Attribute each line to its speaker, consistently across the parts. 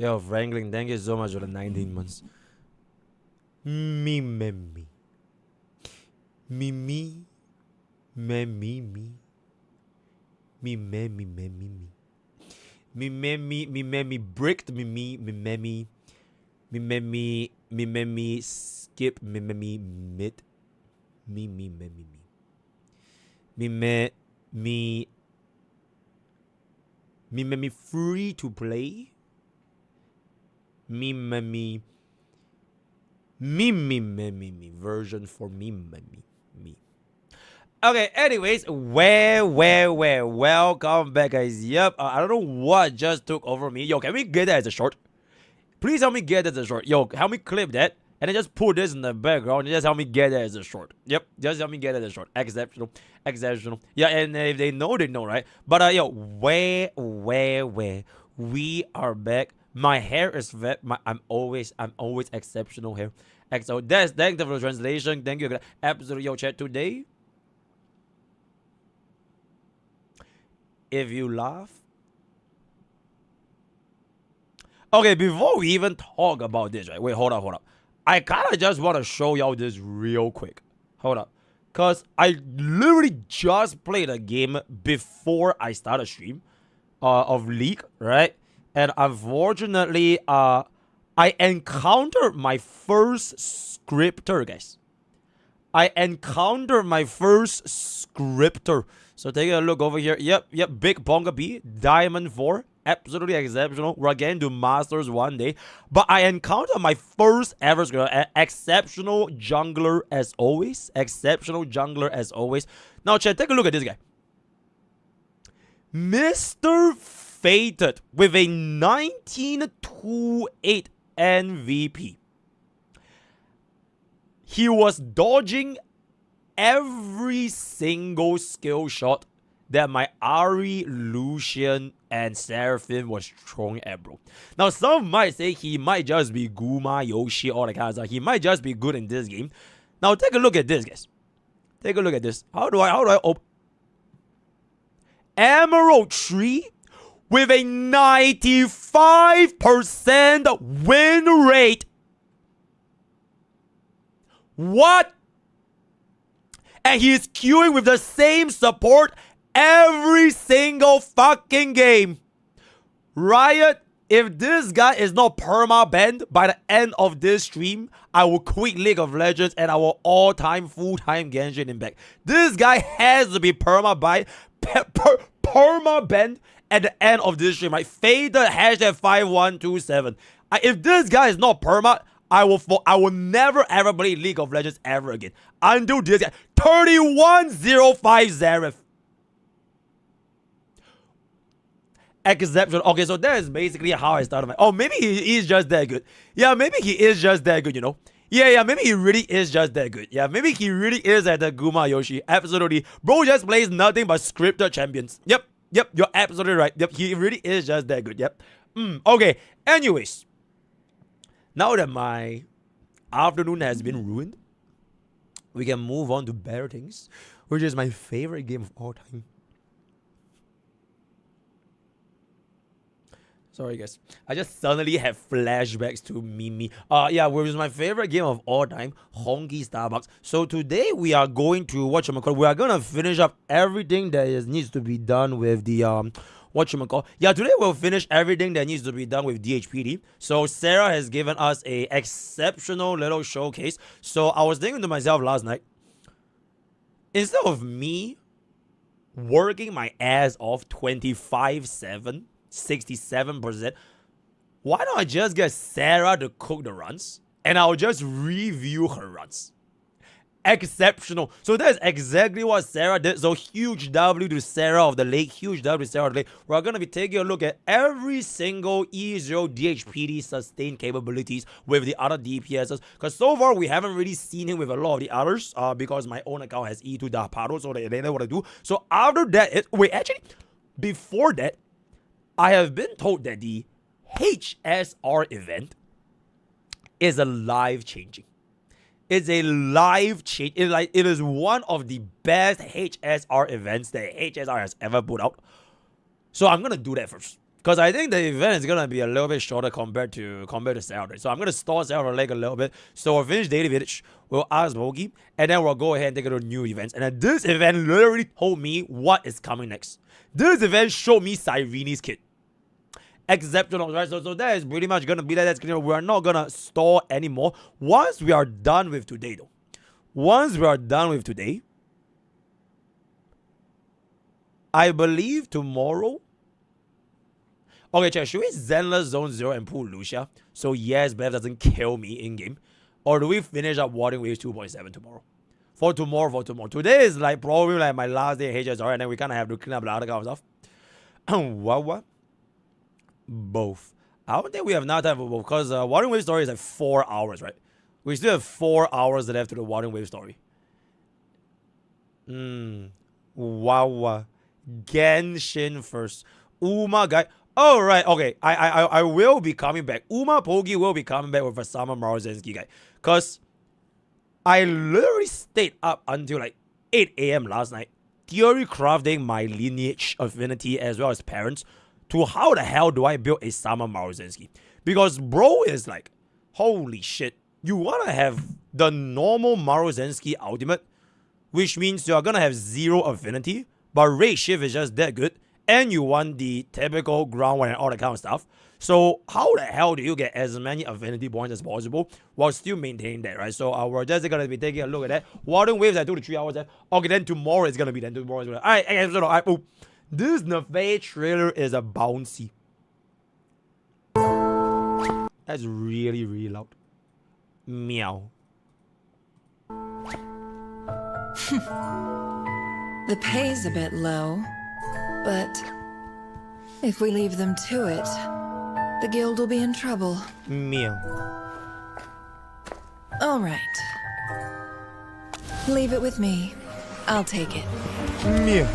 Speaker 1: Yo, Franklin, thank you so much for the 19 months. Me, me, me. Me, me. Me, me, me. Me, me, me, me, me, me. Me, me, me, me, me, me, bricked, me, me, me, me, me. Me, me, me, me, me, me, skip, me, me, me, mid. Me, me, me, me, me. Me, me, me. Me, me, me, free to play. Me, me, me. Me, me, me, me, me. Version for me, me, me, me. Okay, anyways, welcome back, guys. Yep, I don't know what just took over me. Yo, can we get that as a short? Please help me get that as a short. Yo, help me clip that, and then just put this in the background, and just help me get that as a short. Yep, just help me get it as a short. Exceptional, exceptional. Yeah, and if they know, they know, right? But yo, we are back. My hair is wet. I'm always exceptional hair. So thanks for the translation. Thank you. Absolutely, yo, chat today. If you laugh. Okay, before we even talk about this, right? Wait, hold up. I kind of just want to show y'all this real quick. Hold up. Because I literally just played a game before I started stream of League, right? And unfortunately, I encountered my first scriptor, guys. I encountered my first scriptor. So take a look over here. Yep, Big Bonga B, Diamond 4. Absolutely exceptional. We're getting to Masters one day. But I encountered my first ever scriptor. Exceptional jungler as always. Exceptional jungler as always. Now, chat, take a look at this guy. Mr. Fated with a 19-2-8 MVP. He was dodging every single skill shot that my Ari, Lucian, and Seraphim was throwing at, bro. Now, some might say he might just be Guma, Yoshi, all that kind of stuff. He might just be good in this game. Now, take a look at this, guys. Take a look at this. How do I open? Emerald Tree with a 95% win rate. What? And he's queuing with the same support every single fucking game. Riot, if this guy is not perma-banned by the end of this stream, I will quit League of Legends and I will all-time full-time Genshin Impact. This guy has to be perma-banned at the end of this stream. Right? Fade the hashtag 5127. If this guy is not perma, I will never ever play League of Legends ever again. Until this guy 3105 Zareth. Exception. Okay, so that is basically how I started my. Oh, maybe he is just that good. Yeah, maybe he is just that good, you know. Yeah, maybe he really is just that good. Yeah, maybe he really is at the Guma Yoshi. Absolutely. Bro just plays nothing but scripted champions. Yep, you're absolutely right. Yep, he really is just that good. Yep. Okay, anyways. Now that my afternoon has been ruined, we can move on to better things, which is my favorite game of all time. Sorry, guys. I just suddenly have flashbacks to Mimi. Yeah, which is my favorite game of all time, Honkai Starbucks. So today we are going to we are gonna finish up everything that needs to be done with the Yeah, today we'll finish everything that needs to be done with DHPD. So Sarah has given us a exceptional little showcase. So I was thinking to myself last night, instead of me working my ass off 25/7, 67%, why don't I just get Sarah to cook the runs and I'll just review her runs? Exceptional. So that's exactly what Sarah did. So huge W to Sarah of the Lake. Huge W to Sarah of the Lake. We're going to be taking a look at every single E0 DHPD sustained capabilities with the other DPSs. Because so far we haven't really seen him with a lot of the others. Because my own account has E2 Dhpt, so they know what to do. So after that, before that, I have been told that the HSR event is a life-changing. It's a life change. It is one of the best HSR events that HSR has ever put out. So I'm gonna do that first. Because I think the event is gonna be a little bit shorter compared to Saturday. So I'm gonna stall Saturday leg a little bit. So we'll finish daily village, we'll ask MrPokke, and then we'll go ahead and take a new events. And then this event literally told me what is coming next. This event showed me Cyrene's kid. Exceptional, right? So that is pretty much gonna be that. We're not gonna stall anymore. Once we are done with today, though. Once we are done with today, I believe tomorrow. Okay, check. Should we Zenless Zone 0 and pull Lucia? So yes, Bev doesn't kill me in-game. Or do we finish up Warding Waves 2.7 tomorrow? For tomorrow. Today is like probably like my last day at HSR, and then we kind of have to clean up the other kind of stuff. What? Both. I don't think we have enough time for both, because Warding Wave story is like 4 hours, right? We still have 4 hours left to the Warding Wave story. Wow. Genshin first. Uma guy. Oh, right. Okay. I will be coming back. MrPokke will be coming back with a Summer Marozensky guy. Because I literally stayed up until like 8 a.m. last night, theory crafting my lineage affinity as well as parents to how the hell do I build a Summer Marozensky. Because bro is like, holy shit. You want to have the normal Marozensky ultimate, which means you are going to have 0 affinity, but rate shift is just that good. And you want the typical ground one and all that kind of stuff. So how the hell do you get as many affinity points as possible while still maintaining that, right? So we're just going to be taking a look at that. Warding Waves at 2 to 3 hours left. Okay, then tomorrow is going to be then. Tomorrow is going to be. Alright, this Nefei trailer is a bouncy. That's really, really loud. Meow.
Speaker 2: The pay's a bit low, but if we leave them to it, the guild will be in trouble.
Speaker 1: Meow.
Speaker 2: All right. Leave it with me. I'll take it.
Speaker 1: Meow.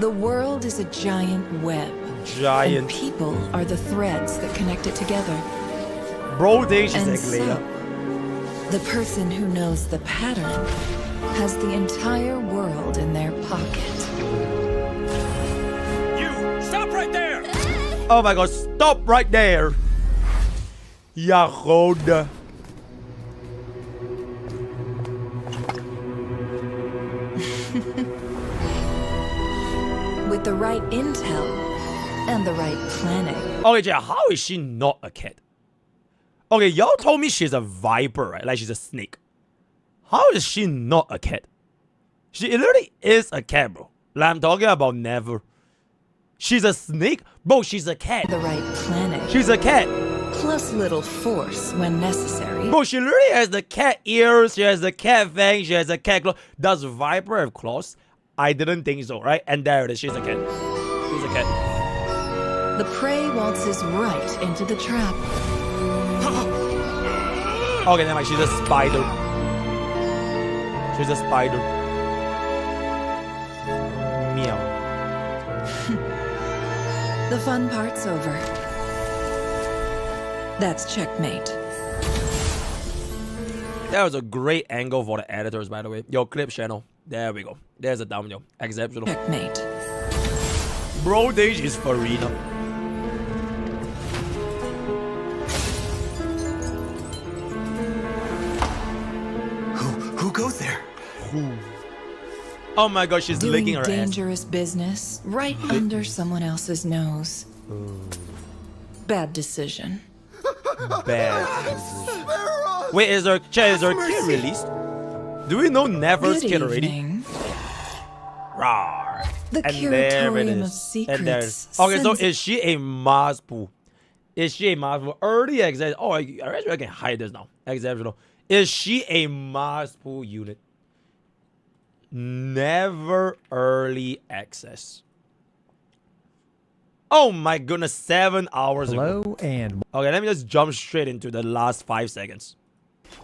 Speaker 2: The world is a giant web.
Speaker 1: Giant.
Speaker 2: And people are the threads that connect it together.
Speaker 1: Bro, they should
Speaker 2: And
Speaker 1: say later.
Speaker 2: the person who knows the pattern has the entire world in their pocket.
Speaker 3: You stop right there!
Speaker 1: Oh my god, stop right there. Yahoda.
Speaker 2: With the right intel and the right planning.
Speaker 1: Okay, Jay, how is she not a cat? Okay, y'all told me she's a viper, right? Like she's a snake. How is she not a cat? She literally is a cat, bro. Like I'm talking about never. She's a snake? Bro, she's a cat.
Speaker 2: The right planning.
Speaker 1: She's a cat.
Speaker 2: Plus little force when necessary.
Speaker 1: Bro, she literally has the cat ears, she has the cat fangs, she has the cat claws. Does viper have claws? I didn't think so, right? And there it is, she's a cat. She's a cat.
Speaker 2: The prey waltzes right into the trap.
Speaker 1: Okay, never mind, she's a spider. She's a spider. Meow.
Speaker 2: The fun part's over. That's checkmate.
Speaker 1: That was a great angle for the editors, by the way. Yo, clip channel. There we go. There's a thumbnail. Exceptional.
Speaker 2: Checkmate.
Speaker 1: Bro, Dage is Farina.
Speaker 3: Who goes there?
Speaker 1: Oh my god, she's
Speaker 2: Doing
Speaker 1: licking her
Speaker 2: dangerous business right under someone else's nose. Bad decision.
Speaker 1: ass. Bad. Wait, is her kid released? Do we know Never's
Speaker 2: Good
Speaker 1: kid already?
Speaker 2: evening.
Speaker 1: Rawr.
Speaker 2: The
Speaker 1: And there it
Speaker 2: Curatorium of
Speaker 1: is. And there it is.
Speaker 2: Secrets.
Speaker 1: Okay, so
Speaker 2: sends-
Speaker 1: is she a Maspu? Is she a Maspu? Early exception. Oh, I actually can hide this now. Exceptional. Is she a Maspu unit? Never early access. Oh my goodness, 7 hours ago.
Speaker 4: Hello, and
Speaker 1: Okay, let me just jump straight into the last 5 seconds.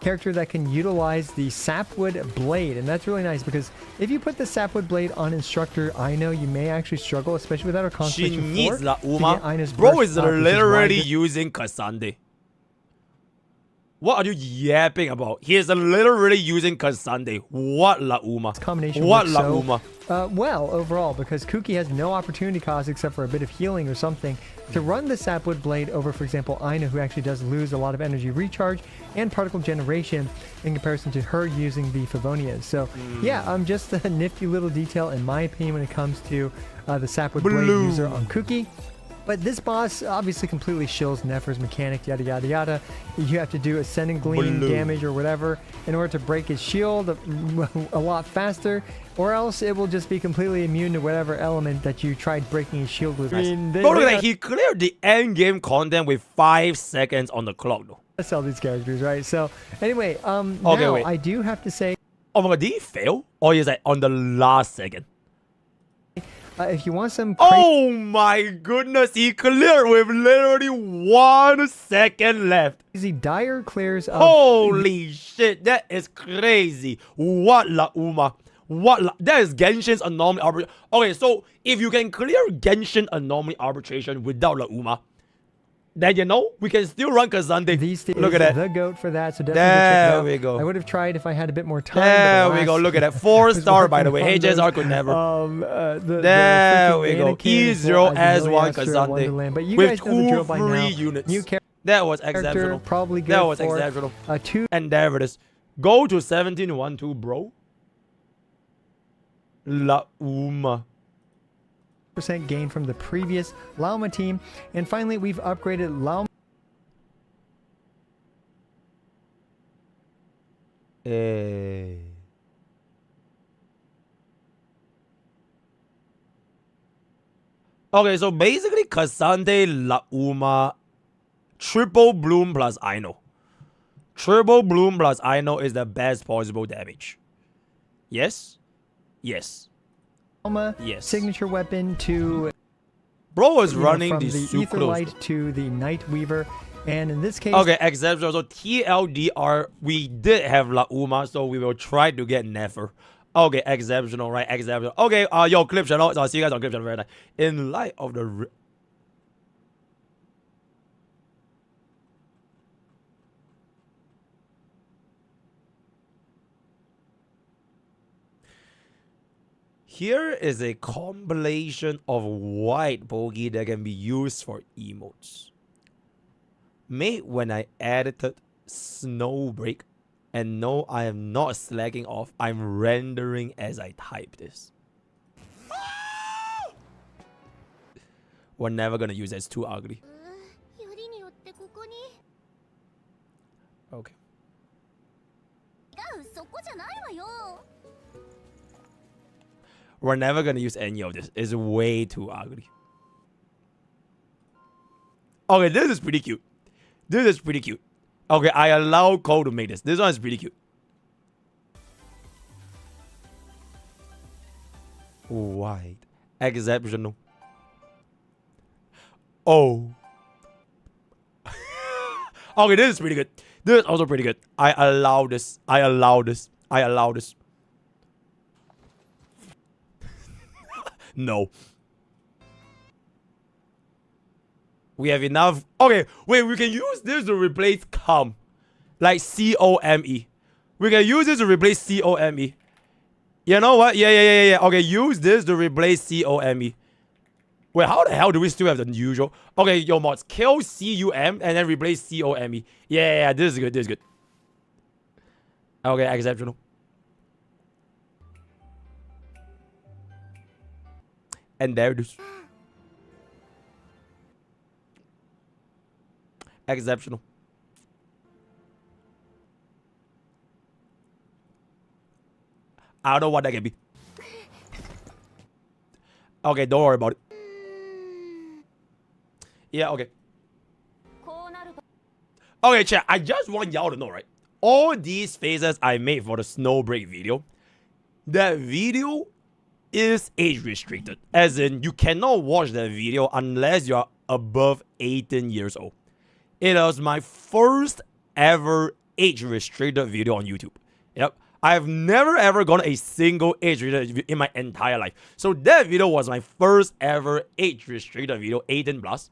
Speaker 4: character that can utilize the sapwood blade, and that's really nice because if you put the sapwood blade on instructor Aino, you may actually struggle, especially without her
Speaker 1: She
Speaker 4: constellation
Speaker 1: needs
Speaker 4: 4,
Speaker 1: La
Speaker 4: to
Speaker 1: Uma.
Speaker 4: get Aina's
Speaker 1: Bro
Speaker 4: burst
Speaker 1: is
Speaker 4: up, which why
Speaker 1: literally
Speaker 4: this-
Speaker 1: using Kasande. What are you yapping about? He is literally using Kasande. What La Uma?
Speaker 4: combination
Speaker 1: What
Speaker 4: works
Speaker 1: La
Speaker 4: so
Speaker 1: Uma?
Speaker 4: well overall, because Kuki has no opportunity cost except for a bit of healing or something to run the Sapwood Blade over, for example, Aina, who actually does lose a lot of energy recharge and particle generation in comparison to her using the Favonias. So yeah, just a nifty little detail in my opinion when it comes to the Sapwood Blade user on Kuki. But this boss obviously completely shills Nefer's mechanic, yada yada yada. You have to do ascending gleam damage or whatever in order to break his shield a lot faster, or else it will just be completely immune to whatever element that you tried breaking his shield with. I mean,
Speaker 1: look at that, he cleared the end game content with 5 seconds on the clock though.
Speaker 4: Let's sell these characters, right? So anyway,
Speaker 1: okay,
Speaker 4: now
Speaker 1: wait.
Speaker 4: I do have to say,
Speaker 1: oh my god, did he fail? Or is that on the last second?
Speaker 4: if you want some
Speaker 1: Oh my goodness, he cleared with literally 1 second left.
Speaker 4: crazy dire clears of
Speaker 1: Holy shit, that is crazy. What la Uma? What la? That is Genshin's anomaly arbitration. Okay, so if you can clear Genshin anomaly arbitration without la Uma, then you know we can still run Kazande.
Speaker 4: these
Speaker 1: Look at that.
Speaker 4: the GOAT for that, so definitely
Speaker 1: There
Speaker 4: check it out.
Speaker 1: we go.
Speaker 4: I would have tried if I had a bit more time.
Speaker 1: There
Speaker 4: but
Speaker 1: we go.
Speaker 4: alas,
Speaker 1: Look at that. 4-star, by the way.
Speaker 4: working on
Speaker 1: HSR could never.
Speaker 4: the
Speaker 1: There
Speaker 4: freaking
Speaker 1: we go.
Speaker 4: Anakin
Speaker 1: E0
Speaker 4: for
Speaker 1: as
Speaker 4: Azealia
Speaker 1: one
Speaker 4: Astro at
Speaker 1: Kazande
Speaker 4: Wonderland. But you
Speaker 1: with
Speaker 4: guys know the drill by
Speaker 1: 2 free
Speaker 4: now.
Speaker 1: units.
Speaker 4: New
Speaker 1: That was
Speaker 4: character,
Speaker 1: exceptional.
Speaker 4: probably good
Speaker 1: That was
Speaker 4: for
Speaker 1: exceptional.
Speaker 4: 2
Speaker 1: And there it is. Go to 17-1-2, bro. La Uma.
Speaker 4: percent gain from the previous Lauma team. And finally, we've upgraded Lauma.
Speaker 1: Hey. Okay, so basically Cassandre, La Uma, triple bloom plus Aino. Triple bloom plus Aino is the best possible damage. Yes? Yes.
Speaker 4: Lauma
Speaker 1: Yes.
Speaker 4: signature weapon to
Speaker 1: Bro was running
Speaker 4: from
Speaker 1: the
Speaker 4: the
Speaker 1: super
Speaker 4: Etherlight to the Night Weaver. And in this case,
Speaker 1: Okay, exception. So TLDR, we did have La Uma, so we will try to get Nefer. Okay, exceptional, right? Exceptional. Okay, yo, clip channel. I'll see you guys on clip channel very nice. In light of the here is a compilation of white bogey that can be used for emotes. Made when I edited Snowbreak, and no, I am not slacking off. I'm rendering as I type this. We're never gonna use it. It's too ugly. Okay. We're never gonna use any of this. It's way too ugly. Okay, this is pretty cute. This is pretty cute. Okay, I allow Cole to make this. This one is pretty cute. White. Exceptional. Oh. Okay, this is pretty good. This is also pretty good. I allow this. I allow this. I allow this. No. We have enough. Okay, wait, we can use this to replace come. Like C-O-M-E. We can use this to replace C-O-M-E. You know what? Yeah. Okay, use this to replace C-O-M-E. Wait, how the hell do we still have the usual? Okay, yo mods, kill C-U-M and then replace C-O-M-E. Yeah, this is good, this is good. Okay, exceptional. And there it is. Exceptional. I don't know what that can be. Okay, don't worry about it. Yeah, okay. Okay, chat, I just want y'all to know, right? All these faces I made for the Snowbreak video, that video is age restricted. As in, you cannot watch that video unless you are above 18 years old. It was my first ever age restricted video on YouTube. Yep. I've never ever gone a single age restricted video in my entire life. So that video was my first ever age restricted video, 18 plus.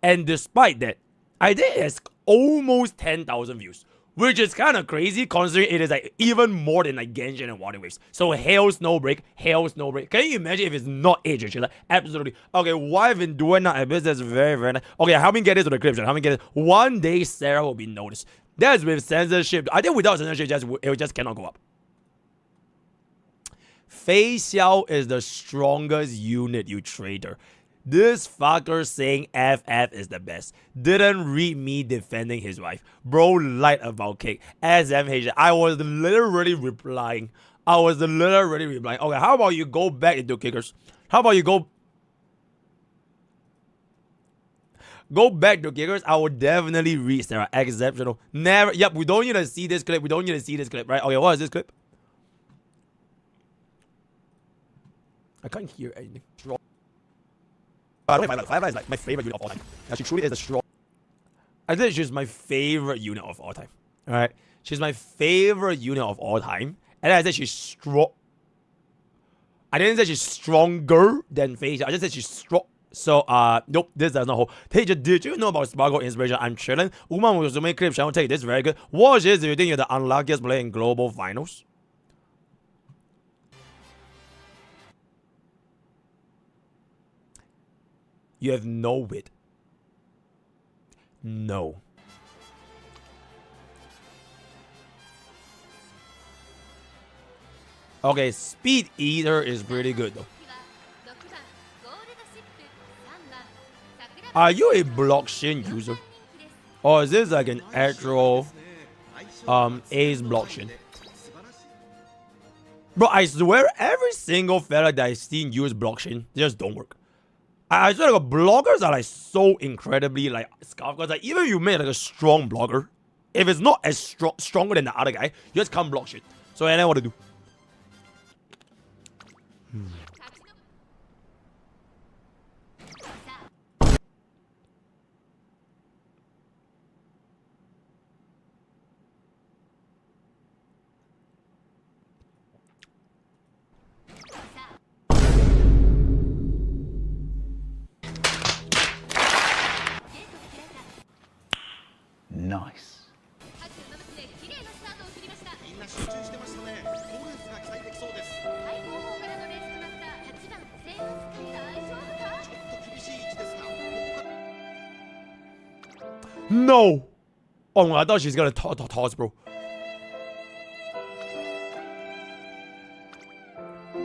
Speaker 1: And despite that, I did has almost 10,000 views, which is kind of crazy considering it is like even more than like Genshin and Water Waves. So hail Snowbreak, hail Snowbreak. Can you imagine if it's not age actually? Like, absolutely. Okay, why have been doing that? That's very, very nice. Okay, help me get this to the description. Help me get it. One day Sarah will be noticed. That's with censorship. I think without censorship, it just cannot go up. Fei Xiao is the strongest unit, you traitor. This fucker saying FF is the best. Didn't read me defending his wife. Bro lied about cake. SMH. I was literally replying. Okay, how about you go back into kickers? How about you go back to kickers? I would definitely read Sarah. Exceptional. Never. Yep, we don't need to see this clip. Right? Okay, what is this clip? I can't hear anything. Firefly is like my favorite unit of all time. And she truly is the strong. I think she's my favorite unit of all time. Alright? She's my favorite unit of all time. And then I said she's strong. I didn't say she's stronger than Fei Xiao. I just said she's strong. So, nope, this does not hold. Teacher, did you know about Sparkle Inspiration? I'm chilling. Uma will make clips. I will take this. Very good. Watch this if you think you're the unluckiest player in global finals. You have no wit. No. Okay, Speed Eater is pretty good though. Are you a blockchain user? Or is this like an actual Ace blockchain? Bro, I swear every single fella that I've seen use blockchain just don't work. I swear like bloggers are like so incredibly like scarf because like even if you make like a strong blogger, if it's not as stronger than the other guy, you just can't block shit. So and then what to do?
Speaker 3: Nice.
Speaker 1: No! Oh my, I thought she's gonna toss, bro.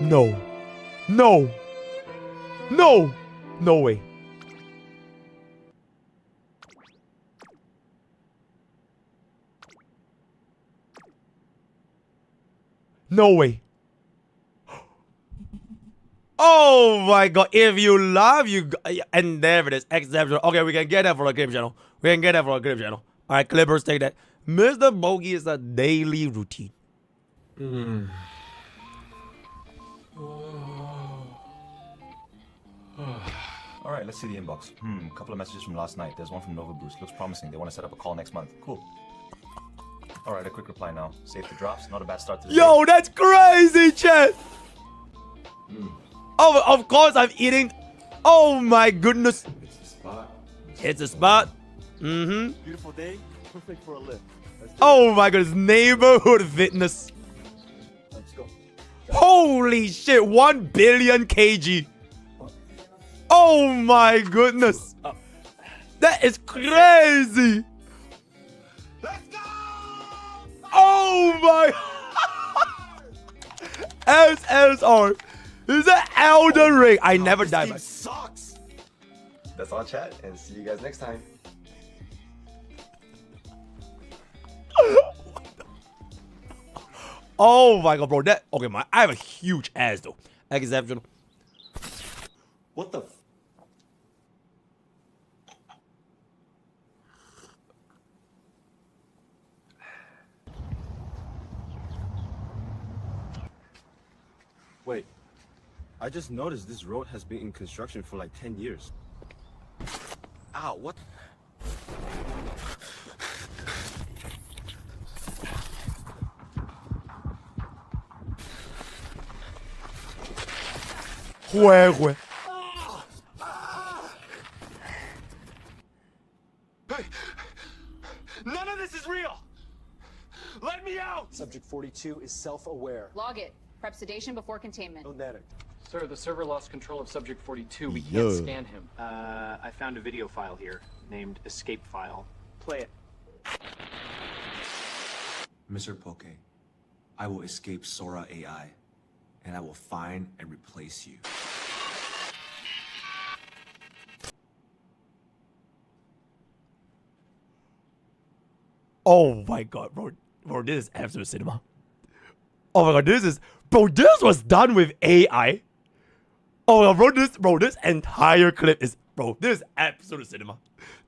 Speaker 1: No. No. No. No way. No way. Oh my god. If you love, and there it is. Exceptional. Okay, we can get that for a clip channel. Alright, clippers, take that. MrPokke is a daily routine.
Speaker 5: Alright, let's see the inbox. A couple of messages from last night. There's one from Nova Boost. Looks promising. They want to set up a call next month. Cool. Alright, a quick reply now. Save the drops. Not a bad start to the
Speaker 1: Yo,
Speaker 5: day.
Speaker 1: that's crazy, chat. Oh, of course I'm eating. Oh my goodness.
Speaker 6: It's a spot.
Speaker 1: It's a spot. Mm-hmm.
Speaker 6: Beautiful day. Perfect for a lift.
Speaker 1: Oh my goodness. Neighborhood fitness.
Speaker 6: Let's go.
Speaker 1: Holy shit. 1 billion kg. Oh my goodness. That is crazy.
Speaker 6: Let's go!
Speaker 1: Oh my. SSR. Is that Elden Ring? I never
Speaker 6: This
Speaker 1: died.
Speaker 6: game sucks.
Speaker 5: That's all, chat, and see you guys next time.
Speaker 1: Oh my god, bro. That okay, man. I have a huge ass though. Exceptional.
Speaker 6: What the? Wait, I just noticed this road has been in construction for like 10 years. Ow, what?
Speaker 1: Where?
Speaker 6: Hey, none of this is real.
Speaker 7: 42 is self-aware.
Speaker 8: Log it. Prep sedation before containment.
Speaker 7: Onetic.
Speaker 9: Sir, the server lost control of subject 42. We
Speaker 1: Yo.
Speaker 9: can't scan him.
Speaker 10: I found a video file here named escape file. Play it.
Speaker 11: MrPokke, I will escape Sora AI, and I will find and replace you.
Speaker 1: Oh my god, bro. Bro, this is absolute cinema. Oh my god, this was done with AI. Oh my god, bro, this entire clip is, this is absolute cinema.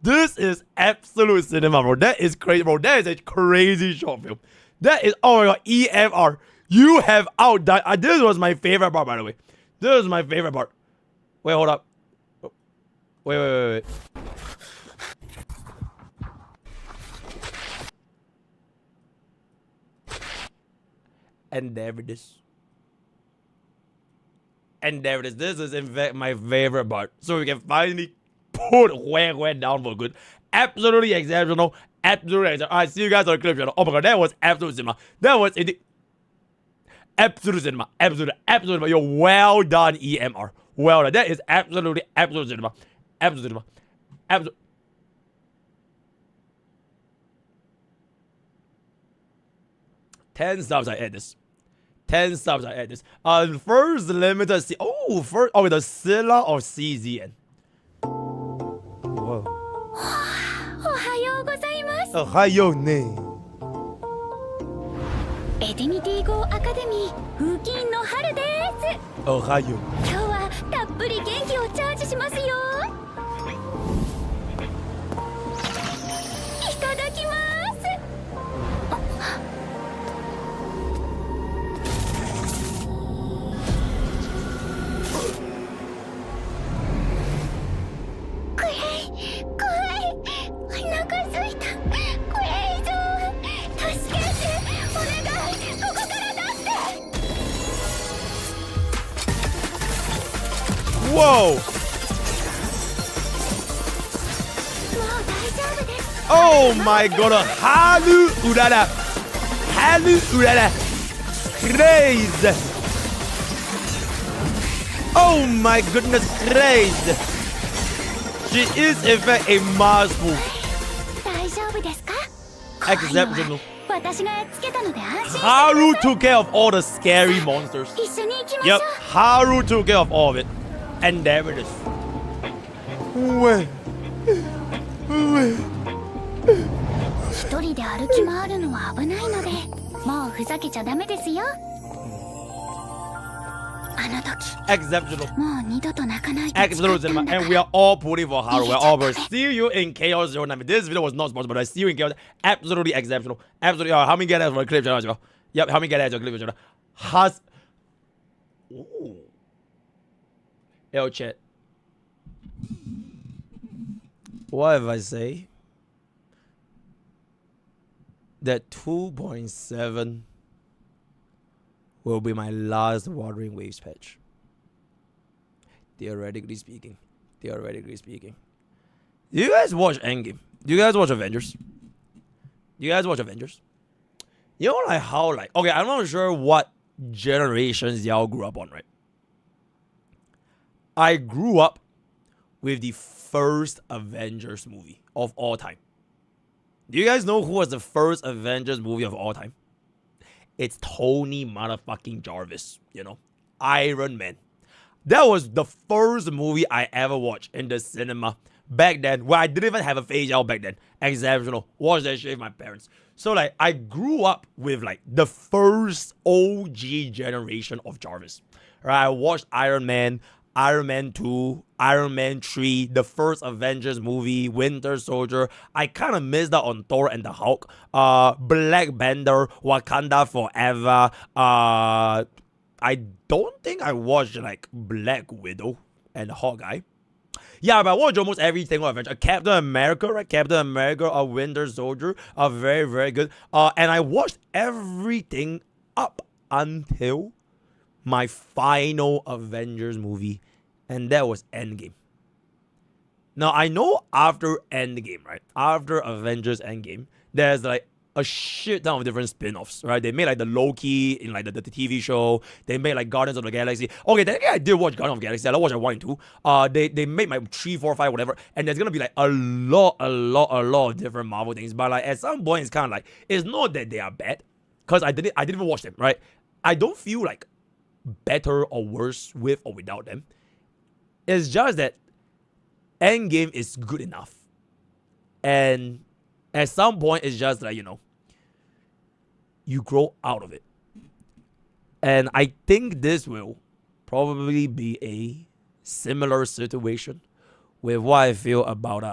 Speaker 1: This is absolute cinema, bro. That is crazy, bro. That is a crazy short film. That is, oh my god, EFR. You have outdone, this was my favorite part, by the way. This was my favorite part. Wait, hold up. Wait. And there it is. And there it is. This is in fact my favorite part. So we can finally put where down for good. Absolutely exceptional. Absolutely exceptional. Alright, see you guys on the clip channel. Oh my god, that was absolute cinema. That was absolute cinema. Absolute. You're well done, EMR. Well done. That is absolute cinema. Absolute cinema. Absolute. $10 I add this. 10 subs I add this. First limited the Scylla of CZN. Whoa. Ohayo ne.
Speaker 12: Edimity-Go Academy 風紀の春です。
Speaker 1: Ohayo.
Speaker 12: 今日はたっぷり元気をチャージしますよ。いただきます。
Speaker 1: Whoa! Oh my god! Halu urara! Crazy! Oh my goodness, crazy! She is in fact a masterful. Exceptional. Haru took care of all the scary monsters. Yep, Haru took care of all of it. And there it is. Exceptional. Exceptional. And we are all pulling for Haru. We're all for see you in Chaos 09. This video was not sponsored, but I see you in Chaos. Absolutely exceptional. Absolutely. How many get that for a clip channel as well? Yep, how many get that for a clip channel? Ooh. Yo, chat. What if I say that 2.7 will be my last Wuthering Waves patch? Theoretically speaking. Do you guys watch Endgame? Do you guys watch Avengers? You know like how okay, I'm not sure what generations y'all grew up on, right? I grew up with the first Avengers movie of all time. Do you guys know who was the first Avengers movie of all time? It's Tony motherfucking Jarvis, Iron Man. That was the first movie I ever watched in the cinema back then, where I didn't even have a phase out back then. Exceptional. Watched that shit with my parents. So I grew up with the first OG generation of Jarvis. Right? I watched Iron Man 2, Iron Man 3, the first Avengers movie, Winter Soldier. I kind of missed out on Thor and the Hulk. Black Panther, Wakanda Forever. I don't think I watched Black Widow and Hawkeye. Yeah, but I watched almost every single Avenger. Captain America, right? Captain America, Winter Soldier, very, very good. And I watched everything up until my final Avengers movie, and that was Endgame. Now, I know after Endgame, right? After Avengers Endgame, there's a shit ton of different spin-offs, right? They made like the Loki in like the TV show. They made like Guardians of the Galaxy. Okay, technically I did watch Guardians of the Galaxy. I watched like 1 and 2. They made my 3, 4, 5, whatever. And there's gonna be like a lot of different Marvel things. But like at some point, it's kind of like it's not that they are bad, because I didn't even watch them, right? I don't feel like better or worse with or without them. It's just that Endgame is good enough, and at some point, it's just like, you grow out of it. And I think this will probably be a similar situation with what I feel about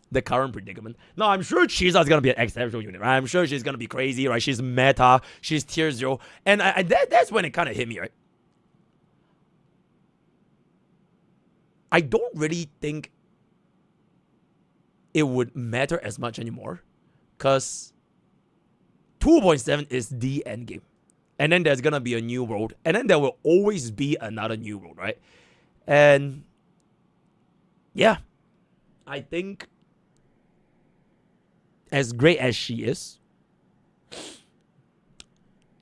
Speaker 1: the current predicament. Now, I'm sure Chisa's is going to be an exceptional unit, right? I'm sure she's going to be crazy, right? She's meta, she's tier 0. And that's when it kind of hit me, right? I don't really think it would matter as much anymore, because 2.7 is the end game. And then there's going to be a new world. And then there will always be another new world, right? And yeah, I think as great as she is,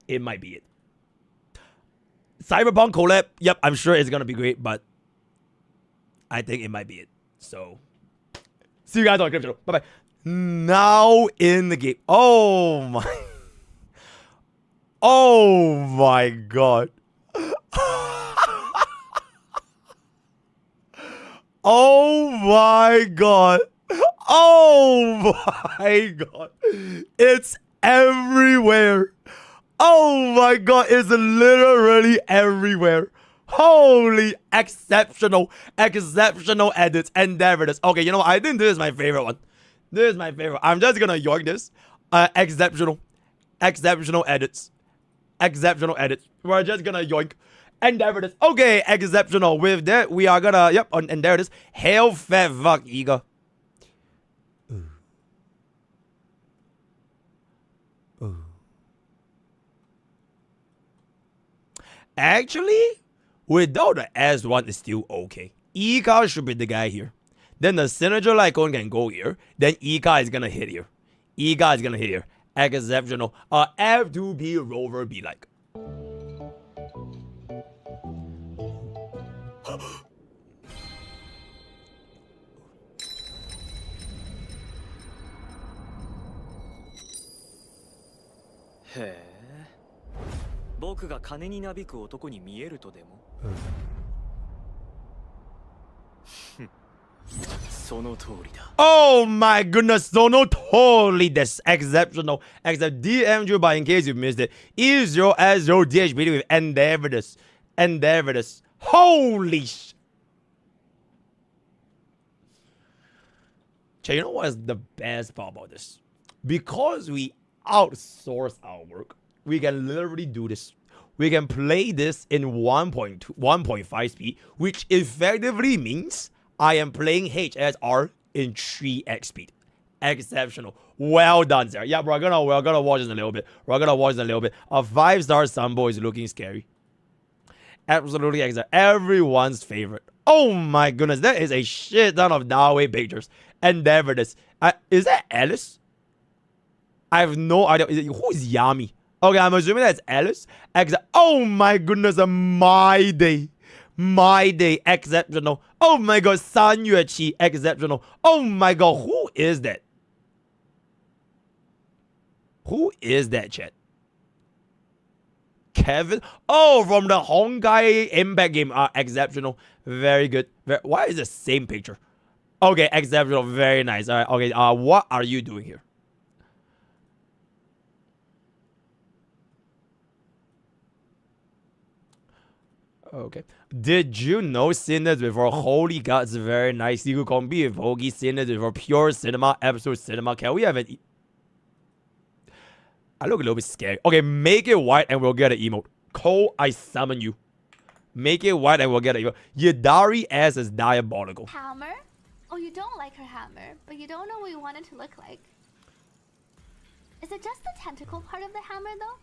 Speaker 1: it might be it. Cyberpunk collab, yep, I'm sure it's going to be great, but I think it might be it. So see you guys on the crypto. Bye bye. Now in the game. Oh my. Oh my god. Oh my god. Oh my god. It's everywhere. Oh my god. It's literally everywhere. Holy exceptional edits and derivatives. Okay, you know what? I think this is my favorite one. This is my favorite. I'm just gonna yoink this. Exceptional edits. Exceptional edits. We're just gonna yoink. And there it is. Okay, exceptional. With that, we are gonna, yep, and there it is. Hell fat fuck, Ega. Actually, without the S1 is still okay. Eka should be the guy here. Then the Synerger Lycon can go here. Then Eka is gonna hit here. Eka is gonna hit here. Exceptional. F2P rover be like.
Speaker 13: Hey. 僕が金になびく男に見えるとでもその通りだ
Speaker 1: Oh my goodness, so no totally this exceptional. Except DMG, but in case you missed it, E0 S0 DHPD with Endeavors. Holy sh. You know what is the best part about this? Because we outsource our work, we can literally do this. We can play this in 1.5 speed, which effectively means I am playing HSR in 3x speed. Exceptional. Well done, sir. Yeah, we're gonna watch this in a little bit. A 5-star Sampo is looking scary. Absolutely exact. Everyone's favorite. Oh my goodness, that is a shit ton of Dawei pictures. And there it is. Is that Alice? I have no idea. Who is Yami? Okay, I'm assuming that's Alice. Oh my goodness, my day. My day, exceptional. Oh my god, San Yueqi, exceptional. Oh my god, who is that? Who is that, chat? Kevin? Oh, from the Honkai Impact game. Exceptional. Very good. Why is the same picture? Okay, exceptional. Very nice. All right. Okay. What are you doing here? Okay. Did you know Sinners before? Holy god, it's very nice. You can be with Hoagie Sinners before pure cinema, episode cinema. Can we have an... I look a little bit scary. Okay, make it white and we'll get an emote. Cole, I summon you. Make it white and we'll get an emote. Yadari ass is diabolical.
Speaker 12: Hammer? Oh, you don't like her hammer, but you don't know what you want it to look like. Is it just the tentacle part of the hammer, though?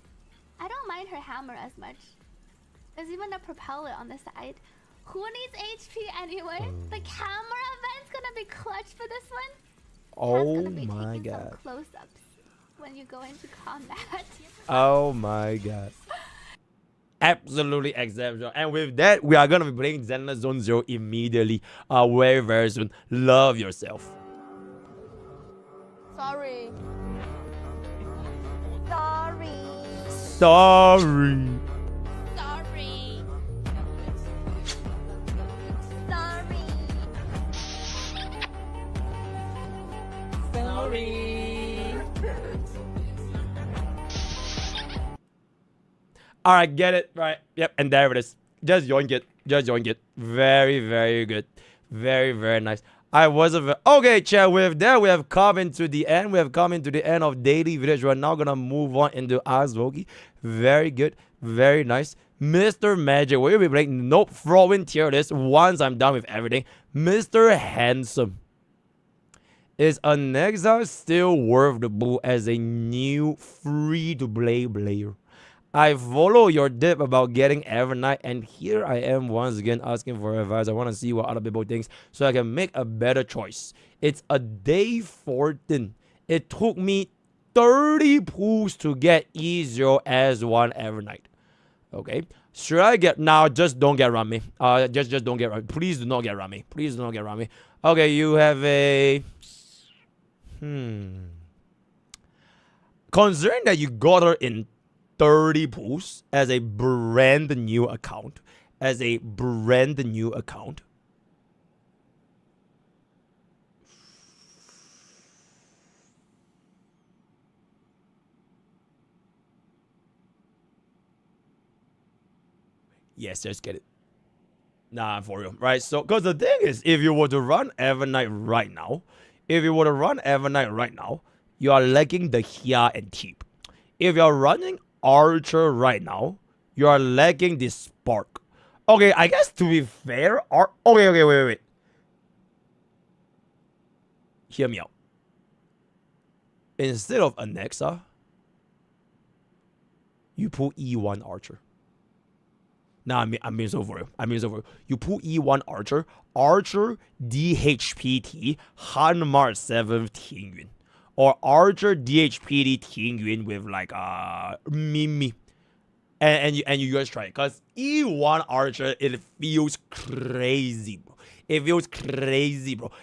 Speaker 12: I don't mind her hammer as much. There's even a propeller on the side. Who needs HP anyway? The camera event's gonna be clutch for this one.
Speaker 1: Oh my god.
Speaker 12: Close-ups. when you go into combat.
Speaker 1: Oh my god. Absolutely exceptional. And with that, we are going to be playing Zenless Zone Zero immediately. Very, very soon. Love yourself.
Speaker 12: Sorry.
Speaker 1: Sorry. Alright, get it. Right. Yep, and there it is. Just yoink it. Just yoink it. Very, very good. Very, very nice. I wasn't... Okay, chat, with that, we have come into the end. We have come into the end of daily videos. We're now going to move on into MrPokke. Very good. Very nice. Mr. Magic. We'll be playing... Nope. Throwing tier list once I'm done with everything. Mr. Handsome. Is Anexa still worth the bull as a new free-to-play player? I follow your tip about getting every night, and here I am once again asking for advice. I want to see what other people think so I can make a better choice. It's a day 14. It took me 30 pulls to get E0 as one every night. Okay. Should I get... Now, just don't get around me. Just don't get around me. Please do not get around me. Please do not get around me. Okay, you have a... Considering that you got her in 30 pulls as a brand new account. Yes, just get it. Nah, for real. Right, so, because the thing is, if you were to run Evernight right now, you are lacking the Hia and Teep. If you're running Archer right now, you are lacking the Spark. Okay, I guess to be fair, okay, wait. Hear me out. Instead of Anexa, you pull E1 Archer. Nah, I'm being so for you. You pull E1 Archer, DHPT, Hanmar 7th Tingyun. Or Archer DHPD Tingyun with like Mimi. And you guys try it. Because E1 Archer, it feels crazy, bro.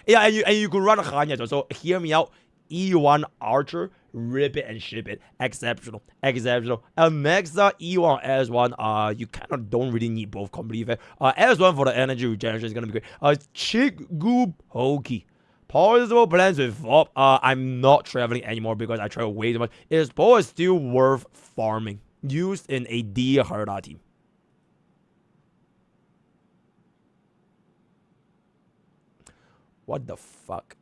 Speaker 1: Yeah, and you could run Hanya. So hear me out. E1 Archer, rip it and ship it. Exceptional. Anexa, E1 S1, you kind of don't really need both completely fair. S1 for the energy regeneration is going to be great. Chick Goop Hokey. Possible plans with FOP. I'm not traveling anymore because I travel way too much. Is Poe still worth farming? Used in a D Herda team. What the fuck?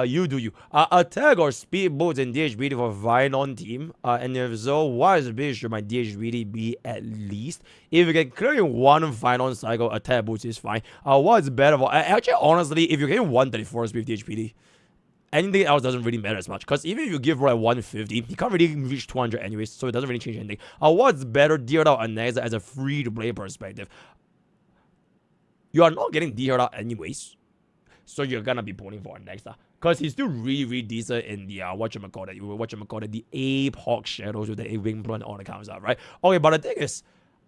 Speaker 1: You do you. Attack or speed boots in DHPD for Vinon team. And if so, what speed should my DHPD be at least? If you can clear in one Vinon cycle, attack boots is fine. What's better for... Actually, honestly, if you get 134 speed DHPD, anything else doesn't really matter as much. Because even if you give like 150, you can't really reach 200 anyways, so it doesn't really change anything. What's better, Deerda or Anexa as a free-to-play perspective? You are not getting Deerda anyways, so you're gonna be pulling for Anexa. Because he's still really decent in the, the Ape Hawk Shadows with the Wing Blue and all the kind of stuff, right? Okay, but the thing is,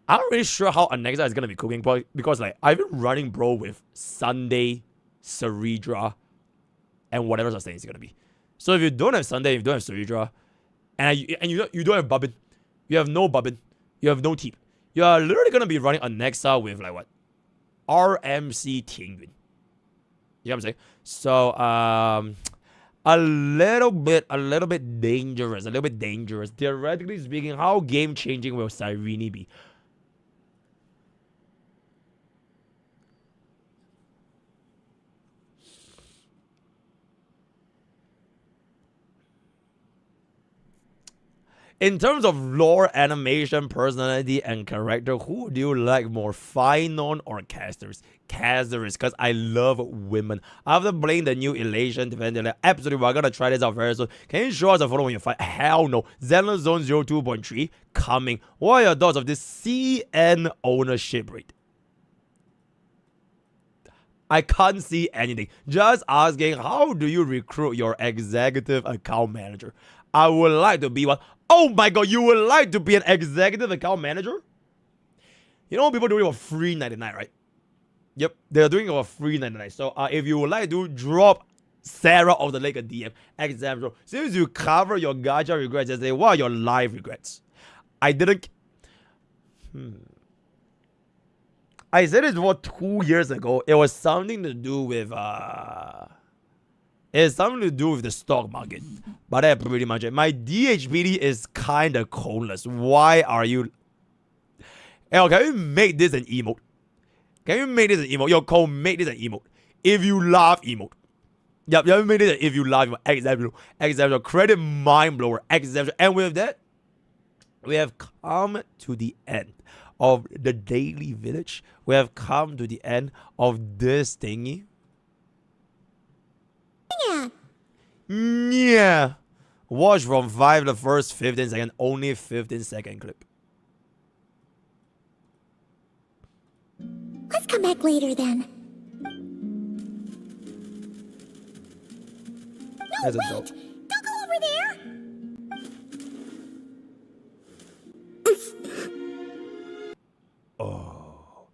Speaker 1: I'm not really sure how Anexa is going to be cooking, because, like, I've been running bro with Sunday, Ceridra, and whatever such thing is going to be. So if you don't have Sunday, if you don't have Ceridra, and you don't have Bubbin, you have no Bubbin, you have no Teep, you are literally going to be running Anexa with, like, what? RMC Tingyun. You know what I'm saying? So, a little bit dangerous. Theoretically speaking, how game-changing will Cyrene be? In terms of lore, animation, personality, and character, who do you like more, Finon or Casters? Casters, because I love women. After playing the new Elation Defender, like, absolutely, we're going to try this out very soon. Can you show us a photo when you fight? Hell no. Zenless Zone 02.3 coming. What are your thoughts of this CN ownership rate? I can't see anything. Just asking, how do you recruit your executive account manager? I would like to be one. Oh my god, you would like to be an executive account manager? You know people doing it for free 99, right? Yep, they're doing it for free 99. So if you would like to drop Sarah of the Lake a DM, example, since you cover your gacha regrets, just say, what are your life regrets? I didn't. I said it was 2 years ago. It was something to do with it's something to do with the stock market. But that's pretty much it. My DHPD is kinda coldless. Why are you? Hey, can you make this an emote? Can you make this an emote? Yo, Cole, make this an emote. If you laugh, emote. Yep, you made it. If you laugh, example, credit mind blower, example. And with that, we have come to the end of the daily village. We have come to the end of this thingy. Yeah. Watch from 5 the first 15 seconds. Only 15-second clip.
Speaker 14: Let's come back later then. No,
Speaker 1: That's a
Speaker 14: wait!
Speaker 1: dope.
Speaker 14: Don't go over there!
Speaker 1: Oh,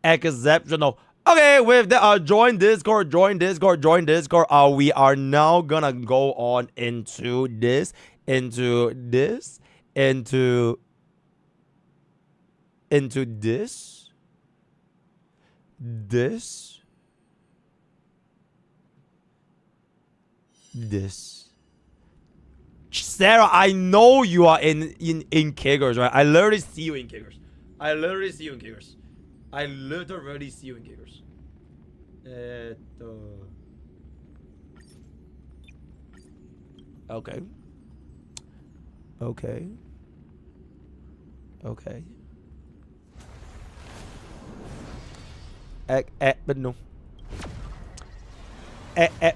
Speaker 1: exceptional. Okay, with that, join Discord. We are now gonna go on into this, into this. Sarah, I know you are in Kickers, right? I literally see you in Kickers. I literally see you in Kickers. Okay. But no.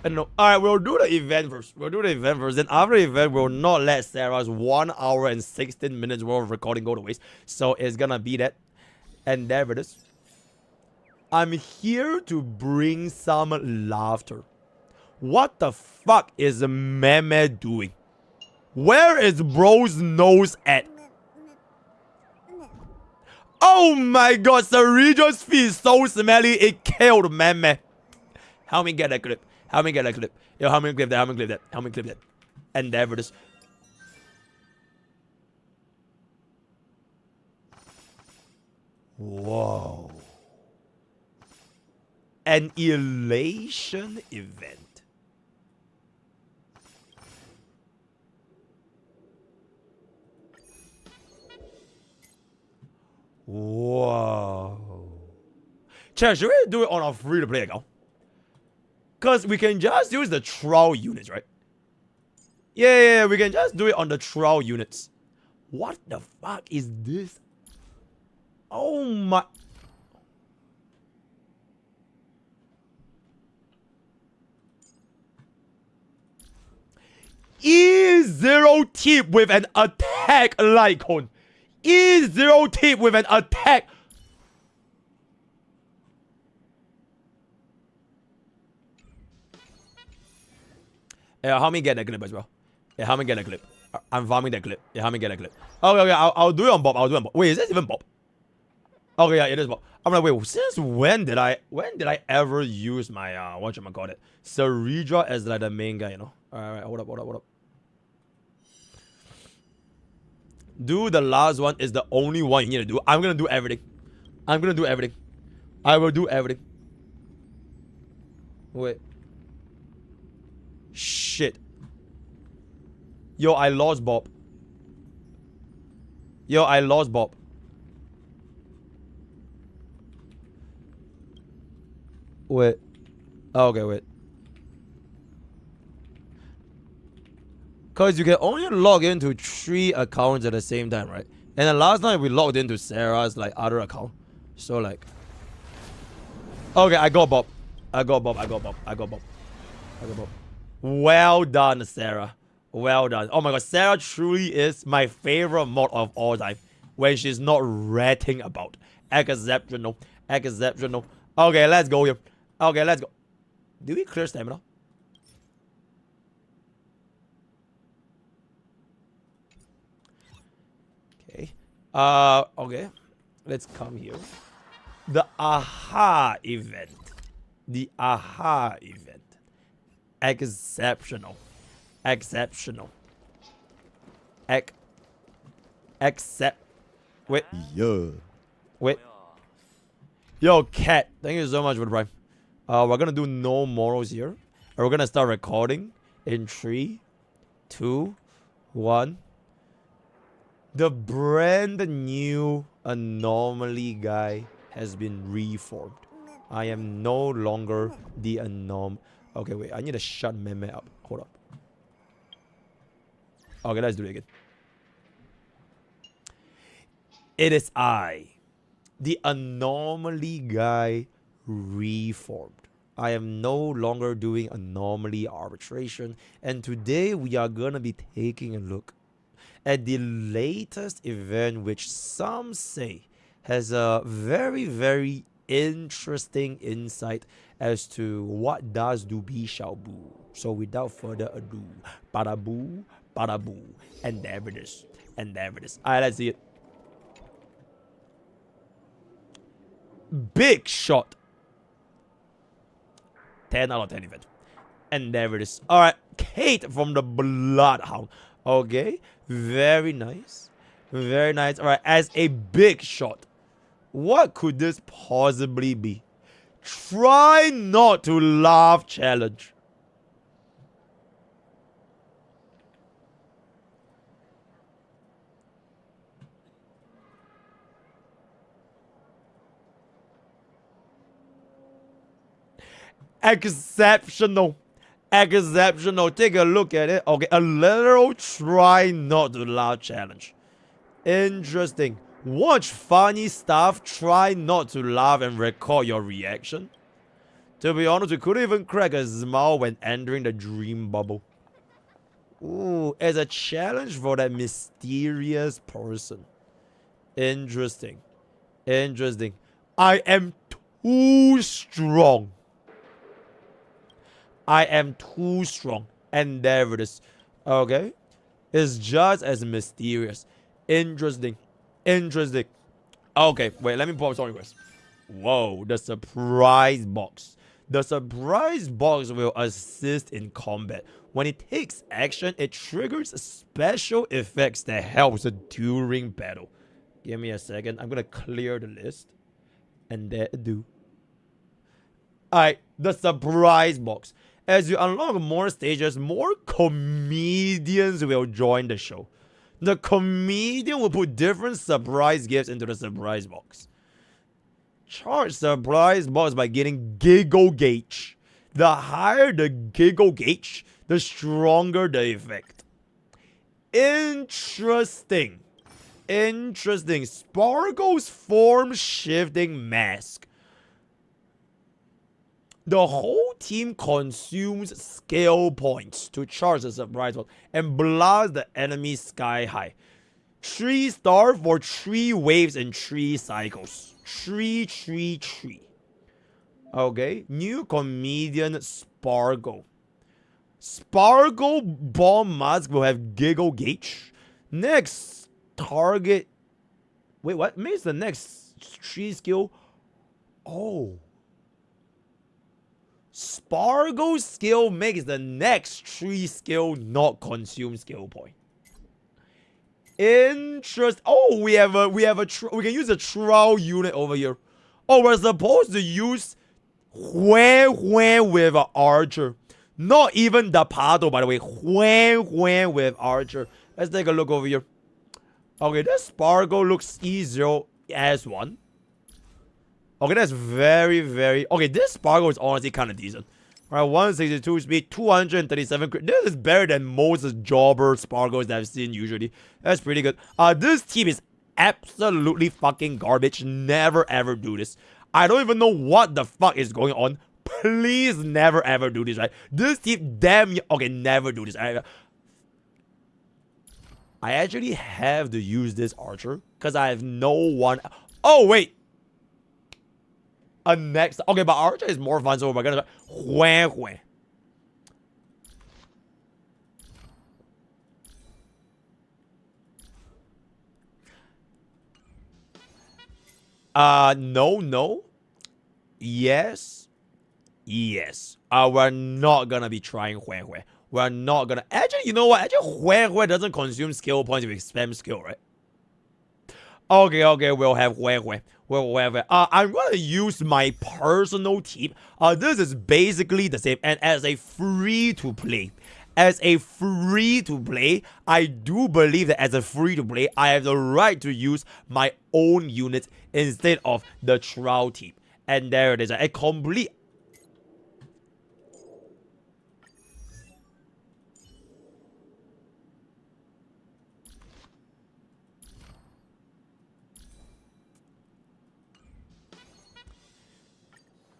Speaker 1: No. Alright, we'll do the event first. Then after the event, we'll not let Sarah's 1 hour and 16 minutes worth of recording go to waste. So it's gonna be that. And there it is. I'm here to bring some laughter. What the fuck is Meme doing? Where is bro's nose at? Oh my god, Sarijo's feet is so smelly, it killed Meme. Help me get that clip. Yo, help me clip that. And there it is. Whoa. An elation event. Whoa. Chat, should we do it on our free-to-play account? Because we can just use the trial units, right? Yeah, we can just do it on the trial units. What the fuck is this? Oh my... E0 tip with an attack Lycon. E0 tip with an attack. Yeah, help me get that clip as well. Yeah, help me get that clip. I'm farming that clip. Yeah, help me get that clip. Okay, I'll do it on Bob. Wait, is this even Bob? Okay, yeah, it is Bob. I'm like, wait, since when did I ever use my whatchamacallit? Sarija as like the main guy, you know? Alright, hold up. Do the last one is the only one you need to do. I'm gonna do everything. I will do everything. Wait. Shit. Yo, I lost Bob. Wait. Okay, wait. Because you can only log into 3 accounts at the same time, right? And then last night we logged into Sarah's like other account. So like... Okay, I got Bob. Well done, Sarah. Well done. Oh my god, Sarah truly is my favorite mod of all time. When she's not ratting about. Exceptional. Okay, let's go here. Okay, let's go. Did we clear stamina? Okay. Okay. Let's come here. The aha event. The aha event. Exceptional. Exceptional. Except. Wait.
Speaker 15: Yeah.
Speaker 1: Wait. Yo, Cat. Thank you so much for the prime. We're gonna do no morals here. And we're gonna start recording in 3, 2, 1. The brand new anomaly guy has been reformed. I am no longer the Okay, wait. I need to shut Meme up. Hold up. Okay, let's do it again. It is I, the anomaly guy, reformed. I am no longer doing anomaly arbitration, and today we are gonna be taking a look at the latest event, which some say has a very, very interesting insight as to what does do be shall boo. So without further ado, bada boo, and there it is, and there it is. Alright, let's see it. Big shot. 10 out of 10 event. And there it is. Alright, Kate from the Bloodhound. Okay, very nice. Very nice. Alright, as a big shot, what could this possibly be? Try not to laugh challenge. Exceptional. Exceptional. Take a look at it. Okay, a literal try not to laugh challenge. Interesting. Watch funny stuff, try not to laugh and record your reaction. To be honest, you couldn't even crack a smile when entering the dream bubble. Ooh, as a challenge for that mysterious person. Interesting. Interesting. I am too strong. I am too strong. And there it is. Okay? It's just as mysterious. Interesting. Interesting. Okay, wait, let me pause. Sorry, guys. Whoa, the surprise box. The surprise box will assist in combat. When it takes action, it triggers special effects that helps during battle. Give me a second. I'm gonna clear the list. And there it do. Alright, the surprise box. As you unlock more stages, more comedians will join the show. The comedian will put different surprise gifts into the surprise box. Charge surprise box by getting giggle gauge. The higher the giggle gauge, the stronger the effect. Interesting. Interesting. Sparkle's form shifting mask. The whole team consumes skill points to charge the surprise box and blast the enemy sky high. 3 star for 3 waves and 3 cycles. 3, 3, 3. Okay, new comedian Sparkle. Sparkle bomb mask will have giggle gauge. Next target. Wait, what? Makes the next 3 skill. Oh. Sparkle's skill makes the next 3 skill not consume skill point. Oh, we can use a trial unit over here. Oh, we're supposed to use Huan with an archer. Not even the Pato, by the way. Huan with archer. Let's take a look over here. Okay, this Sparkle looks E0 as 1. Okay, that's very, very... Okay, this Sparkle is honestly kind of decent. Alright, 162 speed, 237 crit. This is better than most jobber Sparkles that I've seen usually. That's pretty good. This team is absolutely fucking garbage. Never ever do this. I don't even know what the fuck is going on. Please never ever do this, right? This team, damn... Okay, never do this. I actually have to use this archer because I have no one... Oh, wait. a next. Okay, but Archer is more fun, so we're gonna Hue Hue. No. Yes. We're not gonna be trying Hue Hue. We're not gonna. Actually, you know what? Actually, Hue Hue doesn't consume skill points if we spam skill, right? Okay, we'll have Hue Hue. I'm gonna use my personal tip. This is basically the same, and as a free-to-play. I do believe that as a free-to-play, I have the right to use my own units instead of the trial tip. And there it is. A complete...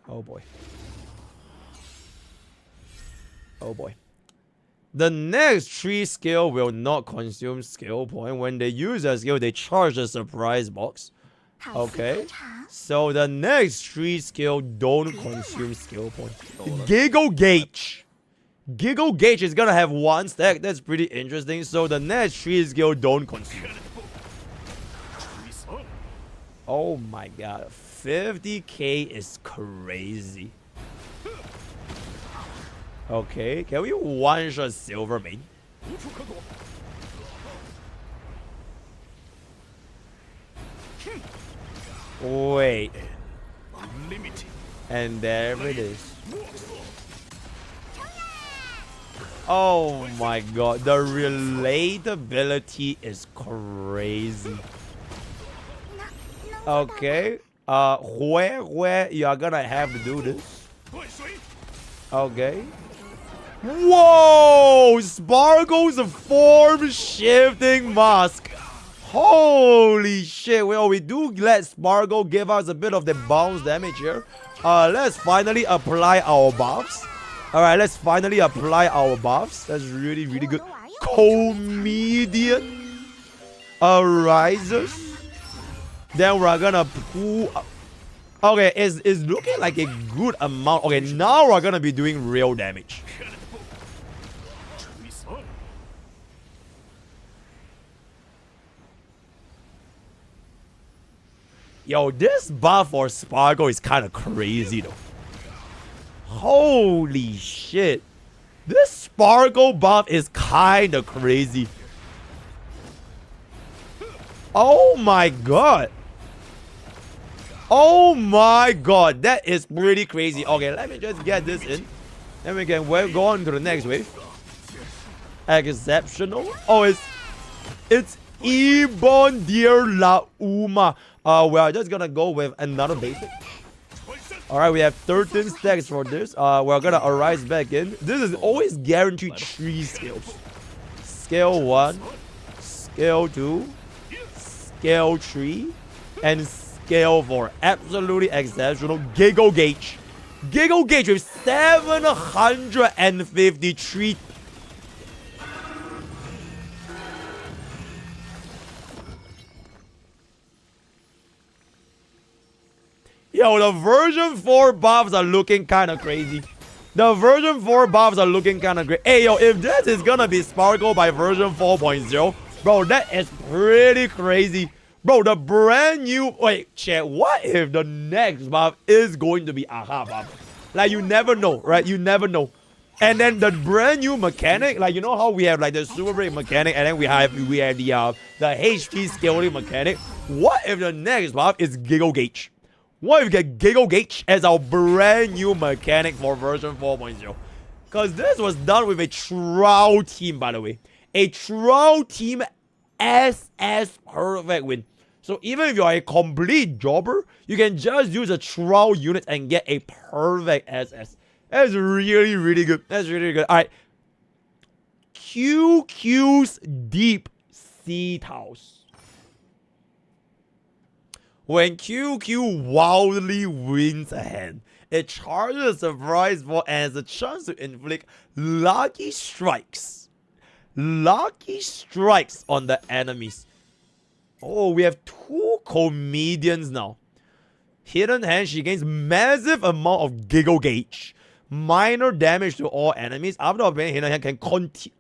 Speaker 1: Oh boy. The next 3 skill will not consume skill point. When they use a skill, they charge the surprise box. Okay. So the next 3 skill don't consume skill point. Giggle Gauge. Giggle Gauge is gonna have 1 stack. That's pretty interesting. So the next 3 skill don't consume. Oh my god. 50k is crazy. Okay, can we one-shot Silver Main? Wait. And there it is. Oh my god, the relatability is crazy. Okay. Where you are gonna have to do this. Okay. Whoa! Sparkle's a form shifting mask. Holy shit. Well, we do let Sparkle give us a bit of the bounce damage here. Let's finally apply our buffs. Alright, let's finally apply our buffs. That's really good. Comedian arises. Then we're gonna pull up. Okay, it's looking like a good amount. Okay, now we're gonna be doing real damage. Yo, this buff for Sparkle is kind of crazy though. Holy shit. This Sparkle buff is kind of crazy. Oh my god. Oh my god, that is pretty crazy. Okay, let me just get this in. Then we can go on to the next wave. Exceptional. Oh, it's Ibon Dear La Uma. We are just gonna go with another basic. Alright, we have 13 stacks for this. We're gonna arise back in. This is always guaranteed 3 skills. Skill 1, skill 2, skill 3, and skill 4. Absolutely exceptional. Giggle Gauge. Giggle Gauge with 753. Yo, the version 4 buffs are looking kind of crazy. The version 4 buffs are looking kind of great. Hey, yo, if this is gonna be Sparkle by version 4.0, bro, that is pretty crazy. Bro, the brand new... Wait, chat, what if the next buff is going to be Aha buff? Like, you never know, right? You never know. And then the brand new mechanic, like, you know how we have, like, the Super Break mechanic, and then we have the HP scaling mechanic. What if the next buff is Giggle Gauge? What if we get Giggle Gauge as our brand new mechanic for version 4.0? Because this was done with a trial team, by the way. A trial team SS perfect win. So even if you're a complete jobber, you can just use a trial unit and get a perfect SS. That's really good. That's really good. Alright. QQ's Deep Sea House. When QQ wildly wins a hand, it charges a surprise ball and has a chance to inflict lucky strikes. Lucky strikes on the enemies. Oh, we have 2 comedians now. Hidden Hand, she gains massive amount of Giggle Gauge. Minor damage to all enemies. After obtaining Hidden Hand can continue.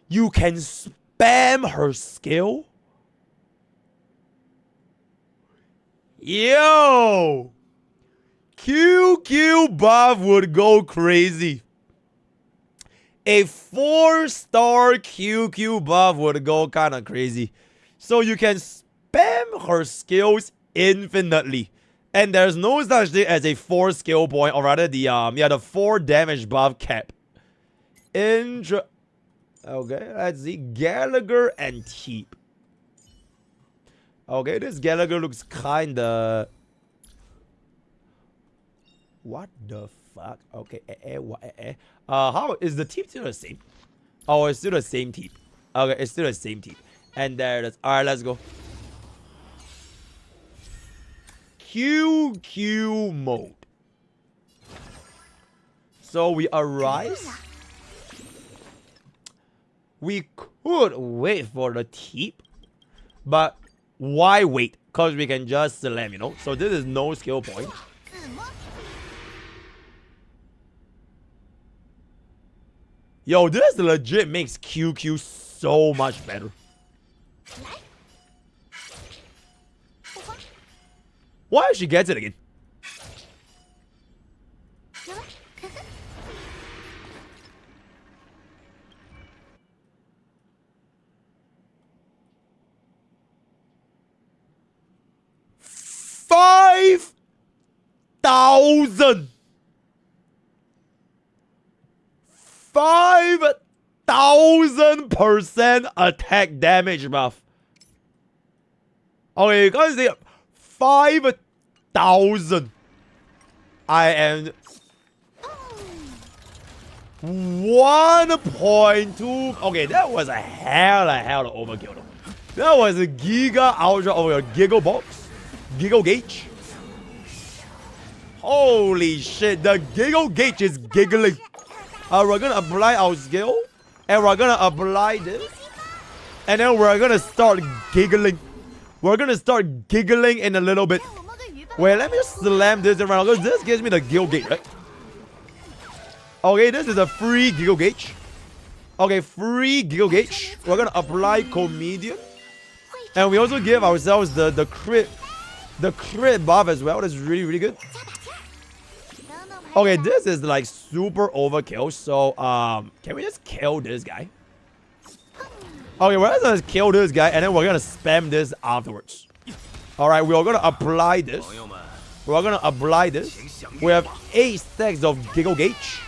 Speaker 1: You can spam her skill? Yo! QQ buff would go crazy. A 4-star QQ buff would go kind of crazy. So you can spam her skills infinitely. And there's no such thing as a 4 skill point, or rather the 4 damage buff cap. Okay, let's see. Gallagher and Teep. Okay, this Gallagher looks kinda... What the fuck? Okay, how is the Teep still the same? Oh, it's still the same Teep. Okay, it's still the same Teep. And there it is. Alright, let's go. QQ mode. So we arise. We could wait for the Teep, but why wait? Because we can just slam, you know? So this is no skill point. Yo, this legit makes QQ so much better. Why she gets it again? $5,000 5,000% attack damage buff. Okay, you guys see 5,000. I am 1.2. Okay, that was a hell of overkill. That was a giga ultra over a giggle box, giggle gauge. Holy shit, the giggle gauge is giggling. We're gonna apply our skill, and we're gonna apply this, and then we're gonna start giggling. We're gonna start giggling in a little bit. Wait, let me just slam this around, because this gives me the giggle gauge, right? Okay, this is a free giggle gauge. Okay, free giggle gauge. We're gonna apply comedian, and we also give ourselves the crit buff as well. That's really good. Okay, this is like super overkill. So can we just kill this guy? Okay, we're gonna kill this guy, and then we're gonna spam this afterwards. All right, we're gonna apply this. We're gonna apply this. We have 8 stacks of giggle gauge.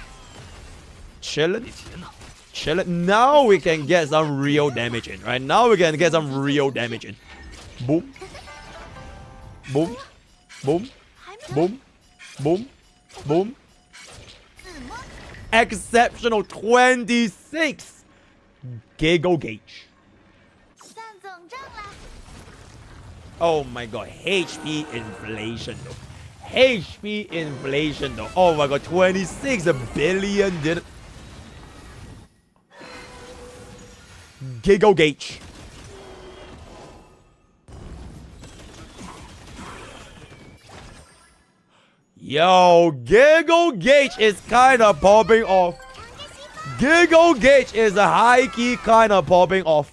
Speaker 1: Chilling. Now we can get some real damage in. Right now we can get some real damage in. Boom. Boom. Boom. Boom. Boom. Boom. Exceptional 26 giggle gauge. Oh my god, HP inflation though. HP inflation though. Oh my god, 26 billion did giggle gauge. Yo, giggle gauge is kind of popping off. Giggle gauge is a high key kind of popping off.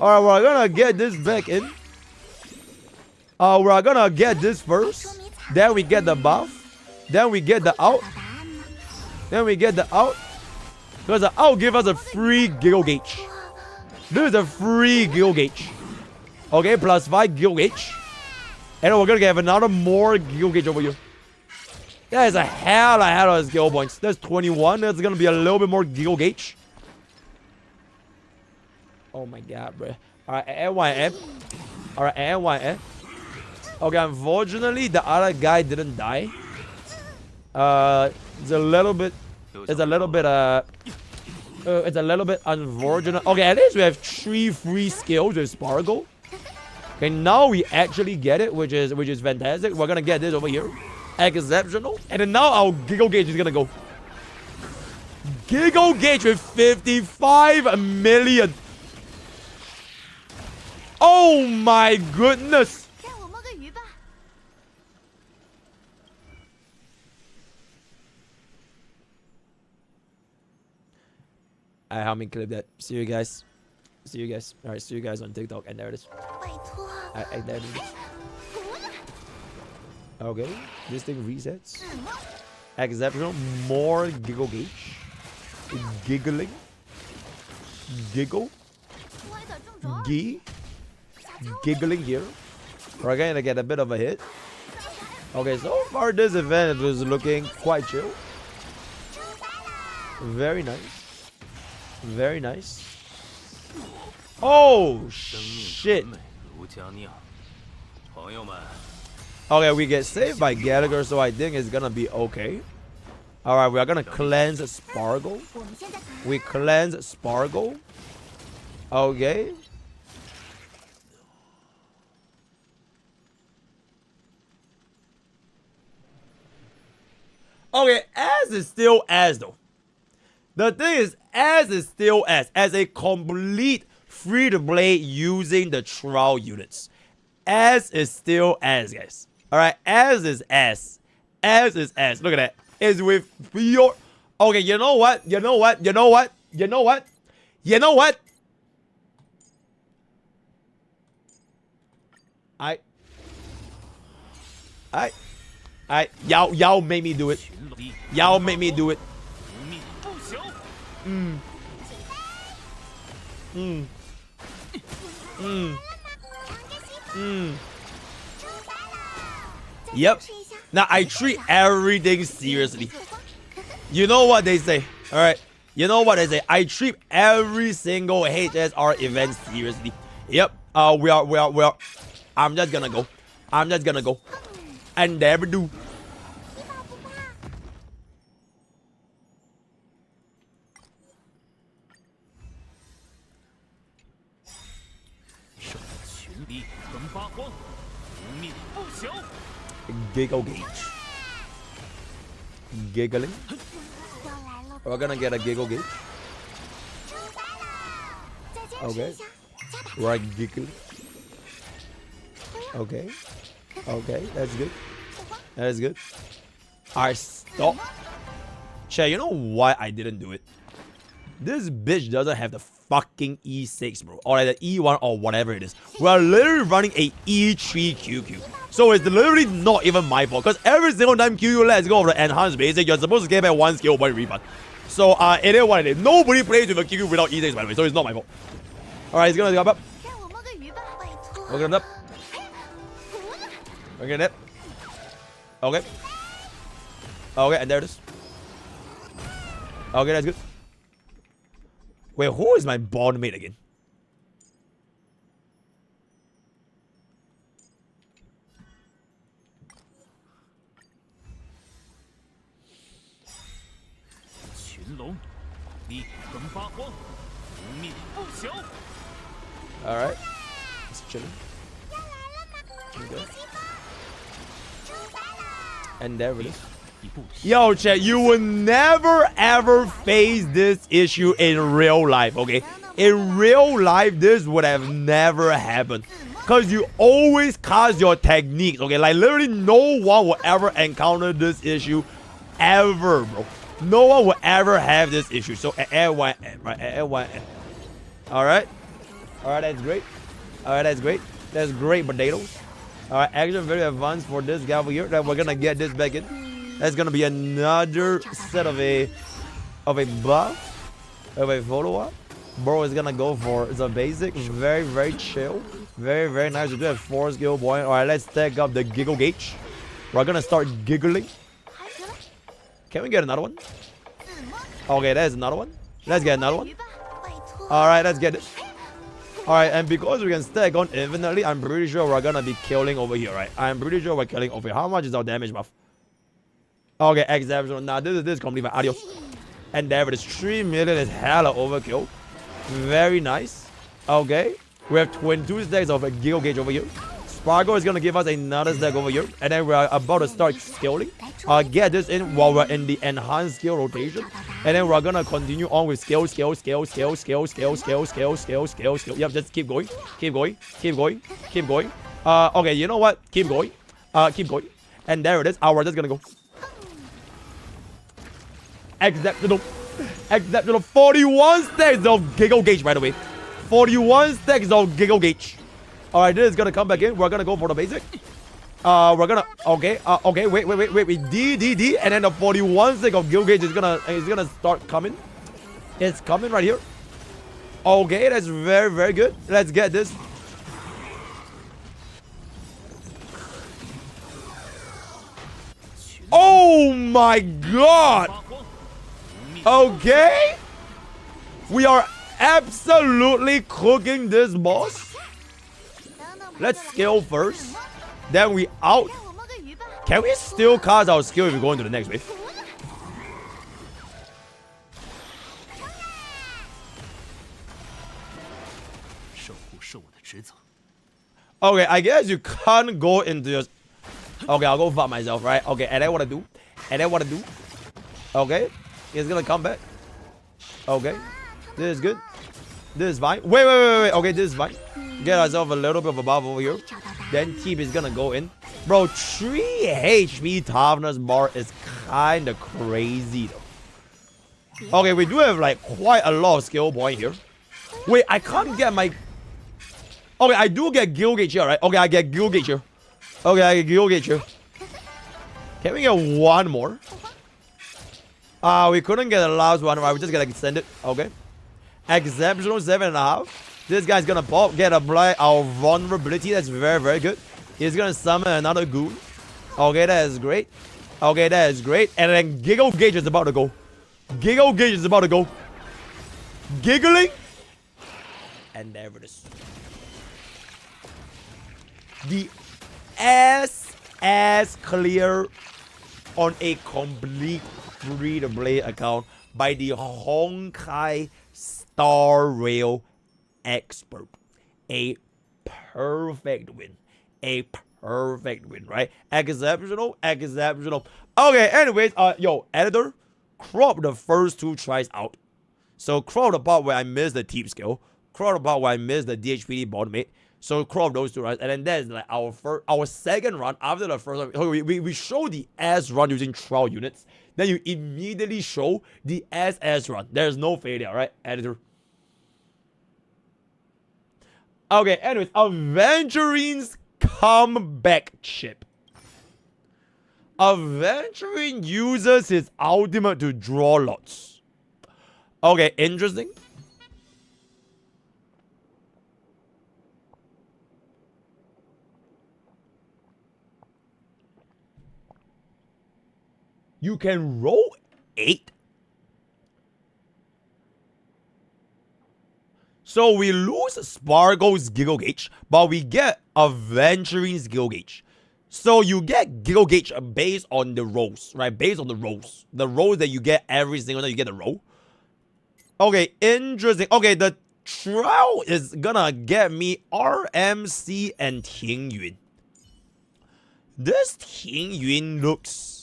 Speaker 1: Alright, we're gonna get this back in. We're gonna get this first. Then we get the buff. Then we get the out. Then we get the out. Because the out gives us a free giggle gauge. This is a free giggle gauge. Okay, plus 5 giggle gauge. And we're gonna get another more giggle gauge over here. That is a hell of skill points. That's 21. That's gonna be a little bit more giggle gauge. Oh my god, bro. Alright, NYM. Alright, NYM. Okay, unfortunately, the other guy didn't die. It's a little bit unfortunate. Okay, at least we have 3 free skills with Sparkle. Okay, now we actually get it, which is fantastic. We're gonna get this over here. Exceptional. And then now our giggle gauge is gonna go. Giggle gauge with 55 million. Oh my goodness. I help me clip that. See you guys. See you guys. All right, see you guys on TikTok. And there it is. There it is. Okay, this thing resets. Exceptional. More giggle gauge. Giggling. Giggle. Giggling here. We're gonna get a bit of a hit. Okay, so far this event was looking quite chill. Very nice. Very nice. Oh shit. Okay, we get saved by Gallagher, so I think it's gonna be okay. Alright, we are gonna cleanse Spargo. We cleanse Spargo. Okay. Okay, as is still as though. The thing is, as is still as a complete free-to-play using the trial units. As is still as, guys. Alright, as is as. As is as. Look at that. Is with your... Okay, you know what? You know what? You know what? You know what? You know what? Y'all make me do it. Y'all make me do it. Yep. Now I treat everything seriously. You know what they say. Alright. You know what they say. I treat every single HSR event seriously. Yep. We are. I'm just gonna go. I'm just gonna go. And never do. Giggle gauge. Giggling. We're gonna get a giggle gauge. Okay. We're giggling. Okay. Okay, that's good. That is good. Alright, stop. Chat, you know why I didn't do it? This bitch doesn't have the fucking E6, bro. Or like the E1 or whatever it is. We're literally running a E3 QQ. So it's literally not even my fault. Because every single time QQ lets go of the enhanced basic, you're supposed to get back 1 skill point refund. So it is what it is. Nobody plays with a QQ without E6, by the way. So it's not my fault. Alright, he's gonna come up. We're gonna up. We're gonna up. Okay. Okay, and there it is. Okay, that's good. Wait, who is my bond mate again? Alright. Just chilling. Okay. And there it is. Yo, chat, you will never ever face this issue in real life, okay? In real life, this would have never happened. Because you always cast your techniques, okay? Like, literally, no one will ever encounter this issue ever, bro. No one will ever have this issue. So, right? Alright. Alright, that's great. Alright, that's great. That's great potatoes. Alright, action very advanced for this guy over here. That we're gonna get this back in. That's gonna be another set of a buff, of a follow-up. Bro is gonna go for the basic. Very, very chill. Very, very nice. We do have 4 skill points. Alright, let's stack up the giggle gauge. We're gonna start giggling. Can we get another one? Okay, there's another one. Let's get another one. Alright, let's get it. Alright, and because we can stack on infinitely, I'm pretty sure we're gonna be killing over here, right? I'm pretty sure we're killing over here. How much is our damage buff? Okay, exceptional. Now this is complete. Adios. And there it is. 3 million is hella overkill. Very nice. Okay. We have 22 stacks of a giggle gauge over here. Spargo is gonna give us another stack over here. And then we're about to start scaling. Get this in while we're in the enhanced skill rotation. And then we're gonna continue on with scale. Yep, just keep going. Keep going. Keep going. Keep going. Okay, you know what? Keep going. Keep going. And there it is. We're just gonna go. Exceptional. Exceptional. 41 stacks of Giggle Gauge, by the way. 41 stacks of Giggle Gauge. Alright, this is gonna come back in. We're gonna go for the basic. We're gonna okay, wait. D, and then the 41 stack of Giggle Gauge is gonna start coming. It's coming right here. Okay, that's very, very good. Let's get this. Oh my god! Okay, we are absolutely cooking this boss. Let's scale first, then we out. Can we still cast our skill if we go into the next wave? Okay, I guess you can't go into your... Okay, I'll go fuck myself, right? Okay, and then what I do? Okay, he's gonna come back. Okay, this is good. This is fine. Wait. Okay, this is fine. Get ourselves a little bit of a buff over here. Then Teep is gonna go in. Bro, 3 HP toughness bar is kinda crazy though. Okay, we do have like quite a lot of skill point here. Wait, I can't get my... Okay, I do get Gil Gauge here, right? Okay, I get Gil Gauge here. Okay, I get Gil Gauge here. Can we get one more? We couldn't get the last one, right? We just gotta extend it. Okay. Exceptional 7.5. This guy's gonna pop, get apply our vulnerability. That's very, very good. He's gonna summon another goon. Okay, that is great. Okay, that is great. And then Giggle Gauge is about to go. Giggle Gauge is about to go. Giggling. And there it is. The SS clear on a complete free-to-play account by the Honkai Star Rail expert. A perfect win. A perfect win, right? Exceptional. Okay, anyways, yo, editor, crop the first 2 tries out. So crop the part where I missed the Teep skill. Crop the part where I missed the DHPD bottom 8. So crop those 2 runs, and then that's like our second run after the first one. We show the S run using trial units. Then you immediately show the SS run. There's no failure, right, editor? Okay, anyways, Aventurine's comeback chip. Aventurine uses his ultimate to draw lots. Okay, interesting. You can roll 8. So we lose Sparkle's Giggle Gauge, but we get Aventurine's Giggle Gauge. So you get Giggle Gauge based on the rolls, right? Based on the rolls. The rolls that you get every single time you get a roll. Okay, interesting. Okay, the trial is gonna get me RMC and Ting Yun. This Ting Yun looks...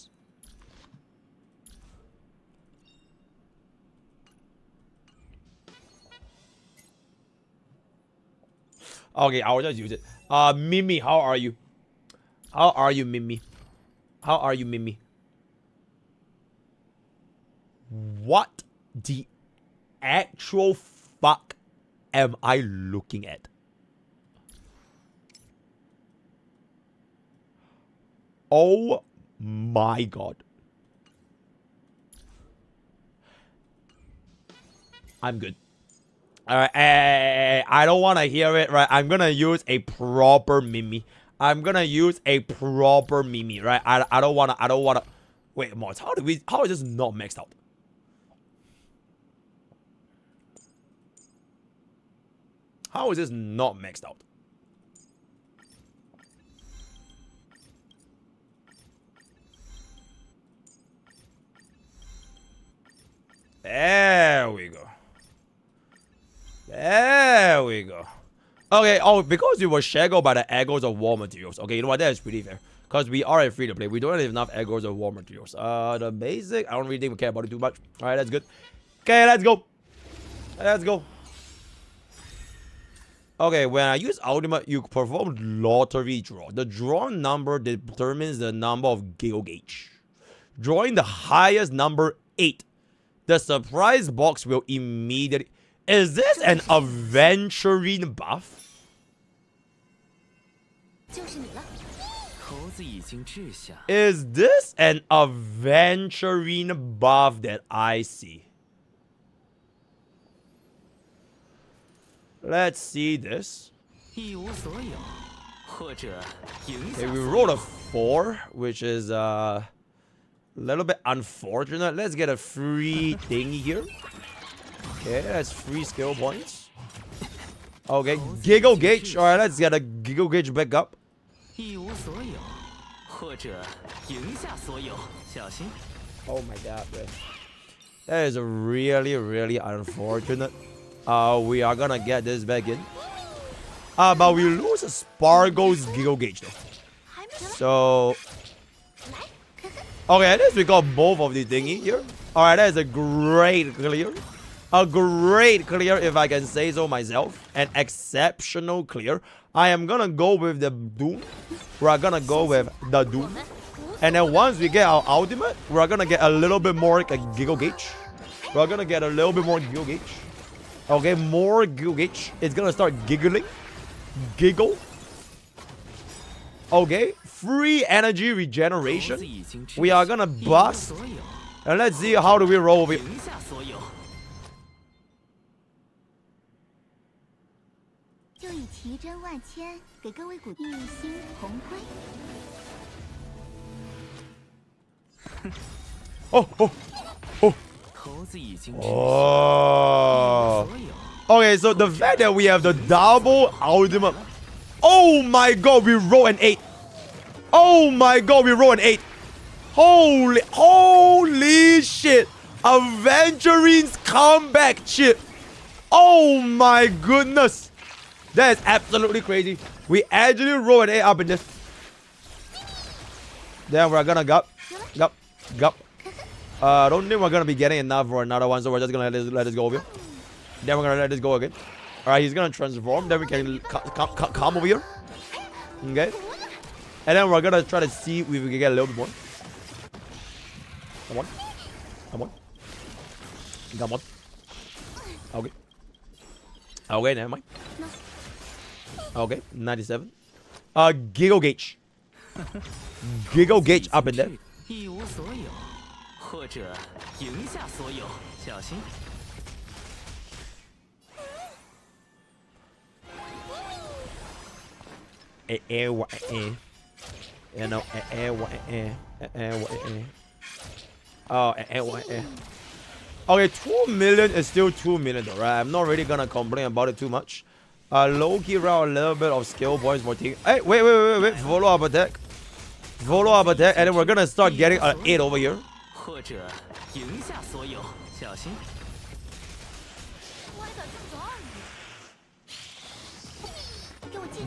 Speaker 1: Okay, I'll just use it. Mimi, how are you? How are you, Mimi? How are you, Mimi? What the actual fuck am I looking at? Oh my god. I'm good. Alright, I don't want to hear it, right? I'm gonna use a proper Mimi. I'm gonna use a proper Mimi, right? I don't wanna. Wait, mods, how is this not maxed out? How is this not maxed out? There we go. There we go. Okay, oh, because we were shackled by the echoes of war materials. Okay, you know what? That is pretty fair. Because we are a free-to-play. We don't have enough echoes of war materials. The basic, I don't really think we care about it too much. Alright, that's good. Okay, let's go. Let's go. Okay, when I use ultimate, you perform lottery draw. The draw number determines the number of Gale Gauge. Drawing the highest number 8 the surprise box will immediately... Is this an Aventurine buff? Is this an Aventurine buff that I see? Let's see this. Okay, we rolled a 4, which is a little bit unfortunate. Let's get a free thingy here. Okay, that's 3 skill points. Okay, Giggle Gauge. Alright, let's get a Giggle Gauge back up. Oh my god, man. That is really, really unfortunate. We are gonna get this back in. But we lose a Sparkle's Giggle Gauge though. So... Okay, at least we got both of the thingy here. Alright, that is a great clear. A great clear, if I can say so myself. An exceptional clear. I am gonna go with the Doom. We're gonna go with the Doom. And then once we get our ultimate, we're gonna get a little bit more like a Giggle Gauge. We're gonna get a little bit more Giggle Gauge. Okay, more Giggle Gauge. It's gonna start giggling. Giggle. Okay, free energy regeneration. We are gonna bust. And let's see how do we roll with it. Oh. Okay, so the fact that we have the double ultimate. Oh my god, we roll an 8. Oh my god, we roll an 8. Holy shit. Aventurine's comeback chip. Oh my goodness. That is absolutely crazy. We actually roll an 8 up in this. Then we're gonna gup. I don't think we're gonna be getting enough for another one, so we're just gonna let this go over here. Then we're gonna let this go again. Alright, he's gonna transform. Then we can come over here. Okay. And then we're gonna try to see if we can get a little bit more. Come on. Okay. Okay, never mind. Okay, 97. Giggle Gauge. Giggle Gauge up in there. Okay, 2 million is still 2 million though, right? I'm not really gonna complain about it too much. Low-key round a little bit of skill points for team. Hey, wait. Follow up attack. And then we're gonna start getting an 8 over here.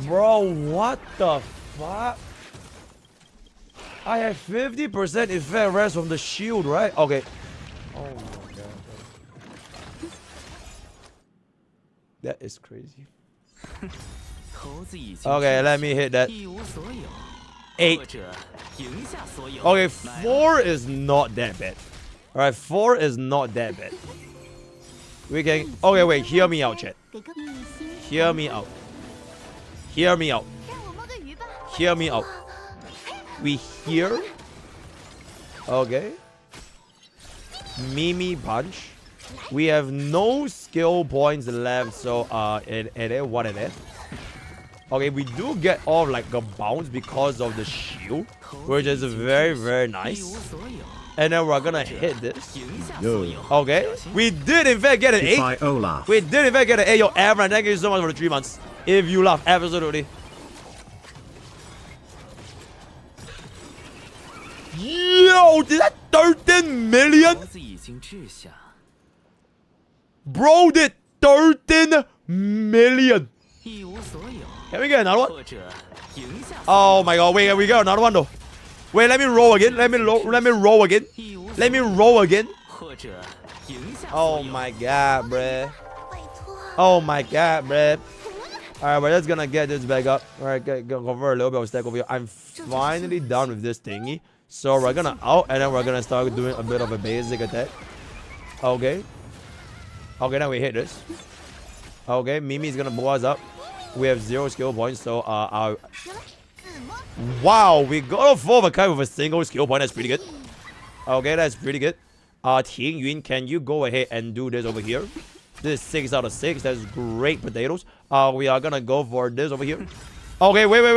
Speaker 1: Bro, what the fuck? I have 50% effect rest from the shield, right? Okay. Oh my god. That is crazy. Okay, let me hit that. 8. Okay, 4 is not that bad. Alright, 4 is not that bad. We can... Okay, wait. Hear me out, chat. Hear me out. We hear. Okay. Mimi punch. We have no skill points left, so it is what it is. Okay, we do get off like a bounce because of the shield, which is very, very nice. And then we're gonna hit this. Okay, we did in fact get an 8. We did in fact get an 8. Yo, Aventurine, thank you so much for the 3 months. If you laugh, absolutely. Yo, did that 13 million? Bro did 13 million. Can we get another one? Oh my god, wait, we got another one though. Wait, let me roll again. Let me roll again. Oh my god, bruh. Alright, we're just gonna get this back up. Alright, gonna convert a little bit of stack over here. I'm finally done with this thingy. So we're gonna out and then we're gonna start doing a bit of a basic attack. Okay. Okay, now we hit this. Okay, Mimi's gonna blow us up. We have 0 skill points, so wow, we got a 4 of a kind with a single skill point. That's pretty good. Okay, that's pretty good. Ting Yun, can you go ahead and do this over here? This is 6 out of 6. That's great potatoes. We are gonna go for this over here. Okay, wait. We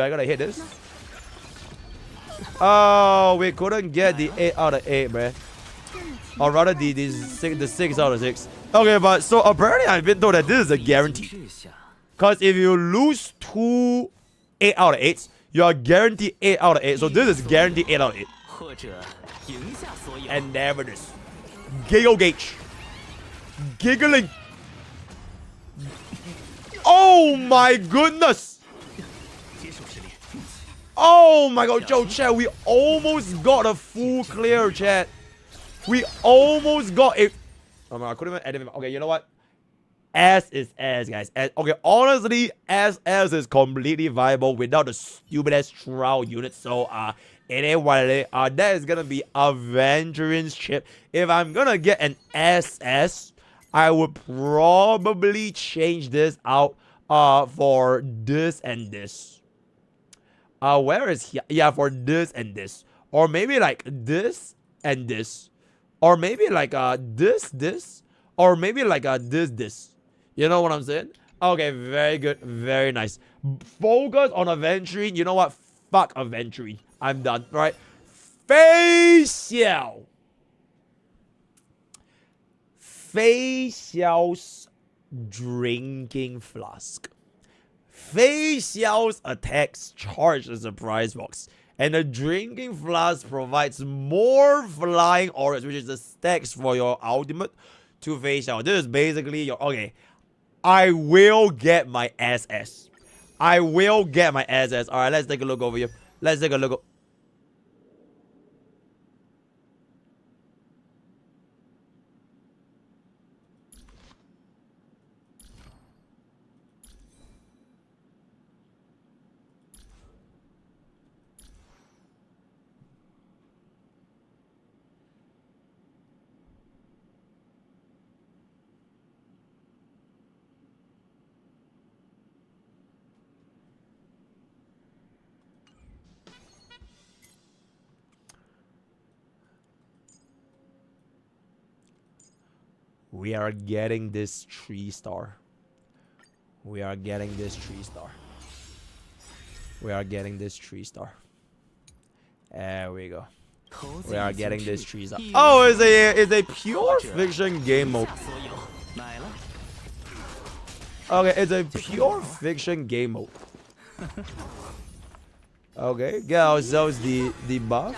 Speaker 1: are gonna hit this. Oh, we couldn't get the 8 out of 8, man. Or rather, the 6 out of 6. Okay, but so apparently I've been told that this is a guarantee. Because if you lose 2 8 out of 8s, you are guaranteed 8 out of 8. So this is guaranteed 8 out of 8. And never this. Giggle Gauge. Giggling. Oh my goodness. Oh my god, Joe, chat, we almost got a full clear, chat. We almost got it. Oh my god, I couldn't even edit it. Okay, you know what? S is S, guys. S. Okay, honestly, SS is completely viable without the stupid ass trial unit. So, it ain't what it is. That is gonna be Avengurine's chip. If I'm gonna get an SS, I would probably change this out for this and this. Where is he? Yeah, for this and this. Or maybe like this and this. Or maybe like this. Or maybe like this. You know what I'm saying? Okay, very good. Very nice. Focus on Aventurine. You know what? Fuck Aventurine. I'm done. Right? Facial. Facial's drinking flask. Facial's attacks charge the surprise box. And the drinking flask provides more flying auras, which is the stacks for your ultimate to Facial. This is basically your... Okay. I will get my SS. I will get my SS. Alright, let's take a look over here. Let's take a look. We are getting this 3-star. We are getting this 3-star. We are getting this 3-star. There we go. We are getting this 3-star. Oh, it's a pure fiction game mode. Okay, it's a pure fiction game mode. Okay, get ourselves the buff.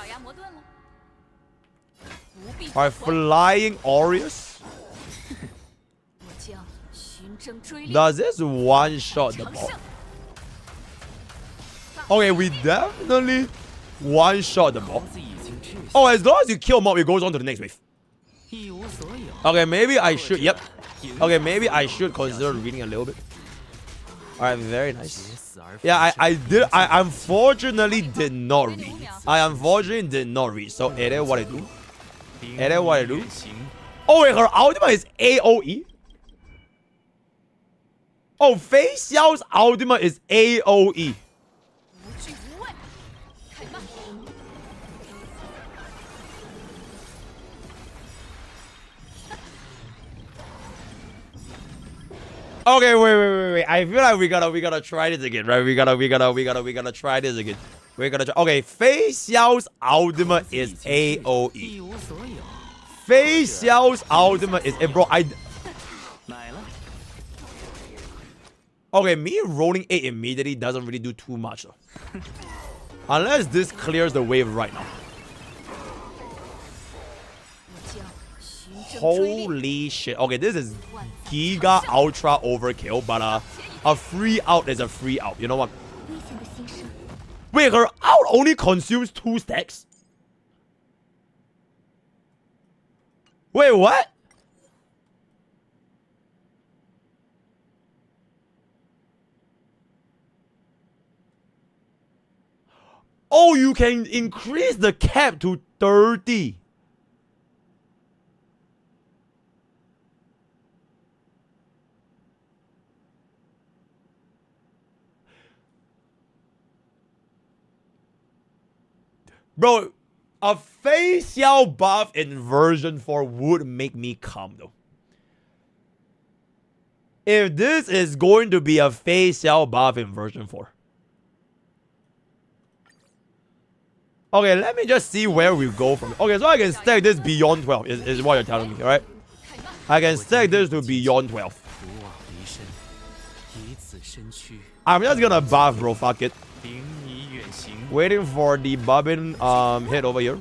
Speaker 1: Our flying Aureus. Does this one-shot the ball? Okay, we definitely one-shot the ball. Oh, as long as you kill mob, it goes on to the next wave. Okay, maybe I should. Yep. Okay, maybe I should consider reading a little bit. Alright, very nice. Yeah, I unfortunately did not read. I unfortunately did not read. So, it is what I do. It is what I do. Oh, wait, her ultimate is AoE? Oh, Fei Xiao's ultimate is AoE. Okay, wait. I feel like we gotta try this again, right? We gotta try this again. Okay, Fei Xiao's ultimate is AoE. Fei Xiao's ultimate is bro. Okay, me rolling 8 immediately doesn't really do too much though. Unless this clears the wave right now. Holy shit. Okay, this is Giga Ultra Overkill, but a free out is a free out. You know what? Wait, her out only consumes 2 stacks? Wait, what? Oh, you can increase the cap to 30. Bro, a facial buff in version 4 would make me come though. If this is going to be a facial buff in version 4. Okay, let me just see where we go from. Okay, so I can stack this beyond 12 is what you're telling me, alright? I can stack this to beyond 12. I'm just gonna buff, bro, fuck it. Waiting for the bobbin hit over here.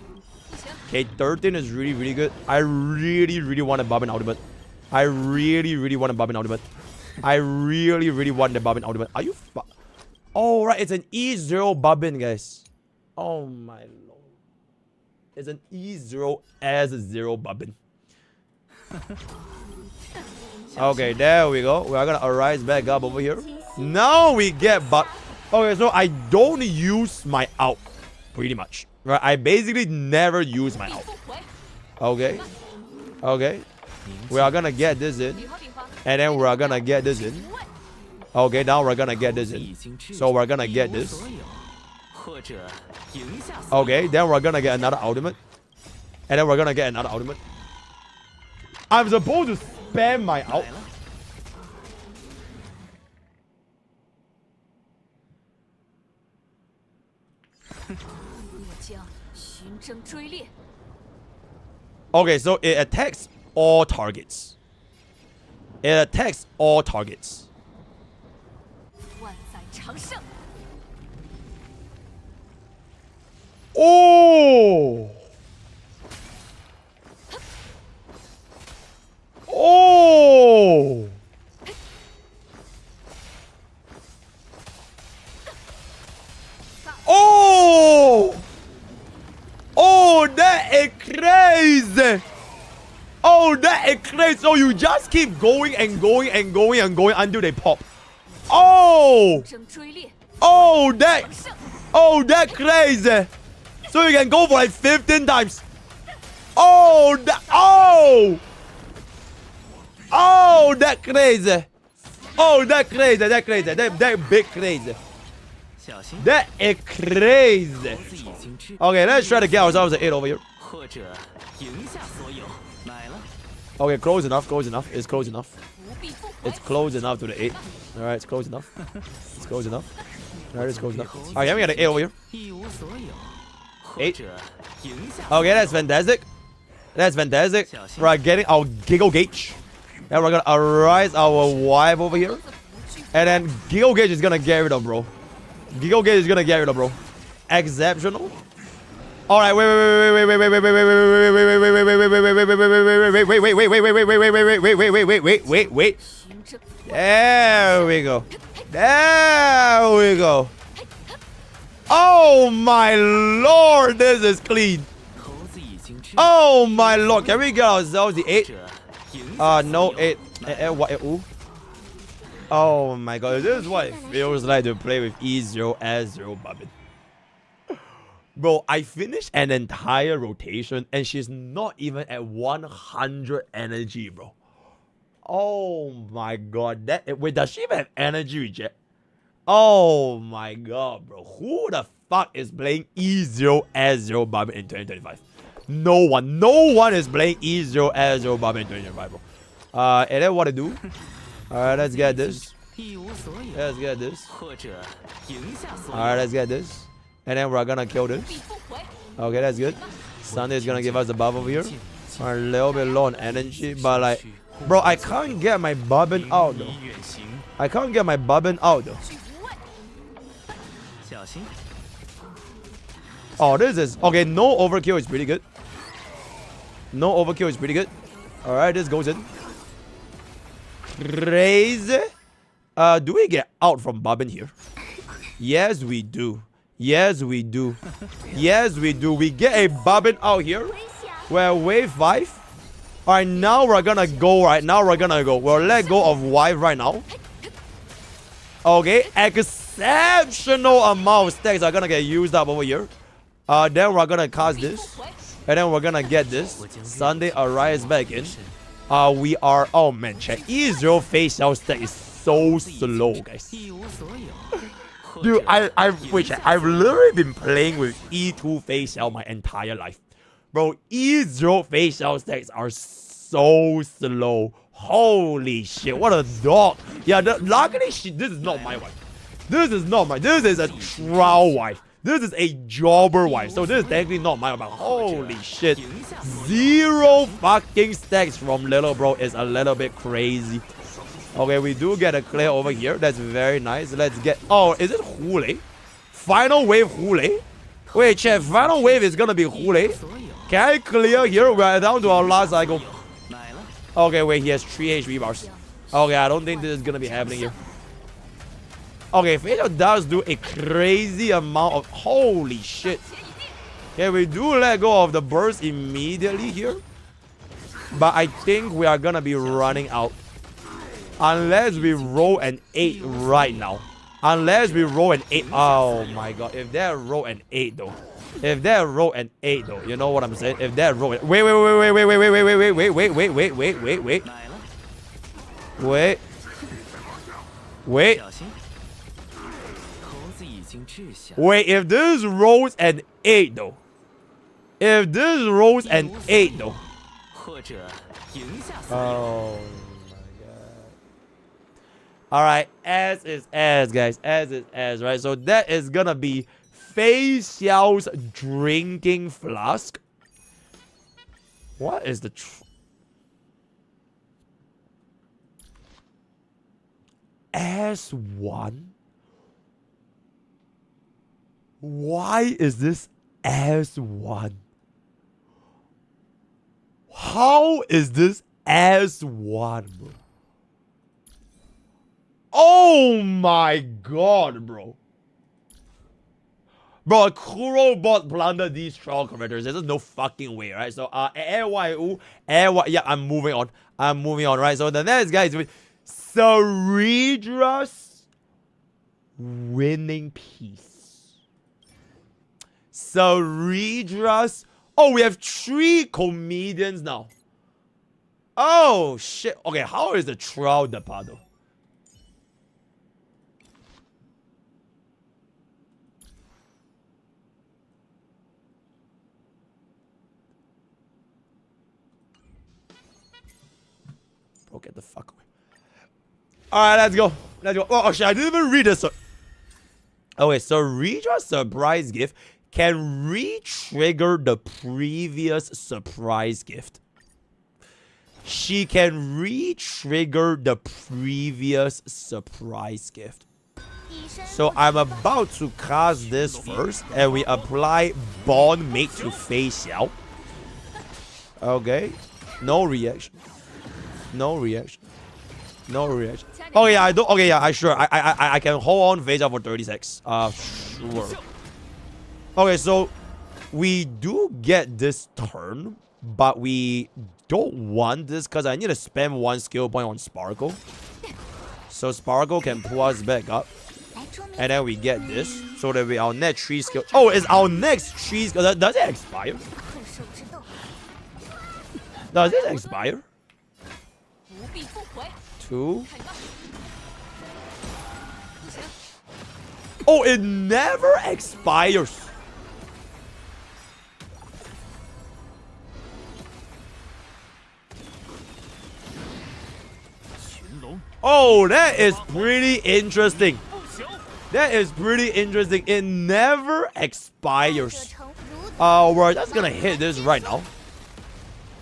Speaker 1: Okay, 13 is really good. I really want a bobbin ultimate. I really want a bobbin ultimate. I really want the bobbin ultimate. Are you oh right, it's an E0 bobbin, guys. Oh my lord. It's an E0 as a 0 bobbin. Okay, there we go. We are gonna arise back up over here. Now we get okay, so I don't use my out pretty much. Right? I basically never use my out. Okay. Okay. We are gonna get this in. And then we're gonna get this in. Okay, now we're gonna get this in. So we're gonna get this. Okay, then we're gonna get another ultimate. And then we're gonna get another ultimate. I'm supposed to spam my out. Okay, so it attacks all targets. It attacks all targets. Oh! Oh! Oh! Oh, that is crazy! Oh, that is crazy! So you just keep going and going and going and going until they pop. Oh! Oh, that crazy! So you can go for like 15 times. Oh, oh, that crazy. Oh, that crazy, that crazy, that big crazy. That is crazy. Okay, let's try to get ourselves an 8 over here. Okay, close enough, close enough. It's close enough. It's close enough to the 8. Alright, it's close enough. It's close enough. Alright, it's close enough. Alright, we got an 8 over here. 8. Okay, that's fantastic. That's fantastic. We're getting our Giggle Gauge. And we're gonna arise our wife over here. And then Giggle Gauge is gonna get rid of, bro. Giggle Gauge is gonna get rid of, bro. Exceptional. Alright, wait. There we go. There we go. Oh my lord, this is clean. Oh my lord, can we get ourselves the 8? No 8. What? Oh my god, this is what it feels like to play with E0 S0 Bobbin. Bro, I finished an entire rotation and she's not even at 100 energy, bro. Oh my god, wait, does she even have energy reject? Oh my god, bro. Who the fuck is playing E0 S0 Bobbin in 2025? No one. No one is playing E0 S0 Bobbin in 2025, bro. And then what to do? Alright, let's get this. Let's get this. Alright, let's get this. And then we're gonna kill this. Okay, that's good. Sunday is gonna give us a buff over here. A little bit low on energy, but like, bro, I can't get my bobbin out though. I can't get my bobbin out though. Oh, this is okay. No overkill is pretty good. No overkill is pretty good. Alright, this goes in. Crazy. Do we get out from bobbin here? Yes, we do. Yes, we do. Yes, we do. We get a bobbin out here. We're wave 5. Alright, now we're gonna go. Right now, we're gonna go. We'll let go of wife right now. Okay, exceptional amount of stacks are gonna get used up over here. Then we're gonna cast this. And then we're gonna get this. Sunday Arise back in. We are... Oh man, check. E0 face shell stack is so slow, guys. Dude, I've literally been playing with E2 face shell my entire life. Bro, E0 face shell stacks are so slow. Holy shit, what a dog. Yeah, luckily, this is not my wife. This is not my... This is a trial wife. This is a jobber wife. So this is technically not my wife. Holy shit. 0 fucking stacks from little bro is a little bit crazy. Okay, we do get a clear over here. That's very nice. Let's get... Oh, is it Hule? Final wave Hule? Wait, chat. Final wave is gonna be Hule. Can I clear here? We're down to our last cycle. Okay, wait. He has 3 HP bars. Okay, I don't think this is gonna be happening here. Okay, Fatal does do a crazy amount of... Holy shit. Okay, we do let go of the burst immediately here. But I think we are gonna be running out. Unless we roll an 8 right now. Unless we roll an 8. Oh my god. If that roll an 8 though. If that roll an 8 though. You know what I'm saying? If that roll... Wait. Wait, if this rolls an 8 though. If this rolls an 8 though. Oh my god. Alright, as is as, guys. As is as, right? So that is gonna be Fei Xiao's drinking flask. What is the... S1? Why is this S1? How is this S1, bro? Oh my god, bro. Bro, Kuro bot blundered these troll converters. There's no fucking way, right? So, yeah, I'm moving on, right? So, the next guy is with Ceredra's winning piece. Ceredra's... Oh, we have 3 comedians now. Oh, shit. Okay, how is the trial Depado? Bro, get the fuck away. Alright, let's go. Oh, shit, I didn't even read this. Okay, so Ceredra's surprise gift can re-trigger the previous surprise gift. She can re-trigger the previous surprise gift. So I'm about to cast this first, and we apply Bond Mate to Fei Xiao. Okay, no reaction. Oh yeah, I do. Okay, yeah, I can hold on Fei Xiao for 36. Sure. Okay, so we do get this turn, but we don't want this because I need to spend 1 skill point on Sparkle. So Sparkle can pull us back up. And then we get this. So that our next 3 skill... Oh, it's our next 3 skill... Does it expire? Does it expire? 2. Oh, it never expires. Oh, that is pretty interesting. That is pretty interesting. It never expires. We're just gonna hit this right now.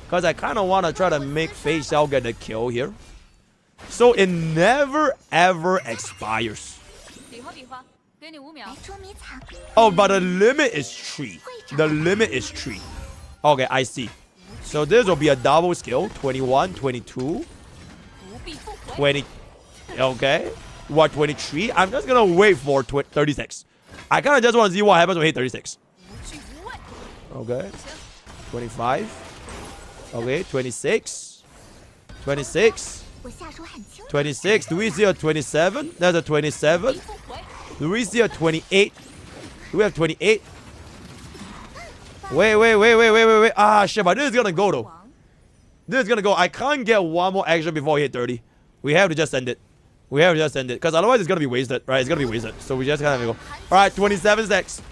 Speaker 1: Because I kind of want to try to make Fei Xiao get a kill here. So it never ever expires. Oh, but the limit is 3. The limit is 3. Okay, I see. So this will be a double skill. 21, 22. 20. Okay. What, 23? I'm just gonna wait for 36. I kind of just want to see what happens when we hit 36. Okay. 25. Okay, 26. 26. 26. Do we see a 27? That's a 27. Do we see a 28? Do we have 28? Wait. Ah, shit, but this is gonna go though. This is gonna go. I can't get one more action before we hit 30. We have to just send it. We have to just send it. Because otherwise it's gonna be wasted, right? It's gonna be wasted. So we just kind of go. Alright, 27 stacks.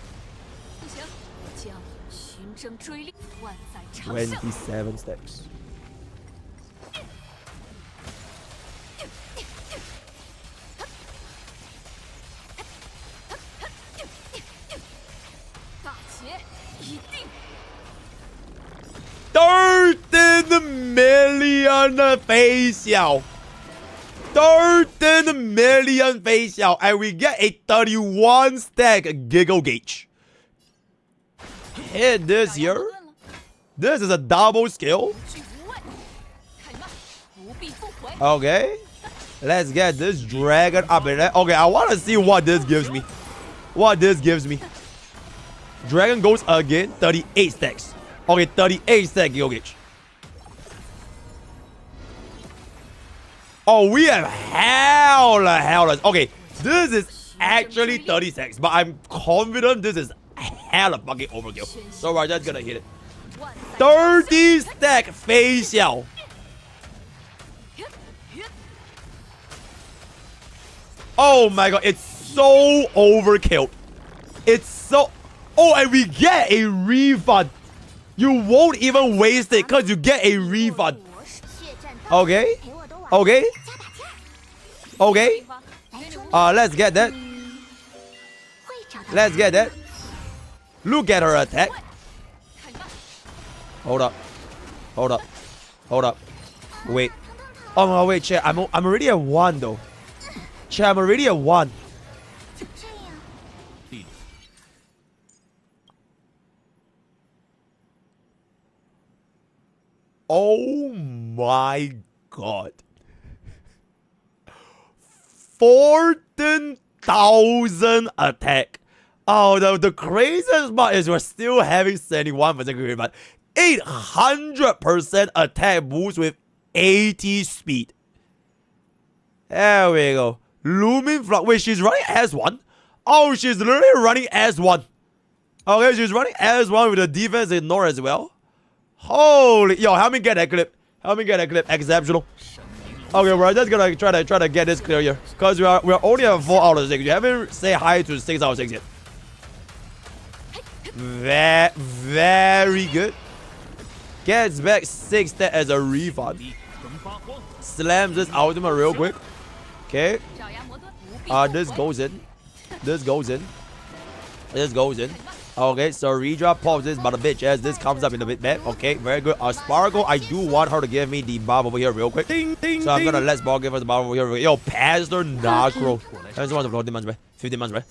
Speaker 1: 27 stacks. $13 million face yao. 13 million face yao. And we get a 31 stack giggle gauge. Hit this here. This is a double skill. Okay. Let's get this dragon up in there. Okay, I want to see what this gives me. What this gives me. Dragon goes again. 38 stacks. Okay, 38 stack giggle gauge. Oh, we have hella. Okay, this is actually 30 stacks, but I'm confident this is hella fucking overkill. So we're just gonna hit it. 30 stack face yao. Oh my god, it's so overkill. It's so... Oh, and we get a refund. You won't even waste it because you get a refund. Okay. Okay. Okay. Let's get that. Let's get that. Look at her attack. Hold up. Hold up. Hold up. Wait. Oh no, wait, chat. I'm already at 1 though. Chat, I'm already at 1. Oh my god. 14,000 attack. Oh, the craziest part is we're still having 71% crit, but 800% attack boost with 80 speed. There we go. Looming Flood. Wait, she's running S1? Oh, she's literally running S1. Okay, she's running S1 with the defense ignore as well. Holy, yo, help me get that clip. Help me get that clip. Exceptional. Okay, we're just gonna try to get this clear here, cause we're only at 4 out of 6. You haven't say hi to 6 out of 6 yet. Very good. Gets back 6 stat as a refund. Slams this ultimate real quick. Okay. This goes in. This goes in. This goes in. Okay, so redrop pops this, but a bitch as this comes up in a bit back. Okay, very good. Sparkle, I do want her to give me the buff over here real quick. Ding, ding, so I'm gonna let Sparkle give us the buff over here. Yo, Pastor Nacro. 15 months, right? 15 months, right?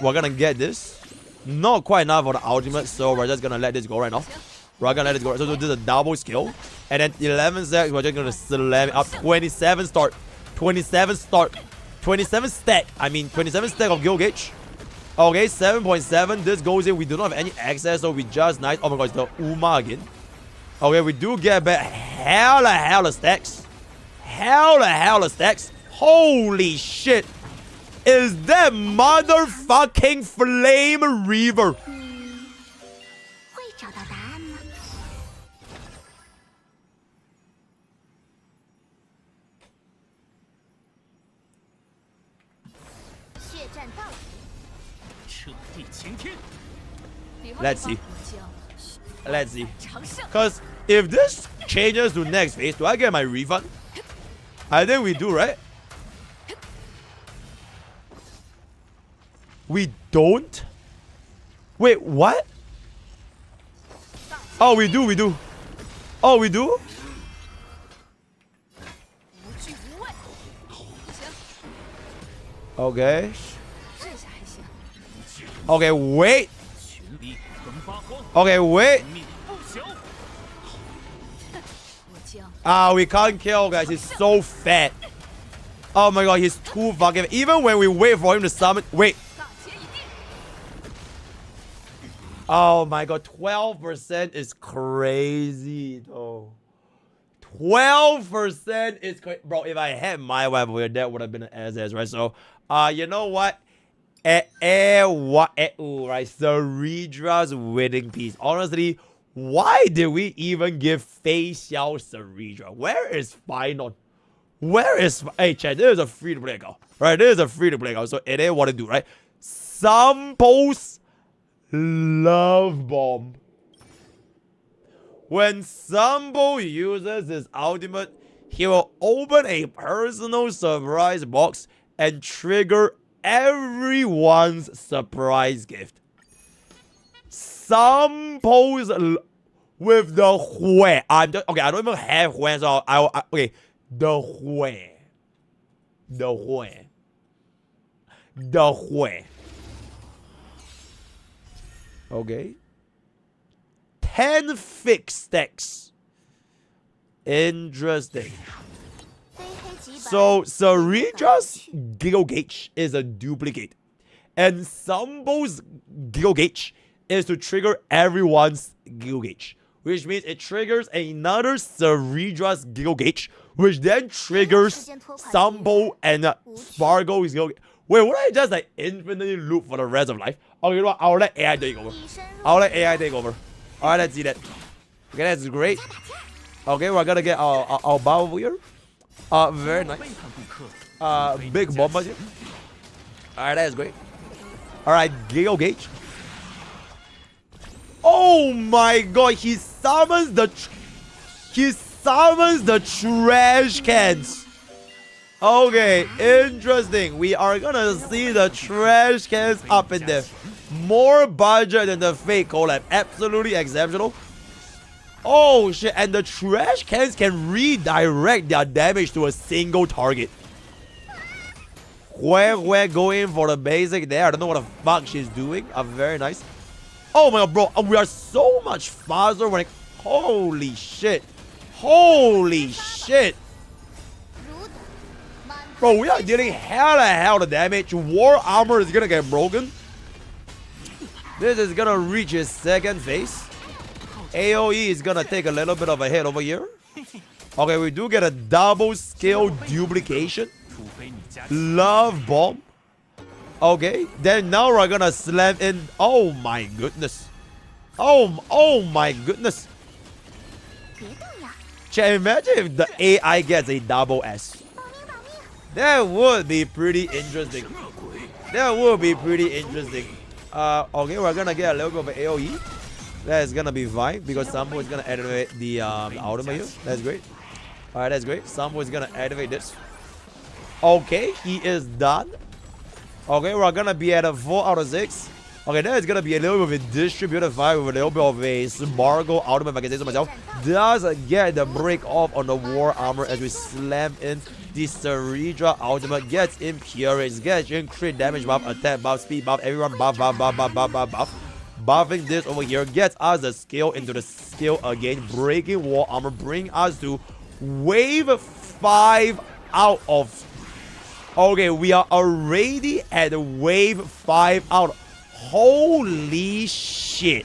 Speaker 1: We're gonna get this. Not quite enough for the ultimate, so we're just gonna let this go right now. We're gonna let it go. So this is a double skill. And then 11 stacks, we're just gonna slam it up. 27 start. 27 start. 27 stack. I mean, 27 stack of Gil Gauge. Okay, 7.7. This goes in. We do not have any access, so we just nice. Oh my god, it's the Uma again. Okay, we do get back hella stacks. Hella stacks. Holy shit. Is that motherfucking Flame Reaver? Let's see. Let's see. Because if this changes to next phase, do I get my refund? I think we do, right? We don't? Wait, what? Oh, we do. Oh, we do? Okay. Okay, wait. Okay, wait. We can't kill, guys. He's so fat. Oh my god, he's too fucking... Even when we wait for him to summon... Wait. Oh my god, 12% is crazy, though. 12% is crazy. Bro, if I had my wife over here, that would have been an SS, right? So, you know what? Right? Ceridra's winning piece. Honestly, why did we even give Fei Xiao Ceridra? Where is Final? Where is... Hey, chat, this is a free-to-play account. Right? This is a free-to-play account, so it ain't what to do, right? Sampo's Love Bomb. When Sampo uses his ultimate, he will open a personal surprise box and trigger everyone's surprise gift. Sampo's with the Hue. I'm just, okay, I don't even have Hue, so okay. The Hue. The Hue. The Hue. Okay. 10 fixed stacks. Interesting. So Ceridra's Giggle Gauge is a duplicate. And Sampo's Giggle Gauge is to trigger everyone's Giggle Gauge. Which means it triggers another Ceridra's Giggle Gauge, which then triggers Sampo and Spargo's Giggle Gauge. Wait, would I just like infinitely loop for the rest of life? Okay, you know what? I'll let AI take over. I'll let AI take over. Alright, let's see that. Okay, that's great. Okay, we're gonna get our bow over here. Very nice. Big bomb here. Alright, that's great. Alright, Giggle Gauge. Oh my god, he summons the trash cans. Okay, interesting. We are gonna see the trash cans up in there. More budget than the fake collab. Absolutely exceptional. Oh shit, and the trash cans can redirect their damage to a single target. We're going for the basic there. I don't know what the fuck she's doing. Very nice. Oh my god, bro. We are so much faster when it... Holy shit. Holy shit. Bro, we are dealing hell of damage. War armor is gonna get broken. This is gonna reach his second phase. AoE is gonna take a little bit of a hit over here. Okay, we do get a double scale duplication. Love bomb. Okay, then now we're gonna slam in. Oh my goodness. Oh my goodness. Chat, imagine if the AI gets a double S. That would be pretty interesting. That would be pretty interesting. Okay, we're gonna get a little bit of an AoE. That is gonna be fine because Sampo is gonna activate the ultimate here. That's great. Alright, that's great. Sampo is gonna activate this. Okay, he is done. Okay, we're gonna be at a 4 out of 6. Okay, that is gonna be a little bit of a distributed fight with a little bit of a Spargo ultimate, if I can say so myself. Does get the break off on the war armor as we slam in the Ceridra ultimate. Gets Impurity, gets in crit damage buff, attack buff, speed buff, everyone buff. Buffing this over here gets us the skill into the skill again. Breaking war armor, bring us to wave 5 out of... Okay, we are already at wave 5 out. Holy shit.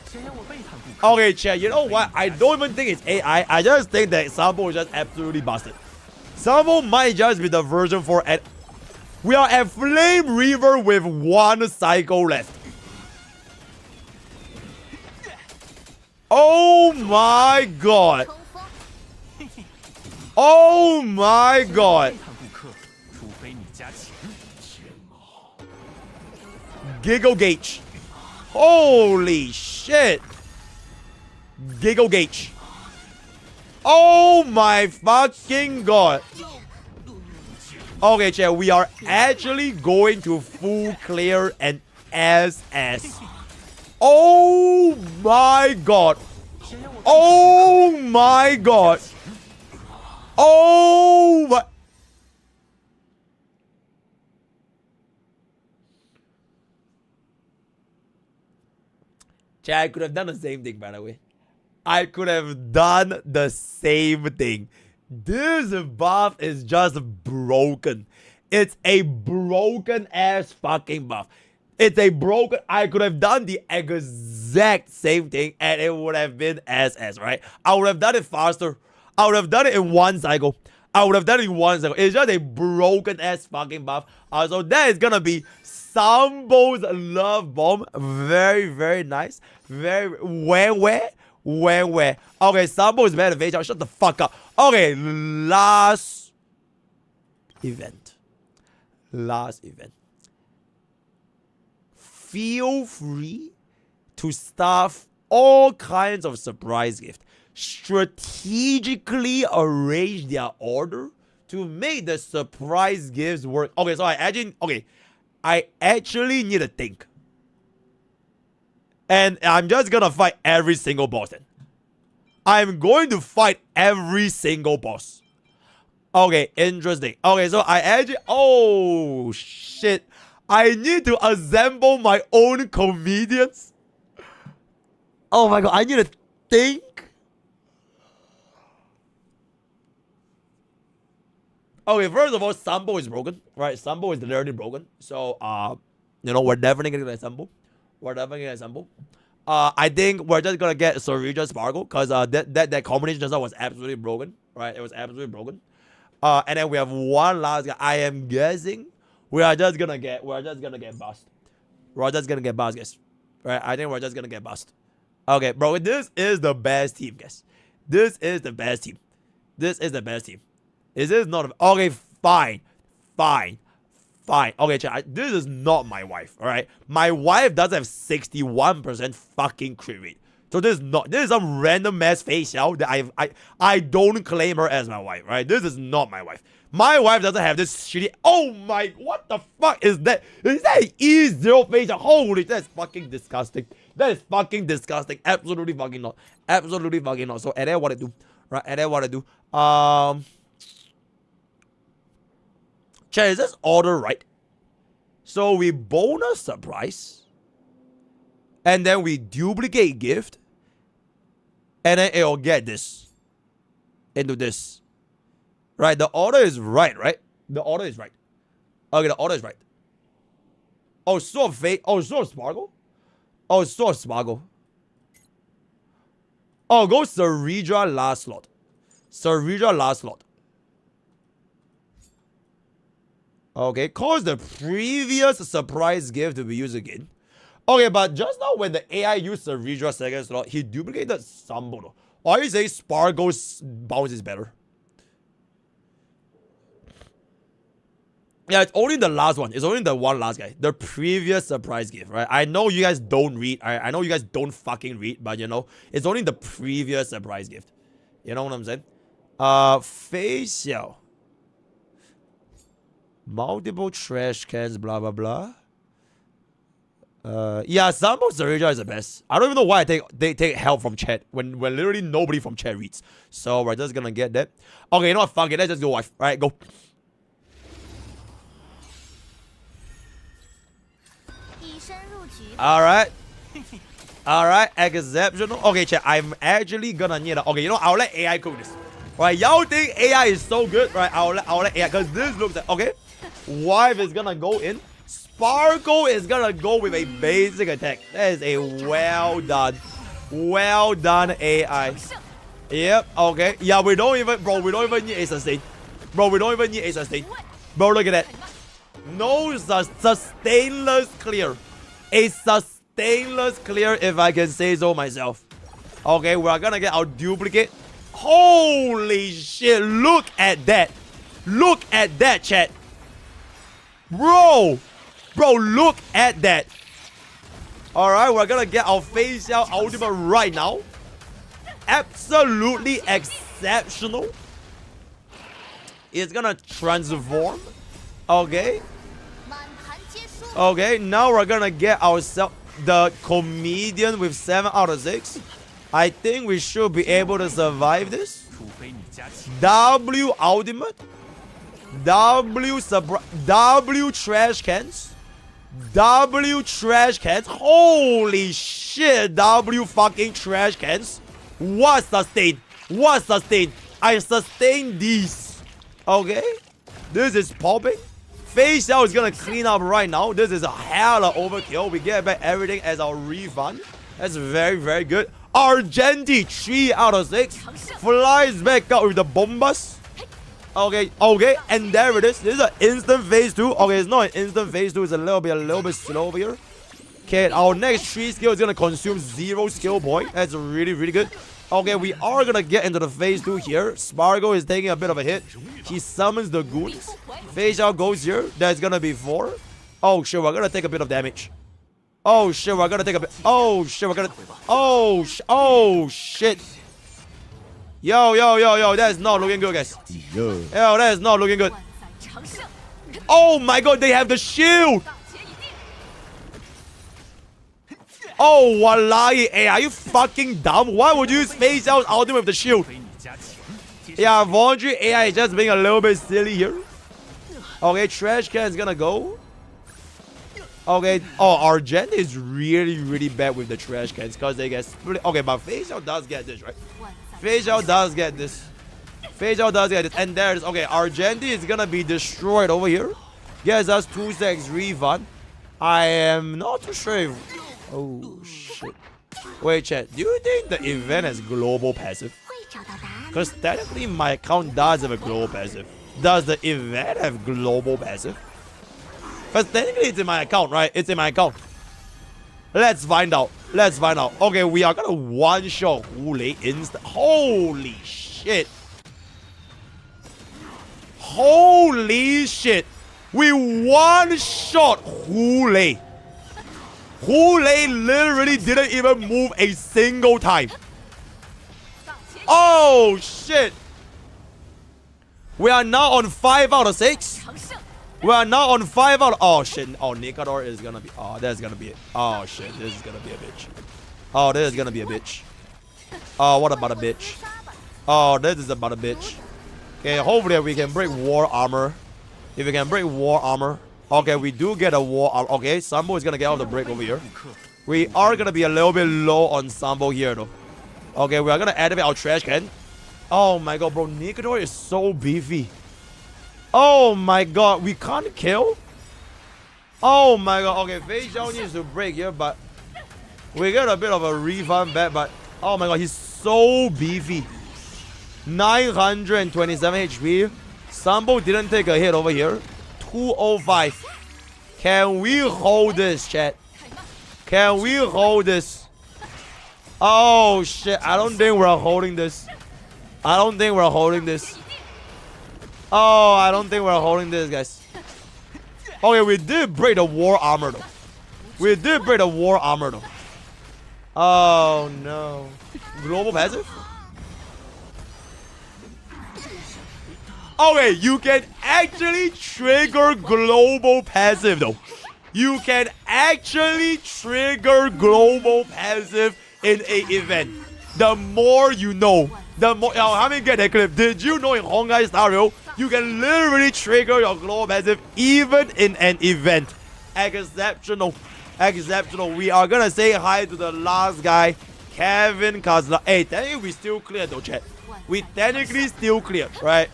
Speaker 1: Okay, chat, you know what? I don't even think it's AI. I just think that Sampo is just absolutely busted. Sampo might just be the version 4 at... We are at Flame Reaver with 1 cycle left. Oh my god. Oh my god. Giggle Gauge. Holy shit. Giggle Gauge. Oh my fucking god. Okay, chat, we are actually going to full clear and SS. Oh my god. Oh my god. Oh my... Chat, I could have done the same thing, by the way. I could have done the same thing. This buff is just broken. It's a broken ass fucking buff. It's a broken... I could have done the exact same thing and it would have been SS, right? I would have done it faster. I would have done it in 1 cycle. I would have done it in 1 cycle. It's just a broken ass fucking buff. So that is gonna be Sampo's love bomb. Very, very nice. Very where? Okay, Sampo is better than Veijiao. Shut the fuck up. Okay, last event. Feel free to stuff all kinds of surprise gifts. Strategically arrange their order to make the surprise gifts work. Okay, so I actually need to think. And I'm just gonna fight every single boss then. I'm going to fight every single boss. Okay, interesting. Okay, so I actually... Oh, shit. I need to assemble my own comedians. Oh my god, I need to think. Okay, first of all, Sampo is broken, right? Sampo is literally broken. So, you know, we're definitely gonna get Sampo. I think we're just gonna get Sarija Sparkle, because that combination just now was absolutely broken, right? It was absolutely broken. And then we have one last guy. I am guessing we are just gonna get bust. We're just gonna get bust, guys. Right? I think we're just gonna get bust. Okay, bro, this is the best team, guys. This is the best team. Is this not... Okay, fine. Okay, chat, this is not my wife, alright? My wife does have 61% fucking crit rate. So this is some random ass face out that I don't claim her as my wife, right? This is not my wife. My wife doesn't have this shitty... Oh my... What the fuck is that? Is that an E0 face out? Holy... That's fucking disgusting. That is fucking disgusting. Absolutely fucking not. So, and then what I do? Right, chat, is this order right? So we bonus surprise, and then we duplicate gift, and then it'll get this into this. Right, the order is right? The order is right. Okay, the order is right. Oh, Sword of Fate. Oh, Sword of Sparkle. Oh, Sword of Sparkle. Oh, go Sarija last slot. Okay, cause the previous surprise gift to be used again. Okay, but just now when the AI used the Sarija second slot, he duplicated Sampo. Or you say Sparkle's bounce is better? Yeah, it's only the last one. It's only the one last guy. The previous surprise gift, right? I know you guys don't read. I know you guys don't fucking read, but you know, it's only the previous surprise gift. You know what I'm saying? Facial. Multiple trash cans, blah, blah, blah. Yeah, Sampo Sarija is the best. I don't even know why they take help from chat when literally nobody from chat reads. So we're just gonna get that. Okay, you know what? Fuck it. Let's just go wife. Alright, go. Alright, exceptional. Okay, chat, I'm actually gonna need a... Okay, you know, I'll let AI cook this. Right, y'all think AI is so good, right? I'll let AI, because this looks like... Okay, wife is gonna go in. Sparkle is gonna go with a basic attack. That is a well done AI. Yep, okay. Yeah, we don't even need a sustain. Bro, we don't even need a sustain. Bro, look at that. No sustainless clear. A sustainless clear, if I can say so myself. Okay, we're gonna get our duplicate. Holy shit, look at that. Look at that, chat. Bro, look at that. Alright, we're gonna get our facial ultimate right now. Absolutely exceptional. It's gonna transform. Okay. Okay, now we're gonna get ourselves the comedian with 7 out of 6. I think we should be able to survive this. W ultimate. W trash cans. W trash cans. Holy shit, W fucking trash cans. What sustain? I sustain these. Okay, this is popping. Facial is gonna clean up right now. This is a hella overkill. We get back everything as our refund. That's very, very good. Argenti, 3 out of 6. Flies back out with the bombas. Okay, okay, and there it is. This is an instant phase 2. Okay, it's not an instant phase 2. It's a little bit slow over here. Okay, our next 3 skill is gonna consume 0 skill point. That's really, really good. Okay, we are gonna get into the phase 2 here. Spargo is taking a bit of a hit. He summons the goons. Phase out goes here. That's gonna be 4. Oh shit, we're gonna take a bit of damage. Oh shit, we're gonna take a bit. Oh shit, we're gonna. Oh shit. Yo, that is not looking good, guys. Yo, that is not looking good. Oh my god, they have the shield. Oh, wallahi. Hey, are you fucking dumb? Why would you phase out ultimate with the shield? Yeah, Aventurine AI is just being a little bit silly here. Okay, trash can is gonna go. Okay, oh, our gen is really, really bad with the trash cans because they get split. Okay, but phase out does get this, right? Phase out does get this. Phase out does get this. And there's, okay, our Argenti is gonna be destroyed over here. Gets us 2 seconds refund. I am not too sure if... Oh, shit. Wait, chat. Do you think the event has global passive? Because technically my account does have a global passive. Does the event have global passive? Because technically it's in my account, right? It's in my account. Let's find out. Let's find out. Okay, we are gonna one-shot Hule instant. Holy shit. Holy shit. We one-shot Hule. Hule literally didn't even move a single time. Oh shit. We are now on 5 out of 6. We are now on 5 out of... Oh shit. Oh, Nikador is gonna be... Oh, that's gonna be it. Oh shit. This is gonna be a bitch. Oh, this is gonna be a bitch. Oh, what about a bitch? Oh, this is about a bitch. Okay, hopefully we can break war armor. If we can break war armor. Okay, we do get a war armor. Okay, Sampo is gonna get out of the break over here. We are gonna be a little bit low on Sampo here though. Okay, we are gonna activate our trash can. Oh my god, bro. Nikador is so beefy. Oh my god, we can't kill? Oh my god, okay, Fei Zhao needs to break here, but we get a bit of a refund back, but oh my god, he's so beefy. 927 HP. Sampo didn't take a hit over here. 205. Can we hold this, chat? Can we hold this? Oh shit, I don't think we're holding this. I don't think we're holding this. Oh, I don't think we're holding this, guys. Okay, we did break the war armor, though. We did break the war armor, though. Oh, no. Global passive? Okay, you can actually trigger global passive, though. You can actually trigger global passive in a event. The more you know. The more... Oh, let me get that clip. Did you know in Honkai Star Rail, you can literally trigger your global passive even in an event? Exceptional. Exceptional. We are gonna say hi to the last guy, Kevin Kazla. Hey, technically we still clear though, chat. We technically still clear, right?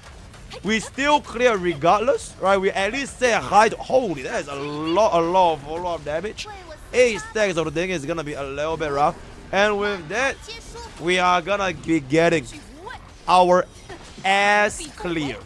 Speaker 1: We still clear regardless, right? We at least say hi to... Holy, that is a lot of follow-up damage. 8 stacks of the thing is gonna be a little bit rough. And with that, we are gonna be getting our ass clear.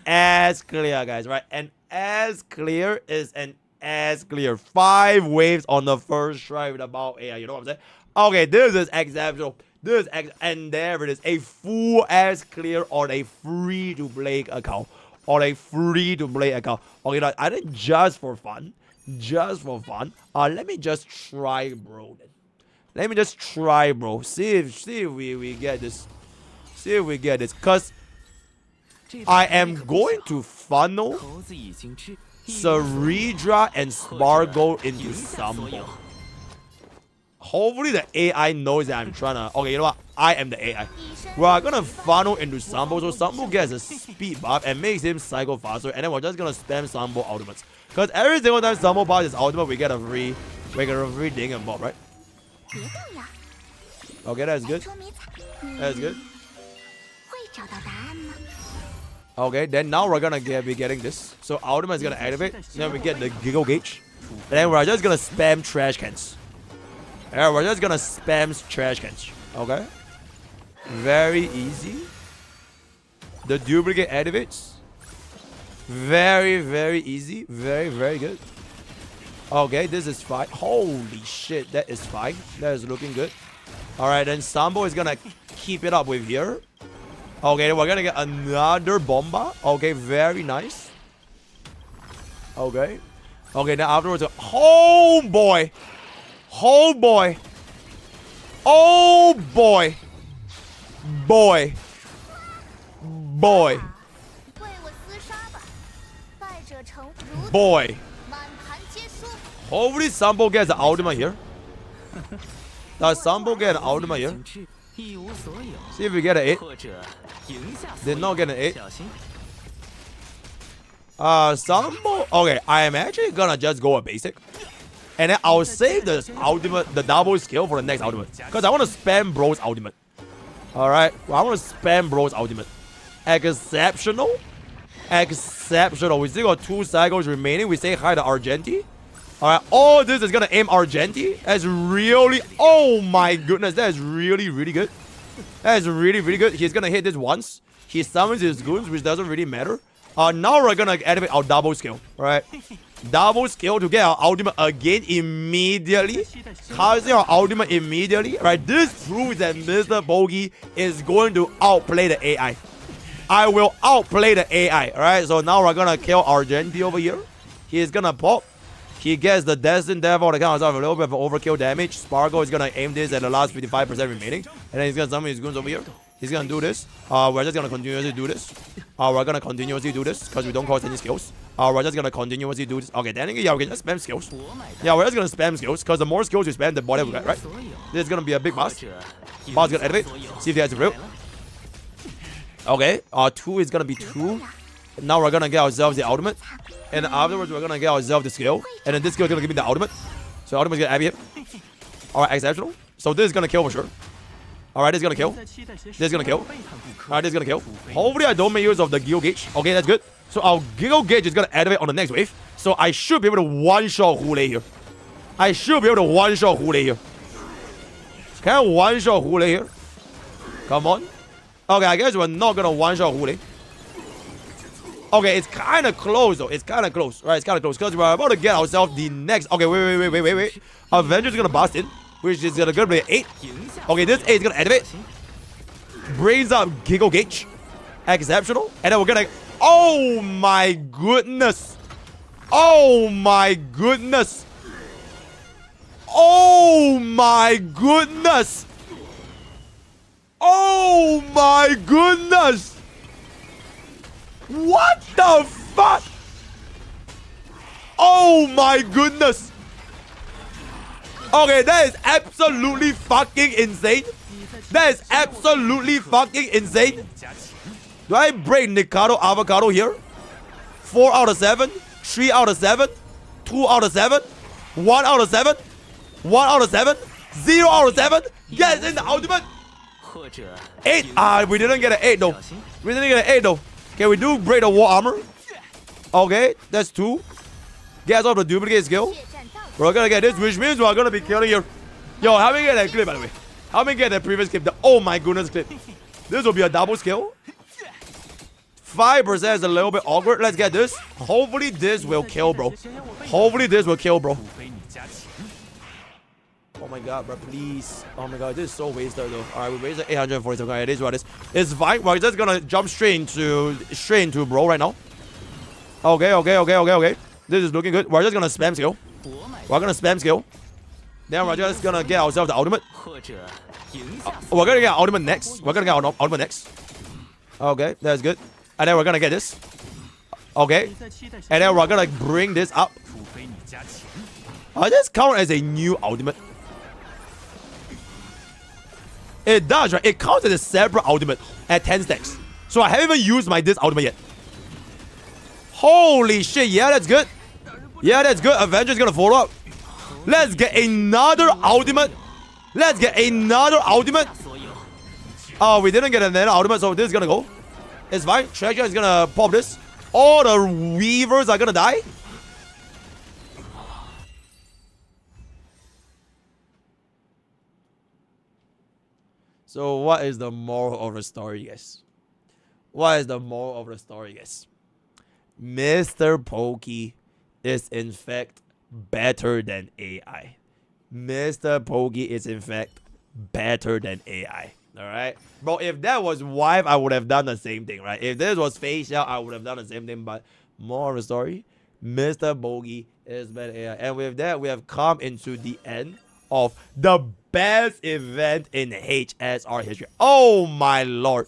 Speaker 1: As clear, guys, right? And as clear is an as clear. 5 waves on the first try with about AI. You know what I'm saying? Okay, this is exceptional. This is and there it is. A full as clear on a free-to-play account. On a free-to-play account. Okay, now, I think just for fun. Just for fun. Let me just try, bro. Let me just try, bro. See if we get this. See if we get this. Cause I am going to funnel Ceredra and Spargo into Sampo. Hopefully the AI knows that I'm trying to... Okay, you know what? I am the AI. We're gonna funnel into Sampo, so Sampo gets a speed buff and makes him cycle faster, and then we're just gonna spam Sampo ultimates. Because every single time Sampo passes his ultimate, we get a free ding and bob, right? Okay, that's good. That's good. Okay, then now we're gonna be getting this. So ultimate is gonna activate. Then we get the Giggle Gauge. And then we're just gonna spam trash cans. Yeah, we're just gonna spam trash cans. Okay? Very easy. The duplicate activates. Very, very easy. Very, very good. Okay, this is fine. Holy shit, that is fine. That is looking good. Alright, then Sampo is gonna keep it up with here. Okay, we're gonna get another bomba. Okay, very nice. Okay. Okay, then afterwards, oh boy. Oh boy. Oh boy. Boy. Boy. Boy. Hopefully Sampo gets the ultimate here. Does Sampo get an ultimate here? See if we get an 8. Did not get an 8. Sampo. Okay, I am actually gonna just go a basic. And then I'll save the ultimate, the double skill for the next ultimate. Because I want to spam bro's ultimate. Alright, well, I want to spam bro's ultimate. Exceptional. Exceptional. We still got 2 cycles remaining. We say hi to Argenti. Alright, all this is gonna aim Argenti. That's really, oh my goodness, that is really, really good. That is really, really good. He's gonna hit this once. He summons his goons, which doesn't really matter. Now we're gonna activate our double skill. Alright. Double skill to get our ultimate again immediately. Casting our ultimate immediately. Right, this proves that MrPokke is going to outplay the AI. I will outplay the AI. Alright, so now we're gonna kill Argenti over here. He's gonna pop. He gets the Destined Devil to count a little bit of overkill damage. Sparkle is gonna aim this at the last 55% remaining. And then he's gonna summon his goons over here. He's gonna do this. We're just gonna continuously do this. We're gonna continuously do this because we don't cost any skills. We're just gonna continuously do this. Okay, then yeah, we can just spam skills. Yeah, we're just gonna spam skills because the more skills we spam, the better we get, right? This is gonna be a big boss. Boss gonna activate. See if he has a real. Okay, 2 is gonna be 2. Now we're gonna get ourselves the ultimate. And afterwards, we're gonna get ourselves the skill. And then this skill is gonna give me the ultimate. So ultimate's gonna Abby hit. Alright, exceptional. So this is gonna kill for sure. Alright, this is gonna kill. This is gonna kill. Alright, this is gonna kill. Hopefully I don't make use of the Giggle Gauge. Okay, that's good. So our Giggle Gauge is gonna activate on the next wave. So I should be able to one-shot Hule here. I should be able to one-shot Hule here. Can I one-shot Hule here? Come on. Okay, I guess we're not gonna one-shot Hule. Okay, it's kind of close though. It's kind of close, right? It's kind of close because we're about to get ourselves the next. Okay, wait. Avengers is gonna bust in, which is gonna be 8. Okay, this 8 is gonna activate. Brings up Giggle Gauge, exceptional, and then we're gonna. Oh my goodness! Oh my goodness! Oh my goodness! Oh my goodness! What the fuck? Oh my goodness. Okay, that is absolutely fucking insane. That is absolutely fucking insane. Do I break Nikado Avocado here? 4 out of 7? 3 out of 7? 2 out of 7? 1 out of 7? 1 out of 7? 0 out of 7? Yes, in the ultimate. 8. We didn't get an 8 though. We didn't get an 8 though. Okay, we do break the war armor. Okay, that's 2. Gets off the duplicate skill. We're gonna get this, which means we're gonna be killing here. Yo, how me get that clip by the way? How me get the previous clip? The oh my goodness clip. This will be a double skill. 5% is a little bit awkward. Let's get this. Hopefully this will kill, bro. Hopefully this will kill, bro. Oh my god, bro, please. Oh my god, this is so wasted though. Alright, we wasted 840. Okay, it is what it is. It's fine. We're just gonna jump straight into bro right now. Okay. This is looking good. We're just gonna spam skill. We're gonna spam skill. Then we're just gonna get ourselves the ultimate. We're gonna get our ultimate next. We're gonna get our ultimate next. Okay, that's good. And then we're gonna get this. Okay. And then we're gonna bring this up. This count as a new ultimate. It does, right? It counts as a separate ultimate at 10 stacks. So I haven't even used my this ultimate yet. Holy shit, yeah, that's good. Yeah, that's good. Avengers gonna follow up. Let's get another ultimate. Let's get another ultimate. Oh, we didn't get another ultimate, so this is gonna go. It's fine. Treasure is gonna pop this. All the weavers are gonna die. So what is the moral of the story, guys? What is the moral of the story, guys? MrPokke is in fact better than AI. MrPokke is in fact better than AI. Alright? Bro, if that was wife, I would have done the same thing, right? If this was facial, I would have done the same thing. But more of the story, MrPokke is better than AI. And with that, we have come into the end of the best event in HSR history. Oh my lord.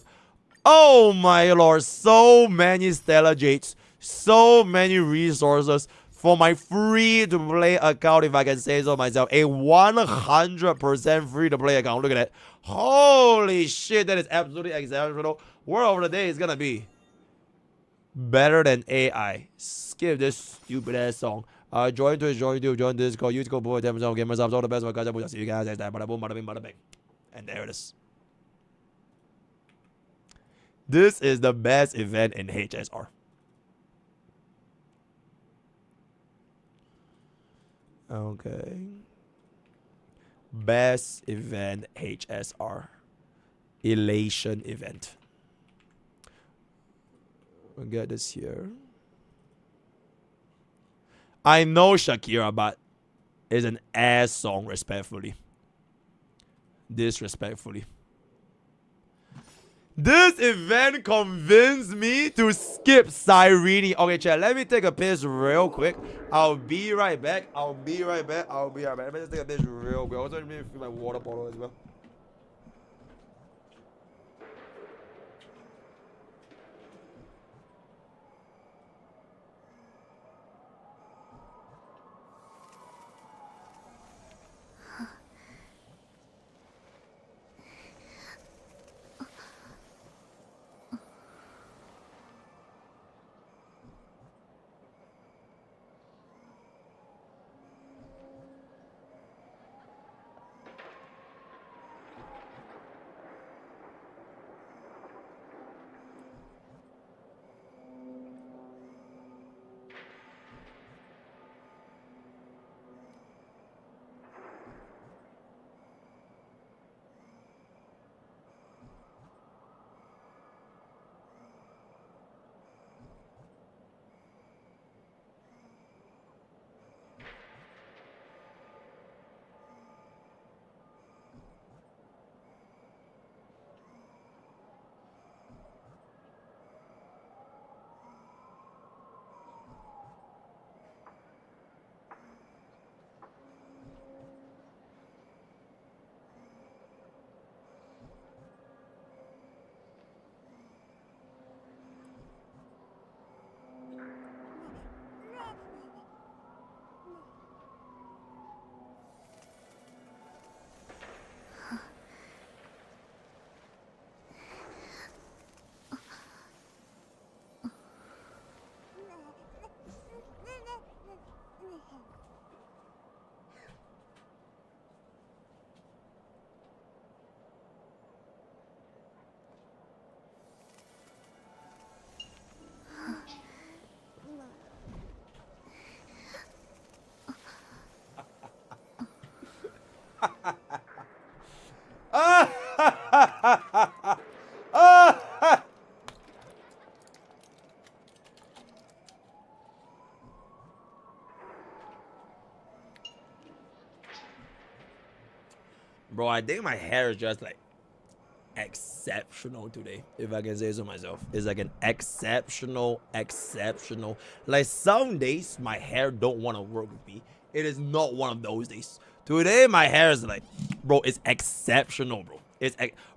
Speaker 1: Oh my lord. So many Stellar Jades. So many resources for my free-to-play account, if I can say so myself. A 100% free-to-play account. Look at that. Holy shit, that is absolutely exceptional. Word of the day is gonna be better than AI. Skip this stupid-ass song. Join Twitch, join YouTube, join Discord, use code boy, Amazon gamers, all the best. My Gacha, see you guys next time. Bada boom, bada bing, bada bang. And there it is. This is the best event in HSR. Okay. Best event HSR. Elation event. We'll get this here. I know Shakira, but it's an ass song, respectfully. Disrespectfully. This event convinced me to skip Cyrene. Okay, chat, let me take a piss real quick. I'll be right back. I'll be right back. Let me just take a piss real quick. I also need to fill my water bottle as well. Bro, I think my hair is just like exceptional today, if I can say so myself. It's like an exceptional. Like some days my hair don't want to work with me. It is not one of those days. Today my hair is like, bro, it's exceptional, bro.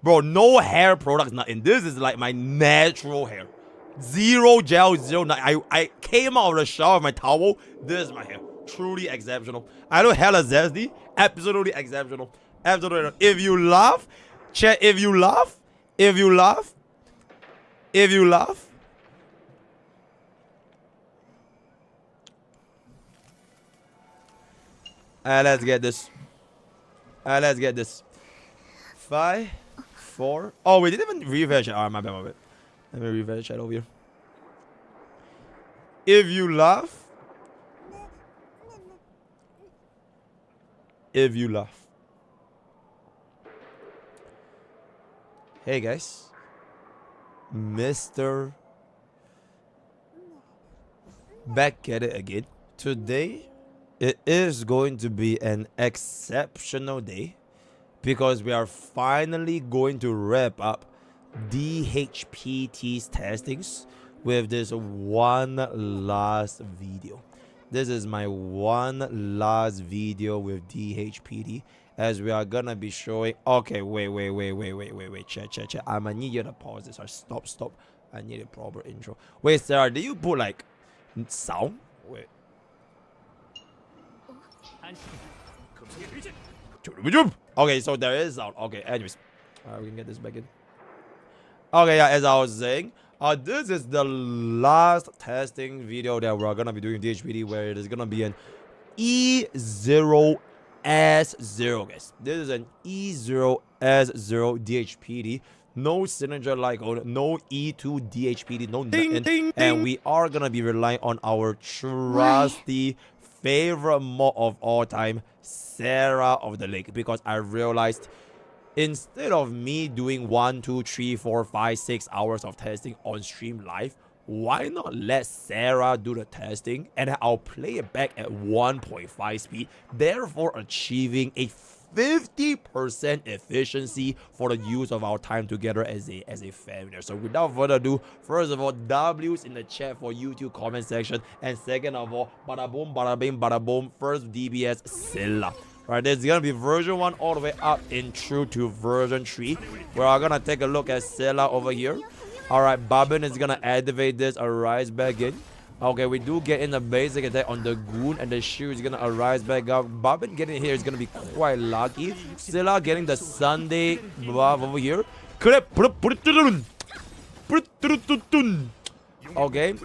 Speaker 1: Bro, no hair products, nothing. This is like my natural hair. Zero gel, zero nothing. I came out of the shower with my towel. This is my hair. Truly exceptional. I know hella zesty. Absolutely exceptional. Absolutely. If you laugh, chat, if you laugh, let's get this. Let's get this. 5, 4. Oh, we didn't even refresh it. Oh, my bad. Let me refresh it over here. If you laugh. Hey guys, Mr. Back at it again. Today, it is going to be an exceptional day because we are finally going to wrap up DHPT's testings with this one last video. This is my one last video with DHPD as we are gonna be showing. Okay, wait. Chat. I'm gonna need you to pause this. Or stop. I need a proper intro. Wait, Sarah, did you put like sound? Wait. Okay, so there is sound. Okay, anyways, we can get this back in. Okay, yeah, as I was saying, this is the last testing video that we're gonna be doing DHPD, where it is gonna be an E0S0, guys. This is an E0S0 DHPD. No signature like no E2 DHPD, no nothing. And we are gonna be relying on our trusty favorite mod of all time, Sarah of the Lake, because I realized instead of me doing 1, 2, 3, 4, 5, 6 hours of testing on stream live, why not let Sarah do the testing and I'll play it back at 1.5 speed, therefore achieving a 50% efficiency for the use of our time together as a family. So without further ado, first of all, W's in the chat for YouTube comment section, and second of all, bada boom, bada bing, bada boom, first DBS Scylla. Right, there's gonna be version 1 all the way up in through to version 3. We're gonna take a look at Scylla over here. Alright, Bobbin is gonna activate this, arise back in. Okay, we do get in the basic attack on the goon, and the shield is gonna arise back up. Bobbin getting here is gonna be quite lucky. Scylla getting the Sunday buff over here. Okay,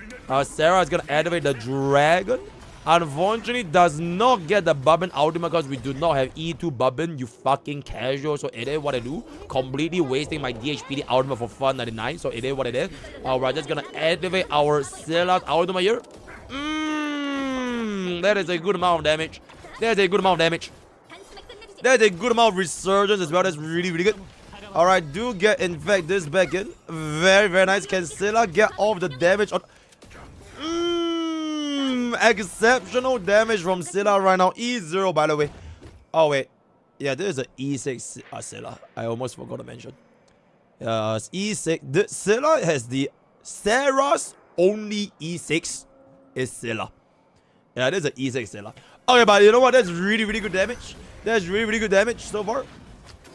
Speaker 1: Sarah is gonna activate the dragon. Unfortunately, does not get the Bobbin ultimate because we do not have E2 Bobbin, you fucking casual. So it is what I do. Completely wasting my DHPD ultimate for fun 99. So it is what it is. We're just gonna activate our Scylla's ultimate here. That is a good amount of damage. That is a good amount of damage. That is a good amount of resurgence as well. That's really, really good. Alright, do get in fact this back in. Very, very nice. Can Scylla get all of the damage on... exceptional damage from Scylla right now. E0, by the way. Oh, wait. Yeah, this is an E6 Scylla. I almost forgot to mention. E6. Scylla has the... Sarah's only E6 is Scylla. Yeah, this is an E6 Scylla. Okay, but you know what? That's really, really good damage. That's really, really good damage so far.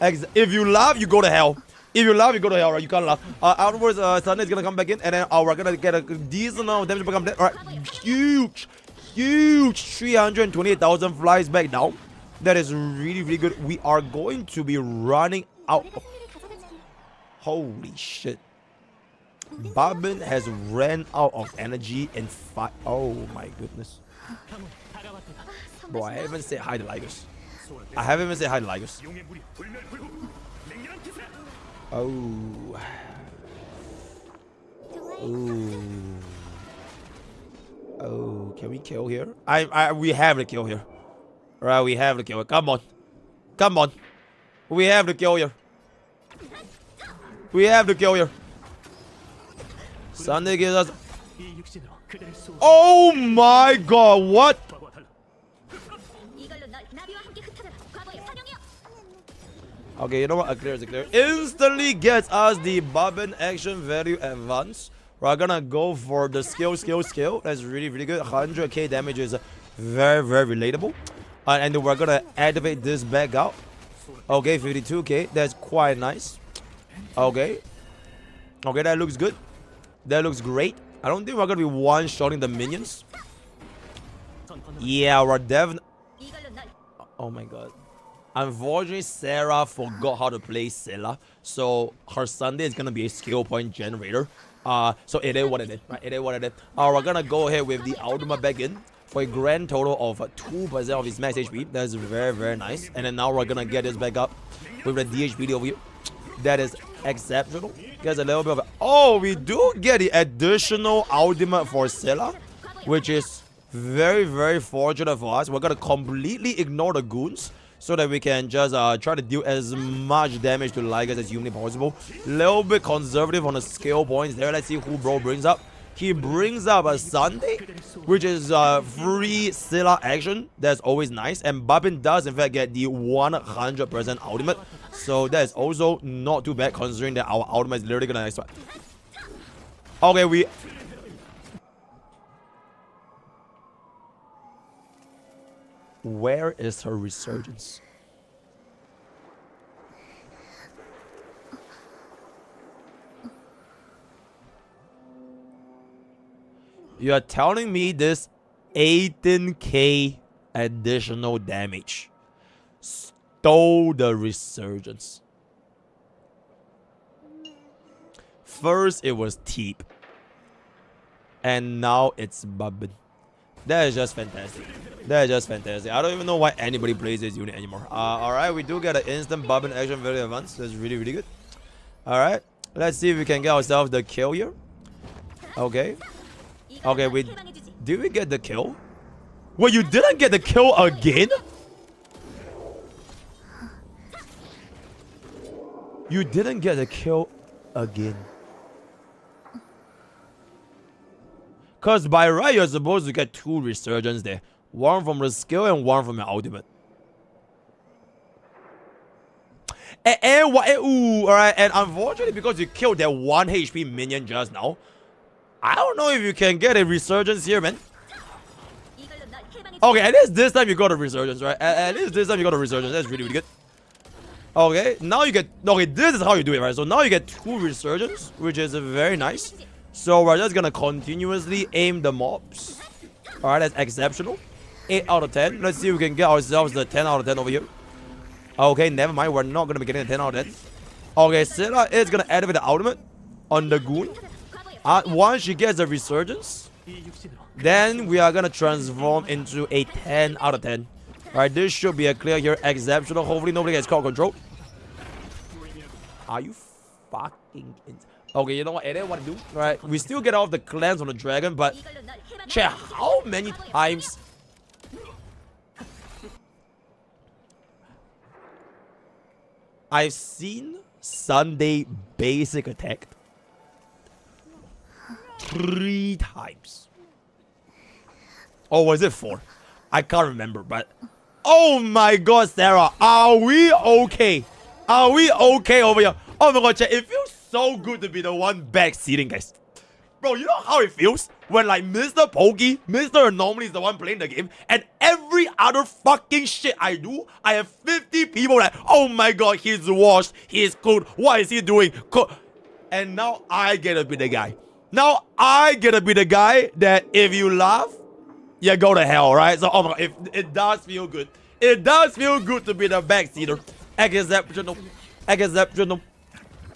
Speaker 1: If you laugh, you go to hell. If you laugh, you go to hell, right? You can't laugh. Afterwards, Sunday is gonna come back in, and then we're gonna get a decent amount of damage become dead. Alright, huge 328,000 flies back down. That is really, really good. We are going to be running out of... Holy shit. Bobbin has ran out of energy in 5... Oh my goodness. Bro, I haven't said hi to Ligers. I haven't even said hi to Ligers. Oh. Ooh. Oh, can we kill here? We have to kill here. Right, we have to kill here. Come on. Come on. We have to kill here. We have to kill here. Sunday gives us... Oh my god, what? Okay, you know what? A clear is a clear. Instantly gets us the Bobbin action value advance. We're gonna go for the skill. That's really, really good. 100k damage is very, very relatable. And then we're gonna activate this back out. Okay, 52k. That's quite nice. Okay. Okay, that looks good. That looks great. I don't think we're gonna be one-shotting the minions. Yeah, we're definitely... Oh my god. Unfortunately, Sarah forgot how to play Scylla, so her Sunday is gonna be a skill point generator. So it is what it is, right? It is what it is. We're gonna go ahead with the ultimate back in for a grand total of 2% of his max HP. That's very, very nice. And then now we're gonna get this back up with the DHPD over here. That is exceptional. Gets a little bit of... Oh, we do get the additional ultimate for Scylla, which is very, very fortunate for us. We're gonna completely ignore the goons. so that we can just try to deal as much damage to Ligers as humanly possible. Little bit conservative on the skill points there. Let's see who bro brings up. He brings up a Sunday, which is free Scylla action. That's always nice. And Babin does in fact get the 100% ultimate. So that is also not too bad considering that our ultimate is literally gonna expire. Okay, we... Where is her resurgence? You are telling me this 18k additional damage stole the resurgence. First it was Teep, and now it's Babin. That is just fantastic. That is just fantastic. I don't even know why anybody plays this unit anymore. Alright, we do get an instant Babin action very advanced. That's really, really good. Alright, let's see if we can get ourselves the kill here. Okay. Okay, did we get the kill? Well, you didn't get the kill again? You didn't get the kill again. Because by right, you're supposed to get 2 resurgence there. One from the skill and one from your ultimate. Alright, and unfortunately, because you killed that 1 HP minion just now, I don't know if you can get a resurgence here, man. Okay, at least this time you got a resurgence, right? At least this time you got a resurgence. That's really, really good. Okay, now you get... Okay, this is how you do it, right? So now you get 2 resurgence, which is very nice. So we're just gonna continuously aim the mobs. Alright, that's exceptional. 8 out of 10. Let's see if we can get ourselves the 10 out of 10 over here. Okay, never mind. We're not gonna be getting a 10 out of 10. Okay, Scylla is gonna activate the ultimate on the goon. Once she gets the resurgence, then we are gonna transform into a 10 out of 10. Alright, this should be a clear here. Exceptional. Hopefully nobody gets caught control. Are you fucking insane? Okay, you know what? I didn't want to do. Alright, we still get off the cleanse on the dragon, but check how many times I've seen Sunday basic attack 3 times. Or was it 4? I can't remember, but oh my god, Sarah, are we okay? Are we okay over here? Oh my god, chat, it feels so good to be the one backseating, guys. Bro, you know how it feels when like MrPokke, Mr. Anomaly is the one playing the game, and every other fucking shit I do, I have 50 people like, oh my god, he's washed, he's cooked, what is he doing? And now I get to be the guy. Now I get to be the guy that if you laugh, you go to hell, right? So, oh my god, it does feel good. It does feel good to be the backseater. Exceptional. Exceptional.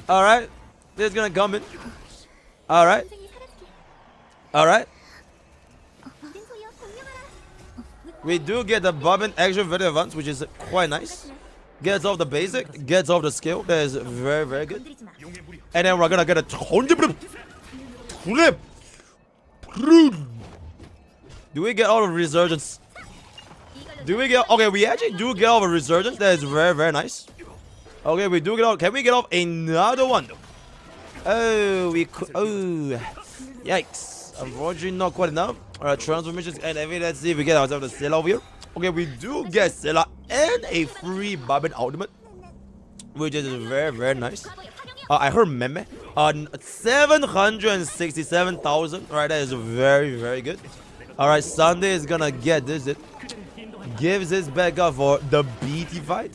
Speaker 1: Alright. This is gonna come in. Alright. Alright. We do get the Babin action very advanced, which is quite nice. Gets off the basic, gets off the skill. That is very, very good. And then we're gonna get a do we get all of resurgence? Do we get... Okay, we actually do get off a resurgence. That is very, very nice. Okay, we do get off... Can we get off another one though? Oh, we could... Oh, yikes. Unfortunately, not quite enough. Alright, transformations and everything. Let's see if we get ourselves the Scylla over here. Okay, we do get Scylla and a free Babin ultimate, which is very, very nice. I heard meme. 767,000. Alright, that is very, very good. Alright, Sunday is gonna get this. It gives this back up for the BT fight.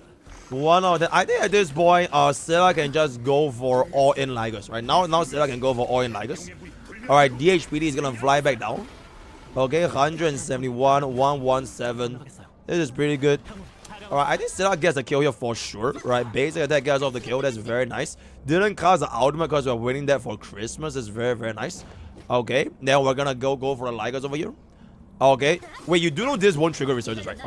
Speaker 1: 1 out of 10. I think at this point, Scylla can just go for all-in Ligers. Right now, Scylla can go for all-in Ligers. Alright, DHPD is gonna fly back down. Okay, 171, 117. This is pretty good. Alright, I think Scylla gets a kill here for sure. Right, basic attack gets off the kill. That's very nice. Didn't cast the ultimate because we're winning that for Christmas. It's very, very nice. Okay, now we're gonna go for the Ligers over here. Okay, wait, you do know this won't trigger resurgence, right?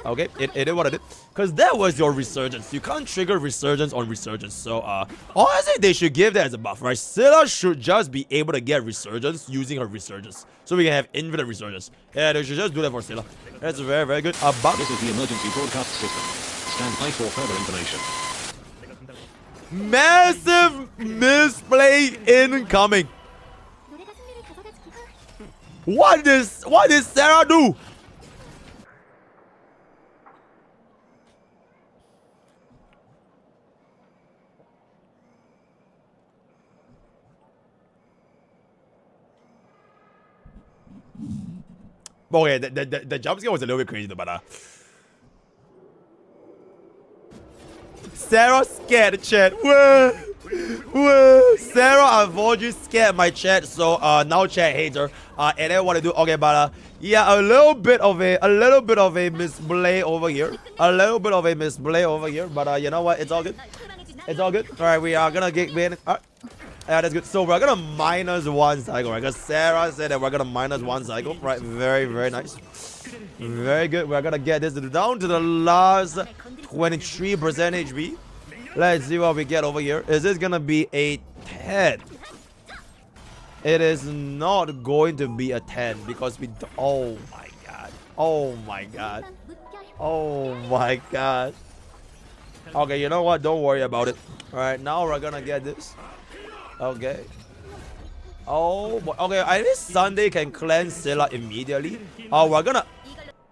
Speaker 1: Okay, it did what it did. Because that was your resurgence. You can't trigger resurgence on resurgence. So, honestly, they should give that as a buff, right? Scylla should just be able to get resurgence using her resurgence. So we can have infinite resurgence. Yeah, they should just do that for Scylla. That's very, very good. Buff.
Speaker 15: This is the emergency broadcast system. Stand by for further information.
Speaker 1: Massive misplay incoming. What did Sarah do? Okay, the jump scare was a little bit crazy, but Sarah scared the chat. Whoa. Sarah, unfortunately, scared my chat, so now chat hates her. And then what to do? Okay, but yeah, a little bit of a misplay over here. But you know what? It's all good. It's all good. All right, we are gonna get in. Yeah, that's good. So we're gonna -1 cycle, right? Because Sarah said that we're gonna -1 cycle, right? Very, very nice. Very good. We're gonna get this down to the last 23% HP. Let's see what we get over here. Is this gonna be a 10? It is not going to be a 10 because we. Oh my god. Oh my god. Oh my god. Okay, you know what? Don't worry about it. All right, now we're gonna get this. Okay. Oh, boy. Okay. I think Sunday can cleanse Scylla immediately. We're gonna.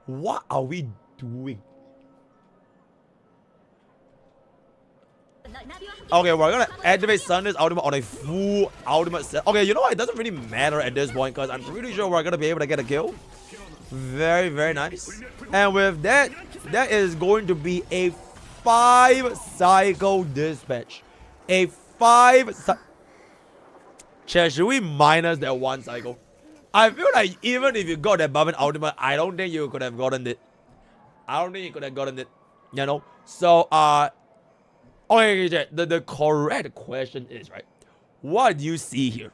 Speaker 1: What are we doing? Okay, we're gonna activate Sunday's ultimate on a full ultimate set. Okay, you know what? It doesn't really matter at this point because I'm pretty sure we're gonna be able to get a kill. Very, very nice. And with that, that is going to be a 5-cycle dispatch. A 5. Chat, should we minus that 1 cycle? I feel like even if you got that Bubble ultimate, I don't think you could have gotten it. You know? So, okay, chat, the correct question is, right? What do you see here?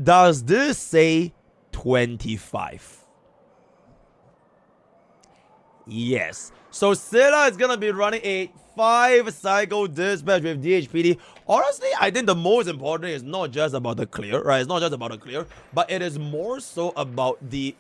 Speaker 1: Does this say 25? Yes. So Scylla is gonna be running a 5-cycle dispatch with DHPD. Honestly, I think the most important is not just about the clear, right? It's not just about the clear, but it is more so about the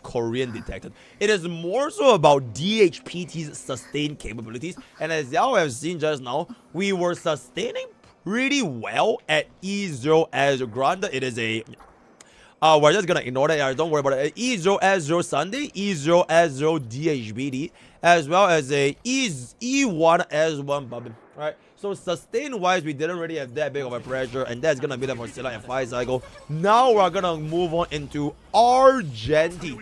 Speaker 1: Korean detected. It is more so about DHPT's sustained capabilities. And as y'all have seen just now, we were sustaining pretty well at E0 as granted. It is a we're just gonna ignore that. Don't worry about it. E0 S0 Sunday, E0 S0 DHPD, as well as a E1 S1 Bubbin. Right. So sustain wise, we didn't really have that big of a pressure, and that's gonna be the for Scylla at 5 cycle. Now we're gonna move on into Argenti.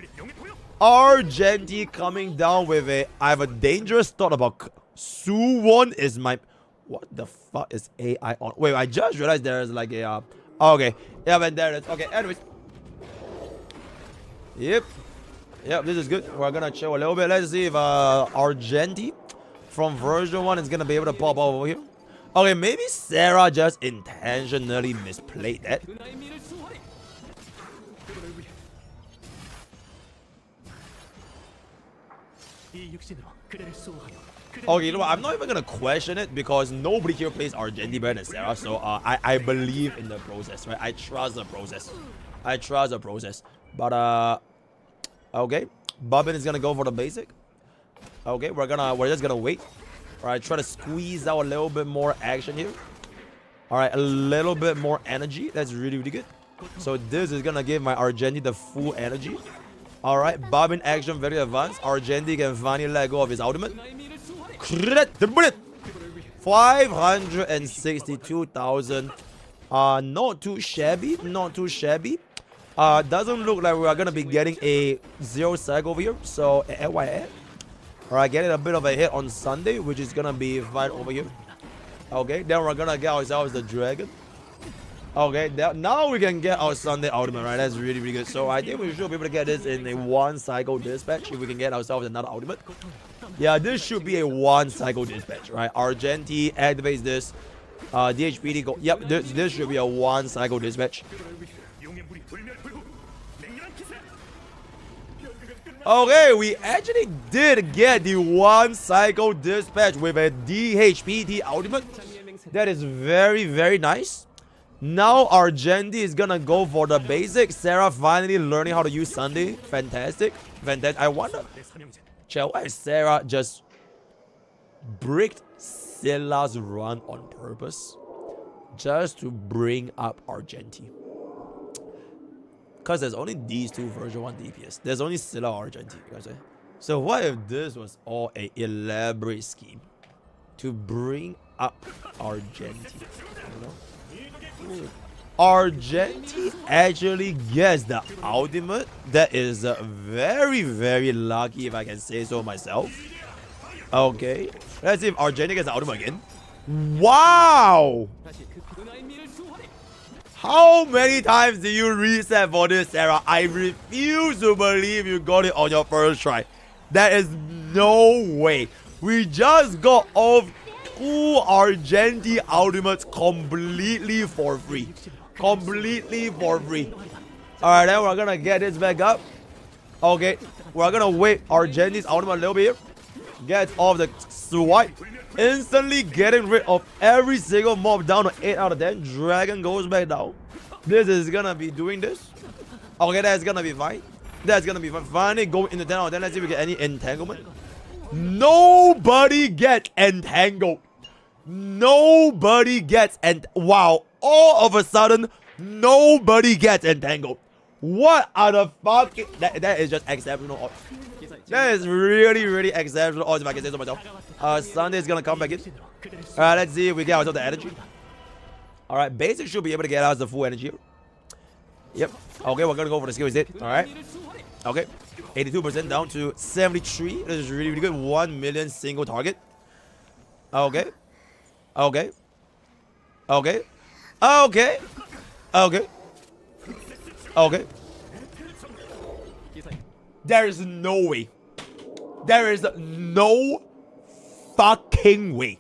Speaker 1: Argenti coming down with a. I have a dangerous thought about Suwon is my. What the fuck is AI on? Wait, I just realized there is like a. Okay, yeah, man, there it is. Okay, anyways. Yep, this is good. We're gonna chill a little bit. Let's see if Argenti from version 1 is gonna be able to pop over here. Okay, maybe Sarah just intentionally misplayed that. Okay, you know what? I'm not even gonna question it because nobody here plays Argenti better than Sarah. So I believe in the process, right? I trust the process. But okay, Bobbin is gonna go for the basic. Okay, we're just gonna wait. All right, try to squeeze out a little bit more action here. All right, a little bit more energy. That's really, really good. So this is gonna give my Argenti the full energy. All right, Bobbin action very advanced. Argenti can finally let go of his ultimate. 562,000. Not too shabby. Doesn't look like we are gonna be getting a 0 cycle over here. So FYI. Alright, getting a bit of a hit on Sunday, which is gonna be right over here. Okay, then we're gonna get ourselves the dragon. Okay, now we can get our Sunday ultimate, right? That's really, really good. So I think we should be able to get this in a 1 cycle dispatch if we can get ourselves another ultimate. Yeah, this should be a 1 cycle dispatch, right? Argenti activates this. DHPD go. Yep, this should be a 1 cycle dispatch. Okay, we actually did get the one Psycho Dispatch with a DHPD ultimate. That is very, very nice. Now Argenti is gonna go for the basic. Sarah finally learning how to use Sunday. Fantastic. Fantastic. I wonder, why Sarah just bricked Scylla's run on purpose just to bring up Argenti. Because there's only these two version 1 DPS. There's only Scylla Argenti. You guys say? So what if this was all an elaborate scheme to bring up Argenti? You know? Argenti actually gets the ultimate. That is very, very lucky if I can say so myself. Okay. Let's see if Argenti gets the ultimate again. Wow! How many times do you reset for this, Sarah? I refuse to believe you got it on your first try. There is no way. We just got off 2 Argenti ultimates completely for free. Completely for free. Alright, then we're gonna get this back up. Okay, we're gonna wait Argenti's ultimate a little bit here. Get off the swipe. Instantly getting rid of every single mob down to 8 out of 10. Dragon goes back down. This is gonna be doing this. Okay, that's gonna be fine. That's gonna be fine. Finally go into 10 out of 10. Let's see if we get any entanglement. Nobody gets entangled. Nobody gets wow. All of a sudden, nobody gets entangled. What are the fucking... That is just exceptional odds. That is really, really exceptional odds if I can say so myself. Sunday is gonna come back in. Alright, let's see if we get ourselves the energy. Alright, basic should be able to get us the full energy here. Yep. Okay, we're gonna go for the skill set. Alright. Okay. 82% down to 73. This is really, really good. 1 million single target. Okay. Okay. Okay. Okay. Okay. Okay. There is no way. There is no fucking way.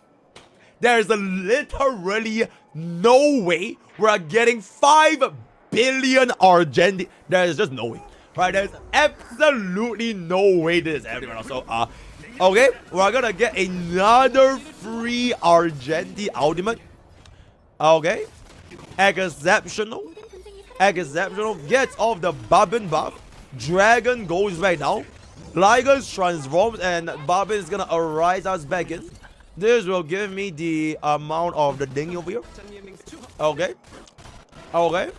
Speaker 1: There is literally no way we're getting 5 billion Argenti. There is just no way. Right? There's absolutely no way this is happening right now. So, okay, we're gonna get another free Argenti ultimate. Okay. Exceptional. Exceptional. Gets off the Bobbin buff. Dragon goes back down. Lygus transforms and Bobbin is gonna arise us back in. This will give me the amount of the ding over here. Okay. Okay.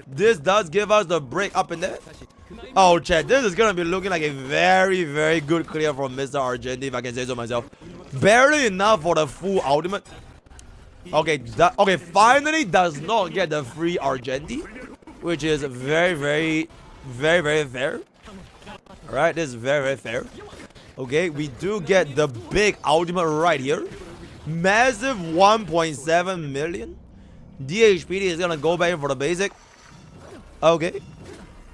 Speaker 1: This does give us the break up in there. Oh, chat. This is gonna be looking like a very, very good clear from Mr. Argenti, if I can say so myself. Barely enough for the full ultimate. Okay, okay, finally does not get the free Argenti, which is very, very, very, very fair. Alright, this is very, very fair. Okay, we do get the big ultimate right here. Massive 1.7 million. DHPD is gonna go back in for the basic. Okay.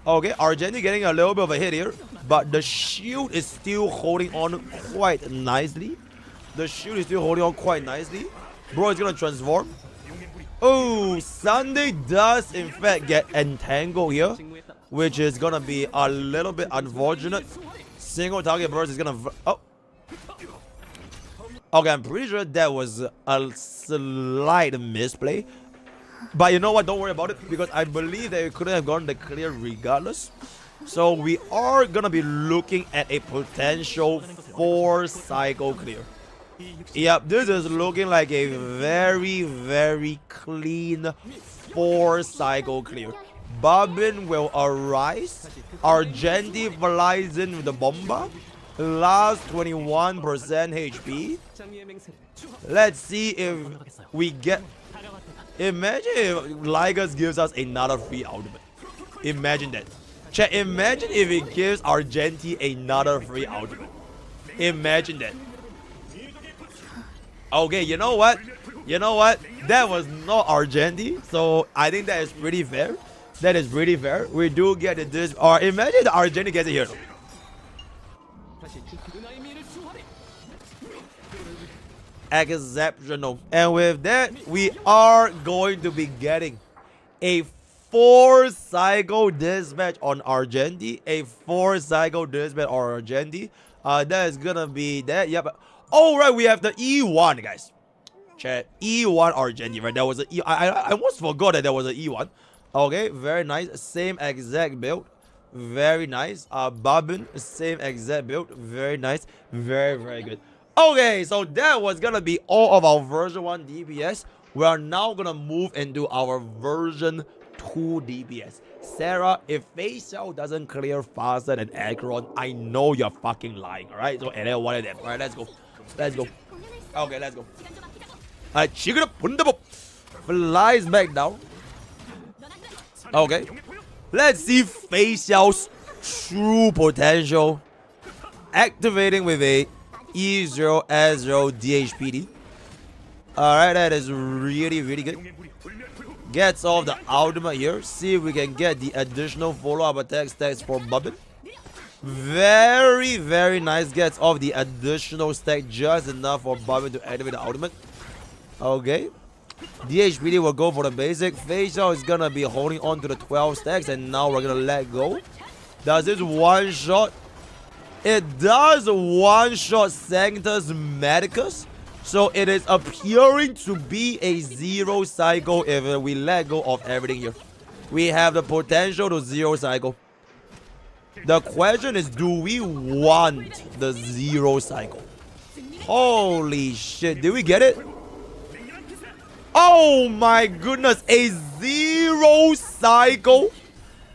Speaker 1: Okay, Argenti getting a little bit of a hit here, but the shield is still holding on quite nicely. The shield is still holding on quite nicely. Bro is gonna transform. Oh, Sunday does in fact get entangled here, which is gonna be a little bit unfortunate. Single target burst is gonna... Oh. Okay, I'm pretty sure that was a slight misplay. But you know what? Don't worry about it, because I believe that it couldn't have gotten the clear regardless. So we are gonna be looking at a potential 4 cycle clear. Yep, this is looking like a very, very clean 4 cycle clear. Bobbin will arise. Argenti flies in with the bomba. Last 21% HP. Let's see if we get... Imagine if Lygus gives us another free ultimate. Imagine that. Chat, imagine if it gives Argenti another free ultimate. Imagine that. Okay, you know what? You know what? That was not Argenti, so I think that is pretty fair. That is pretty fair. We do get this. Or imagine the Argenti gets it here. Exceptional. And with that, we are going to be getting a 4 cycle dispatch on Argenti. A 4 cycle dispatch on Argenti. That is gonna be that. Yep. Oh, right. We have the E1, guys. Chat. E1 Argenti, right? There was an E. I almost forgot that there was an E1. Okay. Very nice. Same exact build. Very nice. Bobbin. Same exact build. Very nice. Very, very good. Okay. So that was gonna be all of our version 1 DPS. We are now gonna move into our version 2 DPS. Sarah, if Facial doesn't clear faster than Acheron, I know you're fucking lying, alright? So, and then one of them. Alright, let's go. Let's go. Okay, let's go. Alright, Chigura Pundabo flies back down. Okay. Let's see Facial's true potential. Activating with a E0 S0 DHPD. Alright, that is really, really good. Gets off the ultimate here. See if we can get the additional follow-up attack stacks for Bobbin. Very, very nice. Gets off the additional stack just enough for Bobbin to activate the ultimate. Okay. DHPD will go for the basic. Facial is gonna be holding on to the 12 stacks, and now we're gonna let go. Does this one-shot? It does one-shot Sanctus Medicus. So it is appearing to be a 0 cycle if we let go of everything here. We have the potential to 0 cycle. The question is, do we want the 0 cycle? Holy shit, did we get it? Oh my goodness, a 0 cycle?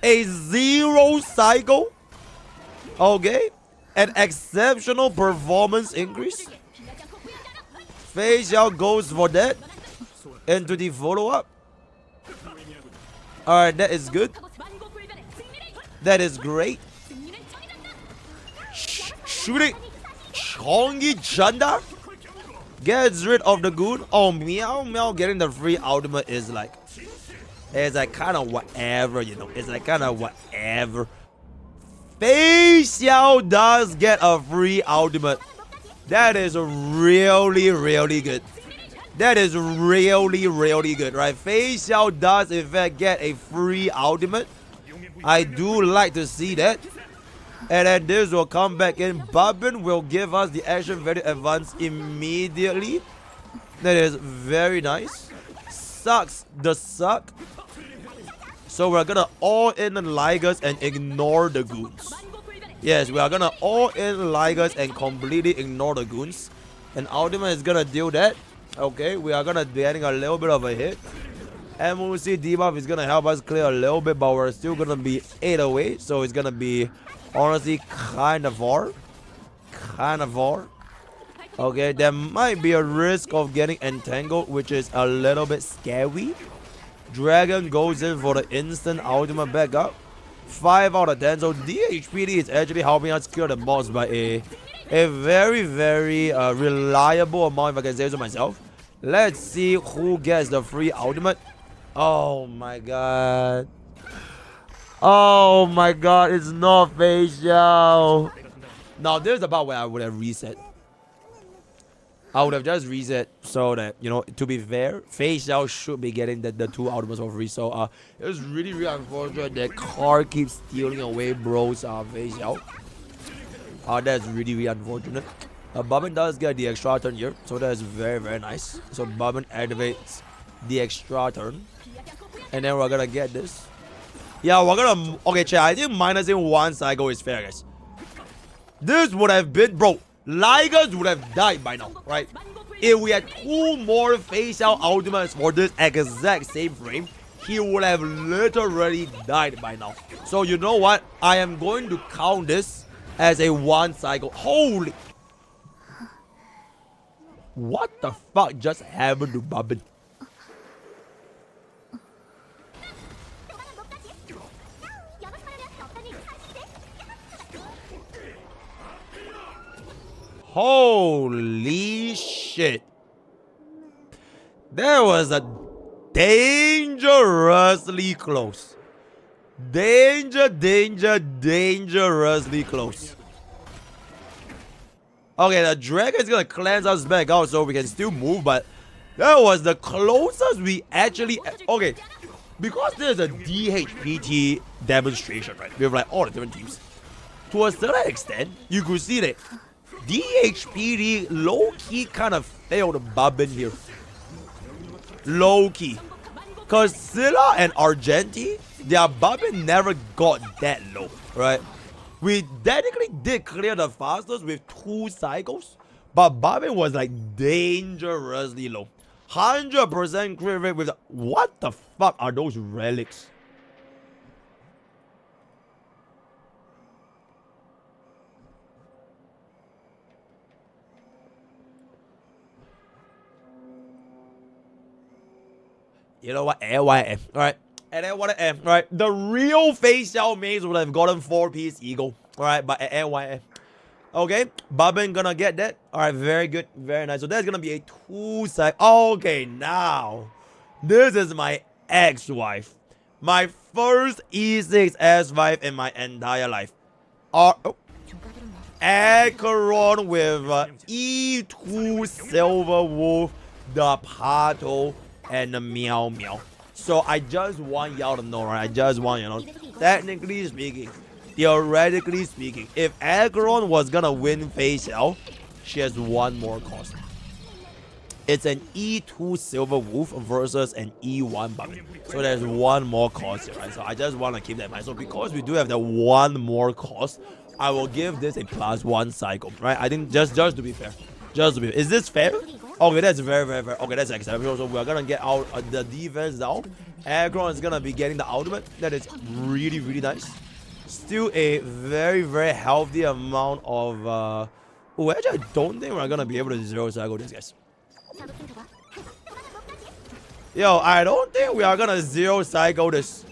Speaker 1: A 0 cycle? Okay, an exceptional performance increase. Facial goes for that into the follow-up. Alright, that is good. That is great. Shooting Chongi Chanda gets rid of the goon. Oh, Meow Meow getting the free ultimate is like, it's like kind of whatever, you know. It's like kind of whatever. Facial does get a free ultimate. That is really, really good. That is really, really good, right? Facial does in fact get a free ultimate. I do like to see that. And then this will come back in. Bobbin will give us the action very advanced immediately. That is very nice. Sucks the suck. So we're gonna all in the Ligers and ignore the goons. Yes, we are gonna all in Ligers and completely ignore the goons. And ultimate is gonna do that. Okay, we are gonna be getting a little bit of a hit. MOC debuff is gonna help us clear a little bit, but we're still gonna be 8 away. So it's gonna be honestly kind of far. Kind of far. Okay, there might be a risk of getting entangled, which is a little bit scary. Dragon goes in for the instant ultimate backup. 5 out of 10. So DHPD is actually helping us kill the boss by a very, very reliable amount, if I can say so myself. Let's see who gets the free ultimate. Oh my god. Oh my god, it's not Facial. Now there's the part where I would have reset. I would have just reset so that, you know, to be fair, Facial should be getting the 2 ultimates for free. So it was really, really unfortunate that car keeps stealing away bro's Facial. That's really, really unfortunate. Bobbin does get the extra turn here, so that's very, very nice. So Bobbin activates the extra turn, and then we're gonna get this. Yeah, we're gonna. Okay, chat. I think minusing 1 cycle is fair, guys. This would have been, bro. Ligers would have died by now, right? If we had 2 more Facial ultimates for this exact same frame, he would have literally died by now. So you know what? I am going to count this as a 1 cycle. Holy! What the fuck just happened to Bobbin? Holy shit. That was a dangerously close. Dangerously close. Okay, the dragon is gonna cleanse us back out so we can still move, but that was the closest we actually. Okay, because there's a DHPT demonstration, right? We have like all the different teams. To a certain extent, you could see that DHPD low-key kind of failed Babin here. Low-key. Because Scylla and Argenti, their Babin never got that low, right? We technically did clear the fastest with 2 cycles, but Babin was like dangerously low. 100% crit rate with what the fuck are those relics? You know what? AYM. Alright. And then what M, right? The real face out maze would have gotten 4-piece eagle. Alright, but AYM. Okay, Babin gonna get that. Alright, very good. Very nice. So that's gonna be a 2-side. Okay, now. This is my ex-wife. My first E6 S5 in my entire life. Acheron with E2 Silver Wolf, the Pato, and the Meow Meow. So I just want y'all to know, right? I just want you to know. Technically speaking, theoretically speaking, if Acheron was gonna win face out, she has 1 more cost. It's an E2 Silver Wolf versus an E1 Babin. So there's 1 more cost here, right? So I just want to keep that in mind. So because we do have the 1 more cost, I will give this a +1 cycle, right? I think just to be fair. Just to be fair. Is this fair? Okay, that's very, very fair. Okay, that's acceptable. So we're gonna get out the defense down. Acheron is gonna be getting the ultimate. That is really, really nice. Still a very, very healthy amount of oh, actually I don't think we're gonna be able to 0 cycle this, guys. Yo, I don't think we are gonna 0 cycle this.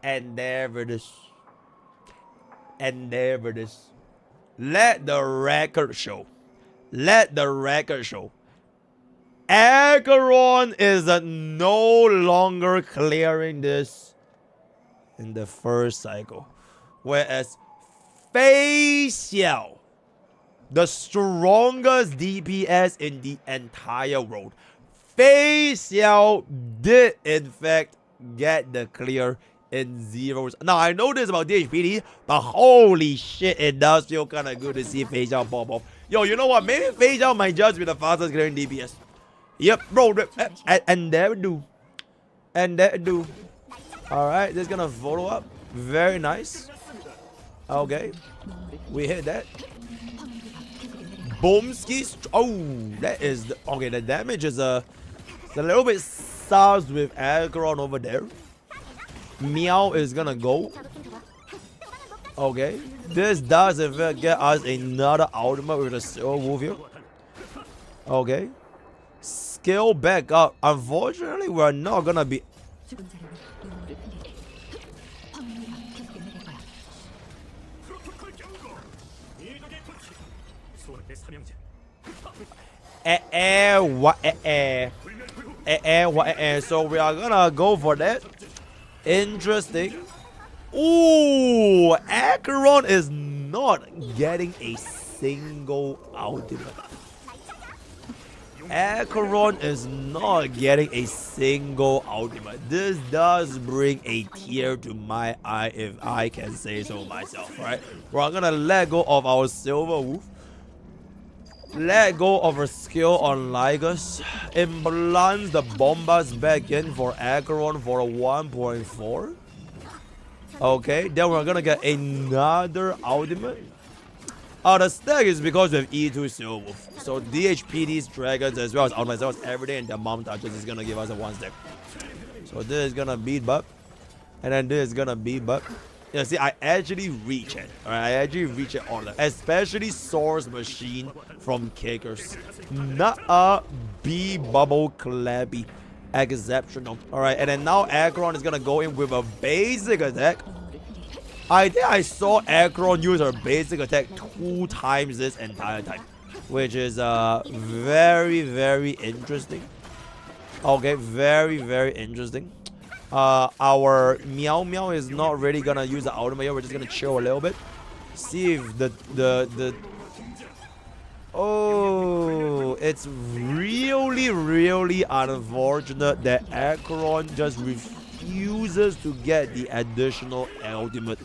Speaker 1: And there it is. And there it is. Let the record show. Let the record show. Acheron is no longer clearing this in the first cycle. Whereas Fei Xiao, the strongest DPS in the entire world, Fei Xiao did in fact get the clear in 0s. Now I know this about DHPD, but holy shit, it does feel kind of good to see Fei Xiao pop off. Yo, you know what? Maybe Fei Xiao might just be the fastest clearing DPS. Yep, bro. And there we do. And there we do. Alright, this is gonna follow up. Very nice. Okay. We hit that. Boomski. Oh, that is the, okay, the damage is a little bit sus with Acheron over there. Meow is gonna go. Okay. This does in fact get us another ultimate with a Silver Wolf here. Okay. Scale back up. Unfortunately, we're not gonna be. So we are gonna go for that. Interesting. Ooh, Acheron is not getting a single ultimate. Acheron is not getting a single ultimate. This does bring a tear to my eye, if I can say so myself, right? We're gonna let go of our Silver Wolf. Let go of our skill on Ligus. Implants the Bombas back in for Acheron for a 1.4. Okay, then we're gonna get another ultimate. The stack is because we have E2 Silver Wolf. So DHPD's dragons as well as ultimate as every day, and the mom touches is gonna give us a 1 stack. So this is gonna beat Buck. And then this is gonna beat Buck. Yeah, see, I actually reach it. Alright, I actually reach it all. Especially Source Machine from Kickers. Nuh-uh, B Bubble Clappy. Exceptional. Alright, and then now Acheron is gonna go in with a basic attack. I think I saw Acheron use her basic attack 2 times this entire time. Which is very, very interesting. Okay, very, very interesting. Our Meow Meow is not really gonna use the ultimate here. We're just gonna chill a little bit. see if the oh, it's really unfortunate that Acheron just refuses to get the additional ultimate.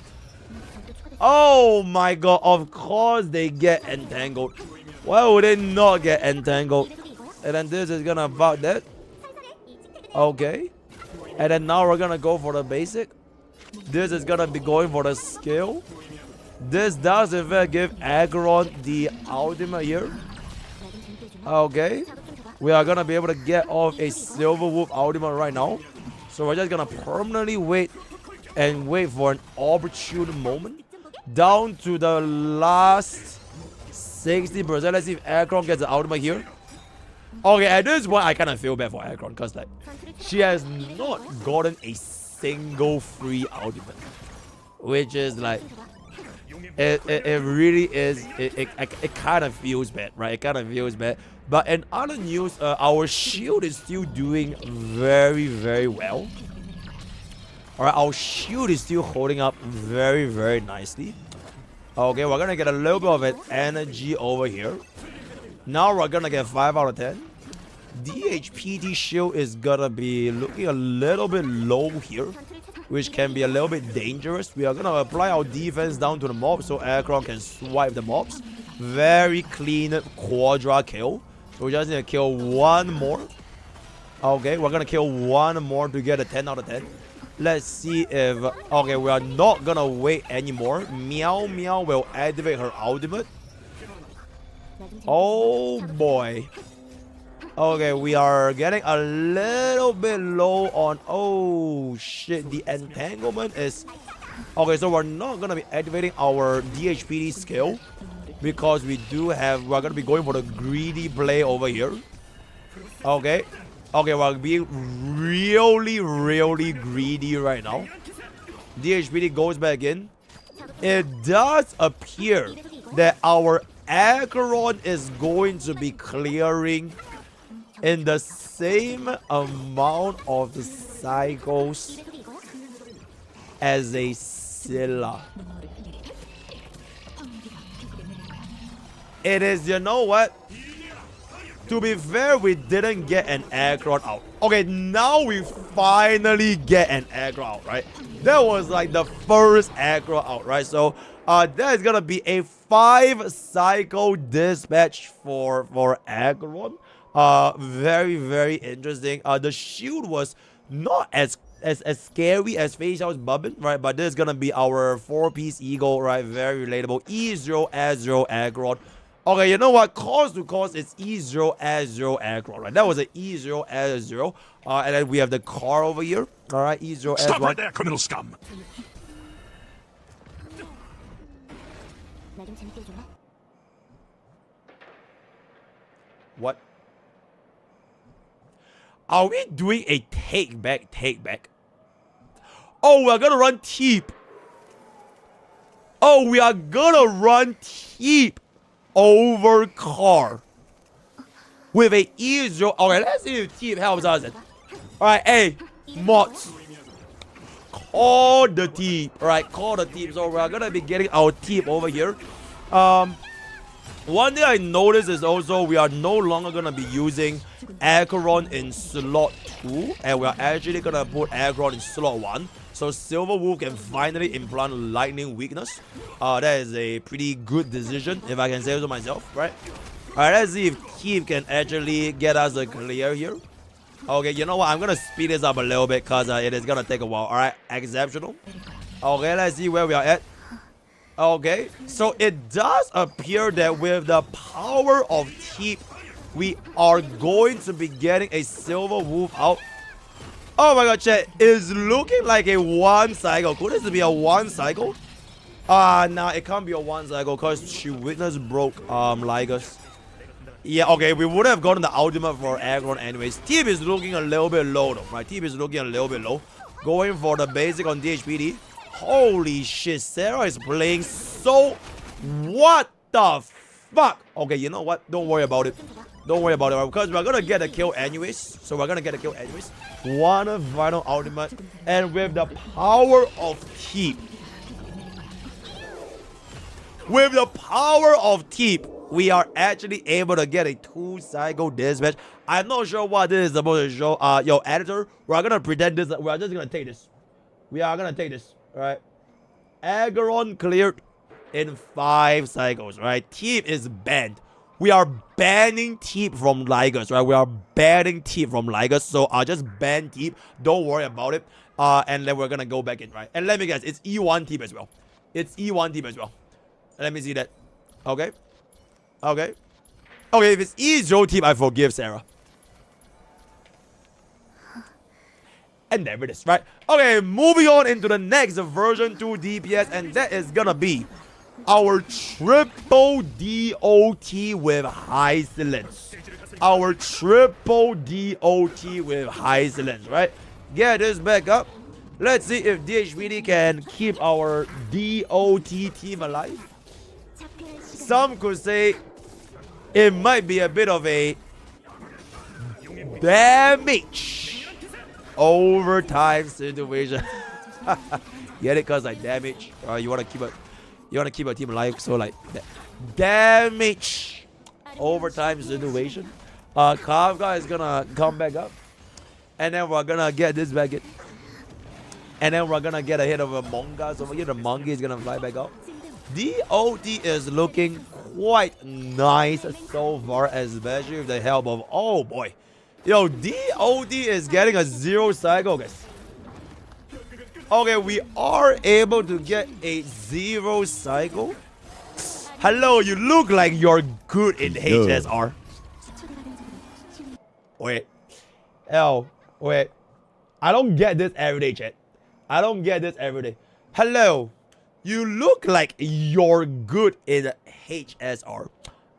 Speaker 1: Oh my god, of course they get entangled. Why would they not get entangled? And then this is gonna about that. Okay. And then now we're gonna go for the basic. This is gonna be going for the skill. This does in fact give Acheron the ultimate here. Okay. We are gonna be able to get off a Silver Wolf ultimate right now. So we're just gonna permanently wait and wait for an opportune moment. Down to the last 60%. Let's see if Acheron gets the ultimate here. Okay, at this point I kind of feel bad for Acheron because like she has not gotten a single free ultimate, which is like it really is it kind of feels bad, right? It kind of feels bad. But in other news, our shield is still doing very well. Alright, our shield is still holding up very nicely. Okay, we're gonna get a little bit of an energy over here. Now we're gonna get 5 out of 10. DHPD shield is gonna be looking a little bit low here, which can be a little bit dangerous. We are gonna apply our defense down to the mob so Acheron can swipe the mobs. Very clean quadra kill. So we just need to kill one more. Okay, we're gonna kill one more to get a 10 out of 10. Let's see if... Okay, we are not gonna wait anymore. Meow Meow will activate her ultimate. Oh boy. Okay, we are getting a little bit low on... Oh shit, the entanglement is... Okay, so we're not gonna be activating our DHPD skill because we do have... We're gonna be going for the greedy play over here. Okay. Okay, we're being really greedy right now. DHPD goes back in. It does appear that our Acheron is going to be clearing in the same amount of the cycles as a Scylla. It is, you know what? To be fair, we didn't get an Acheron out. Okay, now we finally get an Acheron out, right? That was like the first Acheron out, right? So that is gonna be a 5 cycle dispatch for Acheron. Very interesting. The shield was not as scary as Fei Xiao's Bubbin, right? But this is gonna be our 4-piece eagle, right? Very relatable. E0 S0 Acheron. Okay, you know what? Cost to cost, it's E0 S0 Acheron, right? That was an E0 S0. And then we have the car over here. Alright, E0 S1.
Speaker 15: Stop right there, criminal scum!
Speaker 1: What? Are we doing a take back? Oh, we're gonna run Teep. Oh, we are gonna run Teep over car with a E0. Okay, let's see if Teep helps us. Alright, hey, mods. Call the Teep. Alright, call the Teep. So we're gonna be getting our Teep over here. One thing I noticed is also we are no longer gonna be using Acheron in slot 2, and we are actually gonna put Acheron in slot 1. So Silver Wolf can finally implant lightning weakness. That is a pretty good decision, if I can say so myself, right? Alright, let's see if Keith can actually get us a clear here. Okay, you know what? I'm gonna speed this up a little bit because it is gonna take a while. Alright, exceptional. Okay, let's see where we are at. Okay, so it does appear that with the power of Teep, we are going to be getting a Silver Wolf out. Oh my god, chat, it's looking like a 1 cycle. Could this be a 1 cycle? Nah, it can't be a 1 cycle because she witness broke Ligus. Yeah, okay, we would have gotten the ultimate for Acheron anyways. Teep is looking a little bit low though, right? Teep is looking a little bit low. Going for the basic on DHPD. Holy shit, Sarah is playing so... What the fuck? Okay, you know what? Don't worry about it. Don't worry about it, because we're gonna get a kill anyways. So we're gonna get a kill anyways. One final ultimate. And with the power of Teep. With the power of Teep, we are actually able to get a 2-cycle dispatch. I'm not sure what this is supposed to show. Yo, editor, we're gonna pretend this. We're just gonna take this. We are gonna take this. All right. Aggron cleared in 5 cycles. Right. Teep is banned. We are banning Teep from Ligers. Right. We are banning Teep from Ligers. So I'll just ban Teep. Don't worry about it. And then we're gonna go back in. Right. And let me guess, it's E1 Teep as well. It's E1 Teep as well. Let me see that. Okay. Okay. Okay, if it's E0 Teep, I forgive Sarah. And there it is, right? Okay, moving on into the next version 2 DPS, and that is gonna be our triple DOT with high silence. Our triple DOT with high silence, right? Get this back up. Let's see if DHPD can keep our DOT team alive. Some could say it might be a bit of a damage overtime situation. Get it? Cause like damage. You wanna keep a team alive. So like damage overtime situation. Kafka is gonna come back up, and then we're gonna get this back in, and then we're gonna get a hit of a Monga. So here the monkey is gonna fly back out. DOT is looking quite nice so far, especially with the help of, oh boy, yo, DOT is getting a 0 cycle, guys. Okay, we are able to get a 0 cycle. Hello, you look like you're good in HSR. Wait, wait, I don't get this every day, chat. I don't get this every day. Hello. You look like you're good in HSR.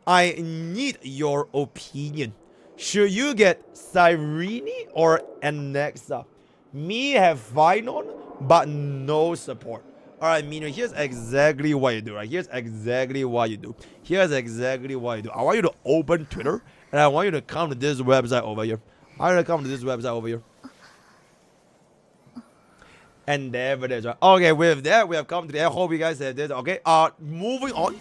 Speaker 1: I need your opinion. Should you get Cyrene or Annexa? Me have Finon, but no support. Alright, Mino, here's exactly what you do, right? Here's exactly what you do. Here's exactly what you do. I want you to open Twitter, and I want you to come to this website over here. I want you to come to this website over here. And there it is, right? Okay, with that, we have come to the end. I hope you guys have this. Okay, moving on.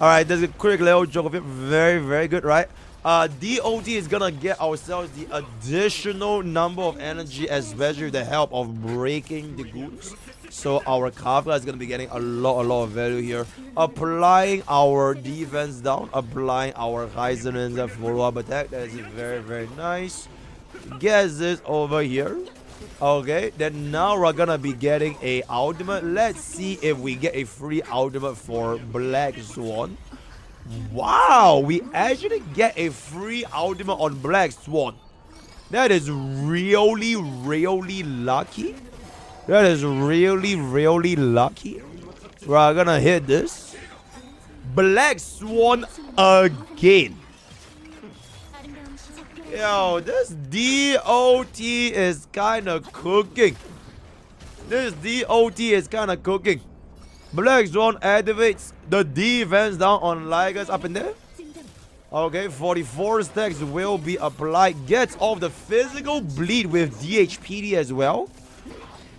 Speaker 1: Alright, there's a quick little joke of it. Very, very good, right? DOT is gonna get ourselves the additional number of energy, especially with the help of breaking the goons. So our Kafka is gonna be getting a lot of value here. Applying our defense down, applying our Heisen's follow-up attack. That is very, very nice. Get this over here. Okay, then now we're gonna be getting a ultimate. Let's see if we get a free ultimate for Black Swan. Wow, we actually get a free ultimate on Black Swan. That is really, really lucky. That is really, really lucky. We're gonna hit this. Black Swan again. Yo, this DOT is kind of cooking. This DOT is kind of cooking. Black Swan activates the defense down on Ligers up in there. Okay, 44 stacks will be applied. Gets off the physical bleed with DHPD as well.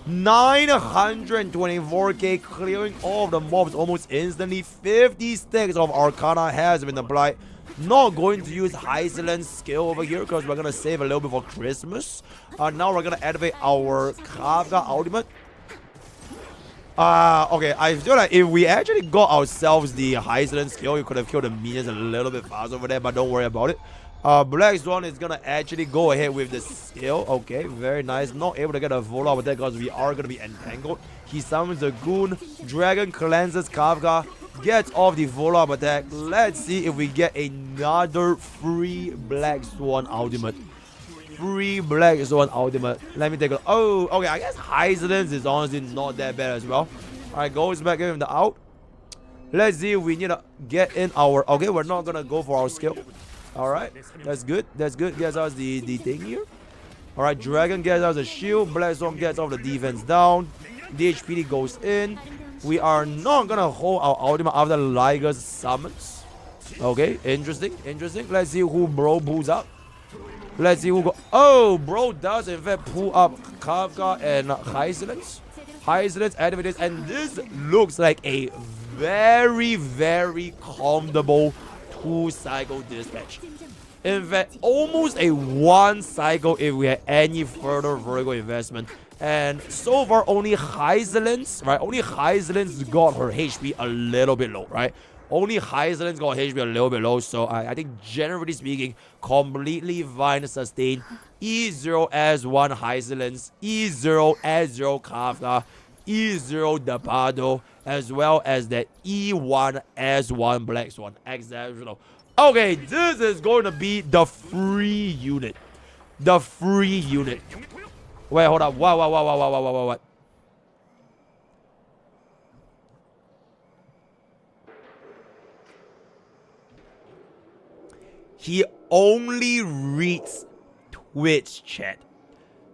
Speaker 1: 924k, clearing all of the mobs almost instantly. 50 stacks of Arcana has been applied. Not going to use Heisen's skill over here because we're gonna save a little bit for Christmas. Now we're gonna activate our Kafka ultimate. Okay, I feel like if we actually got ourselves the Heisen skill, we could have killed the minions a little bit faster over there, but don't worry about it. Black Swan is gonna actually go ahead with the skill. Okay, very nice. Not able to get a follow-up with that because we are gonna be entangled. He summons the Goon. Dragon cleanses Kafka. Gets off the follow-up attack. Let's see if we get another free Black Swan ultimate. Free Black Swan ultimate. Let me take a look. Oh, okay. I guess Heisen's is honestly not that bad as well. Alright, goes back in the out. Let's see if we need to get in our... Okay, we're not gonna go for our skill. Alright, that's good. That's good. Gets us the thing here. Alright, Dragon gets us a shield. Black Swan gets off the defense down. DHPD goes in. We are not gonna hold our ultimate after Liger's summons. Okay, interesting, interesting. Let's see who bro pulls up. Let's see who go. Oh, bro does in fact pull up Kafka and Heisen's. Heisen's activated, and this looks like a very, very comfortable 2-cycle dispatch. In fact, almost a 1 cycle if we had any further vertical investment. And so far, only Heiselens, right? Only Heiselens got her HP a little bit low, right? Only Heiselens got HP a little bit low. So I think, generally speaking, completely fine to sustain. E0 S1 Heiselens, E0 S0 Kafka, E0 Dapado, as well as that E1 S1 Black Swan. Exceptional. Okay, this is going to be the free unit. The free unit. Wait, hold up. What? He only reads Twitch chat.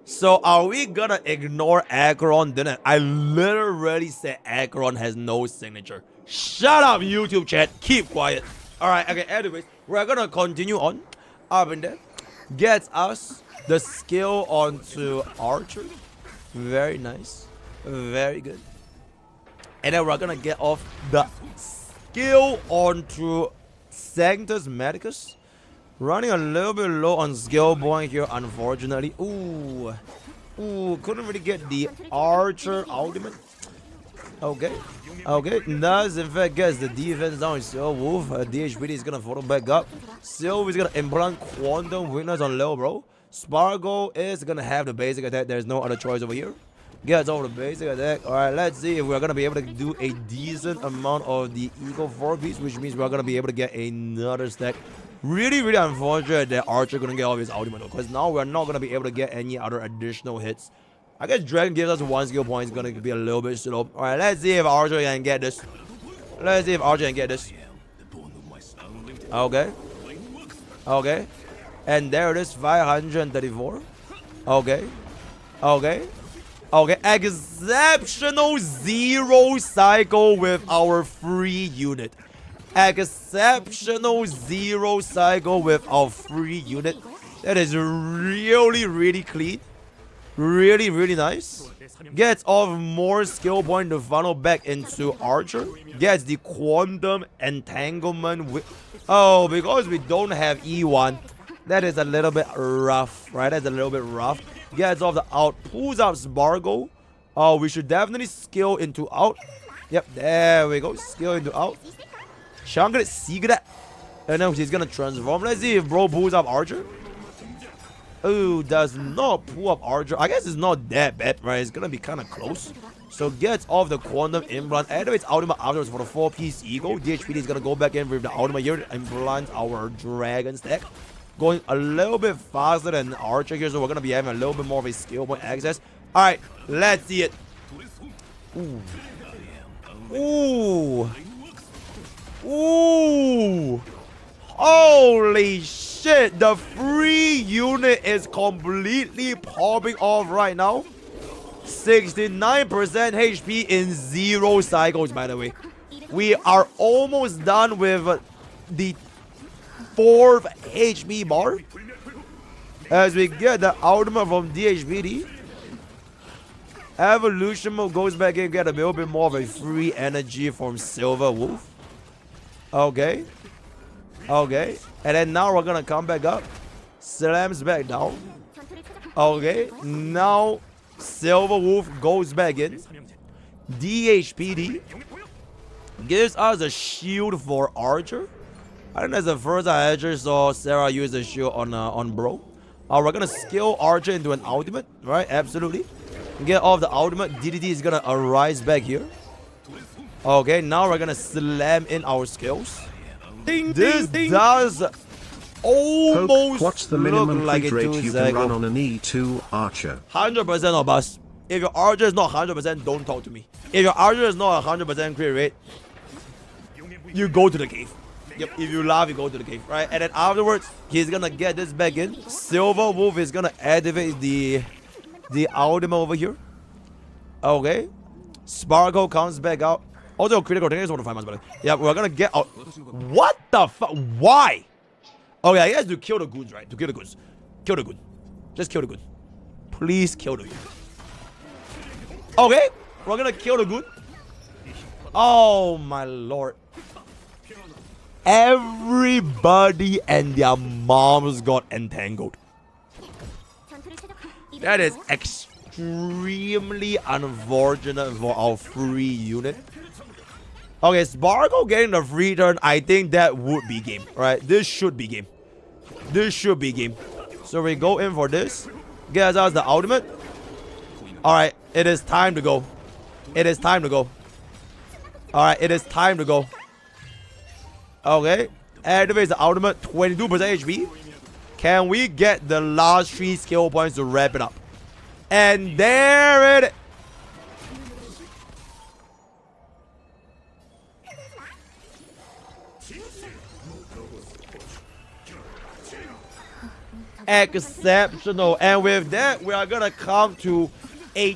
Speaker 1: So are we gonna ignore Acheron? Then I literally said Acheron has no signature. Shut up, YouTube chat. Keep quiet. Alright, okay, anyways, we're gonna continue on. Avengers gets us the skill onto Archer. Very nice. Very good. And then we're gonna get off the skill onto Sanctus Medicus. Running a little bit low on skill point here, unfortunately. Ooh, couldn't really get the Archer ultimate. Okay, does in fact gets the defense down. Still Wolf. DHPD is gonna photo back up. Still, is gonna implant Quantum Weakness on Lil Bro. Spargo is gonna have the basic attack. There's no other choice over here. Gets over the basic attack. Alright, let's see if we're gonna be able to do a decent amount of the Eagle 4-piece, which means we're gonna be able to get another stack. Really, really unfortunate that Archer couldn't get all of his ultimate, because now we're not gonna be able to get any other additional hits. I guess Dragon gives us 1 skill point. It's gonna be a little bit slow. Alright, let's see if Archer can get this. Okay. And there it is, 534. Okay. Exceptional 0 cycle with our free unit. Exceptional 0 cycle with our free unit. That is really, really clean. Really, really nice. Gets off more skill point to funnel back into Archer. Gets the Quantum Entanglement. Oh, because we don't have E1. That is a little bit rough, right? That's a little bit rough. Gets off the out. Pulls out Spargo. Oh, we should definitely skill into out. Yep, there we go. Skill into out. Shanggret Sigret. And then he's gonna transform. Let's see if bro pulls up Archer. Oh, does not pull up Archer. I guess it's not that bad, right? It's gonna be kind of close. So gets off the Quantum Implant. Activates ultimate afterwards for the 4-piece Eagle. DHPD is gonna go back in with the ultimate here. Implant our Dragon stack. Going a little bit faster than Archer here, so we're gonna be having a little bit more of a skill point access. Alright, let's see it. Ooh. Holy shit, the free unit is completely popping off right now. 69% HP in 0 cycles, by the way. We are almost done with the 4th HP bar. As we get the ultimate from DHPD. Evolution mode goes back in, get a little bit more of a free energy from Silver Wolf. Okay. And then now we're gonna come back up. Slams back down. Okay. Now Silver Wolf goes back in. DHPD gives us a shield for Archer. I think that's the first I actually saw Sarah use a shield on bro. We're gonna skill Archer into an ultimate, right? Absolutely. Get off the ultimate. DDT is gonna arise back here. Okay, now we're gonna slam in our skills. This does almost
Speaker 15: what's the minimum
Speaker 1: look like
Speaker 15: crit rate you can run on an E2 Archer?
Speaker 1: 100% of us. If your Archer is not 100%, don't talk to me. If your Archer is not 100% crit rate, you go to the cave. Yep, if you laugh, you go to the cave, right? And then afterwards, he's gonna get this back in. Silver Wolf is gonna activate the ultimate over here. Okay. Sparkle comes back out. Also, critical thing is 1 to 5 months, but yeah, we're gonna get out. What the fuck? Why? Okay, I guess to kill the goons, right? To kill the goons. Kill the goon. Just kill the goon. Please kill the goon. Okay, we're gonna kill the goon. Oh my lord. Everybody and their moms got entangled. That is extremely unfortunate for our free unit. Okay, Sparkle getting the free turn. I think that would be game, right? This should be game. This should be game. So we go in for this. Gets us the ultimate. Alright, it is time to go. It is time to go. Alright, it is time to go. Okay. Activates the ultimate. 22% HP. Can we get the last 3 skill points to wrap it up? And there it is. Exceptional. And with that, we are gonna come to a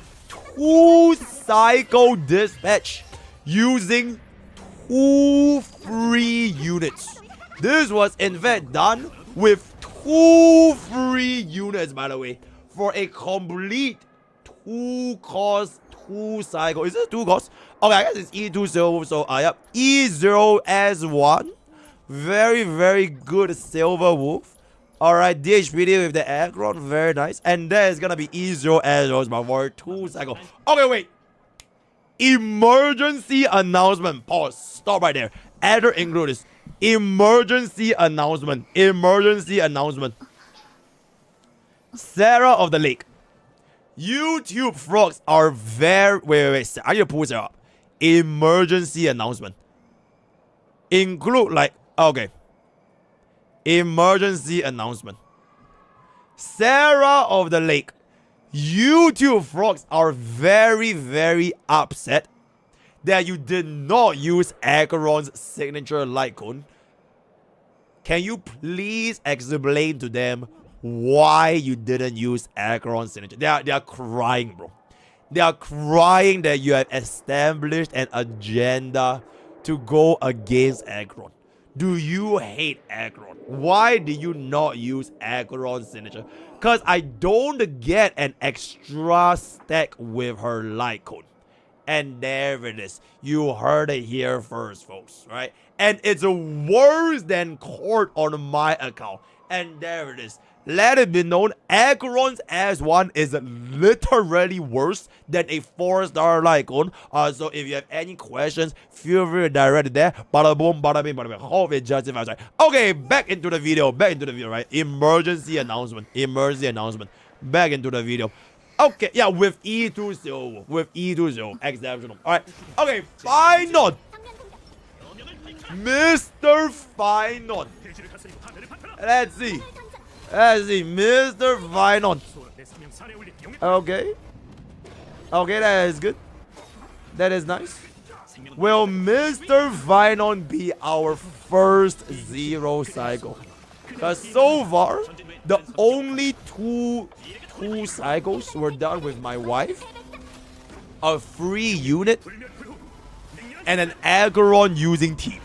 Speaker 1: 2-cycle dispatch using 2 free units. This was in fact done with 2 free units, by the way, for a complete 2-cost 2-cycle. Is it 2 costs? Okay, I guess it's E2 silver. So yep, E0S1. Very, very good silver wolf. Alright, DHPD with the aggron. Very nice. And that is gonna be E0S for 2-cycle. Okay, wait. Emergency announcement. Pause. Stop right there. Enter include this. Emergency announcement. Emergency announcement. Sarah of the Lake. YouTube frogs are very... Wait. I need to pull Sarah up. Emergency announcement. Include like... Okay. Emergency announcement. Sarah of the Lake. YouTube frogs are very, very upset that you did not use Acheron's signature light cone. Can you please explain to them why you didn't use Acheron's signature? They are crying, bro. They are crying that you have established an agenda to go against Acheron. Do you hate Acheron? Why do you not use Acheron's signature? Because I don't get an extra stack with her light cone. And there it is. You heard it here first, folks, right? And it's worse than court on my account. And there it is. Let it be known, Acheron's S1 is literally worse than a 4-star light cone. So if you have any questions, feel free to direct it there. Bada boom, bada bing, bada bing. Hope it justifies. Right? Okay, back into the video, right? Emergency announcement. Back into the video. Okay, yeah, with E20. Exceptional. Alright. Okay, Finon. Mr. Finon. Let's see, Mr. Finon. Okay, that is good. That is nice. Will Mr. Finon be our first 0 cycle? Because so far, the only two cycles were done with my wife, a free unit, and an Acheron using Teep.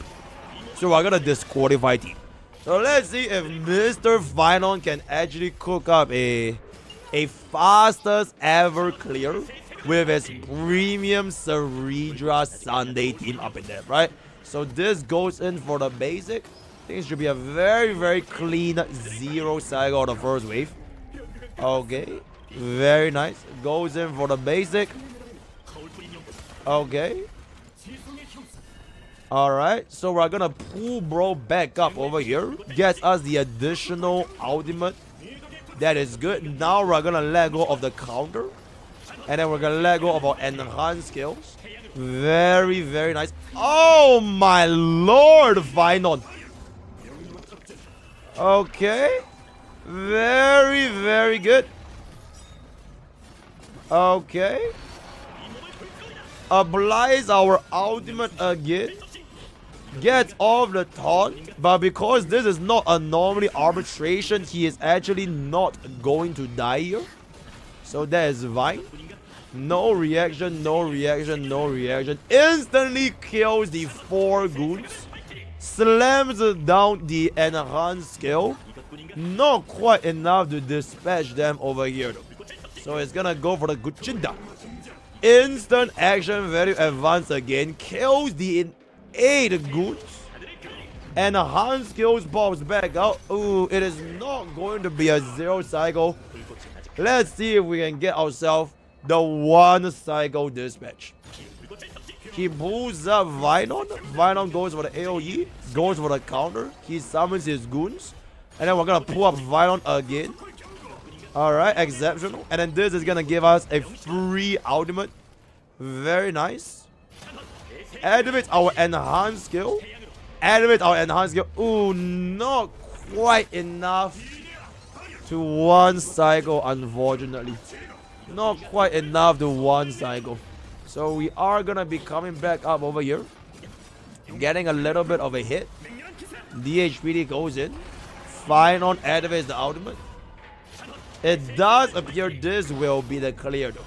Speaker 1: So we're gonna disqualify Teep. So let's see if Mr. Finon can actually cook up a fastest ever clear with his premium Ceridra Sunday team up in there, right? So this goes in for the basic. I think it should be a very, very clean 0 cycle on the first wave. Okay, very nice. Goes in for the basic. Okay. Alright, so we're gonna pull bro back up over here. Gets us the additional ultimate. That is good. Now we're gonna let go of the counter. And then we're gonna let go of our enhanced skills. Very, very nice. Oh my lord, Finon. Okay. Very, very good. Okay. Applies our ultimate again. Gets off the taunt. But because this is not a normally arbitration, he is actually not going to die here. So that is fine. No reaction, no reaction, no reaction. Instantly kills the 4 goons. Slams down the enhanced skill. Not quite enough to dispatch them over here though. So it's gonna go for the Guchinda. Instant action value advance again. Kills the 8 goons. Enhanced skills pops back out. Ooh, it is not going to be a 0 cycle. Let's see if we can get ourselves the 1 cycle dispatch. He pulls up Vinon. Vinon goes for the AoE. Goes for the counter. He summons his goons. And then we're going to pull up Vinon again. Alright, exceptional. And then this is going to give us a free ultimate. Very nice. Activate our enhanced skill. Activate our enhanced skill. Ooh, not quite enough to 1 cycle, unfortunately. Not quite enough to 1 cycle. So we are gonna be coming back up over here. Getting a little bit of a hit. DHPD goes in. Vinon activates the ultimate. It does appear this will be the clear though.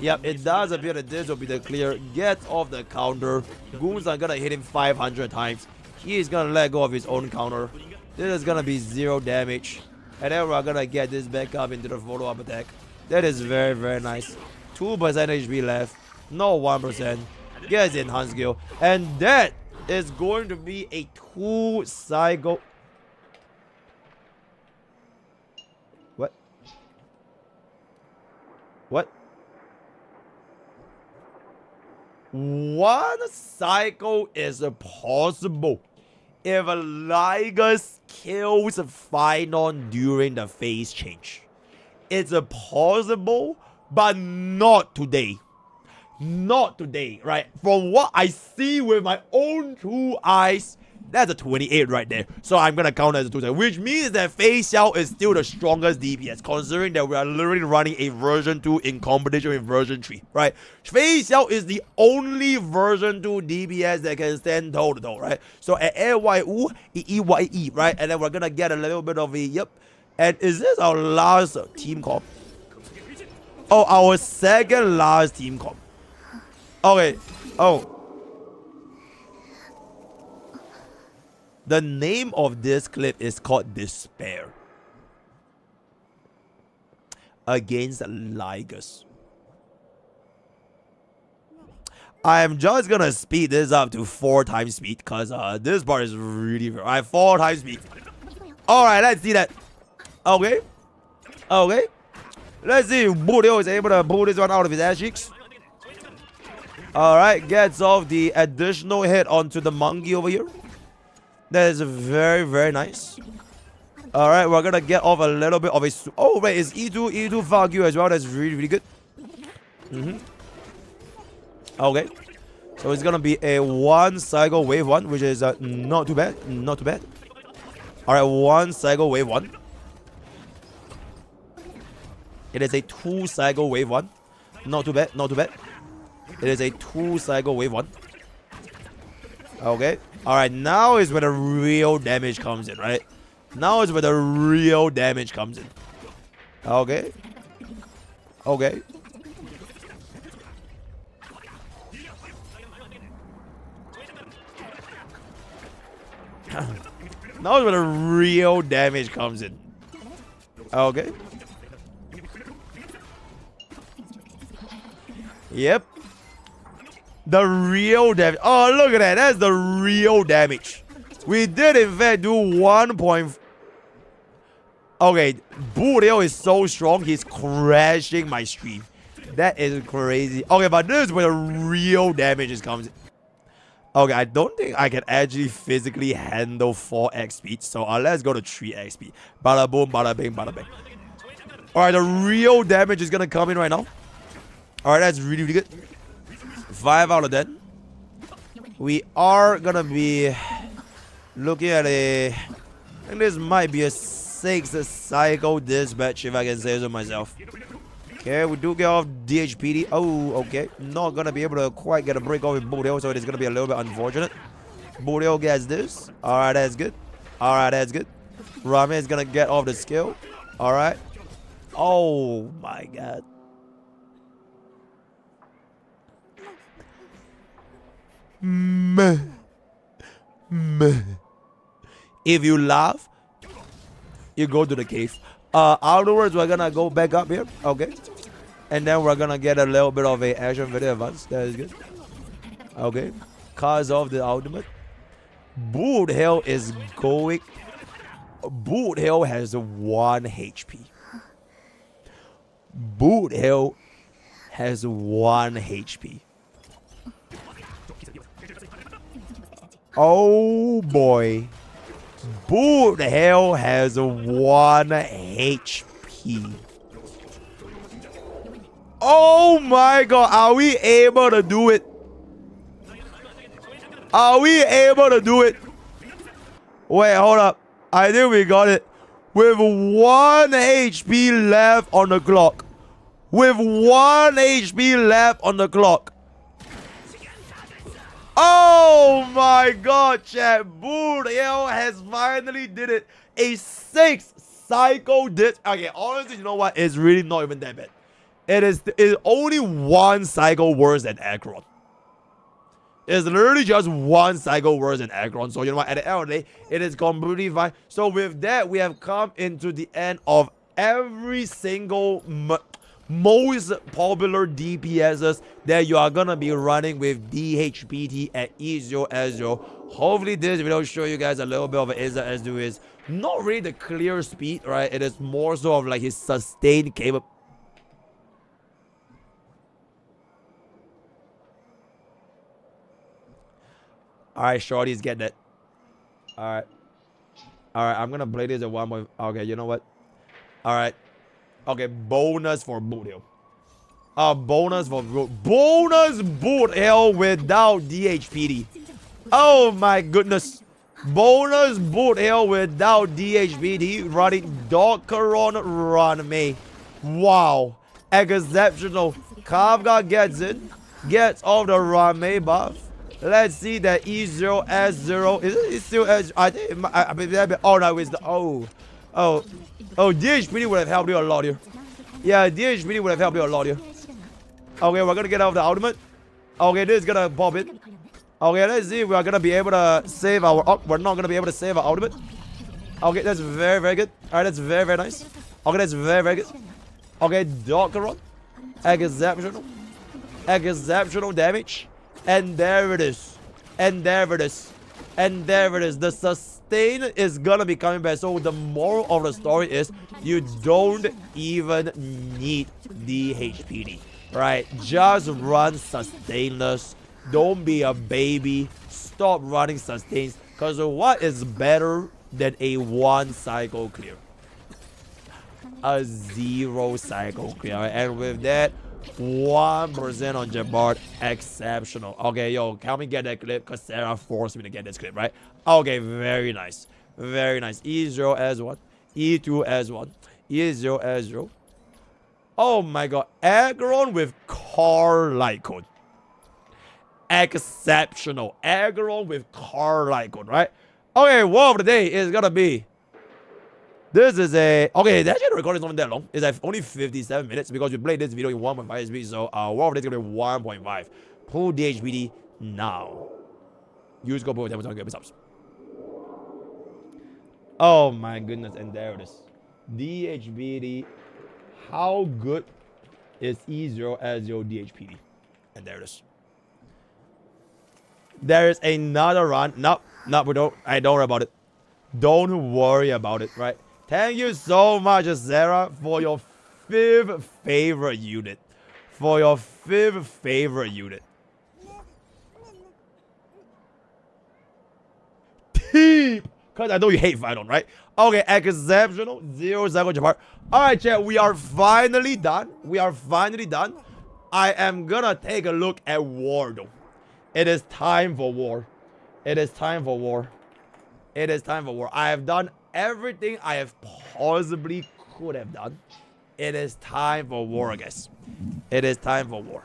Speaker 1: Yep, it does appear that this will be the clear. Gets off the counter. Goons are gonna hit him 500 times. He is gonna let go of his own counter. This is gonna be 0 damage. And then we're gonna get this back up into the follow-up attack. That is very, very nice. 2% HP left. No 1%. Gets the enhanced skill. And that is going to be a 2 cycle. What? What? 1 cycle is possible if Ligus kills Vinon during the phase change. It's possible, but not today. Not today, right? From what I see with my own 2 eyes, that's a 28 right there. So I'm gonna count as a 2 cycle, which means that Fei Xiao is still the strongest DPS, considering that we are literally running a version 2 in competition with version 3, right? Fei Xiao is the only version 2 DPS that can stand toe to toe, right? So at AYU, EYE, right? And then we're gonna get a little bit of a yep. And is this our last team comp? Oh, our second last team comp. Okay. Oh. The name of this clip is called Despair. Against Ligus. I am just gonna speed this up to 4 times speed because this part is really very. Alright, 4 times speed. Alright, let's see that. Okay. Okay. Let's see if Budio is able to pull this one out of his ass cheeks. Alright, gets off the additional hit onto the monkey over here. That is very, very nice. Alright, we're gonna get off a little bit of a... Oh, wait, is E2 fuck you as well? That's really, really good. Okay. So it's gonna be a 1 cycle wave 1, which is not too bad. Not too bad. Alright, 1 cycle wave 1. It is a 2 cycle wave 1. Not too bad, not too bad. It is a 2 cycle wave 1. Okay. Alright, now is where the real damage comes in, right? Now is where the real damage comes in. Okay. Okay. Now is where the real damage comes in. Okay. Yep. The real damage. Oh, look at that. That's the real damage. We did, in fact, do 1 point... Okay, Budio is so strong, he's crashing my stream. That is crazy. Okay, but this is where the real damage comes in. Okay, I don't think I can actually physically handle 4x speed. So let's go to 3x speed. Bada boom, bada bing, bada bing. Alright, the real damage is gonna come in right now. Alright, that's really, really good. 5 out of 10. We are gonna be looking at a... I think this might be a 6 cycle dispatch, if I can say so myself. Okay, we do get off DHPD. Oh, okay. Not gonna be able to quite get a break off with Budio, so it is gonna be a little bit unfortunate. Budio gets this. Alright, that's good. Alright, that's good. Rami is gonna get off the skill. Alright. Oh my god. Meh. Meh. If you laugh, you go to the cave. Afterwards, we're gonna go back up here. Okay. And then we're gonna get a little bit of a action video advance. That is good. Okay. Cause of the ultimate. Boot Hill is going. Boot Hill has 1 HP. Boot Hill has 1 HP. Oh boy. Boot Hill has 1 HP. Oh my god, are we able to do it? Are we able to do it? Wait, hold up. I think we got it. With 1 HP left on the clock. With 1 HP left on the clock. Oh my god, chat. Boot Hill has finally did it. A 6 cycle did. Okay, honestly, you know what? It's really not even that bad. It is only 1 cycle worse than Akron. It's literally just 1 cycle worse than Akron. So, you know what? At the end of the day, it is completely fine. So, with that, we have come into the end of every single most popular DPSs that you are going to be running with DHPT at E0S0. Hopefully, this video will show you guys a little bit of an insight as to his not really the clear speed, right? It is more so of like his sustained capability. Alright, shorties, get that. Alright. Alright, I'm gonna play this at 1. Okay, you know what? Alright. Okay, bonus for Boot Hill. Bonus for bonus Boot Hill without DHPD. Oh my goodness. Bonus Boot Hill without DHPD running Dockeron Run Me. Wow. Exceptional. Kafka gets in. Gets off the Run Me buff. Let's see that E0S0. Is it still S? I think it might, oh no, it's the DHPD would have helped you a lot here. Yeah, DHPD would have helped you a lot here. Okay, we're gonna get out of the ultimate. Okay, this is gonna pop it. Okay, let's see if we are gonna be able to save our. Oh, we're not gonna be able to save our ultimate. Okay, that's very, very good. Alright, that's very, very nice. Okay, that's very, very good. Okay, Dockeron. Exceptional. Exceptional damage. And there it is. And there it is. And there it is. The sustain is gonna be coming back. So the moral of the story is you don't even need the HPD. Right? Just run sustainless. Don't be a baby. Stop running sustains. Because what is better than a 1 cycle clear? A 0 cycle clear. And with that, 1% on Jabard, exceptional. Okay, yo, can we get that clip? Because Sarah forced me to get this clip, right? Okay, very nice. Very nice. E0S1, E2S1, E0S0. Oh my god. Aggron with car light code. Exceptional. Aggron with car light code, right? Okay, word of the day is gonna be. This is a okay. Actually, the recording is not that long. It's like only 57 minutes because we played this video in 1.5 speed. So word of the day is gonna be 1.5. Pull DHPD now. Use go both times on get subs. Oh my goodness, and there it is. DHPD. How good is E0 as your DHPD? And there it is. There is another run. No, we don't. I don't worry about it. Don't worry about it, right? Thank you so much, Sarah, for your 5th favorite unit. For your 5th favorite unit. Because I know you hate Final, right? Okay, exceptional. 0 seconds apart. Alright, chat, we are finally done. We are finally done. I am gonna take a look at war, though. It is time for war. It is time for war. It is time for war. I have done everything I have possibly could have done. It is time for war, I guess. It is time for war.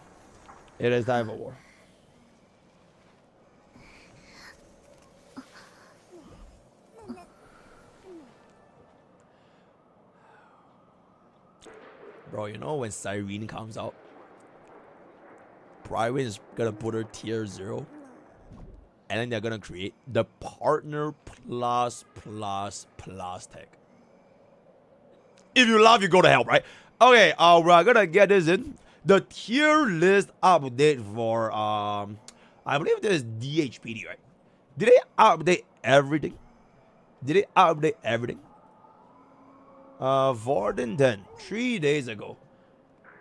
Speaker 1: It is time for war. Bro, you know when Cyrene comes out, Brywin is gonna put her tier 0. And then they're gonna create the partner plus tag. If you laugh, you go to hell, right? Okay, we're gonna get this in. The tier list update for I believe there's DHPD, right? Did they update everything? Did they update everything? Vorden 10, 3 days ago.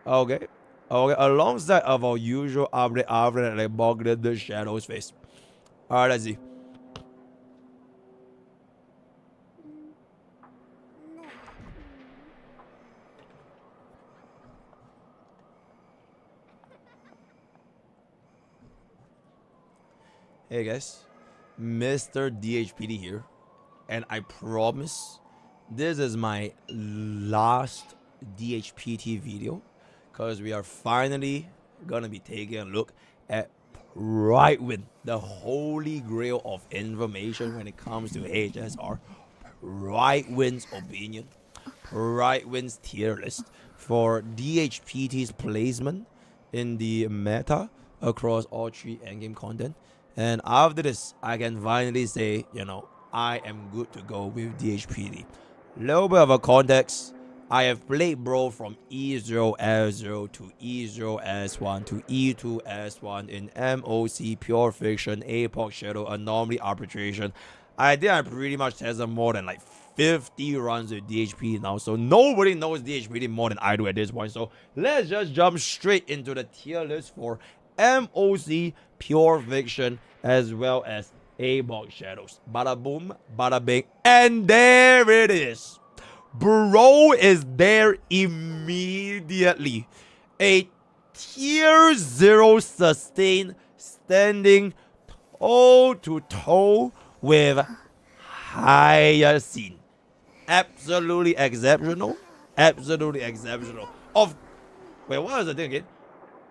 Speaker 1: Okay. Okay, alongside of our usual update after that, like bogged the Shadow's face. Alright, let's see. Hey guys, Mr. DHPD here, and I promise this is my last DHPT video, because we are finally gonna be taking a look at Brightwind, the holy grail of information when it comes to HSR. Brightwind's opinion, Brightwind's tier list for DHPT's placement in the meta across all 3 endgame content. And after this, I can finally say, you know, I am good to go with DHPD. Little bit of a context. I have played Bro from E0S0 to E0S1 to E2S1 in MOC, Pure Fiction, Epoch Shadow, Anomaly, Arbitration. I think I pretty much tested more than like 50 runs with DHPD now. So nobody knows DHPD more than I do at this point. So let's just jump straight into the tier list for MOC, Pure Fiction, as well as Epoch Shadows. Bada boom, bada bing, and there it is. Bro is there immediately. A tier 0 sustain, standing toe to toe with Hyacinth. Absolutely exceptional. Absolutely exceptional. Wait, what is the thing again?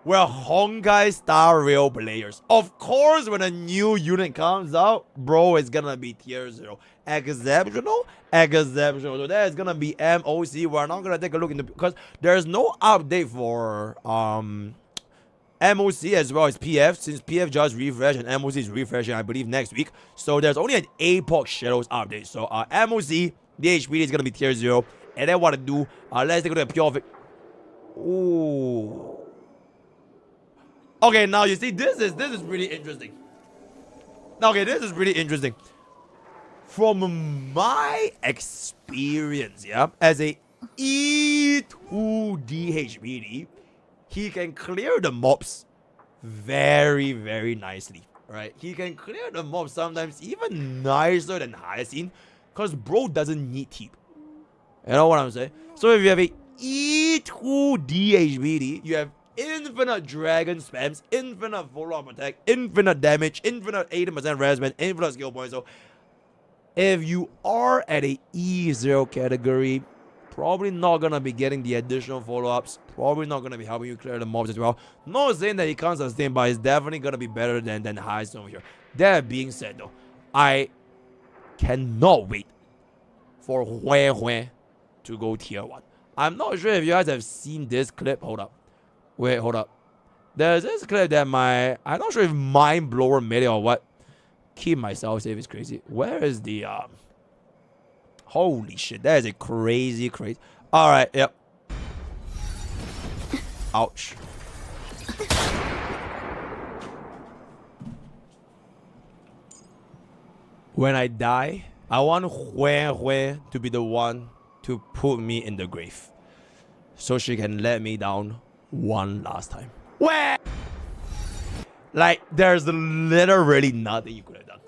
Speaker 1: We're Honkai Star Rail players. Of course, when a new unit comes out, bro, it's gonna be tier 0. Exceptional? Exceptional. So that is gonna be MOC. We're not gonna take a look into, because there's no update for MOC as well as PF, since PF just refreshed and MOC is refreshing, I believe, next week. So there's only an Epoch Shadows update. So MOC, DHPD is gonna be tier 0. And then what to do? Let's take a look at Pure. Ooh. Okay, now you see, this is pretty interesting. Okay, this is pretty interesting. From my experience, yeah, as a E2 DHPD, he can clear the mobs very, very nicely, right? He can clear the mobs sometimes even nicer than Hyacinth, because bro doesn't need TP. You know what I'm saying? So if you have a E2 DHPD, you have infinite dragon spams, infinite follow-up attack, infinite damage, infinite 80% resman, infinite skill points. So if you are at a E0 category, probably not gonna be getting the additional follow-ups, probably not gonna be helping you clear the mobs as well. Not saying that he can't sustain, but it's definitely gonna be better than Hyacinth over here. That being said though, I cannot wait for Hue to go tier 1. I'm not sure if you guys have seen this clip. Hold up. Wait, hold up. There's this clip that I'm not sure if Mind Blower made it or what. Keep myself safe is crazy. Where is the holy shit, that is a crazy. Alright, yep. Ouch. When I die, I want Hue to be the one to put me in the grave, so she can let me down one last time. Where? Like, there's literally nothing you could have done.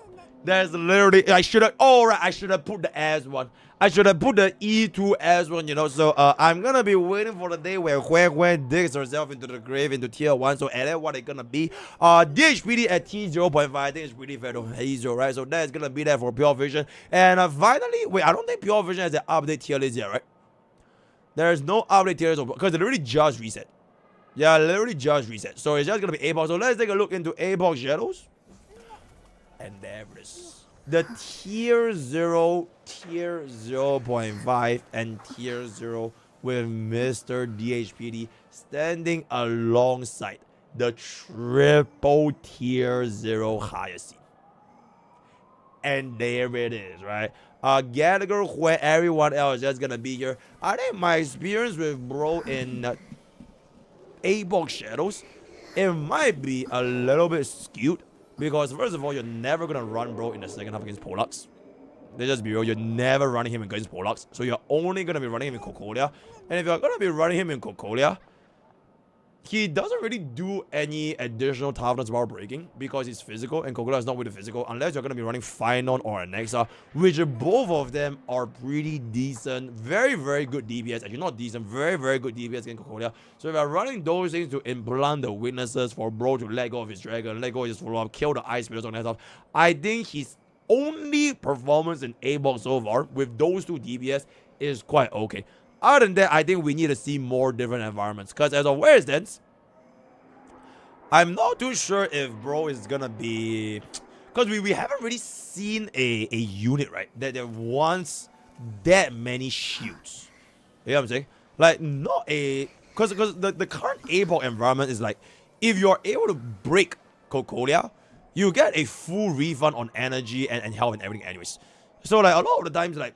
Speaker 1: There's literally, I should have put the S1. I should have put the E2 S1, you know. So I'm gonna be waiting for the day where Hue digs herself into the grave, into tier 1. So and then what it's gonna be, DHPD at T0.5. I think it's pretty fair to Hazel, right? So that's gonna be there for Pure Vision. And finally, wait, I don't think Pure Vision has an update tier list yet, right? There's no update tier list because it literally just reset. Yeah, literally just reset. So it's just gonna be Epoch. So let's take a look into Epoch Shadows. And there it is. The tier 0, tier 0.5, and tier 0 with Mr. DHPD standing alongside the triple tier 0 Hyacinth. And there it is, right? Gallagher, where everyone else is just gonna be here. I think my experience with bro in A-Box Shadows, it might be a little bit skewed. Because first of all, you're never gonna run bro in the second half against Polux. Let's just be real, you're never running him against Polux. So you're only gonna be running him in Cocolia. And if you're gonna be running him in Cocolia, he doesn't really do any additional toughness while breaking because he's physical, and Cocolia is not with the physical unless you're going to be running Finon or Anexa, which both of them are pretty decent, very, very good DPS. Actually, not decent, very, very good DPS against Cocolia. So if you're running those things to implant the weaknesses for bro to let go of his dragon, let go of his follow-up, kill the ice spiriters on that stuff, I think his only performance in A-Box so far with those two DPS is quite okay. Other than that, I think we need to see more different environments. Because as of where it stands, I'm not too sure if bro is gonna be... Because we haven't really seen a unit, right? That wants that many shields. You know what I'm saying? Like, not a... Because the current A-Box environment is like, if you're able to break Cocolia, you get a full refund on energy and health and everything anyways. So like, a lot of the times, like,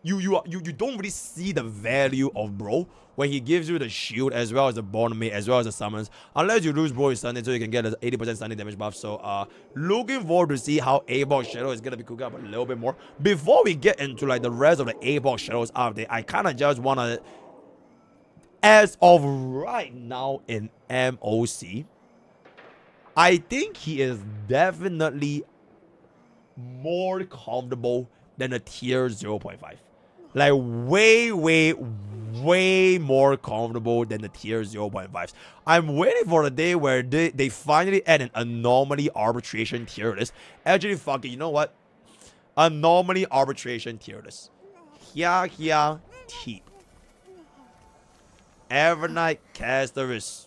Speaker 1: you don't really see the value of bro when he gives you the shield as well as the bond mate as well as the summons, unless you lose bro is Sunday so you can get an 80% Sunday damage buff. So looking forward to see how A-Box Shadow is gonna be cooking up a little bit more. Before we get into like the rest of the A-Box Shadows update, I kind of just wanna, as of right now in MOC, I think he is definitely more comfortable than a tier 0.5. Like way more comfortable than the tier 0.5s. I'm waiting for the day where they finally add an anomaly arbitration tier list. Actually, fuck it, you know what? Anomaly arbitration tier list. Here, T. Evernight caster is...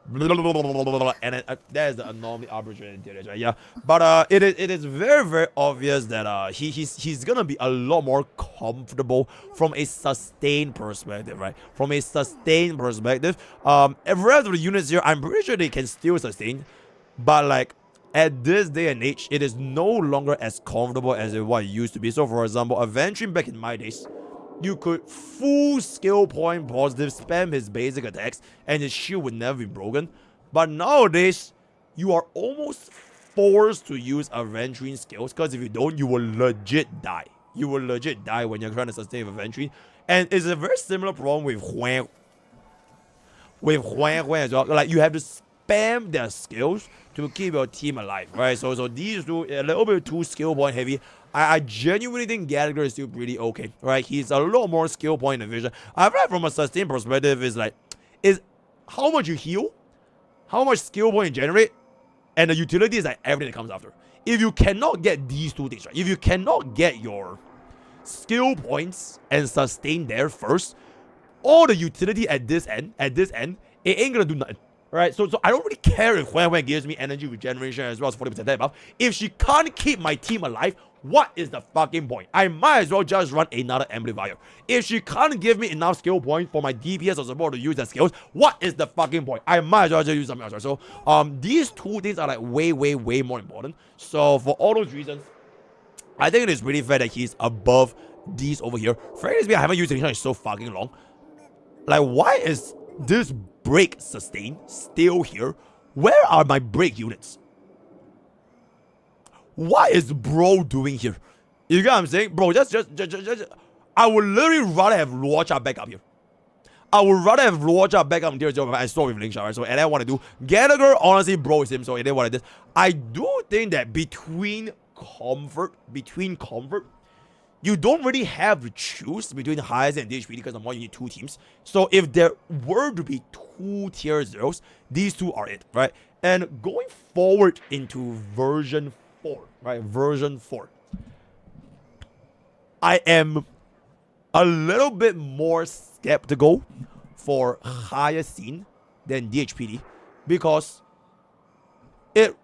Speaker 1: and there's the anomaly arbitration tier list, right? Yeah, but it is very obvious that he's gonna be a lot more comfortable from a sustained perspective, right? From a sustained perspective, every rest of the units here, I'm pretty sure they can still sustain, but like at this day and age, it is no longer as comfortable as what it used to be. So, for example, Aventurine back in my days, you could full skill point positive spam his basic attacks and his shield would never be broken. But nowadays, you are almost forced to use Aventurine skills, because if you don't, you will legit die. You will legit die when you're trying to sustain Aventurine. And it's a very similar problem with Huang. As well. Like, you have to spam their skills to keep your team alive, right? So these two, a little bit too skill point heavy. I genuinely think Gallagher is still pretty okay, right? He's a lot more skill point in vision. I feel like from a sustain perspective, is how much you heal, how much skill point you generate, and the utility is like everything that comes after. If you cannot get these two things, right? If you cannot get your skill points and sustain there first, all the utility at this end, it ain't gonna do nothing. Right, so I don't really care if Huan gives me energy regeneration as well as 40% attack buff. If she can't keep my team alive, what is the fucking point? I might as well just run another amplifier. If she can't give me enough skill points for my DPS or support to use the skills, what is the fucking point? I might as well just use something else. Right? So these two things are like way more important. So for all those reasons, I think it is really fair that he's above these over here. Frankly, I haven't used it in so fucking long. Like, why is this break sustain still here? Where are my break units? What is bro doing here? You get what I'm saying? Bro, just I would literally rather have Luocha back up here. I would rather have Luocha back up in tier 0 I saw with Link Shot, right? So, and I want to do Gallagher, honestly, bro is him, so it is what it is. I do think that between comfort, you don't really have to choose between Highest and DHPD, because you need two teams. So if there were to be two tier 0s, these two are it, right? And going forward into version 4, right? Version 4. I am a little bit more skeptical for higher scene than DHPD, because it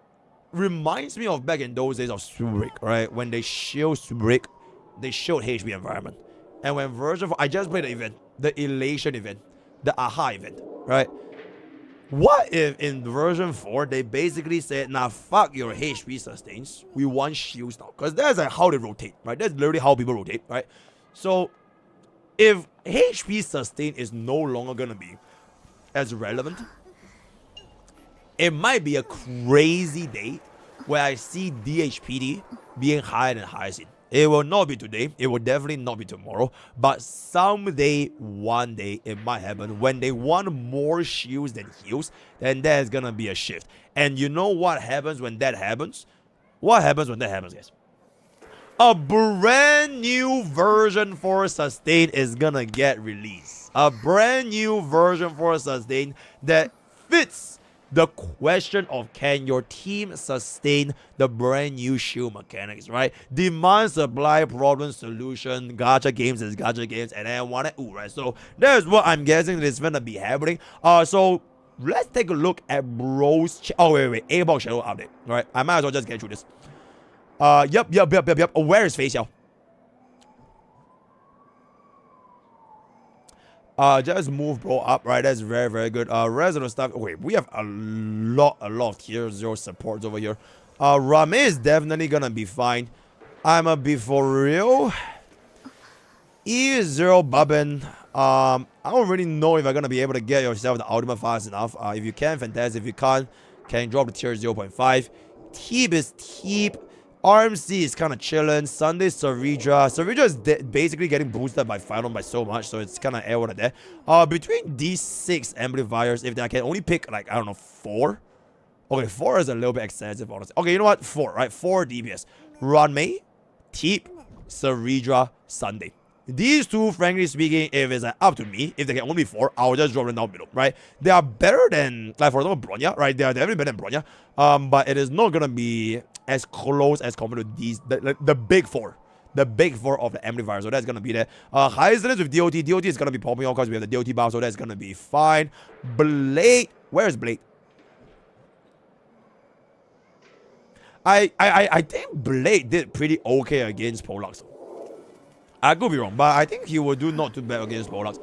Speaker 1: reminds me of back in those days of Snowbreak, right? When they shield Snowbreak, they showed HP environment. And when version 4, I just played the event, the elation event, the aha event, right? What if in version 4 they basically said, nah, fuck your HP sustains, we want shields now? Because that's like how they rotate, right? That's literally how people rotate, right? So if HP sustain is no longer gonna be as relevant, it might be a crazy day where I see DHPD being higher than higher scene. It will not be today. It will definitely not be tomorrow. But someday, one day, it might happen. When they want more shields than heals, then there's gonna be a shift. And you know what happens when that happens? What happens when that happens, guys? A brand new version for Sustain is gonna get released. A brand new version for Sustain that fits the question of can your team sustain the brand new shield mechanics, right? Demand, supply, problem, solution, gacha games is gacha games, and then one right? So that's what I'm guessing is gonna be happening. So let's take a look at Bro's oh wait, A-Box Shadow update. Right? I might as well just get through this. Yep. Where is Face, y'all? Just move bro up, right? That's very, very good. Rest of the stuff. Okay, we have a lot of tier 0 supports over here. Rame is definitely gonna be fine. I'ma be for real. E0 Bubbin. I don't really know if I'm gonna be able to get yourself the ultimate fast enough. If you can, fantastic. If you can't, can drop the tier 0.5. Teep is Teep. RMC is kind of chilling. Sunday Saridra. Saridra is basically getting boosted by Final by so much, so it's kind of everyone there. Between these 6 amplifiers, if I can only pick, like, I don't know, 4. Okay, 4 is a little bit excessive, honestly. Okay, you know what? 4, right? 4 DPS. Ranmei, Teep, Saridra, Sunday. These two, frankly speaking, if it's up to me, if they can only 4, I'll just drop them down below, right? They are better than, like, for example, Bronya, right? They are definitely better than Bronya. But it is not gonna be as close as compared to these, the big 4. The big 4 of the amplifier, so that's gonna be there. Hyzens with DOT. DOT is gonna be popping off because we have the DOT buff, so that's gonna be fine. Blade, where's Blade? I think Blade did pretty okay against Pollux. I could be wrong, but I think he will do not too bad against Pollux.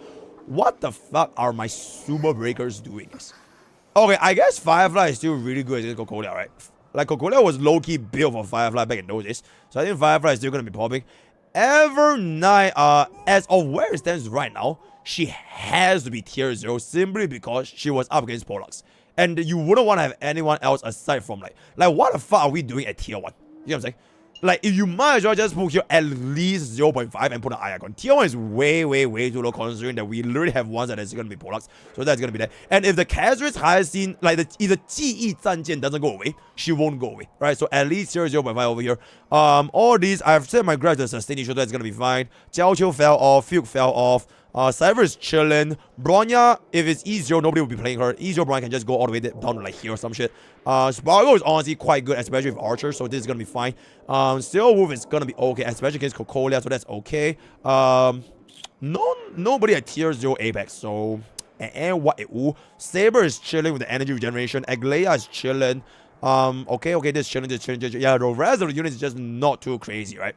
Speaker 1: What the fuck are my super breakers doing? Okay, I guess Firefly is still really good against Cocolia, right? Like, Cocolia was low-key built for Firefly back in those days. So I think Firefly is still going to be popping. Evernight, as of where it stands right now, she has to be tier 0 simply because she was up against Pollux. And you wouldn't want to have anyone else aside from, like what the fuck are we doing at tier 1? You know what I'm saying? Like, if you might as well just put here at least 0.5 and put an icon. Tier 1 is way too low considering that we literally have ones that is going to be Pollux. So that's going to be there. And if the Kazris highest scene, like, if the Ji Zanjian doesn't go away, she won't go away. Right? So at least tier 0.5 over here. All these, I've set my graph to sustain each other. That's going to be fine. Jiao Qiu fell off. Fuke fell off. Cypher is chilling. Bronya, if it's E0, nobody will be playing her. E0 Bronya can just go all the way down to like here or some shit. Spargo is honestly quite good, especially with Archer, so this is gonna be fine. Steel Wolf is gonna be okay, especially against Cocolia, so that's okay. Nobody at tier 0 Apex, so what? Saber is chilling with the energy regeneration. Aglaya is chilling. Okay, this chilling. Yeah, the rest of the units is just not too crazy, right?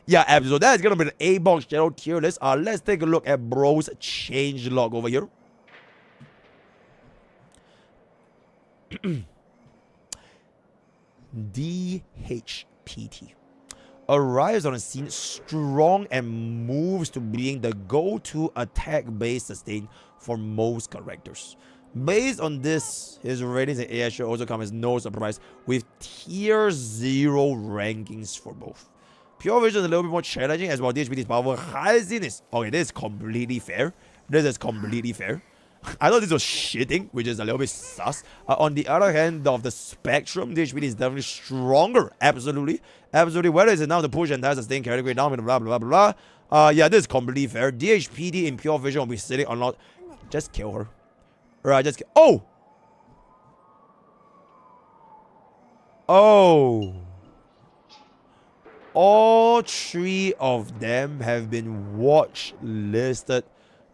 Speaker 1: Yeah, absolutely. So that's gonna be the A-Box Shadow tier list. Let's take a look at Bro's change log over here. DHPT arrives on the scene strong and moves to being the go-to attack-based sustain for most characters. Based on this, his ratings and AI should also come as no surprise with tier 0 rankings for both. Pure Vision is a little bit more challenging as well. DHPD is powerful. Hyzin is okay. This is completely fair. I thought this was shitting, which is a little bit sus. On the other hand, of the spectrum, DHPD is definitely stronger. Absolutely. Whether it's enough to push entire sustain category down with blah blah blah blah. Yeah, this is completely fair. DHPD in Pure Vision will be sitting on lot. Just kill her. Right, just kill. Oh. All 3 of them have been watch listed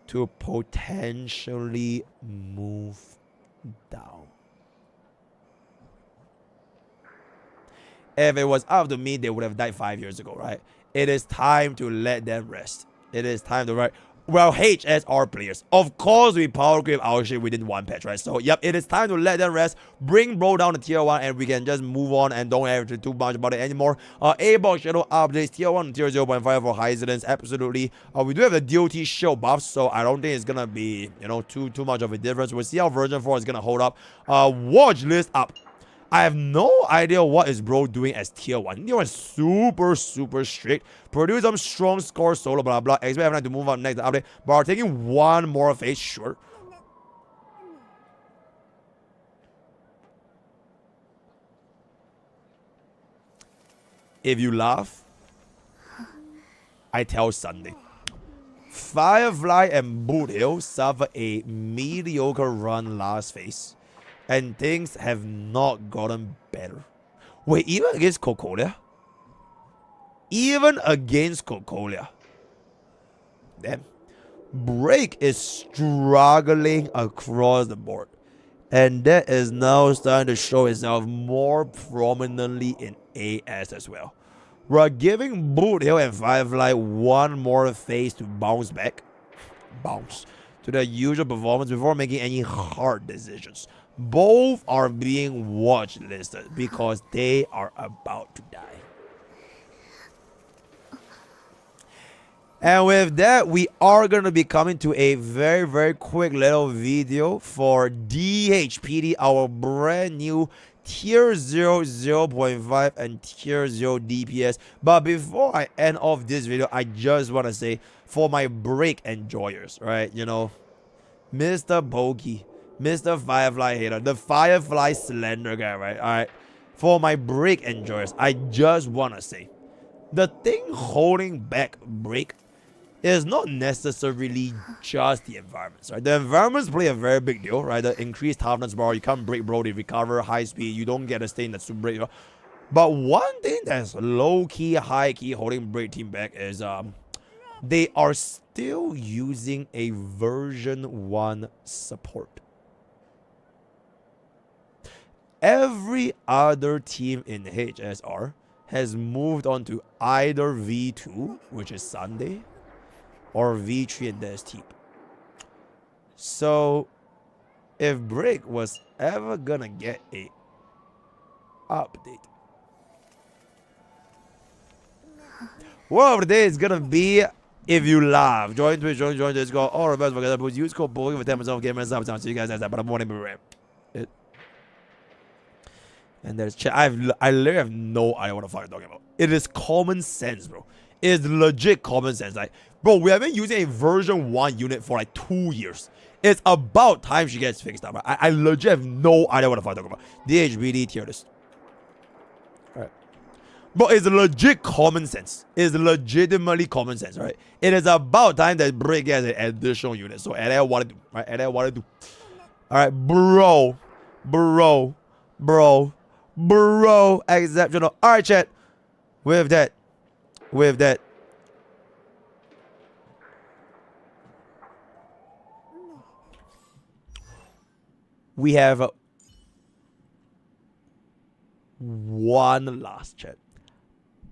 Speaker 1: to potentially move down. If it was up to me, they would have died 5 years ago, right? It is time to let them rest. It is time to well, HSR players. Of course, we power creep our shit within one patch, right? So, yep, it is time to let them rest, bring bro down to tier 1, and we can just move on and don't have to do much about it anymore. A-box shadow updates, tier 1 and tier 0.5 for high incidents, absolutely. We do have the DOT shield buff, so I don't think it's gonna be, you know, too much of a difference. We'll see how version 4 is gonna hold up. Watch list up. I have no idea what is bro doing as tier 1. Tier 1 is super strict. Produce some strong score solo, blah blah. Expect everyone to move on next update. But are taking one more phase, sure. If you laugh, I tell Sunday. Firefly and Boot Hill suffer a mediocre run last phase, and things have not gotten better. Wait, even against Cocolia? Even against Cocolia. Damn. Break is struggling across the board. And that is now starting to show itself more prominently in AS as well. We're giving Boot Hill and Firefly one more phase to bounce back. Bounce to their usual performance before making any hard decisions. Both are being watch listed because they are about to die. And with that, we are going to be coming to a very quick little video for DHPD, our brand new Tier 0, 0.5 and Tier 0 DPS. But before I end off this video, I just want to say, for my break enjoyers, right? You know, MrPokke, Mr. Firefly hater, the Firefly Slender guy, right? Alright. For my break enjoyers, I just want to say, the thing holding back break is not necessarily just the environments, right? The environments play a very big deal, right? The increased toughness bar, you can't break bro, they recover high speed, you don't get a stain that's super break. But one thing that's low-key, high-key holding break team back is they are still using a version 1 support. Every other team in HSR has moved on to either V2, which is Sunday, or V3 and that's Teep. So, if Break was ever gonna get a update, word of the day is gonna be, if you laugh, join Twitch, join Discord, all remember together, please use code POKKE for 10% off gamers up. So you guys have that, but I'm wanting to be it. And there's chat. I literally have no idea what the fuck I'm talking about. It is common sense, bro. It's legit common sense. Like, bro, we have been using a version 1 unit for like 2 years. It's about time she gets fixed up. Right? I legit have no idea what the fuck I'm talking about. DHPD tier list. Alright. But it's legit common sense. It's legitimately common sense, right? It is about time that Break gets an additional unit. So, and I want to do. Right? And I want to do. Alright, bro. Exceptional. Alright, chat. With that. We have one last chat.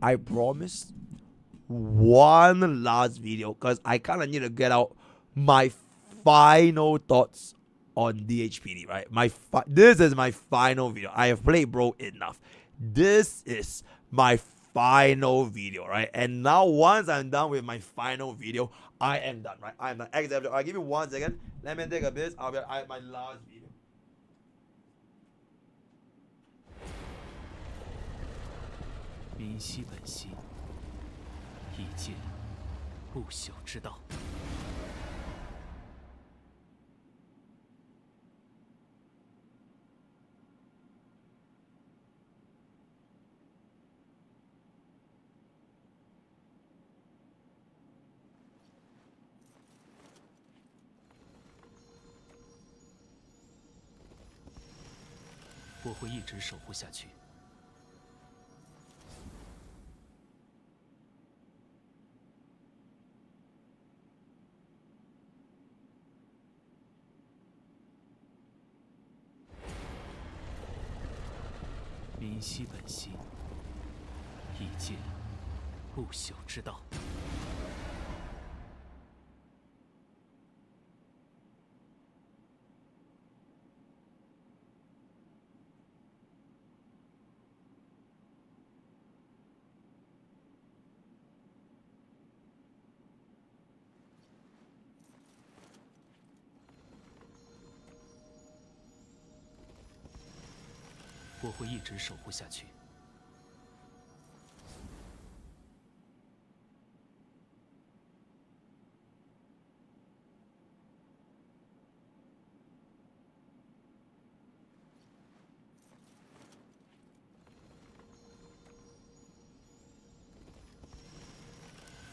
Speaker 1: I promise. One last video, because I kind of need to get out my final thoughts on DHPD, right? This is my final video. I have played bro enough. This is my final video, right? And now once I'm done with my final video, I am done, right? I am done. I'll give you 1 second. Let me take a bit. I'll be at my last video.
Speaker 13: 我会一直守护下去。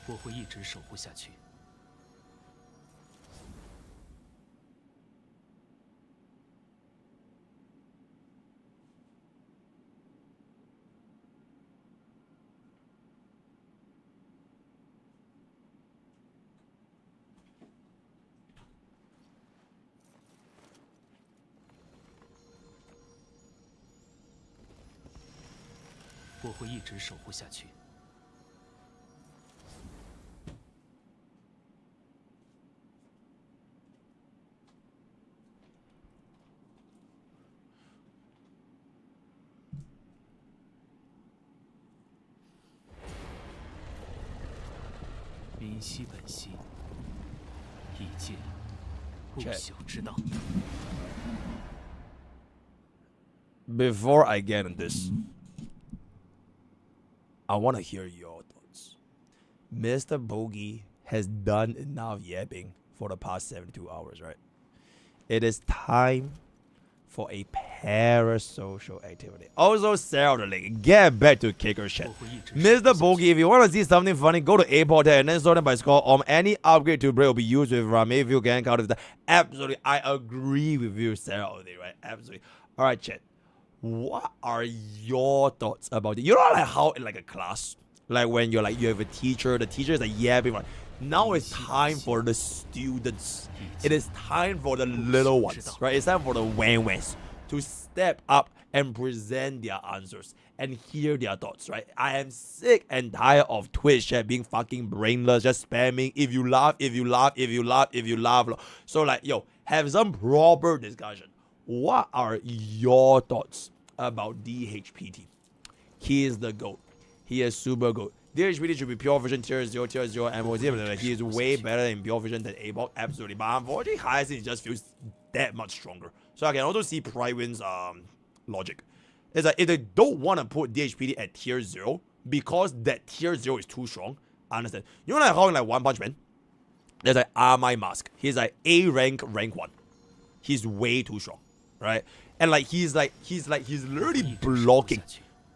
Speaker 13: 我会一直守护下去。我会一直守护下去。明晰本心，一见不朽之道。
Speaker 1: Before I get into this, I want to hear your thoughts. MrPokke has done enough yapping for the past 72 hours, right? It is time for a parasocial activity. Also, Sarah, get back to kicker shit. MrPokke, if you want to see something funny, go to emote and then sort them by score. Any upgrade to break will be used with Rame if you can count it. Absolutely, I agree with you, Sarah, right? Absolutely. All right, chat. What are your thoughts about it? You know, like how in like a class, like when you're like you have a teacher, the teacher is like yapping, like now it's time for the students. It is time for the little ones, right? It's time for the wang-wangs to step up and present their answers and hear their thoughts, right? I am sick and tired of Twitch chat being fucking brainless, just spamming. If you laugh, if you laugh, if you laugh, if you laugh. So like, yo, have some proper discussion. What are your thoughts about DHPD? He is the GOAT. He is super GOAT. DHPD should be pure vision tier 0, MOT. He is way better in pure vision than ABOC, absolutely. But unfortunately, Hyacinth just feels that much stronger. So I can also see Prywin's logic. It's like if they don't want to put DHPD at tier 0 because that tier 0 is too strong, I understand. You know like how in like One Punch Man, there's like Armai Mask. He's like A rank, rank 1. He's way too strong. Right, and like he's literally blocking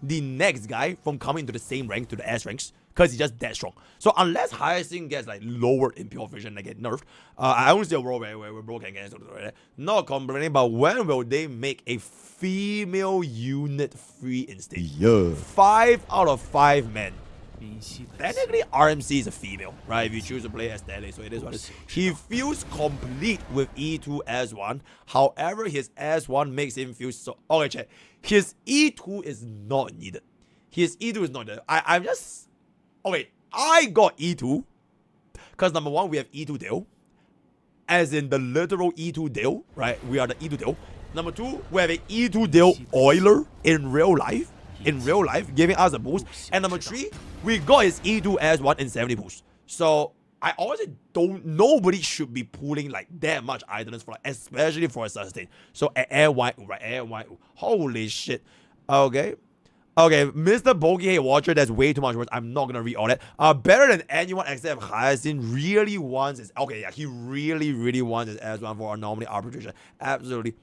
Speaker 1: the next guy from coming to the same rank, to the S ranks, because he's just that strong. So unless Hyacinth gets like lowered in pure vision, like get nerfed, I don't see a world where Bro can get something like that. Not complaining, but when will they make a female unit free instinct? Yeah, 5 out of 5 men. Technically, RMC is a female, right? If you choose to play as Tele, so it is what it is. He feels complete with E2 S1. However, his S1 makes him feel so. Okay, check. His E2 is not needed. His E2 is not needed. I'm just. Okay, I got E2 because number one, we have E2 Dale, as in the literal E2 Dale, right? We are the E2 Dale. Number two, we have an E2 Dale Oiler in real life. Giving us a boost. And number 3, we got his E2 S1 in 70 boost. So I honestly don't. Nobody should be pulling like that much idleness for, like, especially for a sustain. So air white, right? Air white. Holy shit. Okay. MrPokke, hey watcher, that's way too much words. I'm not gonna read all that. Better than anyone except Hyacinth really wants his. Okay, yeah, he really wants his S1 for anomaly arbitration. Absolutely.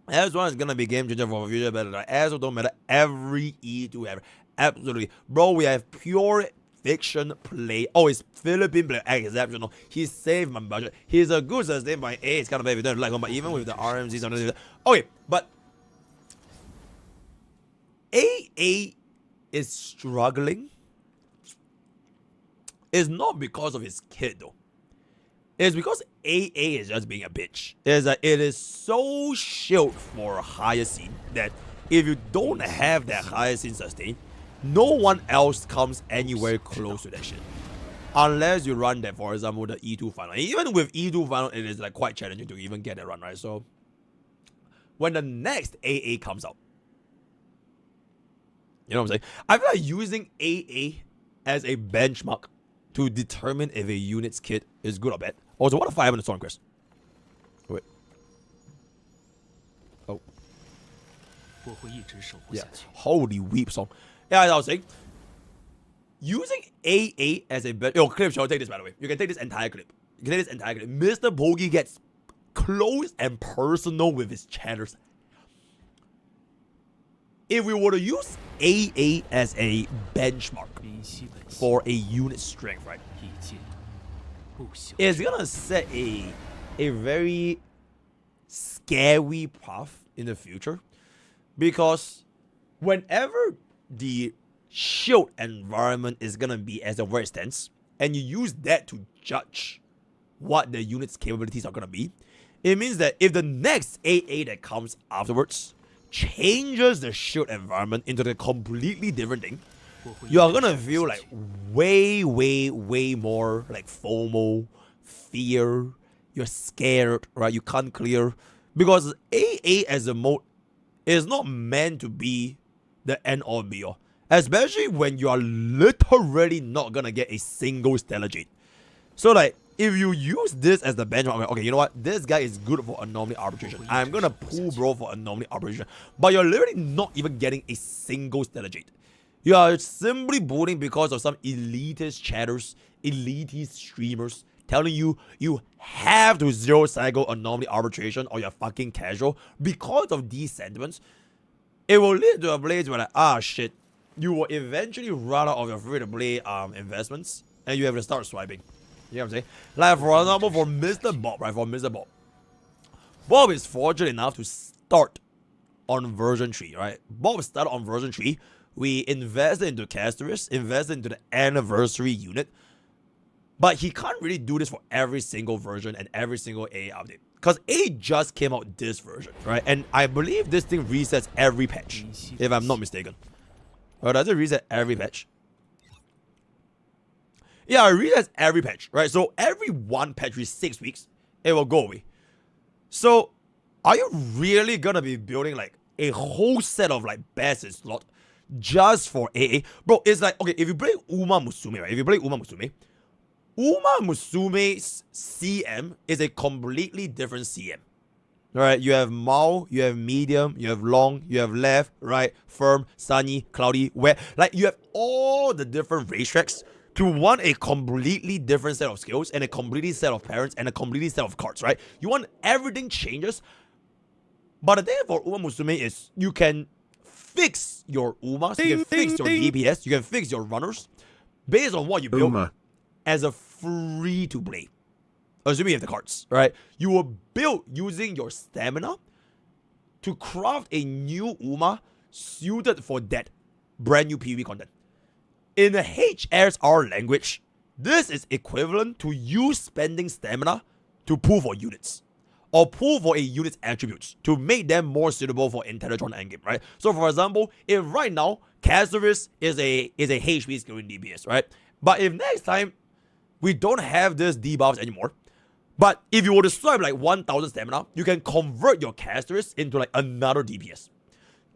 Speaker 1: S1 is gonna be game changer for future better. Like, S1 don't matter every E2 ever. Absolutely. Bro, we have pure fiction play. Oh, it's Philippine play. Exceptional. He saved my budget. He's a good sustain by A. It's kind of bad like, but even with the RMC, something. Okay, but AA is struggling. It's not because of his kid though. It's because AA is just being a bitch. It is so shield for Hyacinth that if you don't have that Hyacinth sustain, no one else comes anywhere close to that shit. Unless you run that, for example, the E2 final. Even with E2 final, it is like quite challenging to even get that run, right? So when the next AA comes out, you know what I'm saying? I feel like using AA as a benchmark to determine if a unit's kit is good or bad. Also, what if I have a Storm Crest? Wait. Oh. Yeah. Holy weep song. Yeah, as I was saying, using AA as a bench. Yo, clip, shall take this by the way. You can take this entire clip. You can take this entire clip. MrPokke gets close and personal with his chatters. If we were to use AA as a benchmark for a unit strength, right? It's gonna set a very scary path in the future, because whenever the shield environment is gonna be as the word stands, and you use that to judge what the unit's capabilities are gonna be, it means that if the next AA that comes afterwards changes the shield environment into a completely different thing, you are gonna feel like way more like FOMO, fear. You're scared, right? You can't clear, because AA as a mode is not meant to be the end all be all, especially when you are literally not gonna get a single stellar jade. So like, if you use this as the benchmark, okay, you know what? This guy is good for anomaly arbitration. I'm gonna pull bro for anomaly arbitration, but you're literally not even getting a single stellar jade. You are simply booting because of some elitist chatters, elitist streamers telling you you have to zero cycle anomaly arbitration or you're fucking casual. Because of these sentiments, it will lead to a place where like, shit, you will eventually run out of your free-to-play investments and you have to start swiping. You know what I'm saying? Like, for example, for Mr. Bob, right? For Mr. Bob. Bob is fortunate enough to start on version 3, right? Bob started on version 3. We invested into Casterus, invested into the anniversary unit. But he can't really do this for every single version and every single A update, because A just came out this version, right? And I believe this thing resets every patch, if I'm not mistaken. Or does it reset every patch? Yeah, it resets every patch, right? So every one patch with 6 weeks, it will go away. So are you really gonna be building like a whole set of like best in slot just for AA? Bro, it's like, okay, if you play Uma Musume, right? If you play Uma Musume's CM is a completely different CM. Alright, you have Mao, you have medium, you have long, you have left, right, firm, sunny, cloudy, wet. Like, you have all the different racetracks to want a completely different set of skills and a completely set of parents and a completely set of cards, right? You want everything changes. But the thing for Uma Musume is you can fix your Umas, you can fix your DPS, you can fix your runners based on what you build as a free-to-play. Assuming you have the cards, right? You will build using your stamina to craft a new Uma suited for that brand new PvP content. In the HSR language, this is equivalent to you spending stamina to pull for units, or pull for a unit's attributes to make them more suitable for Intellatron endgame, right? So for example, if right now Casterus is a HP scaling DPS, right? But if next time we don't have this debuffs anymore, but if you were to swipe like 1000 stamina, you can convert your Casterus into like another DPS.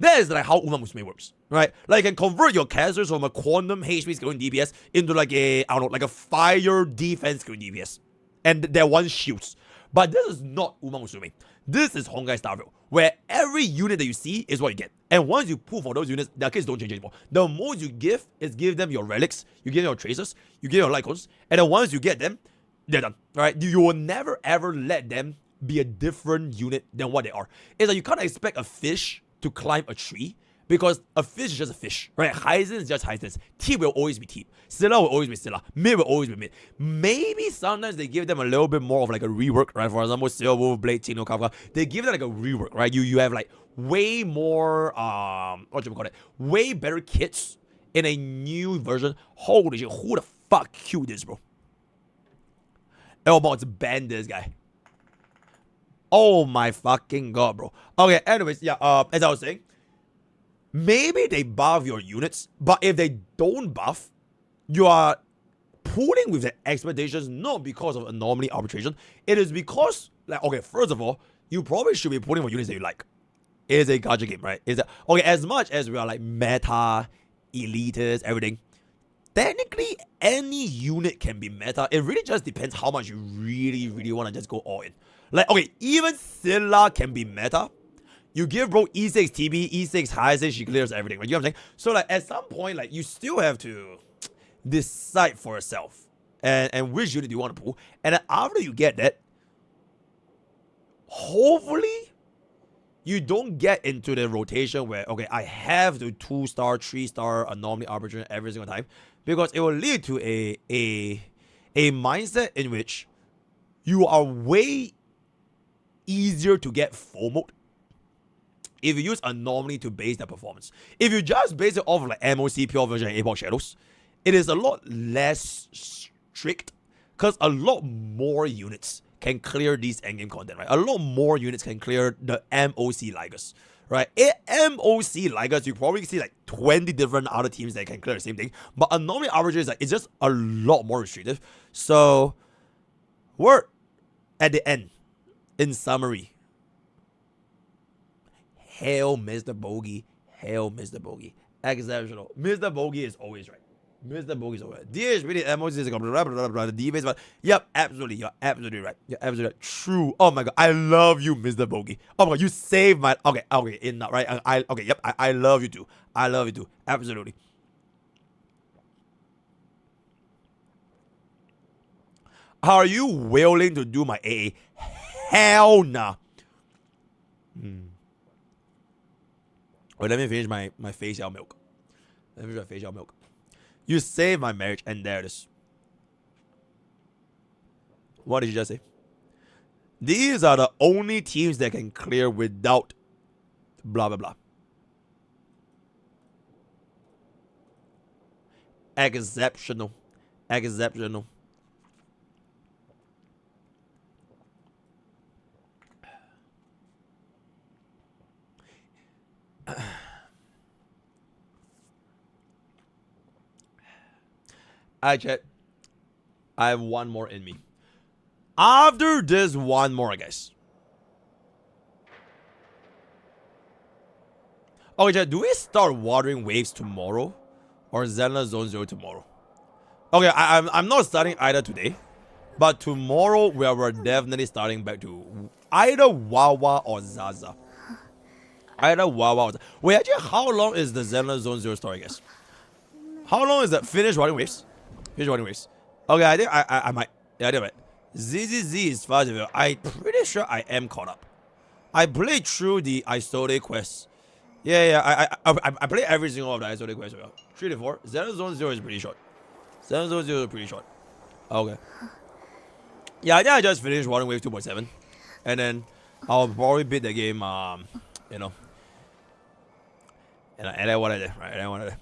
Speaker 1: That is like how Uma Musume works, right? Like, you can convert your Casterus from a quantum HP scaling DPS into like a, I don't know, like a fire defense scaling DPS. And that one shoots. But this is not Uma Musume. This is Honkai Starville, where every unit that you see is what you get. And once you pull for those units, their case don't change anymore. The most you give is give them your relics, you give them your tracers, you give them your lycons, and then once you get them, they're done. Alright? You will never ever let them be a different unit than what they are. It's like you can't expect a fish to climb a tree, because a fish is just a fish, right? Hyzin is just Hyzin. Tip will always be Tip. Scylla will always be Scylla. Mid will always be Mid. Maybe sometimes they give them a little bit more of like a rework, right? For example, Silver Wolf, Blade, Chino, Kafka. They give them like a rework, right? You have like way more, what you call it? Way better kits in a new version. Holy shit, who the fuck queued this, bro? Elbow, ban this guy. Oh my fucking god, bro. Okay, anyways, yeah, as I was saying, maybe they buff your units, but if they don't buff, you are pulling with the expectations not because of anomaly arbitration. It is because, like, okay, first of all, you probably should be pulling for units that you like. It is a gacha game, right? Okay, as much as we are like meta, elitist, everything, technically any unit can be meta. It really just depends how much you really want to just go all in. Like, okay, even Scylla can be meta. You give bro E6 TB, E6 high, say she clears everything, right? You know what I'm saying? So like at some point, like you still have to decide for yourself and which unit you want to pull. And then after you get that, hopefully you don't get into the rotation where, okay, I have to 2-star, 3-star anomaly arbiter every single time, because it will lead to a mindset in which you are way easier to get FOMO'd if you use anomaly to base their performance. If you just base it off of like MOC, pure version, and Epoch Shadows, it is a lot less strict because a lot more units can clear these endgame content, right? A lot more units can clear the MOC Ligers, right? MOC Ligers, you probably see like 20 different other teams that can clear the same thing, but anomaly arbiter is like, it's just a lot more restrictive. So, word at the end, in summary, hail Mr. Bogey, hail Mr. Bogey. Exceptional. Mr. Bogey is always right. Mr. Bogey is always right. DHPD MOC is the D-base, but yep, absolutely. You're absolutely right. You're absolutely right. True. Oh my god, I love you, Mr. Bogey. Oh my god, you saved my. Okay, enough, right? Okay, yep, I love you too. I love you too. Absolutely. Are you willing to do my AA? Hell nah. Wait, let me finish my facial milk. Let me finish my facial milk. You saved my marriage, and there it is. What did you just say? These are the only teams that can clear without blah blah blah. Exceptional. Exceptional. Alright, chat. I have one more in me. After this one more, guys. Okay, chat. Do we start watering waves tomorrow, or Zenla Zone 0 tomorrow? Okay, I'm not starting either today, but tomorrow we're definitely starting back to either Wawa or Zaza. Either Wawa or Zaza. Wait, actually, how long is the Zenla Zone 0 story, guys? How long is that? Finish watering waves. Finish watering waves. Okay, I think I might. Yeah, I think I might. ZZZ is fast. I'm pretty sure I am caught up. I played through the Isode quest. Yeah, I played every single of the Isode quest. 3 to 4. Zone 0 is pretty short. Zone 0 is pretty short. Okay. Yeah, I think I just finished Watering Wave 2.7. And then I'll probably beat the game, you know. And then what I did, right? And then what I did.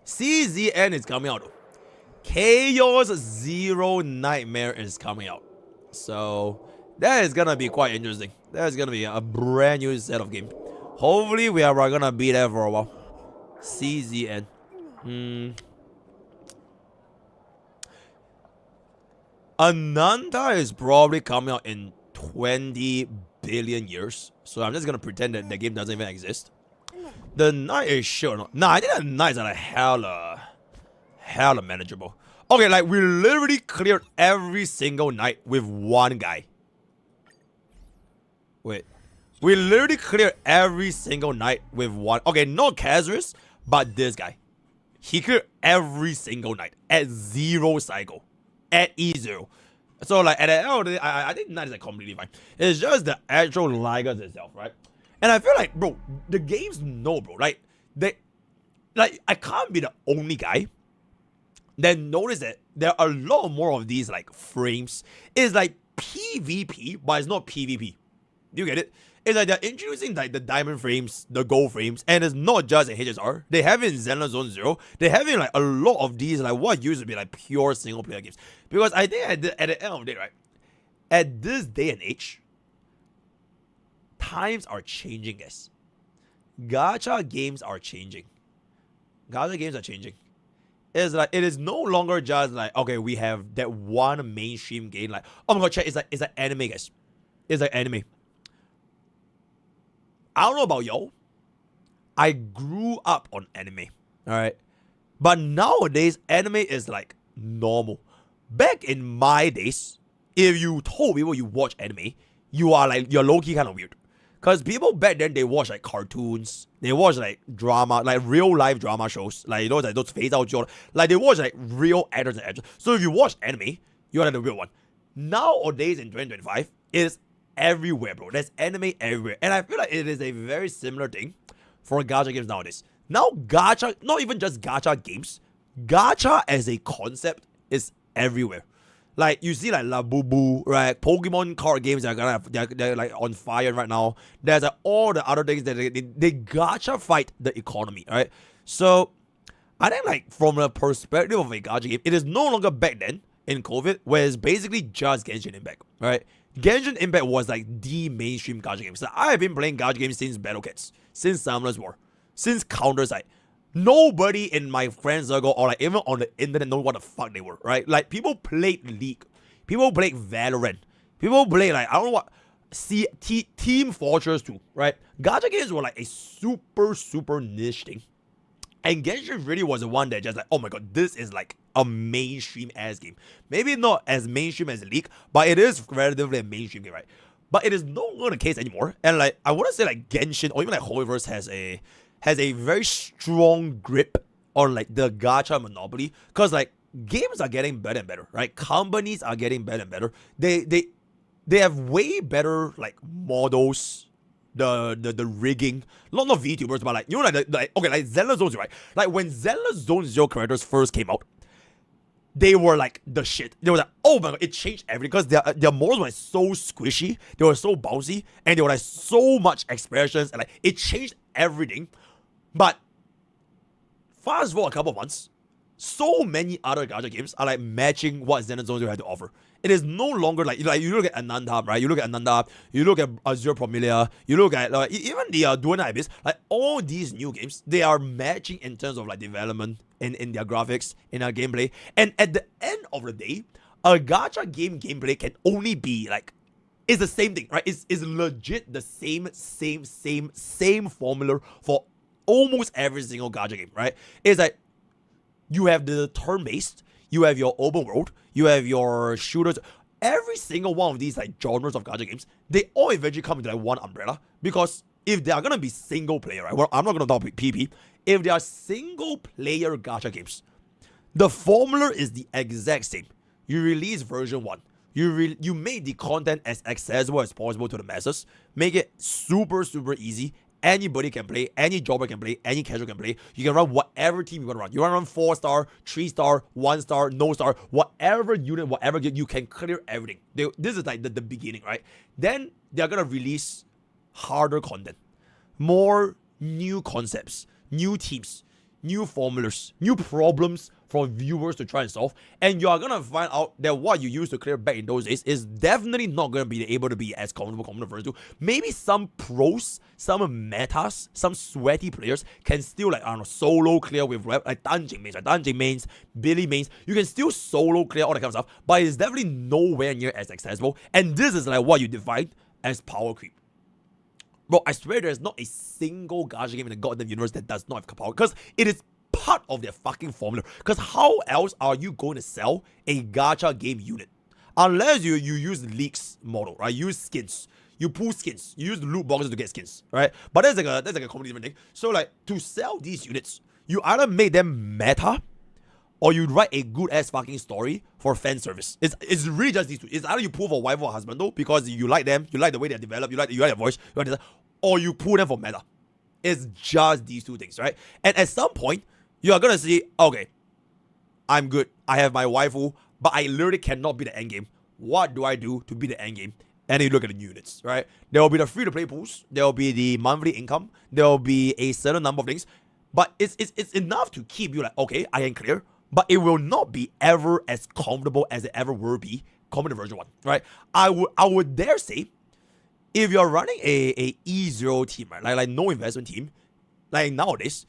Speaker 1: CZN is coming out. Chaos Zero Nightmare is coming out. So that is gonna be quite interesting. That's gonna be a brand new set of game. Hopefully we are gonna be there for a while. CZN. Ananta is probably coming out in 20 billion years. So I'm just gonna pretend that the game doesn't even exist. The night is sure. Nah, I think the nights are like hella manageable. Okay, like we literally cleared every single night with one guy. Wait. We literally cleared every single night with one. Okay, not Kazris, but this guy. He cleared every single night at 0 cycle. At E0. So like at the end of the day, I think night is like completely fine. It's just the actual Ligers itself, right? And I feel like, bro, the games know, bro. Like, I can't be the only guy that notice that there are a lot more of these, like, frames. It's like PvP, but it's not PvP. Do you get it? It's like they're introducing, like, the diamond frames, the gold frames, and it's not just in HSR. They have it in Zenla Zone 0. They have it in, like, a lot of these, like, what used to be, like, pure single-player games. Because I think at the end of the day, right, at this day and age, times are changing, guys. Gacha games are changing. Gacha games are changing. It's like it is no longer just like, okay, we have that one mainstream game. Like, oh my god, check, it's like anime, guys. It's like anime. I don't know about y'all. I grew up on anime. Alright. But nowadays, anime is like normal. Back in my days, if you told people you watch anime, you're low-key kind of weird. Because people back then, they watch like cartoons, they watch like drama, like real life drama shows, like like those phase out shows, like they watch like real actors and actors. So if you watch anime, you're like the real one. Nowadays in 2025, it is everywhere, bro. There's anime everywhere. And I feel like it is a very similar thing for gacha games nowadays. Now gacha, not even just gacha games, gacha as a concept is everywhere. Like you see like Labubu, right? Pokemon card games they're like on fire right now. There's like all the other things that they gacha fight the economy, right? So I think like from the perspective of a gacha game, it is no longer back then in COVID where it's basically just Genshin Impact, right? Genshin Impact was like the mainstream gacha game. So I have been playing gacha games since Battle Cats, since Summoners War, since Counter-Strike. Nobody in my friend circle or like even on the internet know what the fuck they were, right? Like people played League, people played Valorant, people played like I don't know what Team Fortress 2, right? Gacha games were like a super niche thing. And Genshin really was the one that just like, oh my god, this is like a mainstream ass game. Maybe not as mainstream as League, but it is relatively a mainstream game, right? But it is no longer the case anymore. And like I wouldn't say like Genshin or even like Hoyoverse has a very strong grip on like the gacha monopoly, because like games are getting better and better, right? Companies are getting better and better. They have way better like models, the rigging, not VTubers, but like you know like Zenless Zone Zero, right? Like when Zenless Zone Zero characters first came out, they were like the shit. They were like, oh my god, it changed everything, because their models were like so squishy, they were so bouncy, and they were like so much expressions, and like it changed everything. But fast forward a couple of months, so many other gacha games are like matching what Zenless Zone Zero had to offer. It is no longer like you look at Ananda, right? You look at Ananda, you look at Azure Promilia, you look at even the Duana Abyss, like all these new games, they are matching in terms of like development, in their graphics, in their gameplay. And at the end of the day, a gacha game gameplay can only be like, it's the same thing, right? It's legit the same formula for almost every single gacha game, right? It's like you have the turn-based, you have your open world, you have your shooters. Every single one of these like genres of gacha games, they all eventually come into like one umbrella. Because if they are gonna be single player, right? Well, I'm not gonna talk PP. If they are single player gacha games, the formula is the exact same. You release version 1. You make the content as accessible as possible to the masses. Make it super easy. Anybody can play, any jobber can play, any casual can play. You can run whatever team you want to run. You want to run 4-star, 3-star, 1-star, no star, whatever unit, whatever you can clear everything. This is like the beginning, right? Then they're going to release harder content, more new concepts, new teams, new formulas, new problems for viewers to try and solve. And you are going to find out that what you used to clear back in those days is definitely not going to be able to be as comfortable version 2. Maybe some pros, some metas, some sweaty players can still like, I don't know, solo clear with like dungeon mains, Billy mains. You can still solo clear all that kind of stuff, but it's definitely nowhere near as accessible. And this is like what you define as power creep. Bro, I swear there's not a single gacha game in the goddamn universe that does not have power, because it is part of their fucking formula. Because how else are you going to sell a gacha game unit? Unless you use leaks model, right? You use skins. You pull skins. You use loot boxes to get skins, right? But that's like a completely different thing. So like to sell these units, you either make them meta, or you write a good ass fucking story for fan service. It's really just these two. It's either you pull for wife or husband though, because you like them, you like the way they're developed, you like their voice, you like this, or you pull them for meta. It's just these two things, right? And at some point, you are gonna see, okay, I'm good. I have my waifu, but I literally cannot be the endgame. What do I do to be the endgame? And then you look at the units, right? There will be the free-to-play pools. There will be the monthly income. There will be a certain number of things. But it's enough to keep you like, okay, I can clear. But it will not be ever as comfortable as it ever will be coming to version 1, right? I would dare say, if you're running a E0 team, right? Like no investment team, like nowadays,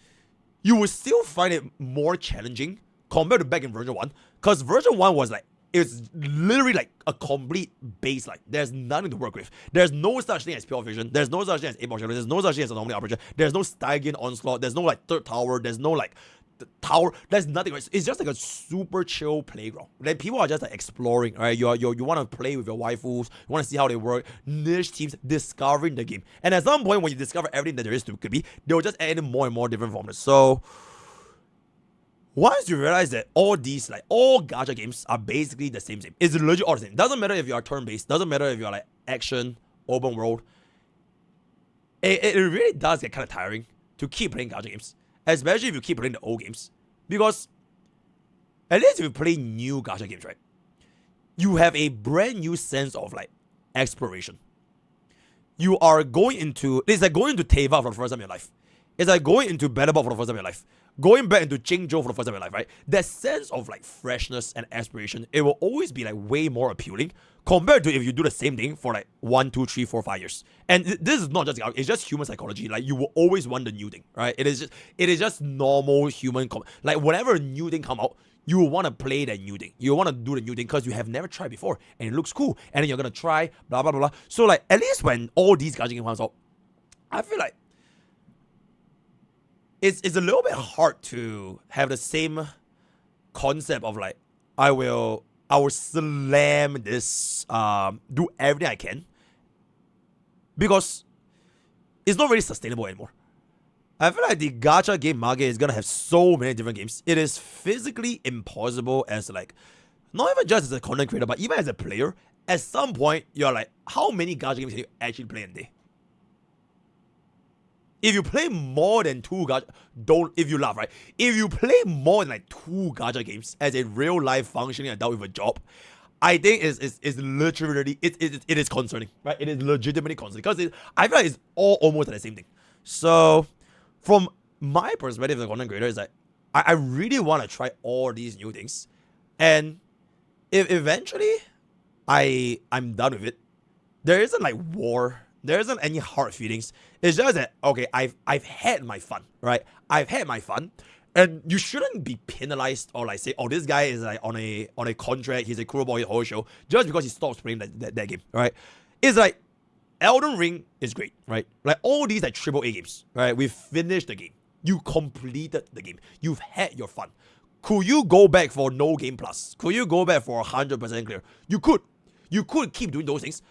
Speaker 1: you will still find it more challenging compared to back in version 1. Because version 1 was like, it's literally like a complete baseline. There's nothing to work with. There's no such thing as pure vision. There's no such thing as aim shadow. There's no such thing as anomaly operation. There's no Stygian onslaught. There's no like third tower. There's no like the tower. There's nothing. Right? It's just like a super chill playground. Like people are just like exploring. Right? You want to play with your waifus. You want to see how they work. Niche teams discovering the game. And at some point, when you discover everything that there is to be, they'll just add in more and more different formulas. So once you realize that all these, like all gacha games are basically the same. It's legit all the same. Doesn't matter if you are turn-based. Doesn't matter if you're like action, open world. It really does get kind of tiring to keep playing gacha games. Especially if you keep playing the old games. Because at least if you play new gacha games, right? You have a brand new sense of like exploration. You are going into, it's like going into Teva for the first time in your life. It's like going into Battlebot for the first time in your life. Going back into Qingzhou for the first time in your life, right? That sense of like freshness and aspiration, it will always be like way more appealing compared to if you do the same thing for like 1, 2, 3, 4, 5 years. And this is not just, it's just human psychology. Like you will always want the new thing, right? It is just normal human, like whenever a new thing come out, you will want to play that new thing. You want to do the new thing because you have never tried before and it looks cool. And then you're going to try, blah, blah, blah, blah. So like at least when all these gacha games comes out, I feel like it's a little bit hard to have the same concept of like, I will slam this, do everything I can, because it's not really sustainable anymore. I feel like the gacha game market is gonna have so many different games. It is physically impossible as like, not even just as a content creator, but even as a player, at some point, you're like, how many gacha games can you actually play in a day? If you play more than 2 gacha, if you laugh, right? If you play more than like 2 gacha games as a real life functioning adult with a job, I think it's literally, it is concerning, right? It is legitimately concerning because I feel like it's all almost the same thing. So from my perspective as a content creator, is like, I really want to try all these new things. And if eventually I'm done with it, there isn't like war. There isn't any hard feelings. It's just that, okay, I've had my fun, right? I've had my fun. And you shouldn't be penalized or like say, oh, this guy is like on a contract, he's a crew boy the whole show, just because he stops playing that game, right? It's like, Elden Ring is great, right? Like all these like AAA games, right? We finished the game. You completed the game. You've had your fun. Could you go back for no game plus? Could you go back for 100% clear? You could. You could keep doing those things.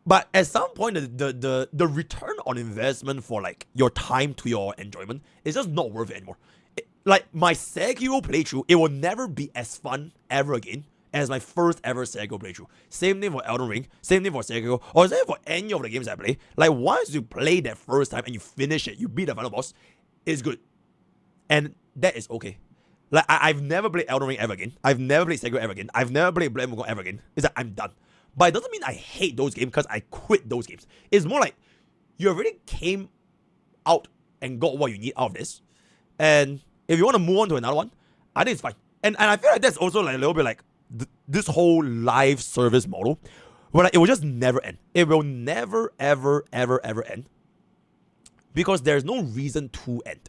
Speaker 1: But at some point, the return on investment for like your time to your enjoyment is just not worth it anymore. Like my Sekiro playthrough, it will never be as fun ever again as my first ever Sekiro playthrough. Same thing for Elden Ring, same thing for Sekiro, or same for any of the games I play. Like once you play that first time and you finish it, you beat the final boss, it's good. And that is okay. Like I've never played Elden Ring ever again. I've never played Sekiro ever again. I've never played Blood and Wukong ever again. It's like I'm done. But it doesn't mean I hate those games because I quit those games. It's more like you already came out and got what you need out of this. And if you want to move on to another one, I think it's fine. And I feel like that's also like a little bit like this whole live service model where like, it will just never end. It will never, ever, ever, ever end. Because there's no reason to end.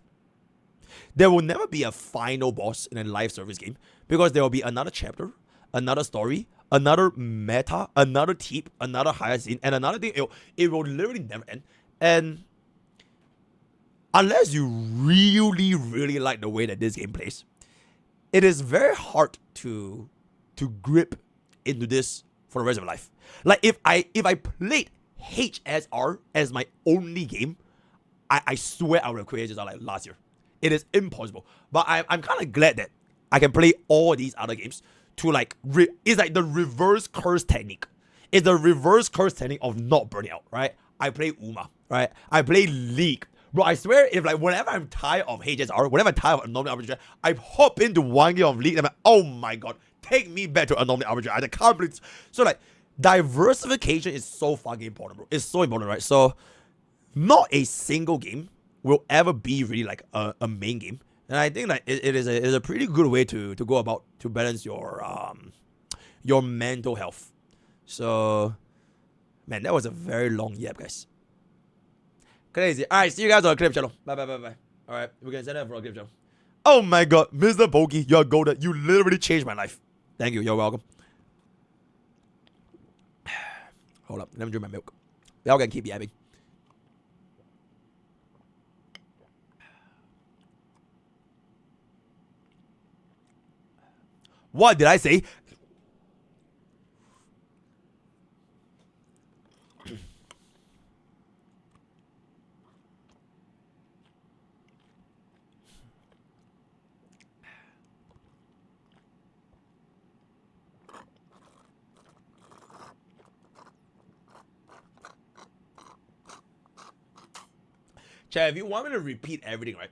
Speaker 1: There will never be a final boss in a live service game because there will be another chapter, another story, another meta, another tip, another higher scene, and another thing. It will literally never end. And unless you really, really like the way that this game plays, it is very hard to grip into this for the rest of your life. Like if I played HSR as my only game, I swear I would have quit HSR like last year. It is impossible. But I'm kind of glad that I can play all these other games to like, it's like the reverse curse technique. It's the reverse curse technique of not burning out, right? I play Uma, right? I play League. Bro, I swear, if like, whenever I'm tired of HSR, whenever I'm tired of Anomaly Arbitrage, I hop into one game of League and I'm like, oh my god, take me back to Anomaly Arbitrage. I can't believe. So like, diversification is so fucking important, bro. It's so important, right? So, not a single game will ever be really like a main game. And I think like it is a pretty good way to go about to balance your mental health. So, man, that was a very long yap, guys. Crazy. All right, see you guys on the clip channel. Bye. All right, we can send that for a clip channel. Oh my god, MrPokke, you're golden. You literally changed my life. Thank you. You're welcome. Hold up, let me drink my milk. Y'all can keep yapping. What did I say? Chat, if you want me to repeat everything, right?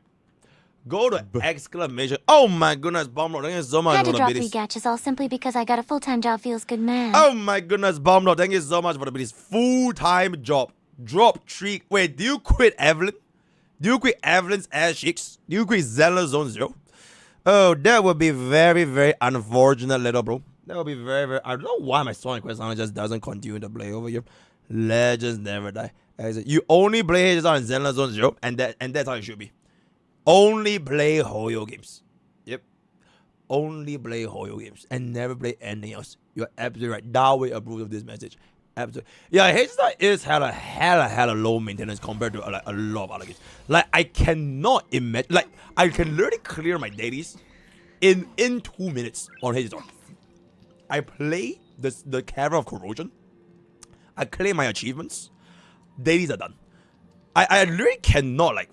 Speaker 1: Go to exclamation. Oh my goodness, Bomblock. Thank you so much
Speaker 14: Had
Speaker 1: for
Speaker 14: to
Speaker 1: the
Speaker 14: drop 3
Speaker 1: biddies.
Speaker 14: gachas all simply because I got a full-time job feels good, man.
Speaker 1: Oh my goodness, Bomblock. Thank you so much for the biddies. Full-time job. Drop 3. Wait, do you quit Evelyn? Do you quit Evelyn's ass cheeks? Do you quit Zelda Zone 0? Oh, that would be very, very unfortunate, little bro. That would be very, very... I don't know why my Sonic Quest just doesn't continue to play over here. Legends never die. You only play Hades on Zelda Zone 0, and that's how it should be. Only play Hoyo games. Yep. Only play Hoyo games and never play anything else. You're absolutely right. Darwin approves of this message. Absolutely. Yeah, Hades is hella low maintenance compared to like a lot of other games. Like I cannot imagine. Like I can literally clear my dailies in 2 minutes on Hades. I play the Cavern of Corrosion. I claim my achievements. Dailies are done. I literally cannot like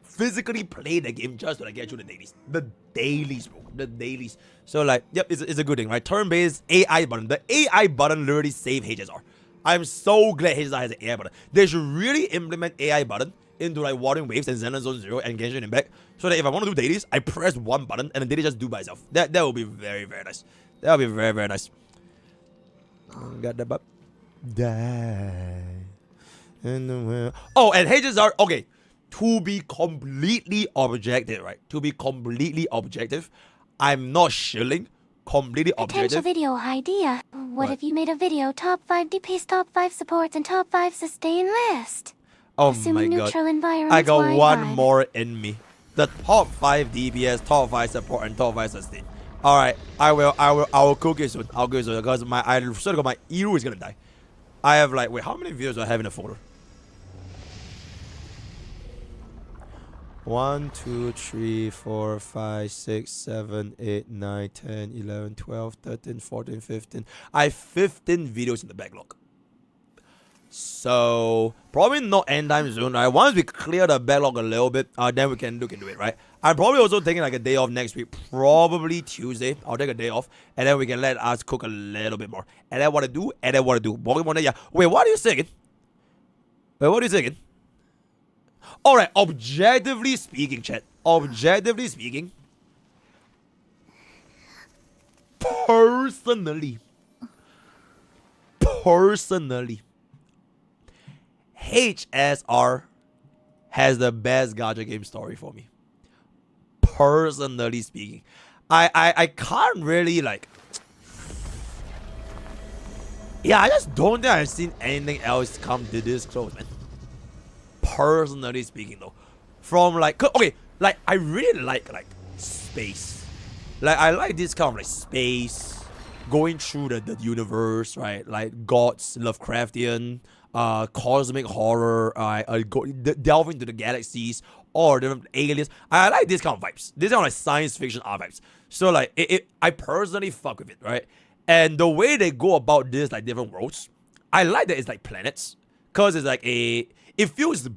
Speaker 1: physically play the game just to like get through the dailies. The dailies, bro. The dailies. So like, yep, it's a good thing, right? Turn-based AI button. The AI button literally save HSR. I'm so glad HSR has an AI button. They should really implement AI button into like Watering Waves and Xenon Zone 0 and Genshin Impact. So that if I want to do dailies, I press one button and the daily just do by itself. That will be very, very nice. That will be very, very nice. Got that, but die. Oh, and HSR, okay. To be completely objective, right? To be completely objective, I'm not shilling. Completely
Speaker 14: Potential
Speaker 1: objective.
Speaker 14: video idea. What if you made a video top 5 DPs, top 5 supports, and top 5 sustain list?
Speaker 1: Oh
Speaker 14: Assuming
Speaker 1: my
Speaker 14: neutral
Speaker 1: god.
Speaker 14: environments
Speaker 1: I got one
Speaker 14: wide.
Speaker 1: more in me. The top 5 DPS, top 5 support, and top 5 sustain. Alright, I will cook it soon. I'll cook it soon because I sort of got my ear is gonna die. I have like, wait, how many videos do I have in the folder? 1, 2, 3, 4, 5, 6, 7, 8, 9, 10, 11, 12, 13, 14, 15. I have 15 videos in the backlog. So, probably not anytime soon, right? Once we clear the backlog a little bit, then we can look into it, right? I'm probably also taking like a day off next week. Probably Tuesday. I'll take a day off. And then we can let us cook a little bit more. And then what to do? And then what to do? Pokemon, yeah. Wait, what are you saying? Wait, what are you saying? Alright, objectively speaking, chat. Objectively speaking. Personally. HSR has the best gacha game story for me. Personally speaking. I can't really like... Yeah, I just don't think I've seen anything else come to this close, man. Personally speaking though, from like, okay, like I really like space. Like I like this kind of like space, going through the universe, right? Like gods, Lovecraftian, cosmic horror, delve into the galaxies or different aliens. I like this kind of vibes. This kind of like science fiction art vibes. So like I personally fuck with it, right? And the way they go about this like different worlds, I like that it's like planets, cause it's like it feels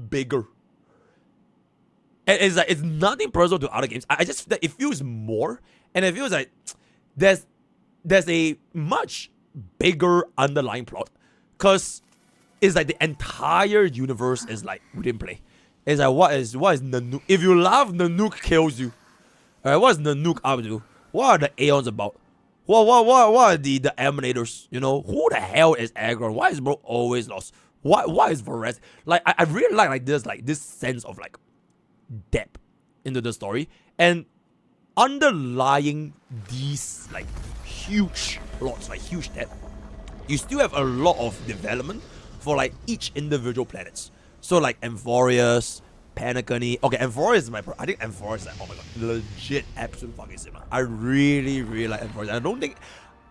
Speaker 1: bigger. And it's like it's nothing personal to other games. I just feel that it feels more, and it feels like there's a much bigger underlying plot, cause it's like the entire universe is like within play. It's like what is Nanook? If you love Nanook kills you, alright, what is Nanook up to? What are the Aeons about? What are the Emanators? You know, who the hell is Agron? Why is bro always lost? Why is Varese? Like I really like this sense of like depth into the story, and underlying these like huge plots, like huge depth, you still have a lot of development for like each individual planets. So like Amphorius, Panacony. Okay, Amphorius is I think Amphorius is like, oh my god, legit absolute fucking similar. I really like Amphorius. I don't think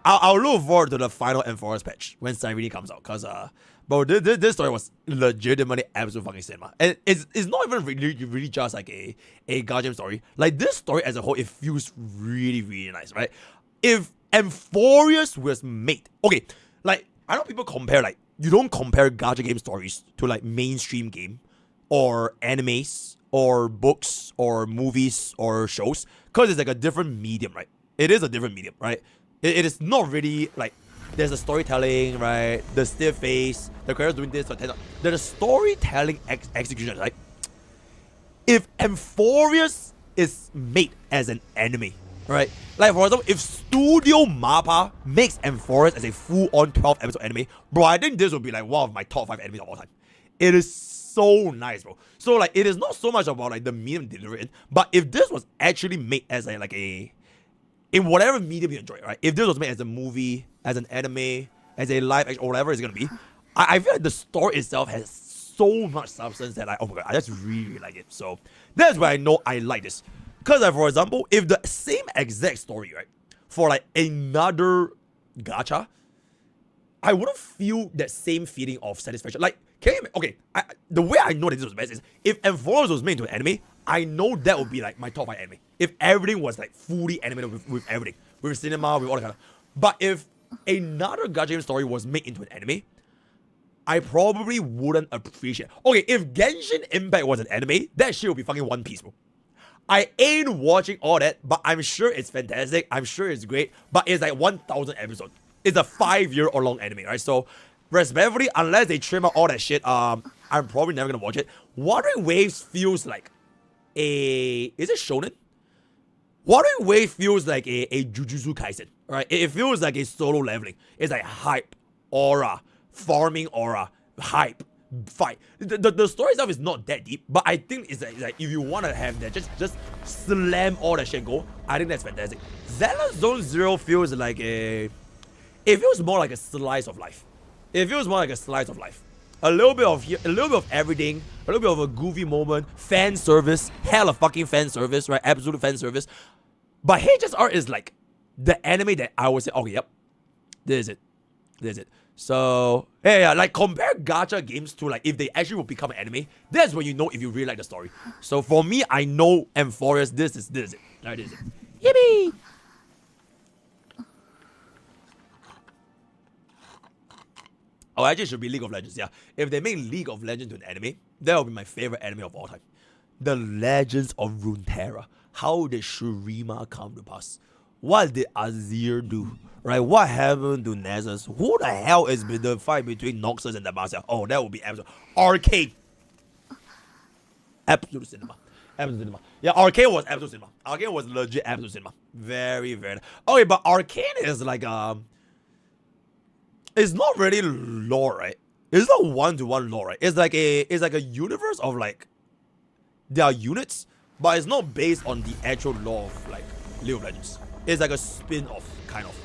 Speaker 1: I'll look forward to the final Amphorius patch when Cyrene comes out, cause Bro, this story was legitimately absolute fucking cinema. And it's not even really just like a Gacha story. Like, this story as a whole, it feels really, really nice, right? If Amphorius was made... Okay, like, I know people compare, like, you don't compare Gacha game stories to, like, mainstream game or animes or books or movies or shows because it's, like, a different medium, right? It is a different medium, right? It is not really, like... There's the storytelling, right? The stiff face, the characters doing this, there's a storytelling execution, right? If Amphorius is made as an anime, right? Like, for example, if Studio MAPPA makes Amphorius as a full-on 12-episode anime, bro, I think this would be like one of my top 5 animes of all time. It is so nice, bro. So, like, it is not so much about, like, the medium delivery, but if this was actually made as in whatever medium you enjoy, right? If this was made as a movie, as an anime, as a live action, or whatever it's gonna be, I feel like the story itself has so much substance that oh my god, I just really like it. So that's why I know I like this. Because like, for example, if the same exact story, right, for like another gacha, I wouldn't feel that same feeling of satisfaction. Like, can you, okay, the way I know that this was best is if Amphorius was made into an anime, I know that would be like my top 5 anime. If everything was like fully animated with everything, with cinema, with all that kind of. But if another gacha game story was made into an anime, I probably wouldn't appreciate. Okay, if Genshin Impact was an anime, that shit would be fucking One Piece, bro. I ain't watching all that, but I'm sure it's fantastic. I'm sure it's great, but it's like 1,000 episodes. It's a 5-year-long anime, right? So, respectfully, unless they trim out all that shit, I'm probably never gonna watch it. Wuthering Waves feels like is it shonen? Wuthering Waves feels like a Jujutsu Kaisen, right? It feels like a solo leveling. It's like hype, aura, farming aura, hype, fight. The story itself is not that deep, but I think it's like if you want to have that, just slam all that shit go. I think that's fantastic. Zealous Zone Zero feels like it feels more like a slice of life. It feels more like a slice of life. A little bit of everything, a little bit of a goofy moment, fan service, hella fucking fan service, right? Absolute fan service. But HSR is like the anime that I would say, okay, yep, this is it. So, yeah, like compare gacha games to like if they actually will become an anime, that's when you know if you really like the story. So for me, I know Amphorius, this is it. Right, this is it. Yippee! Oh, actually, it should be League of Legends, yeah. If they make League of Legends into an anime, that would be my favorite anime of all time. The Legends of Runeterra. How did Shurima come to pass? What did Azir do? Right? What happened to Nessus? Who the hell is the fight between Noxus and Demacia? Oh, that would be absolute arcade. Absolute cinema. Absolute cinema. Yeah, Arcane was absolute cinema. Arcane was legit absolute cinema. Very, very. Okay, but Arcane is like it's not really lore, right? It's not one-to-one lore, right? It's like a universe of like there are units, but it's not based on the actual lore of like League of Legends. It's like a spin-off, kind of.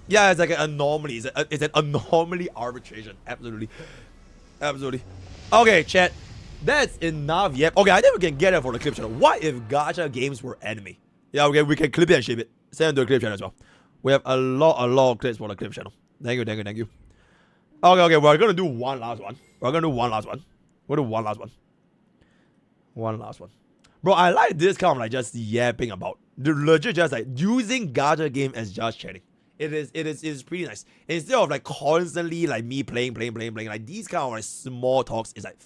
Speaker 1: Yeah, it's like an anomaly. It's an anomaly arbitration. Absolutely. Absolutely. Okay, chat. That's enough yet. Okay, I think we can get it for the clip channel. What if gacha games were anime? Yeah, okay, we can clip it and ship it. Send it to the clip channel as well. We have a lot of clips for the clip channel. Thank you. Okay, we're gonna do one last one. We'll do one last one. Bro, I like this kind of like just yapping about. The legit just like using gacha game as just chatting. It is pretty nice. Instead of like constantly like me playing, like these kind of like small talks is like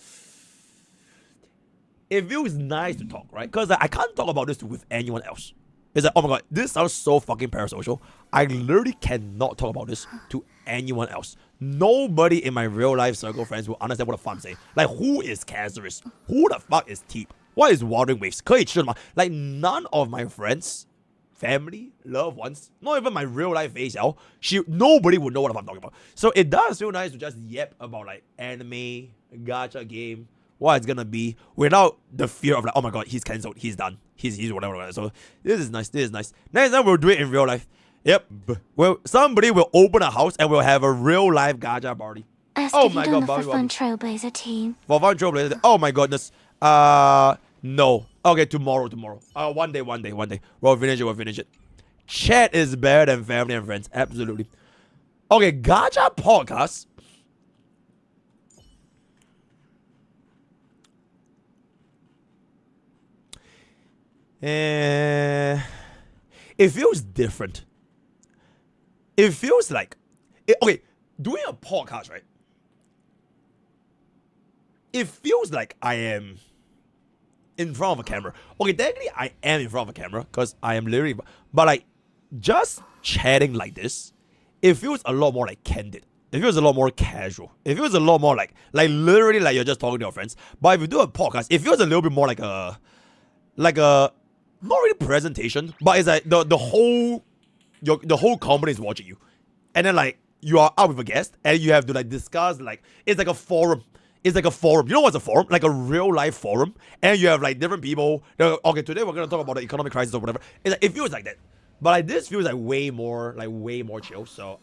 Speaker 1: it feels nice to talk, right? Because like, I can't talk about this with anyone else. It's like, oh my god, this sounds so fucking parasocial. I literally cannot talk about this to anyone else. Nobody in my real life circle friends will understand what the fuck I'm saying. Like, who is Cancerous? Who the fuck is Teep? What is Wuthering Waves? Like, none of my friends, family, loved ones, not even my real life face, nobody would know what I'm talking about. So it does feel nice to just yap about like anime, gacha game, what it's gonna be, without the fear of like, oh my god, he's cancelled, he's done, he's whatever. So this is nice. Next time we'll do it in real life. Yep. Well, somebody will open a house and we'll have a real life gacha party.
Speaker 14: Oh my god, for fun Trailblazer team.
Speaker 1: For fun Trailblazer. Oh my goodness. No. Okay, tomorrow. One day. We'll finish it. Chat is better than family and friends. Absolutely. Okay, gacha podcast. It feels different. It feels like, okay, doing a podcast, right? It feels like I am in front of a camera. Okay, technically I am in front of a camera because I am literally, but like just chatting like this, it feels a lot more like candid. It feels a lot more casual. It feels a lot more like literally like you're just talking to your friends. But if you do a podcast, it feels a little bit more like a not really presentation, but it's like the whole company is watching you, and then like you are out with a guest and you have to like discuss, like it's like a forum. It's like a forum. You know what's a forum? Like a real life forum, and you have like different people. Okay, today we're gonna talk about the economic crisis or whatever. It feels like that, but like this feels like way more chill. So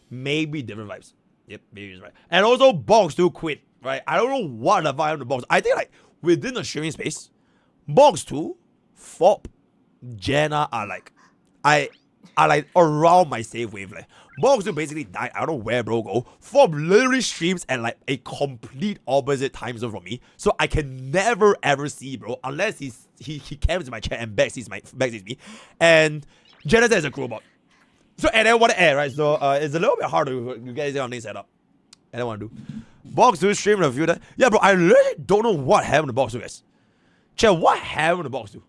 Speaker 1: maybe different vibes. Yep, maybe it's right. And also Box 2 quit, right? I don't know what the vibe of the Box. I think like within the streaming space, Box 2, Fop, Jenna are like around my safe wavelength. Box 2 basically died. I don't know where bro go. Fop literally streams at like a complete opposite time zone from me. So I can never ever see bro unless he camps in my chat and backsees me. And Jenna is a crowbot. So and then what to add, right? So it's a little bit hard to get on this setup. And I want to do Box 2 stream in a few days. Yeah, bro, I literally don't know what happened to Box 2, guys. Chat, what happened to Box 2?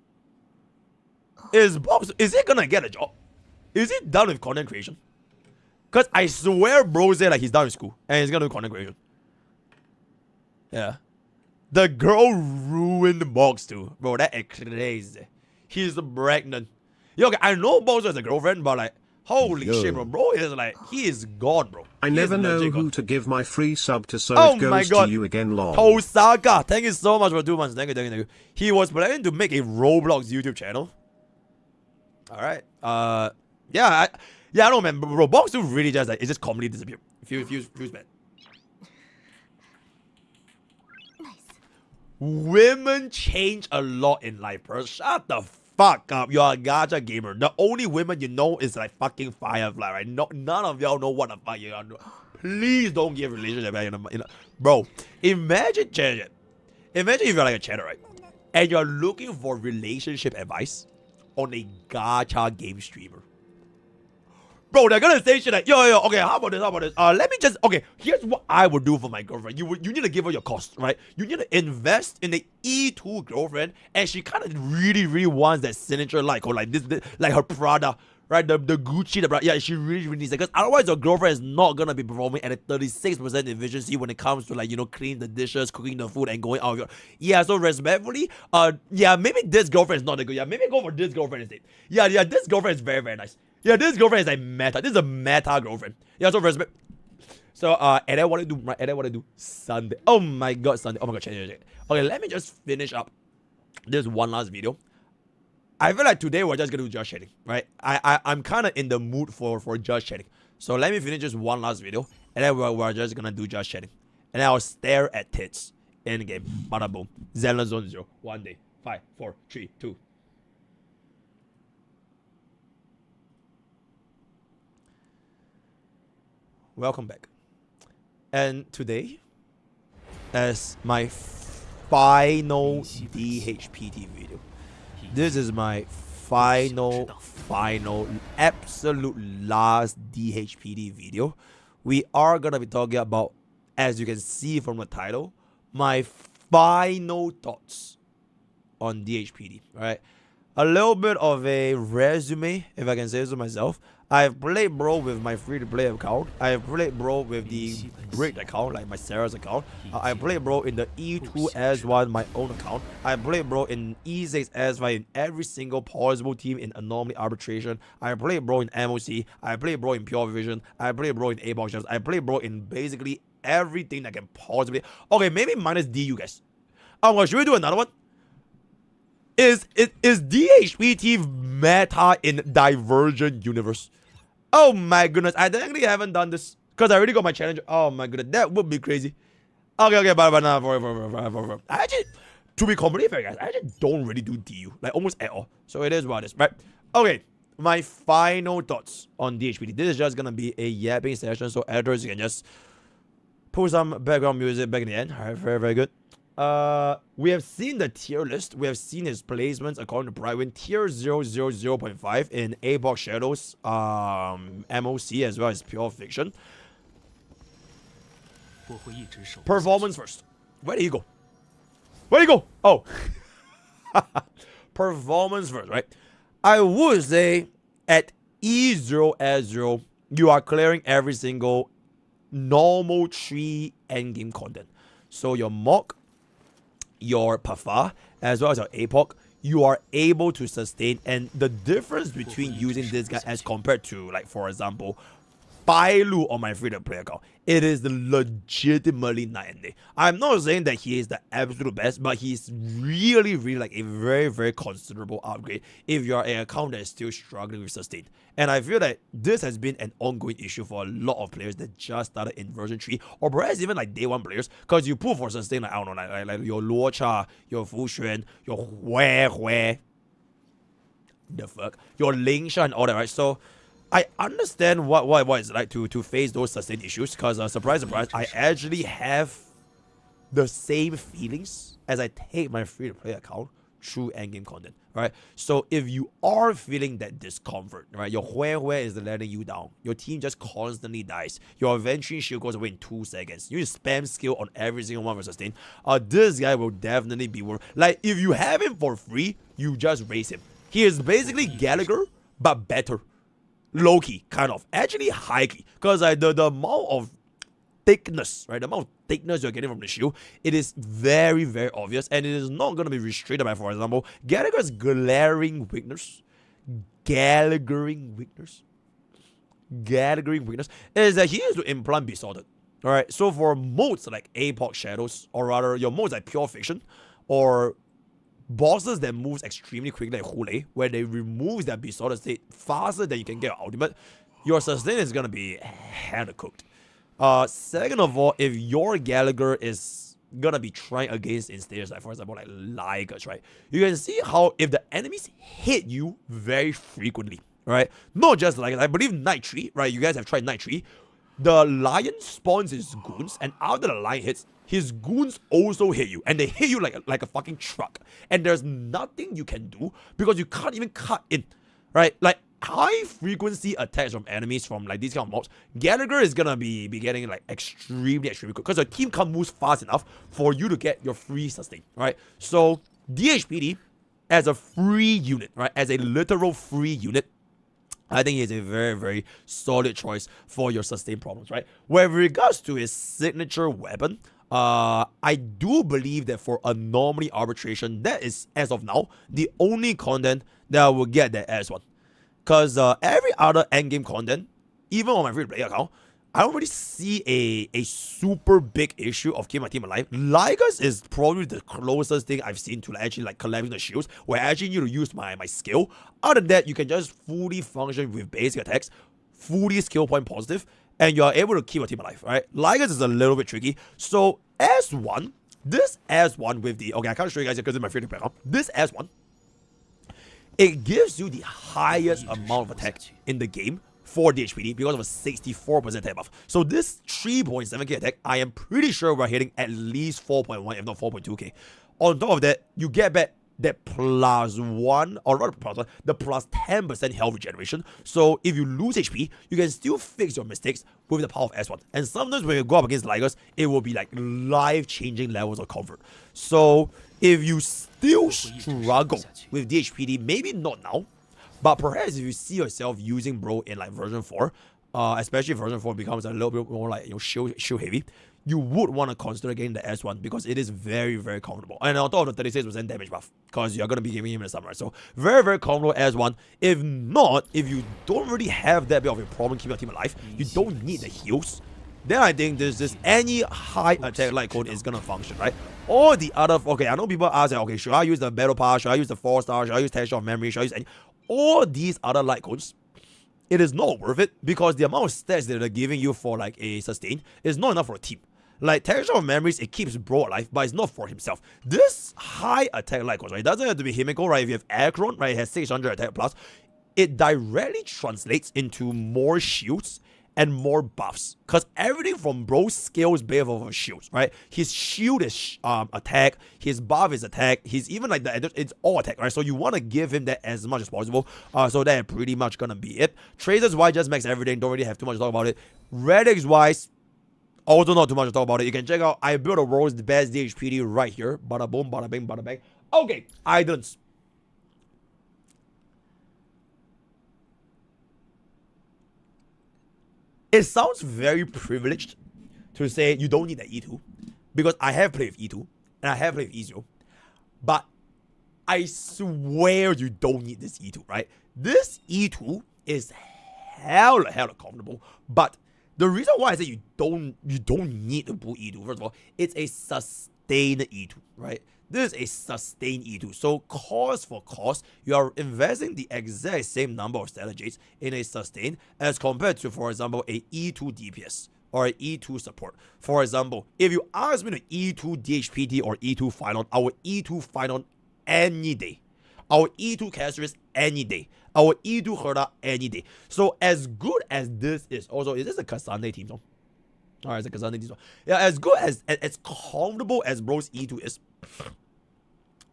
Speaker 1: Is it gonna get a job? Is he done with content creation? Cause I swear bro said like he's done with school and he's gonna do content creation. Yeah. The girl ruined Box 2. Bro, that is crazy. He's pregnant. Yo, okay, I know Box 2 has a girlfriend, but like holy shit, bro. Bro is like, he is God, bro.
Speaker 16: I never know who to give my free sub to, so it goes to you again, lol.
Speaker 1: Tosaka, thank you so much for 2 months. Thank you. He was planning to make a Roblox YouTube channel. Alright. Yeah, I don't know, man. Bro, Box 2 really just like, it just completely disappeared. Feels bad.
Speaker 12: Nice.
Speaker 1: Women change a lot in life, bro. Shut the fuck up. You're a gacha gamer. The only women you know is like fucking Firefly, right? No, none of y'all know what the fuck you're doing. Please don't give relationship bro. Imagine if you're like a chatter, right? And you're looking for relationship advice on a gacha game streamer. Bro, they're gonna say shit like, yo, okay, how about this? Let me just, okay, here's what I would do for my girlfriend. You need to give her your cost, right? You need to invest in the E2 girlfriend, and she kind of really wants that signature, like, or like this like her Prada, right? The Gucci, the Prada. Yeah, she really needs it, because otherwise your girlfriend is not gonna be performing at a 36% efficiency when it comes to like, you know, cleaning the dishes, cooking the food, and going out of your, yeah, so respectfully, yeah, maybe this girlfriend is not that good. Yeah, maybe go for this girlfriend instead. Yeah, this girlfriend is very nice. Yeah, this girlfriend is like meta. This is a meta girlfriend. Yeah, so respect. So, and then what I do, right? And then what I do, Sunday. Oh my god, Sunday. Oh my god, check. Okay, let me just finish up this one last video. I feel like today we're just gonna do just chatting, right? I'm kind of in the mood for just chatting. So let me finish this one last video, and then we're just gonna do just chatting. And then I'll stare at tits. Endgame. Bada boom. Zenless Zone 0. 1 day. 5, 4, 3, 2. Welcome back. And today, as my final DHPT video, this is my final, absolute last DHPD video. We are gonna be talking about, as you can see from the title, my final thoughts on DHPD, right? A little bit of a resume, if I can say so myself. I've played bro with my free-to-play account. I've played bro with the brick account, like my Sarah's account. I played bro in the E2S1, my own account. I played bro in E6S5 in every single possible team in anomaly arbitration. I played bro in MOC. I played bro in Pure Vision. I played bro in A-Box Champs. I played bro in basically everything that can possibly... Okay, maybe minus DU, guys. Well, should we do another one? Is DHPT meta in Divergent Universe? Oh my goodness, I technically haven't done this because I already got my challenge. Oh my goodness, that would be crazy. Okay, but now for I actually, to be completely fair, guys, I actually don't really do DU, like almost at all. So it is what it is, right? Okay, my final thoughts on DHPT. This is just gonna be a yapping session, so editors, you can just put some background music back in the end. Alright, very good. We have seen the tier list. We have seen his placements according to Brightwin. Tier 000.5 in A-Box Shadows, MOC, as well as Pure Fiction. Performance first. Where did he go? Where did he go? Oh. Performance first, right? I would say at E0S0, you are clearing every single normal 3 endgame content. So your mock, your Pafa, as well as your APOC, you are able to sustain. And the difference between using this guy as compared to, like, for example, Bailu on my free-to-play account, it is legitimately night and day. I'm not saying that he is the absolute best, but he's really, really like a very, very considerable upgrade if you are an account that is still struggling with sustain. And I feel that this has been an ongoing issue for a lot of players that just started in version 3, or perhaps even like day 1 players, because you pull for sustain, like, I don't know, like your Luo Cha, your Fu Xuan, your Hue, the fuck, your Ling Sha and all that, right? So I understand what it's like to face those sustain issues, because surprise, surprise, I actually have the same feelings as I take my free-to-play account through endgame content, right? So if you are feeling that discomfort, right, your Hue is letting you down, your team just constantly dies, your Aventurine shield goes away in 2 seconds, you spam skill on every single one for sustain, this guy will definitely be worth. Like, if you have him for free, you just raise him. He is basically Gallagher, but better. Low-key, kind of. Actually, high-key. Because the amount of thickness, right? The amount of thickness you're getting from the shield, it is very, very obvious. And it is not going to be restricted by, for example, Gallagher's glaring weakness. Gallaghering weakness is that he is to implant Besotted. Alright, so for modes like APOC Shadows, or rather your modes like Pure Fiction, or bosses that moves extremely quickly like Hule, where they remove that Besotted state faster than you can get your ultimate, your sustain is gonna be hella cooked. Second of all, if your Gallagher is gonna be trying against in stages like, for example, like Ligers, right? You can see how if the enemies hit you very frequently, right? Not just like, I believe Night Tree, right? You guys have tried Night Tree. The lion spawns his goons, and after the lion hits, his goons also hit you, and they hit you like a fucking truck. And there's nothing you can do because you can't even cut in, right? Like high frequency attacks from enemies from like these kind of mobs, Gallagher is gonna be getting like extremely quick because your team can't move fast enough for you to get your free sustain, right? So DHPD as a free unit, right? As a literal free unit, I think it's a very, very solid choice for your sustain problems, right? With regards to his signature weapon, I do believe that for anomaly arbitration, that is, as of now, the only content that will get that S1. Because every other endgame content, even on my free-to-play account, I don't really see a super big issue of keeping my team alive. Ligers is probably the closest thing I've seen to actually like collapsing the shields, where I actually need to use my skill. Other than that, you can just fully function with basic attacks, fully skill point positive, and you are able to keep your team alive, right? Ligers is a little bit tricky. So S1, this S1 with the, okay, I can't show you guys because it's my free-to-play account. This S1, it gives you the highest amount of attack in the game for DHPD because of a 64% attack buff. So this 3.7k attack, I am pretty sure we're hitting at least 4.1, if not 4.2k. On top of that, you get back that +1, or rather +1, the +10% health regeneration. So if you lose HP, you can still fix your mistakes with the power of S1. And sometimes when you go up against Ligers, it will be like life-changing levels of comfort. So if you still struggle with DHPD, maybe not now, but perhaps if you see yourself using bro in like version 4, especially if version 4 becomes a little bit more like, you know, shield heavy, you would want to consider getting the S1 because it is very, very comfortable. And on top of the 36% damage buff, because you're going to be giving him in the samurai. So very, very comfortable S1. If not, if you don't really have that bit of a problem keeping your team alive, you don't need the heals, then I think there's just any high attack light code is going to function, right? Or the other, okay, I know people ask, like, okay, should I use the battle pass? Should I use the 4-star? Should I use texture of memory? Should I use any? All these other light codes, it is not worth it because the amount of stats that they're giving you for like a sustain is not enough for a team. Like texture of memories, it keeps bro alive, but it's not for himself. This high attack light codes, right? It doesn't have to be Himiko, right? If you have Akron, right, it has 600 attack plus. It directly translates into more shields and more buffs. Because everything from bro's skill is based off of shields, right? His shield is attack, his buff is attack, he's even like it's all attack, right? So you want to give him that as much as possible. So that's pretty much gonna be it. Tracers wise, just max everything, don't really have too much to talk about it. Relics wise, also not too much to talk about it. You can check out, I built a world's best DHPD right here. Bada boom, bada bing, bada bang. Okay, items. It sounds very privileged to say you don't need the E2, because I have played with E2 and I have played with E0, but I swear you don't need this E2, right? This E2 is hella comfortable, but the reason why I say you don't need to pull E2, first of all, it's a sustained E2, right? This is a sustained E2. So cost for cost, you are investing the exact same number of strategies in a sustain as compared to, for example, a E2 DPS or a E2 support. For example, if you ask me to E2 DHPD or E2 Final, I would E2 Final any day. I would E2 Castris any day. I would E2 Herda any day. So as good as this is, also, is this a Kasane team song? Alright, it's a Kasane team song. Yeah, as good as comfortable as bro's E2 is,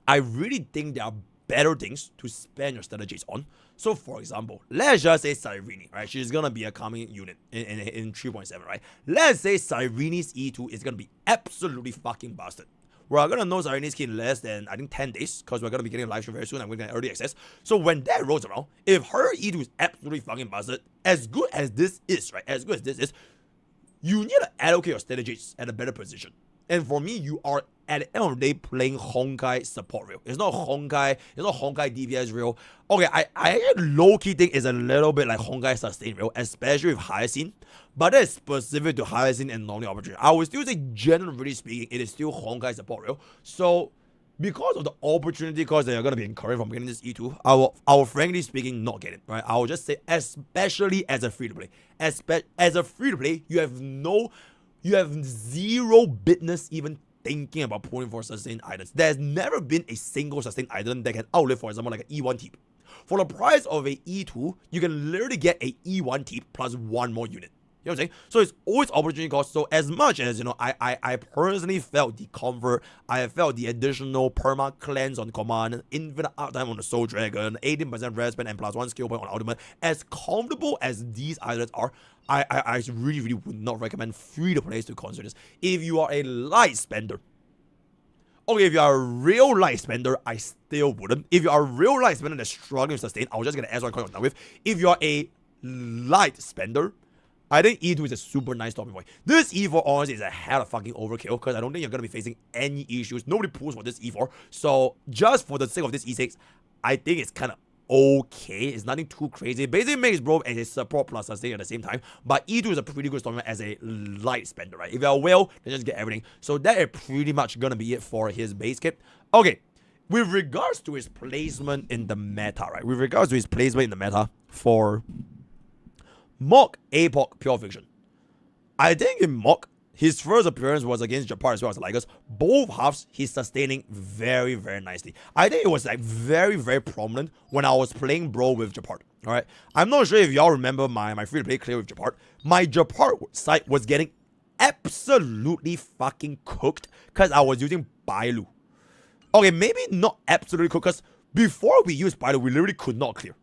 Speaker 1: I really think there are better things to spend your strategies on. So for example, let's just say Cyrene, right? She's gonna be a coming unit in 3.7, right? Let's say Cyrene's E2 is gonna be absolutely fucking busted. We're gonna know Cyrene's key in less than, I think, 10 days, because we're gonna be getting a live stream very soon and we're gonna get early access. So when that rolls around, if her E2 is absolutely fucking busted, as good as this is, right? As good as this is, you need to allocate your strategies at a better position. And for me, you are at the end of the day playing Honkai support real. It's not Honkai DPS real. Okay, I low-key think it's a little bit like Honkai sustain real, especially with Hyacinth. But that's specific to Hyacinth and normally Opportunity. I would still say, generally speaking, it is still Honkai support real. So because of the opportunity cost that you're gonna be incurring from getting this E2, I will frankly speaking not get it, right? I will just say, especially as a free-to-play. As a free-to-play, you have zero business even thinking about pulling for sustained items. There's never been a single sustained item that can outlive, for example, like an E1 tip. For the price of a E2, you can literally get a E1 tip plus one more unit. You know what I'm saying? So it's always opportunity cost. So as much as, you know, I personally felt the comfort, I felt the additional perma cleanse on command, infinite uptime on the Soul Dragon, 18% res spend and plus one skill point on ultimate. As comfortable as these items are, I really would not recommend free-to-play to consider this. If you are a light spender, okay, if you are a real light spender, I still wouldn't. If you are a real light spender that's struggling with sustain, I'll just get an S1 coin done with. If you are a light spender, I think E2 is a super nice stopping point. This E4 honestly is a hell of fucking overkill, because I don't think you're going to be facing any issues. Nobody pulls for this E4. So just for the sake of this E6, I think it's kind of okay. It's nothing too crazy. It basically makes bro as a support plus sustain at the same time. But E2 is a pretty good stopping point as a light spender, right? If you're well, then just get everything. So that is pretty much going to be it for his base kit. Okay. With regards to his placement in the meta, right? With regards to his placement in the meta for Mock Apoc Pure Fiction, I think in Mock, his first appearance was against Japar as well as Lycus. Both halves, he's sustaining very nicely. I think it was like very prominent when I was playing bro with Japar. Alright, I'm not sure if y'all remember my free-to-play clear with Japar. My Japar side was getting absolutely fucking cooked because I was using Bailu. Okay, maybe not absolutely cooked, because before we used Bailu, we literally could not clear.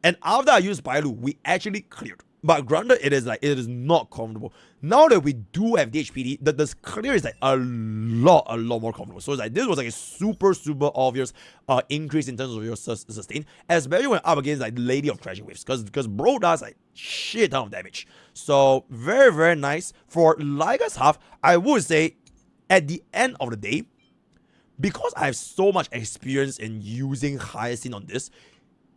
Speaker 1: And after I used Bailu, we actually cleared. But granted, it is not comfortable. Now that we do have DHPD, the clear is like a lot more comfortable. So it's like, this was like a super obvious increase in terms of your sustain, especially when up against like Lady of Crashing Waves, because bro does like shit ton of damage. So very nice. For Lyca's half, I would say at the end of the day, because I have so much experience in using Hyacinth on this,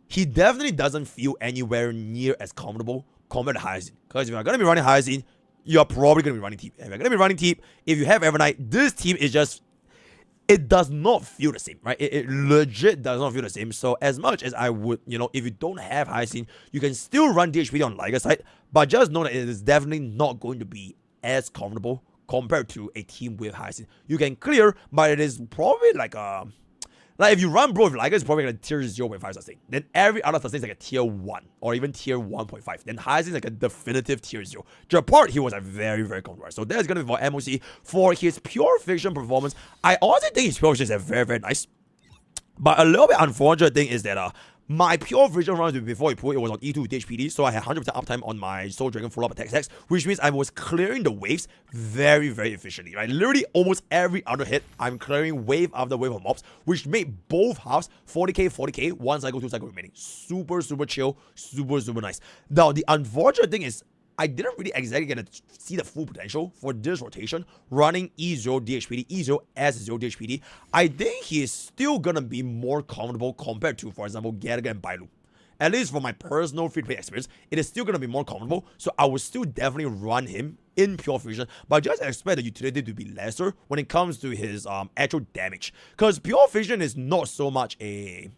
Speaker 1: he definitely doesn't feel anywhere near as comfortable compared to Hyacinth. Because if you're going to be running Hyacinth, you're probably going to be running Teep. If you're going to be running Teep, if you have Evernight, this team is just, it does not feel the same, right? It legit does not feel the same. So as much as I would, you know, if you don't have Hyacinth, you can still run DHPD on Lyca's side, but just know that it is definitely not going to be as comfortable compared to a team with Hyacinth. You can clear, but it is probably like a Like if you run bro with Liger, it's probably like a tier 0.5 sustain. Then every other sustain is like a tier 1 or even tier 1.5. Then Hyacinth is like a definitive tier 0. Japart, he was a very, very comfortable. So that's gonna be for MOC. For his pure fiction performance, I honestly think his pure fiction is very, very nice. But a little bit unfortunate thing is that my pure vision runs before he put it was on E2 with DHPD, so I had 100% uptime on my Soul Dragon follow-up attack stacks, which means I was clearing the waves very, very efficiently, right? Literally almost every other hit, I'm clearing wave after wave of mobs, which made both halves 40k, 40k, 1 cycle, 2 cycle remaining. Super, super chill, super, super nice. Now, the unfortunate thing is, I didn't really exactly get to see the full potential for this rotation running E0 DHPD, E0 S0 DHPD. I think he is still gonna be more comfortable compared to, for example, Gallagher and Bailu. At least for my personal free-to-play experience, it is still gonna be more comfortable, so I will still definitely run him in pure fusion, but just expect the utility to be lesser when it comes to his actual damage. Because pure fusion is not so much a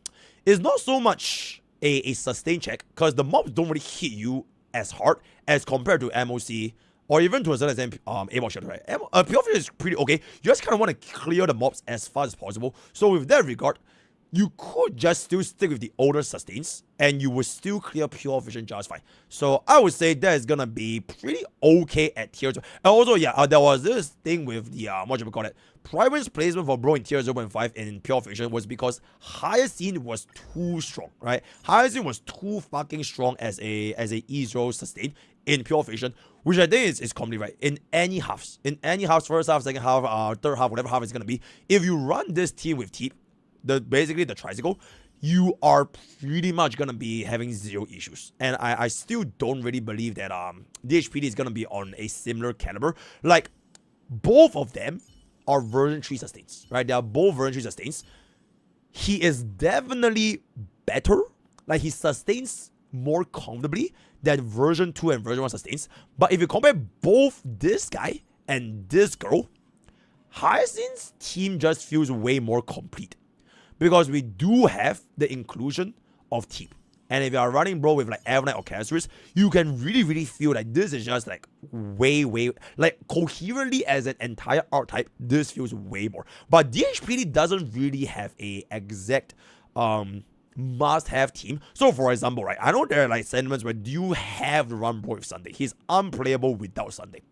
Speaker 1: sustain check, because the mobs don't really hit you as hard as compared to MOC or even to a certain extent A-Box Shadow, right? Pure Fusion is pretty okay. You just kind of want to clear the mobs as fast as possible. So with that regard, you could just still stick with the older sustains and you will still clear Pure Fusion just fine. So I would say that is gonna be pretty okay at tier 2. And also, yeah, there was this thing with the Primary's placement for bro in tier 0.5 in Pure Fusion was because Hyacinth was too strong, right? Hyacinth was too fucking strong as a E0 sustain in Pure Fusion, which I think is completely right. In any halves, first half, second half, third half, whatever half it's gonna be, if you run this team with Teep, basically the tricycle, you are pretty much gonna be having 0 issues. And I still don't really believe that DHPD is gonna be on a similar caliber. Like, both of them are version 3 sustains, right? They are both version 3 sustains. He is definitely better. Like, he sustains more comfortably than version 2 and version 1 sustains. But if you compare both this guy and this girl, Hyacinth's team just feels way more complete. Because we do have the inclusion of Teep. And if you are running bro with like Avenite or Castris, you can really, really feel like this is just like way, like coherently as an entire archetype, this feels way more. But DHPD doesn't really have a exact must-have team. So for example, right, I know there are like sentiments where you have to run bro with Sunday. He's unplayable without Sunday.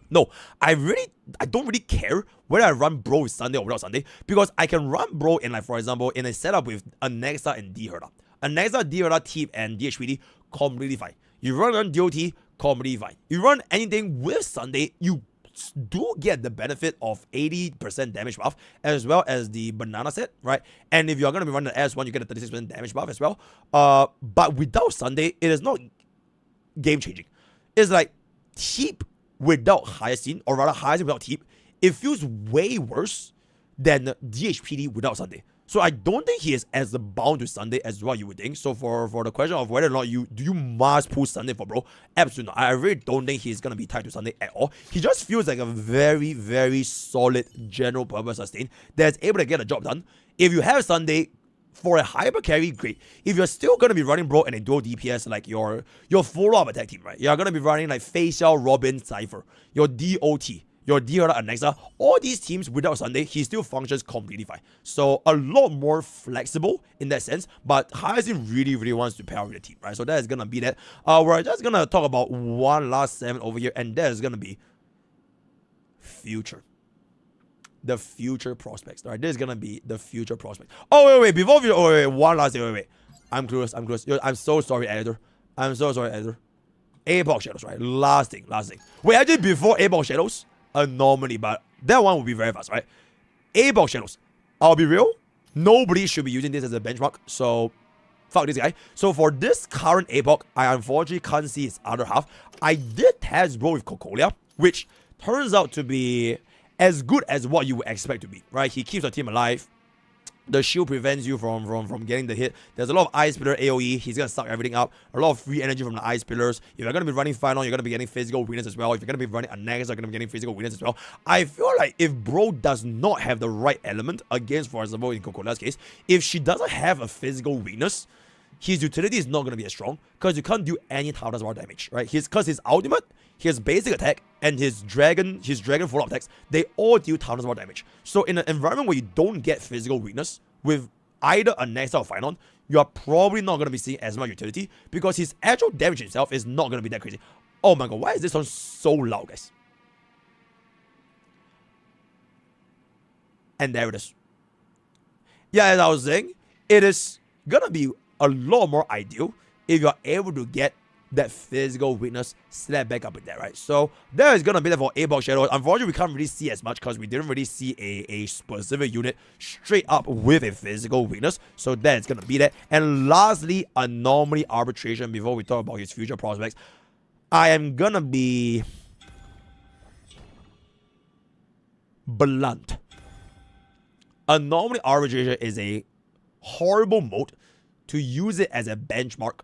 Speaker 1: No, I don't really care whether I run bro with Sunday or without Sunday, because I can run bro in, like, for example, in a setup with Anexa and D-Herda. Anexa, D-Herda, Teep, and DHPD, completely fine. You run DOT, completely fine. You run anything with Sunday, you do get the benefit of 80% damage buff, as well as the banana set, right? And if you're going to be running the S1, you get a 36% damage buff as well. But without Sunday, it is not game-changing. It's like Teep without Hyacinth, or rather Hyacinth without Teep, it feels way worse than DHPD without Sunday. So I don't think he is as bound to Sunday as what you would think. So for the question of whether or not you must pull Sunday for bro, absolutely not. I really don't think he's gonna be tied to Sunday at all. He just feels like a very, very solid general purpose sustain that's able to get the job done. If you have Sunday for a hyper carry, great. If you're still gonna be running bro and a dual DPS like your follow-up attack team, right? You're gonna be running like Facial, Robin, Cypher, your DOT, your D-Herda, Anexa, all these teams without Sunday, he still functions completely fine. So a lot more flexible in that sense, but Hyacinth really, really wants to pair with the team, right? So that is gonna be that. We're just gonna talk about one last segment over here, and that is gonna be future. The future prospects, right? This is gonna be the future prospects. Oh, wait, before we, one last thing, wait. I'm close. I'm so sorry, editor. I'm so sorry, editor. A-Box Shadows, right? Last thing. Wait, actually, before A-Box Shadows, anomaly, but that one will be very fast, right? A-Box Shadows. I'll be real, nobody should be using this as a benchmark, so fuck this guy. So for this current A-Box, I unfortunately can't see its other half. I did test bro with Cocolia, which turns out to be as good as what you would expect to be, right? He keeps the team alive. The shield prevents you from getting the hit. There's a lot of Ice Pillar AoE. He's going to suck everything up. A lot of free energy from the Ice Pillars. If you're going to be running Final, you're going to be getting physical weakness as well. If you're going to be running a Nex, you're going to be getting physical weakness as well. I feel like if bro does not have the right element against, for example, in Cocolia's case, if she doesn't have a physical weakness, his utility is not going to be as strong, because you can't do any Townless War damage, right? Because his ultimate, his basic attack, and his dragon follow-up attacks, they all deal Townless War damage. So in an environment where you don't get physical weakness, with either a Nexa or Finon, you are probably not going to be seeing as much utility because his actual damage itself is not going to be that crazy. Oh my god, why is this one so loud, guys? And there it is. Yeah, as I was saying, it is going to be a lot more ideal if you are able to get that physical weakness slap back up in there, right? So there is going to be that for A-Box Shadows. Unfortunately, we can't really see as much because we didn't really see a specific unit straight up with a physical weakness. So that's going to be that. And lastly, Anomaly Arbitration before we talk about his future prospects. I am going to be blunt. Anomaly Arbitration is a horrible mode to use it as a benchmark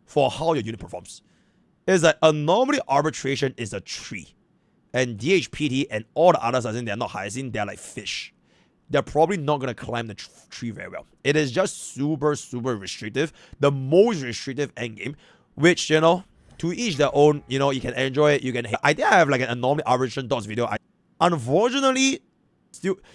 Speaker 1: for how your unit performs. Is that Anomaly Arbitration is a tree. And DHPD and all the others, I think they're not hyacinth, they're like fish. They're probably not going to climb the tree very well. It is just super, super restrictive. The most restrictive endgame, which, you know, to each their own, you know, you can enjoy it, you can hate. I think I have like an Anomaly Arbitration dots video. Unfortunately,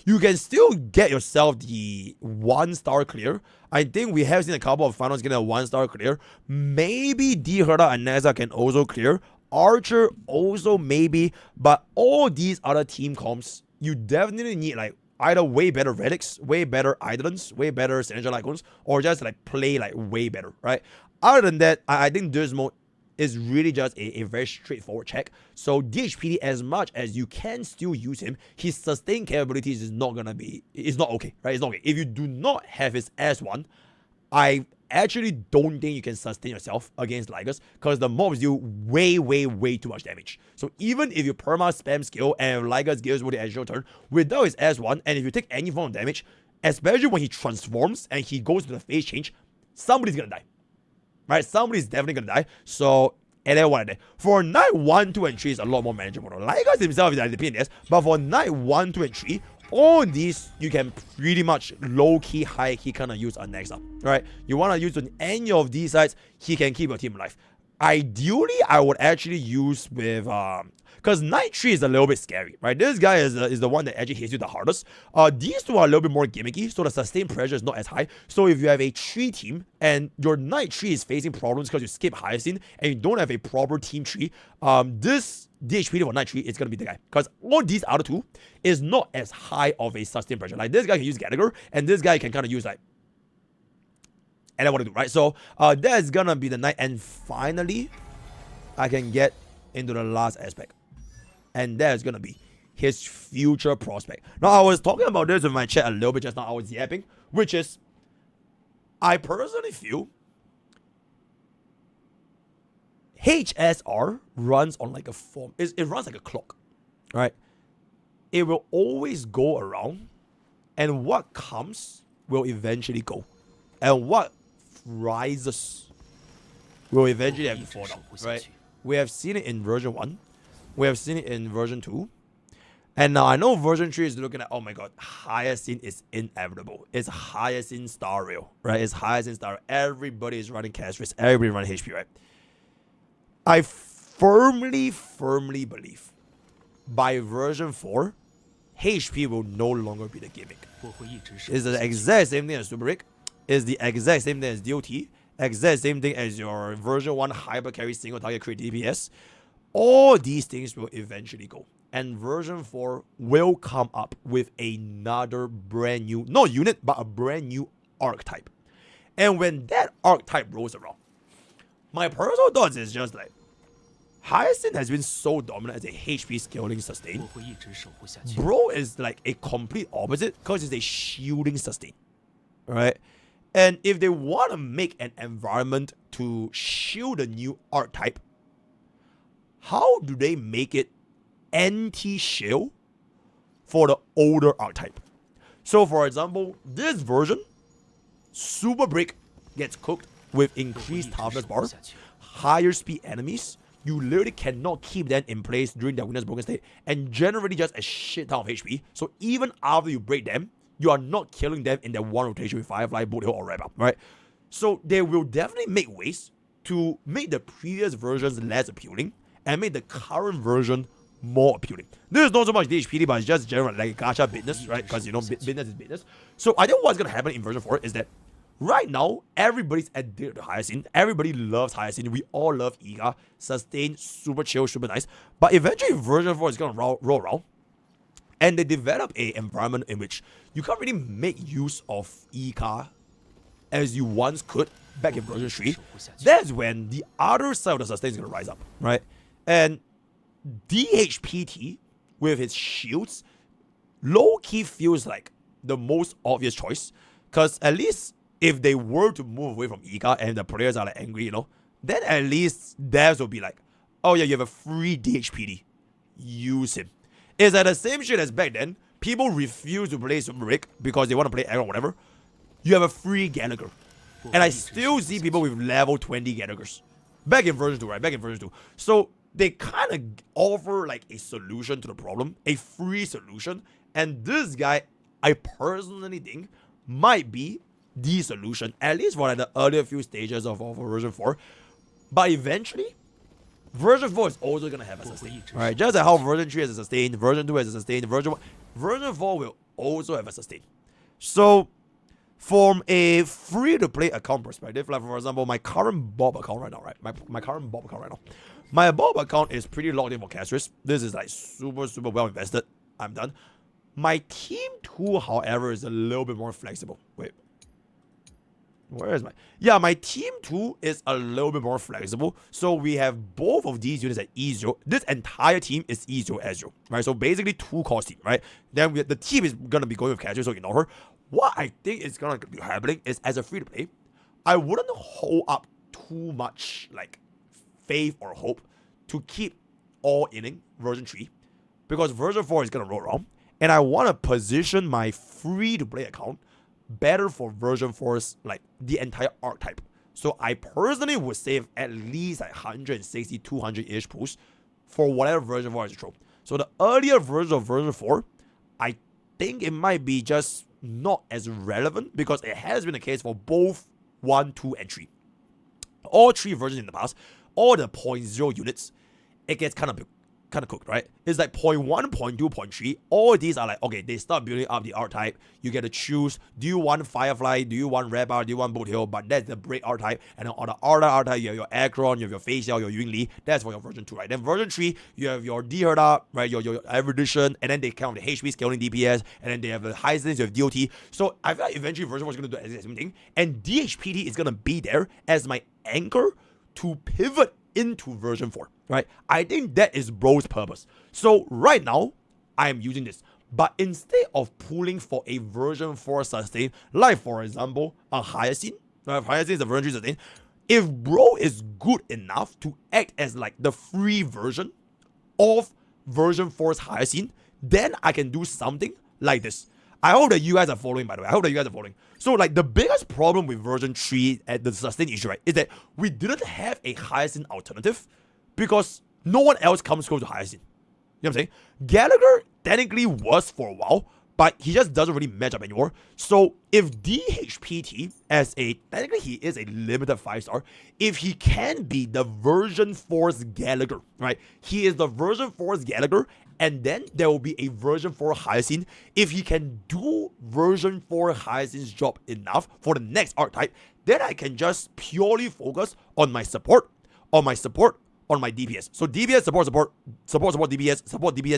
Speaker 1: you can still get yourself the 1-star clear. I think we have seen a couple of finals getting a 1-star clear. Maybe Dhpt and Neza can also clear. Archer also maybe. But all these other team comps, you definitely need like either way better relics, way better Eidolons, way better Signature Icons, or just like play like way better, right? Other than that, I think this mode is really just a very straightforward check. So DHPD, as much as you can still use him, his sustain capabilities is not gonna be, it's not okay, right? It's not okay. If you do not have his S1, I actually don't think you can sustain yourself against Ligas because the mobs do way, way, way too much damage. So even if you perma spam skill and Ligas gives you the additional turn without his S1, and if you take any form of damage, especially when he transforms and he goes to the phase change, somebody's gonna die. Right, somebody's definitely gonna die. So, and then one day for night 1, 2, and 3 is a lot more manageable. Ligas himself is at the PNS, but for night 1, 2, and 3, all these you can pretty much low key, high key kind of use on next up. Right, you want to use on any of these sides, he can keep your team alive. Ideally, I would actually use with because Night 3 is a little bit scary, right? This guy is the one that actually hits you the hardest. These two are a little bit more gimmicky, so the sustained pressure is not as high. So if you have a 3 team and your Night 3 is facing problems because you skip Hyacinth and you don't have a proper team tree, this DHPD for Night 3 is going to be the guy. Because all these other two is not as high of a sustained pressure. Like this guy can use Gallagher and this guy can kind of use like and I want to do, right? So that's gonna be the night. And finally, I can get into the last aspect. And that's gonna be his future prospect. Now, I was talking about this in my chat a little bit just now. I was yapping, which is, I personally feel HSR runs on like a form. It runs like a clock, right? It will always go around, and what comes will eventually go. And what rises will eventually have to fall down, right? We have seen it in version 1. We have seen it in version 2. And now I know version 3 is looking at, oh my god, Hyacinth is inevitable. It's Hyacinth Star Rail, right? It's Hyacinth Star Rail. Everybody is running Castris. Everybody running HP, right? I firmly believe by version 4, HP will no longer be the gimmick. It's the exact same thing as Snowbreak. Is the exact same thing as DOT, exact same thing as your version 1 hyper carry single target crit DPS. All these things will eventually go. And version 4 will come up with another brand new, not unit, but a brand new archetype. And when that archetype rolls around, my personal thoughts is just like, Hyacinth has been so dominant as a HP scaling sustain. Bro is like a complete opposite because it's a shielding sustain. Right? And if they want to make an environment to shield a new archetype, how do they make it anti-shield for the older archetype? So for example, this version, Super Break gets cooked with increased toughness bar, higher speed enemies. You literally cannot keep them in place during their weakness broken state, and generally just a shit ton of HP. So even after you break them, you are not killing them in their one rotation with Firefly, Boot Hill, or Rebel, right? So they will definitely make ways to make the previous versions less appealing and make the current version more appealing. This is not so much DHPD, but it's just general like gacha business, right? Because you know business is business. So I think what's gonna happen in version 4 is that right now everybody's addicted to Hyacinth. Everybody loves Hyacinth. We all love Iga. Sustain, super chill, super nice. But eventually version 4 is gonna roll around. And they develop a environment in which you can't really make use of Ika as you once could back in version 3. That's when the other side of the sustain is going to rise up, right? And DHPT, with its shields, low-key feels like the most obvious choice. Because at least if they were to move away from Ika and the players are like angry, you know, then at least devs will be like, oh yeah, you have a free DHPD. Use him. It's like the same shit as back then. People refuse to play Snowbreak because they want to play Arrow or whatever. You have a free Gallagher. And I still see people with level 20 Gallaghers. Back in version 2, right? Back in version 2. So they kind of offer like a solution to the problem. A free solution. And this guy, I personally think, might be the solution. At least for like the earlier few stages of version 4. But eventually, version 4 is also going to have a sustain. Right? Just like how version 3 has a sustain, version 2 has a sustain, version 4 will also have a sustain. So, from a free-to-play account perspective, like for example, my current Bob account right now, right? My current Bob account right now. My Bob account is pretty logged in for Castris. This is like super, super well invested. I'm done. My Team 2, however, is a little bit more flexible. Wait. Where is my... Yeah, my Team 2 is a little bit more flexible. So we have both of these units at E0. This entire team is E0 S0, right? So basically 2 cost team, right? Then the team is going to be going with Castris, so ignore her. What I think is going to be happening is, as a free-to-play, I wouldn't hold up too much like faith or hope to keep all inning version 3, because version 4 is going to roll around, and I want to position my free-to-play account better for version 4's like the entire archetype. So I personally would save at least like 160, 200-ish pools for whatever version 4 is to throw. So the earlier version of version 4, I think it might be just not as relevant because it has been the case for both 1, 2, and 3. All 3 versions in the past, all the 0.0 units, it gets kind of cooked, right? It's like 0.1, 0.2, 0.3. All these are like, okay, they start building up the archetype. You get to choose, do you want Firefly, do you want Red Bar, do you want Boot Hill? But that's the break archetype. And then on the other archetype, you have your Akron, you have your Facial, your Yunli. That's for your version 2, right? Then version 3, you have your Dhpt, right? Your Evolution, and then they count the HP scaling DPS, and then they have the Hyacinth, you have DOT. So I feel like eventually version 4 is going to do the same thing. And DHPD is going to be there as my anchor to pivot into version 4, right? I think that is bro's purpose. So right now, I am using this. But instead of pulling for a version 4 sustain, like for example, a Hyacinth, right? Hyacinth is a version 3 sustain. If bro is good enough to act as like the free version of version 4's Hyacinth, then I can do something like this. I hope that you guys are following, by the way. I hope that you guys are following. So, like, the biggest problem with version 3 at the sustain issue, right, is that we didn't have a Hyacinth alternative because no one else comes close to Hyacinth. You know what I'm saying? Gallagher technically was for a while, but he just doesn't really match up anymore. So, if DHPT, as a, technically he is a limited 5-star, if he can be the version 4's Gallagher, right? He is the version 4's Gallagher, and then there will be a version 4 Hyacinth. If he can do version 4 Hyacinth's job enough for the next archetype, then I can just purely focus on my support, on my DPS. So DPS, support, DPS,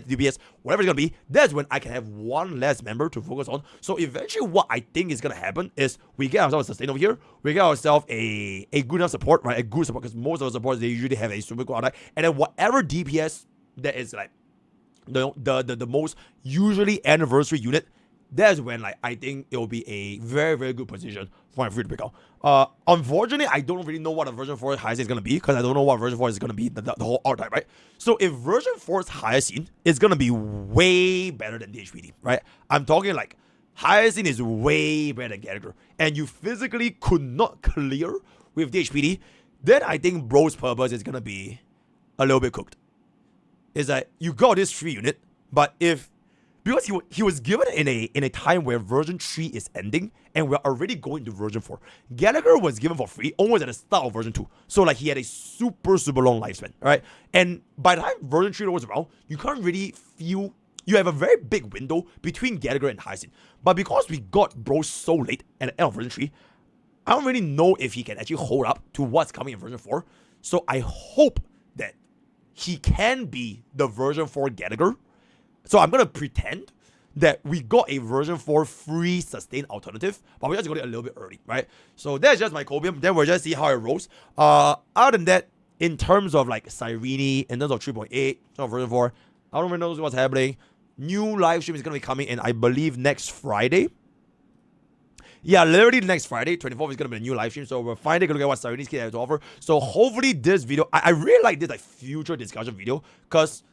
Speaker 1: DPS, whatever it's going to be, that's when I can have one less member to focus on. So eventually what I think is going to happen is we get ourselves a sustain over here, we get ourselves a good enough support, right? A good support, because most of the supports, they usually have a super good archetype. And then whatever DPS that is like, the most usually anniversary unit, that's when like I think it will be a very, very good position for my free to pick out. Unfortunately, I don't really know what a version 4 Hyacinth is going to be, because I don't know what version 4 is going to be, the whole archetype, right? So if version 4's Hyacinth is going to be way better than DHPD, right? I'm talking like Hyacinth is way better than Gallagher, and you physically could not clear with DHPD, then I think bro's purpose is going to be a little bit cooked. Is that you got this free unit, but because he was given in a time where version 3 is ending and we're already going to version 4. Gallagher was given for free almost at the start of version 2. So like he had a super long lifespan, right? And by the time version 3 was around, you can't really feel, you have a very big window between Gallagher and Hyacinth. But because we got Bro so late at the end of version 3, I don't really know if he can actually hold up to what's coming in version 4. So I hope that he can be the version 4 Gallagher. So I'm going to pretend that we got a version 4 free sustained alternative, but we just got it a little bit early, right? So that's just my Cobium. Then we'll just see how it rolls. Other than that, in terms of like Cyrene, in terms of 3.8, so version 4, I don't really know what's happening. New live stream is going to be coming in, I believe, next Friday. Yeah, literally next Friday, 24th is going to be a new live stream. So we're finally going to get what Cyrene's kid has to offer. So hopefully this video, I really like this like future discussion video, because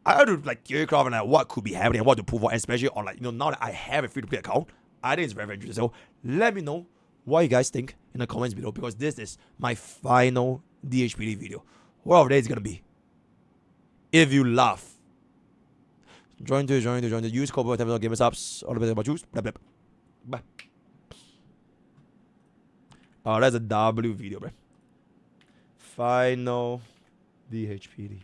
Speaker 1: I had to like theorycraft and like what could be happening and what to prove for, especially on like, now that I have a free-to-play account. I think it's very interesting. So let me know what you guys think in the comments below, because this is my final DHPD video. What of is going to be? If you laugh. Join to use code gamer subs. All the best about juice. Blah, blah. Bye. Oh, that's a W video, bro. Final DHPD.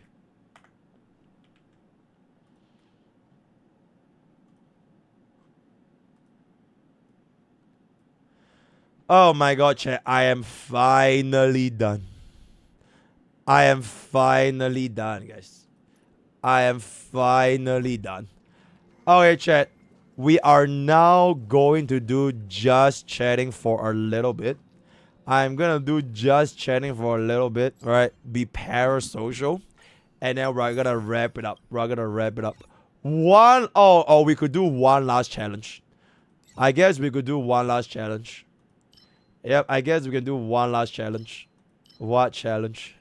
Speaker 1: Oh my god, chat. I am finally done. I am finally done, guys. I am finally done. Okay, chat. We are now going to do just chatting for a little bit. I'm gonna do just chatting for a little bit, right? Be parasocial. And then we're gonna wrap it up. We could do one last challenge. I guess we could do one last challenge. Yep, I guess we can do one last challenge. What challenge?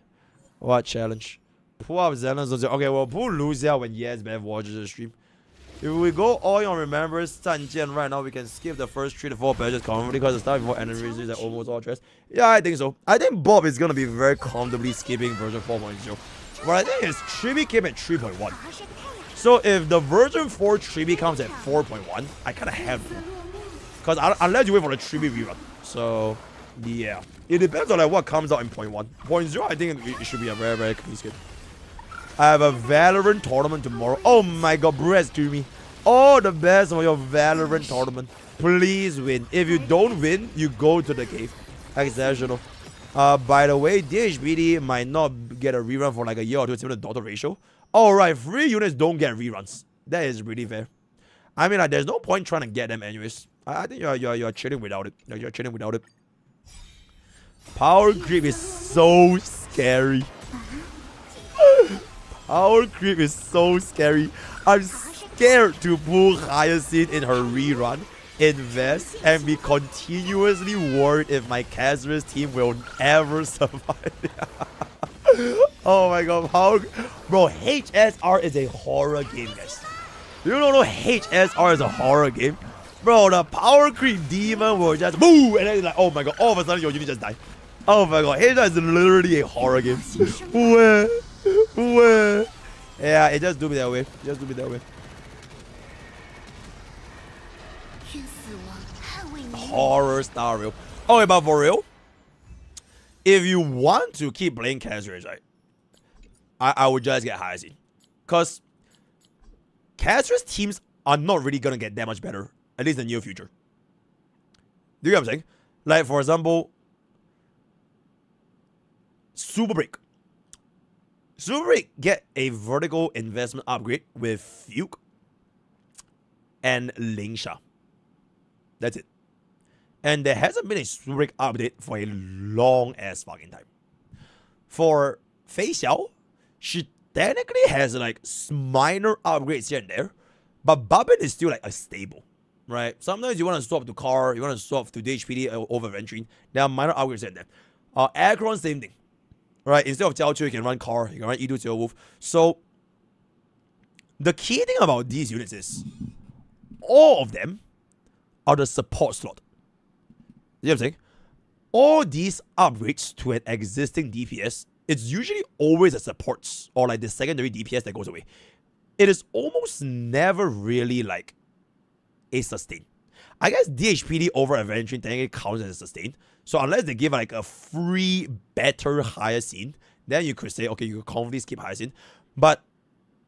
Speaker 1: Pull up Zenos. Okay, well, pull Lucia when Bev watches the stream. If we go all on Remembrance Sanjian right now, we can skip the first 3 to 4 pages comfortably because the start before enemies is almost all dressed. Yeah, I think so. I think Bob is going to be very comfortably skipping version 4.0. But I think his Tribi came at 3.1. So if the version 4 Tribi comes at 4.1, I kind of have to. Because unless you wait for the Tribi rerun. So, yeah. It depends on like what comes out in 0.1. 0.0, I think it should be a very, very clean skip. I have a Valorant tournament tomorrow. Oh my god, bless to me. All the best for your Valorant tournament. Please win. If you don't win, you go to the cave. Exceptional. By the way, DHPD might not get a rerun for like a year or two. It's even a daughter ratio. Alright, free units don't get reruns. That is really fair. I mean, like, there's no point trying to get them anyways. I think you're chilling without it. You're chilling without it. Power creep is so scary. Power creep is so scary. I'm scared to pull Hyacinth in her rerun, invest, and be continuously worried if my Kazra's team will ever survive. Oh my god, bro, HSR is a horror game, guys. You don't know HSR is a horror game? Bro, the power creep demon will just boo, and then it's like, oh my god, all of a sudden your unit just died. Oh my god, HSR is literally a horror game. Where? Yeah, it just do me that way. Horror style real. Okay, but for real, if you want to keep playing Kazra's, right, I would just get Hyacinth. Because Kazra's teams are not really going to get that much better, at least in the near future. Do you get what I'm saying? Like, for example, Snowbreak. Snowbreak get a vertical investment upgrade with Fuke and Lingsha. That's it. And there hasn't been a Snowbreak update for a long ass fucking time. For Fei Xiao, she technically has like minor upgrades here and there, but Babin is still like a stable, right? Sometimes you want to swap to Car, you want to swap to DHPD over Aventurine. There are minor upgrades here and there. Aggron, same thing. Right, instead of Jiao Chu, you can run Car, you can run Yidu Zero Wolf. So, the key thing about these units is, all of them are the support slot. You know what I'm saying? All these upgrades to an existing DPS, it's usually always a supports or like the secondary DPS that goes away. it is almost never really like a sustain. I guess DHPD over Aventurine technically counts as a sustain. So unless they give like a free, better higher scene, then you could say, okay, you could confidently skip higher scene. But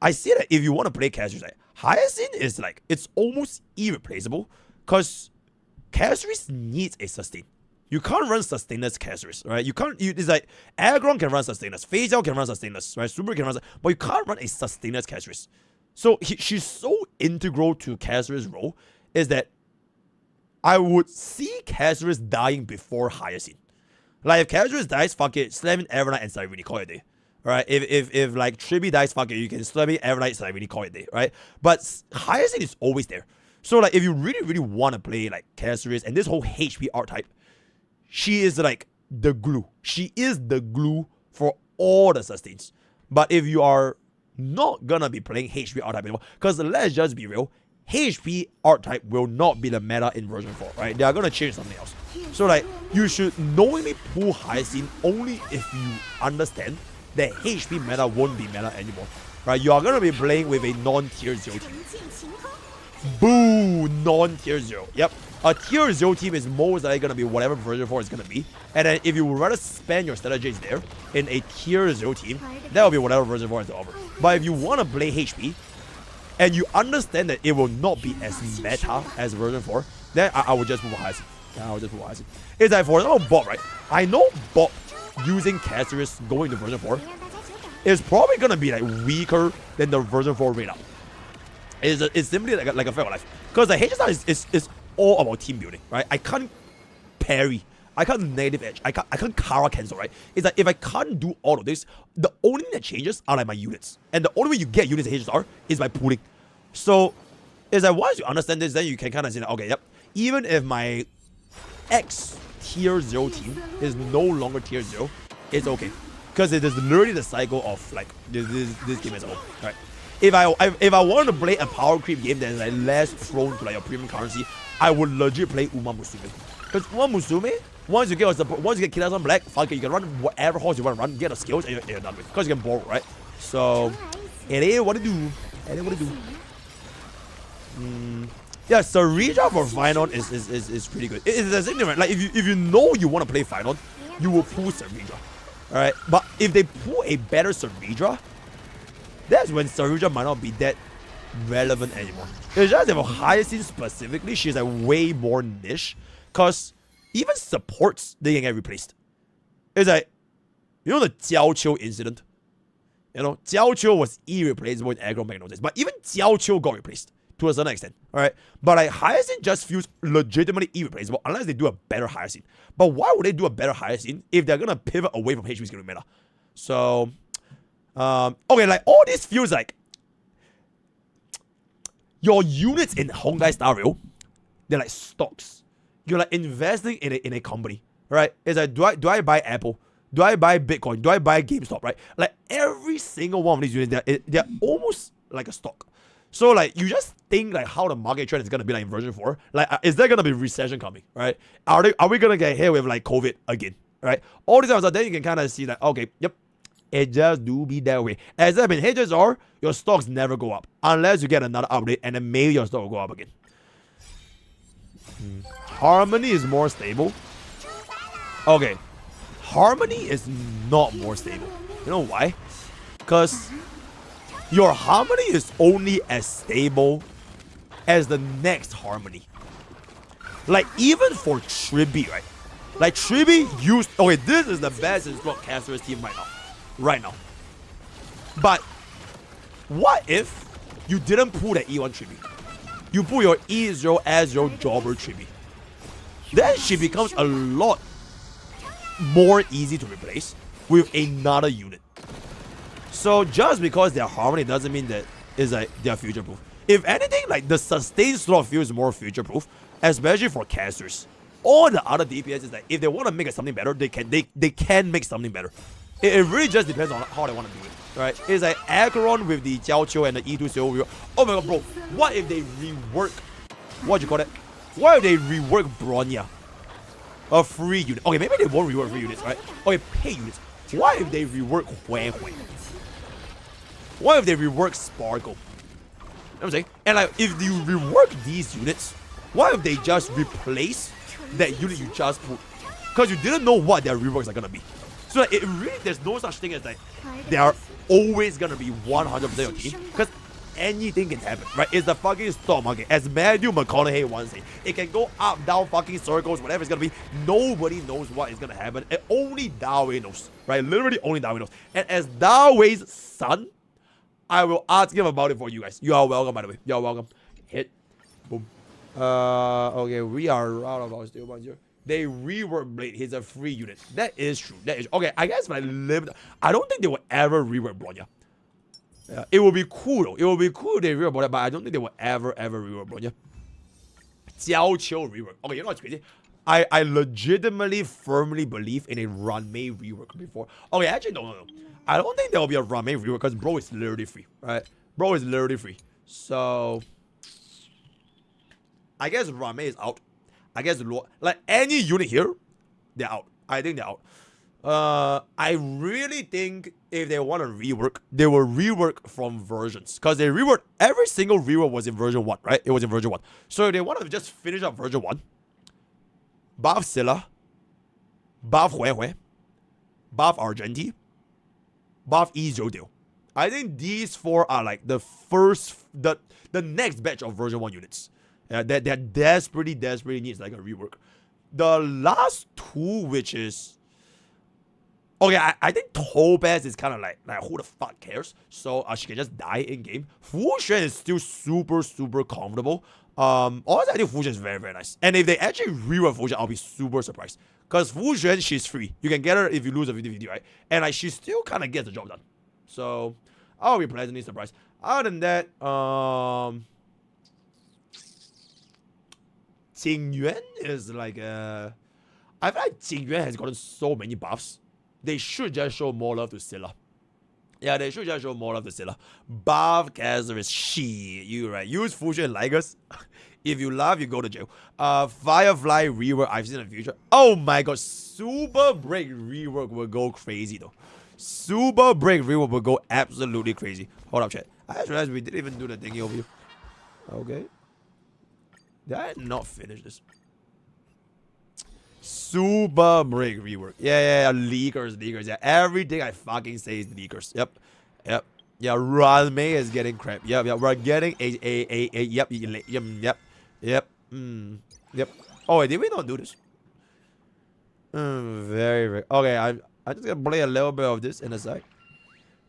Speaker 1: I see that if you want to play Casuarys, like, higher scene is like, it's almost irreplaceable because Casuarys needs a sustain. You can't run sustainers Casuarys, right? You can't, it's like, Agron can run sustainers, Phasel can run sustainers, right? Super can run, but you can't run a sustainers Casuarys. So she's so integral to Casuarys' role is that I would see Casuarys dying before higher scene. Like if Casuarys dies, fuck it, slam in Evernight and Cyrene, call it a day. Right? If like Tribi dies, fuck it, you can slam in Evernight, Cyrene, call it a day, right? But higher scene is always there. So like if you really, really want to play like Casuarys and this whole HP archetype, she is like the glue. She is the glue for all the sustains. But if you are not gonna be playing HP archetype anymore, because let's just be real, HP archetype will not be the meta in version 4, right? They are gonna change something else. So like, you should knowingly pull high scene only if you understand that HP meta won't be meta anymore, right? You are gonna be playing with a non-tier 0 team. Boo! Non-tier 0. Yep. A tier 0 team is most likely gonna be whatever version 4 is gonna be. And then if you would rather spend your strategies there in a tier 0 team, that will be whatever version 4 has to offer. But if you wanna play HP, and you understand that it will not be as meta as version 4, then I would just move high scene. I would just move high scene. It's like, for example, Bob, right? I know Bob using Casuarys going to version 4 is probably gonna be like weaker than the version 4 radar. It's simply like a fact of life. Because the HSR is all about team building, right? I can't parry. I can't negative edge. I can't Kara cancel, right? It's like if I can't do all of this, the only thing that changes are like my units. And the only way you get units in HSR is by pooling. So it's like once you understand this, then you can kind of say, okay, yep, even if my X tier 0 team is no longer tier 0, it's okay. Because it is literally the cycle of like this game as a whole, right? If I want to play a power creep game that is like less prone to like your premium currency, I would legit play Uma Musume. Because Uma Musume, once you get Killers on Black, fuck it, you can run whatever horse you want to run, get the skills, and you're done with. Because you can borrow, right? So it ain't what to do. It ain't what to do. Yeah, Sarija for Finon is pretty good. It's the same thing, right? Like if you know you want to play Finon, you will pull Sarija. Alright? But if they pull a better Sarija, that's when Sarija might not be that relevant anymore. It's just that for Hyacinth specifically, she's like way more niche. Cause even supports, they can get replaced. It's like, you know the Jiao Qiu incident? You know, Jiao Qiu was irreplaceable in aggro magnosis. But even Jiao Qiu got replaced to a certain extent. Alright? But like Hyacinth just feels legitimately irreplaceable unless they do a better Hyacinth. But why would they do a better Hyacinth if they're gonna pivot away from HP skill meta? So okay, like all this feels like your units in Honkai Star Rail, they're like stocks. You're like investing in a company, right? It's like, do I buy Apple? Do I buy Bitcoin? Do I buy GameStop, right? Like every single one of these units, they're almost like a stock. So like you just think like how the market trend is gonna be like in version 4. Like is there gonna be recession coming, right? Are we gonna get hit with like COVID again, right? All these stuff, then you can kind of see like, okay, yep, it just do be that way. As I mean, HSR, your stocks never go up unless you get another update, and then maybe your stock will go up again. Harmony is more stable. Okay, Harmony is not more stable. You know why? Because your Harmony is only as stable as the next Harmony. Like even for Tribi, right? Like Tribi used, okay, this is the best Casuarys team right now. Right now. But what if you didn't pull that E1 Tribi? You pull your E0 S0 Jobber Tribi. Then she becomes a lot more easy to replace with another unit. So just because they're Harmony doesn't mean that it's like they're future proof. If anything, like the sustain slot feels more future proof, especially for casters. All the other DPS is like if they want to make something better, they can make something better. It really just depends on how they want to do it, right? It's like Acheron with the Jiao Qiu and the E2 Silver. Oh my god, bro! What if they rework? What you call it? What if they rework Bronya? A free unit. Okay, maybe they won't rework free units, right? Okay, pay units. What if they rework Huang Huang? What if they rework Sparkle? what I'm saying? And like, if you rework these units, why if they just replace that unit you just put? Because you didn't know what their reworks are gonna be. So like, it really, there's no such thing as like, they are always gonna be 100% your team. Because anything can happen, right? It's the fucking stock market. As Matthew McConaughey once said, it can go up, down, fucking circles, whatever it's gonna be. Nobody knows what is gonna happen. And only Dawei knows, right? Literally only Dawei knows. And as Dawei's son, I will ask him about it for you guys. You are welcome, by the way. You are welcome. Hit. Boom. Okay, we are out of our steel ones here. They rework Blade. He's a free unit. That is true. That is okay. I guess my limit. I don't think they will ever rework Bronya. Yeah, it will be cool though. It will be cool if they rework Bronya, but I don't think they will ever rework Bronya. Jiao Qiu rework. Okay, you know what's crazy? I legitimately firmly believe in a Ranmei rework before. Okay, actually no. I don't think there will be a Ranmei rework because bro is literally free, right? Bro is literally free. So I guess Ranmei is out. I guess like any unit here, they're out. I think they're out. I really think if they want to rework, they will rework from versions. Because they reworked, every single rework was in version 1, right? It was in version 1. So if they want to just finish up version 1, buff Scylla, buff Hui, buff Argenti, buff Izodil. I think these 4 are like the first, the next batch of version 1 units. That desperately needs like a rework. The last 2, which is okay, I think Topaz is kind of like who the fuck cares? So she can just die in game. Fu Xuan is still super comfortable. Also I think Fu Xuan is very nice. And if they actually rework Fu Xuan, I'll be super surprised. Cause Fu Xuan, she's free. You can get her if you lose a VD, right? And like she still kind of gets the job done. So I'll be pleasantly surprised. Other than that, Qingyuan is like I feel like Qingyuan has gotten so many buffs. They should just show more love to Scylla. Yeah, they should just show more love to Scylla. Buff Kaiser is shit. You right. Use Fu Xuan like us. If you laugh, you go to jail. Firefly rework I've seen in the future. Oh my god, Super Break rework will go crazy though. Super Break rework will go absolutely crazy. Hold up, chat. I just realized we didn't even do the thingy over here. Okay. Did I not finish this? Super Break rework. Yeah. Leakers. Yeah, everything I fucking say is leakers. Yep. Yeah, Ranmei is getting crap. Yep. We're getting Yep. Oh wait, did we not do this? Very. Okay, I'm just gonna play a little bit of this in a sec.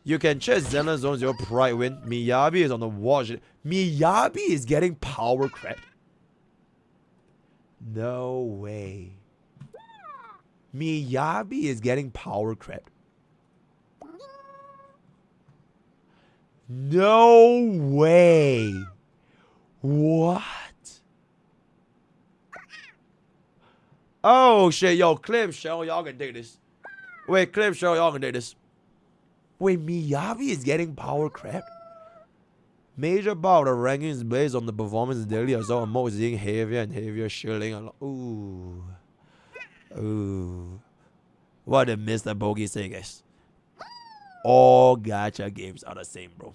Speaker 1: You can check Zenless Zone 0 Pride win. Miyabi is on the watch. Miyabi is getting power crap. No way. Miyabi is getting power crap. No way. What? Oh shit, yo, clip show, y'all can take this. Wait, clip show, y'all can take this. Wait, Miyabi is getting power crap? Major part of the ranking is based on the performance daily as well. Emote is getting heavier and heavier, shielding. Ooh. What did MrPokke say, guys? All gacha games are the same, bro.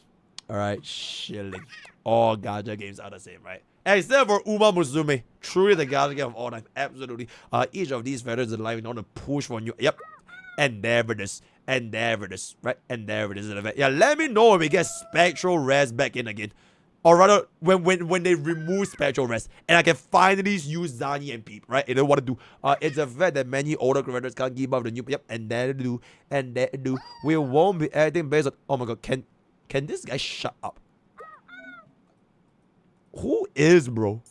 Speaker 1: Alright, shilling. All gacha games are the same, right? Except for Uma Musume. Truly the gacha game of all time. Absolutely. Each of these feathers is alive in order to push for new. Yep. And there it is. Right? And there it is. Yeah, let me know when we get Spectral Res back in again. Or rather, when they remove Spectral Res. And I can finally use Zani and Peep, right? And then what to do. It's a fact that many older creators can't keep up with the new. Yep, and that do. We won't be acting based on. Oh my god, can this guy shut up? Who is, bro?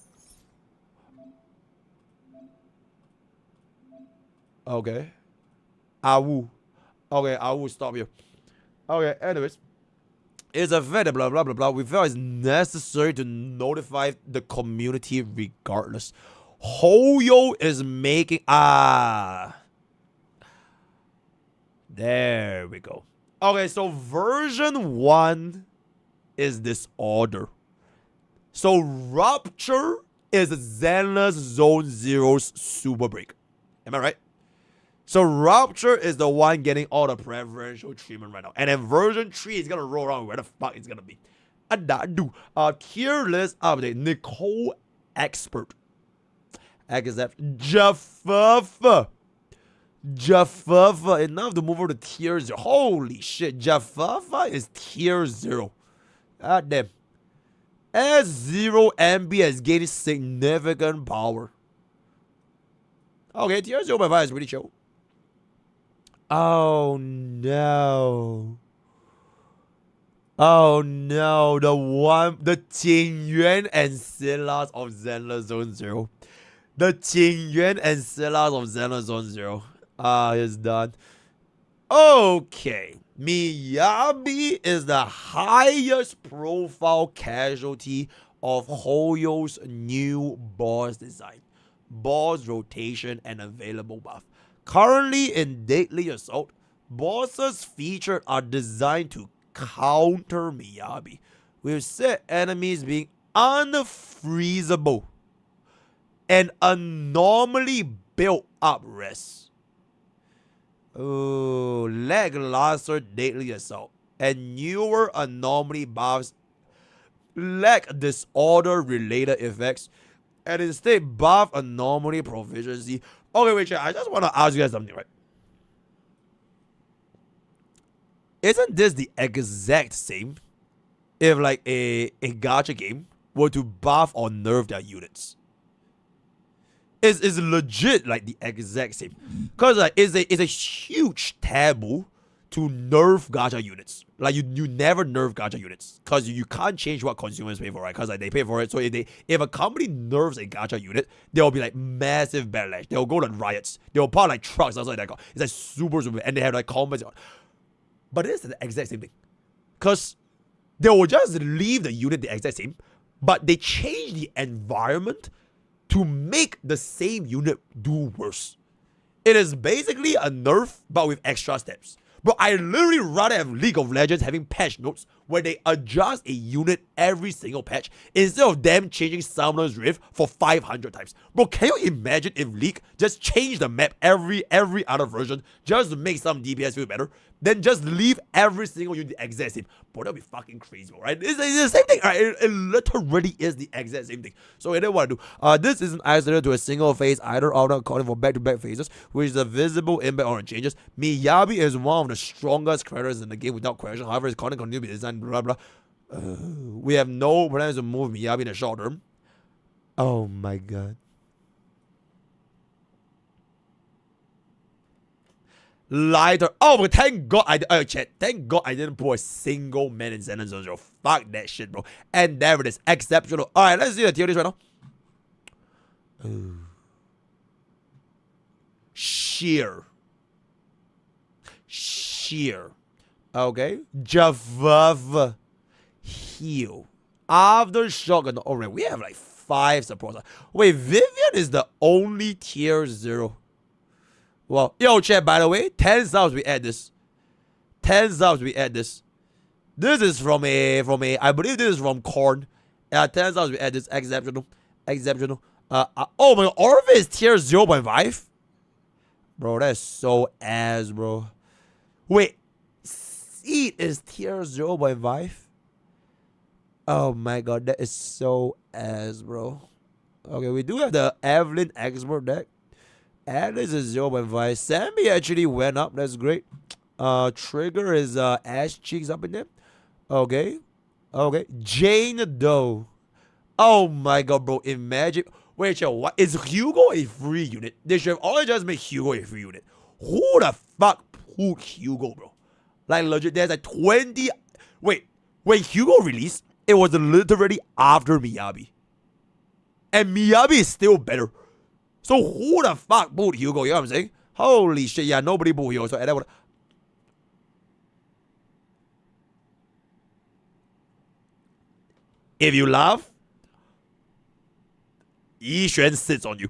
Speaker 1: Okay. Awu. Okay, I will stop you. Okay, anyways. It's a fact that blah blah blah blah. We felt it's necessary to notify the community regardless. Hoyo is making there we go. Okay, so version 1 is Disorder. So Rupture is Zenless Zone 0's Super Break. Am I right? So Rupture is the one getting all the preferential treatment right now. And then version 3 is gonna roll around where the fuck it's gonna be. Adadu. Tier list update. Nicole Expert. Except Jaffafa. Jaffafa. Enough to move over to tier 0. Holy shit. Jaffafa is tier 0. God damn. S0 MB has gained significant power. Okay, tier 0.5 is pretty chill. Oh no. Oh no, the Qingyuan and Silas of Zenless Zone 0. The Qingyuan and Silas of Zenless Zone 0. It's done. Okay. Miyabi is the highest profile casualty of Hoyo's new boss design. Boss rotation and available buff. Currently in Deadly Assault, bosses featured are designed to counter Miyabi, with set enemies being unfreezable and a normally built up rest. Oh, lackluster Deadly Assault and newer anomaly buffs lack disorder related effects and instead buff anomaly proficiency. Okay, wait, I just want to ask you guys something, right? Isn't this the exact same if like a gacha game were to buff or nerf their units? It's legit like the exact same. Because like it's a huge taboo to nerf gacha units. Like you never nerf gacha units because you can't change what consumers pay for, right? Because like they pay for it. So if a company nerfs a gacha unit, there will be like massive backlash. They'll go to riots. They'll park like trucks outside that. It's like super and they have like comments. But it's the exact same thing. Because they will just leave the unit the exact same, but they change the environment to make the same unit do worse. It is basically a nerf, but with extra steps. Bro, I literally rather have League of Legends having patch notes where they adjust a unit every single patch instead of them changing Summoner's Rift for 500 times. Bro, can you imagine if League just changed the map every other version just to make some DPS feel better? Then just leave every single unit the exact same. Bro, that'll be fucking crazy, right? It's the same thing, right? It literally is the exact same thing. So what I do, this isn't isolated to a single phase either, or not accounting for back-to-back phases, which is a visible impact on changes. Miyabi is one of the strongest characters in the game without question. However, his content continues to be designed, blah blah. We have no plans to move Miyabi in the short term. Oh my god. Lighter. Oh, but thank God thank God I didn't put a single man in Zenless Zone 0. Fuck that shit, bro. And there it is. Exceptional. Alright, let's see the tier list right now. Ooh. Sheer. Okay. Javav. Heal. Aftershock and Orange. We have like 5 supports. Wait, Vivian is the only tier 0. Well, yo, chat, by the way, 10 subs we add this. 10 subs we add this. This is from a, I believe this is from Korn. 10 subs we add this. Exceptional. Oh my god, Orphe is tier 0.5? Bro, that's so ass, bro. Wait, Seed is tier 0.5? Oh my god, that is so ass, bro. Okay, we do have the Evelyn Expert deck. Atlas is 0.5. Sammy actually went up. That's great. Trigger is ass cheeks up in there. Okay. Jane Doe. Oh my god, bro. Imagine. Wait, yo, what? Is Hugo a free unit? They should have always just made Hugo a free unit. Who the fuck pulled Hugo, bro? Like, legit, there's like 20. Wait, when Hugo released, it was literally after Miyabi. And Miyabi is still better. So who the fuck pulled Hugo? You know what I'm saying? Holy shit, yeah, nobody pulled Hugo. So that would. If you laugh, Yixuan sits on you.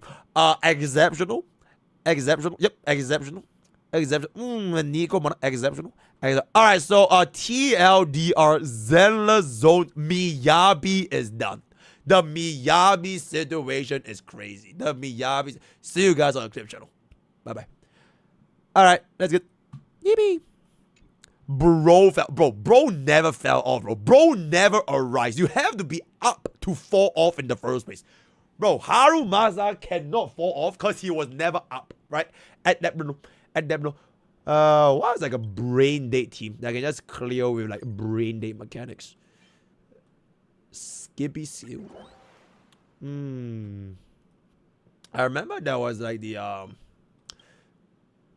Speaker 1: Exceptional. Yep, exceptional. Nico, exceptional. Alright, so TLDR Zenless Zone Miyabi is done. The Miyabi situation is crazy. The Miyabi. See you guys on the clip channel. Bye-bye. Alright, that's good. Yippee. Bro never fell off, bro. Bro never arise. You have to be up to fall off in the first place. Bro, Harumasa cannot fall off because he was never up, right? At that what was like a brain dead team that can just clear with like brain dead mechanics? Skippy Seal. I remember there was like the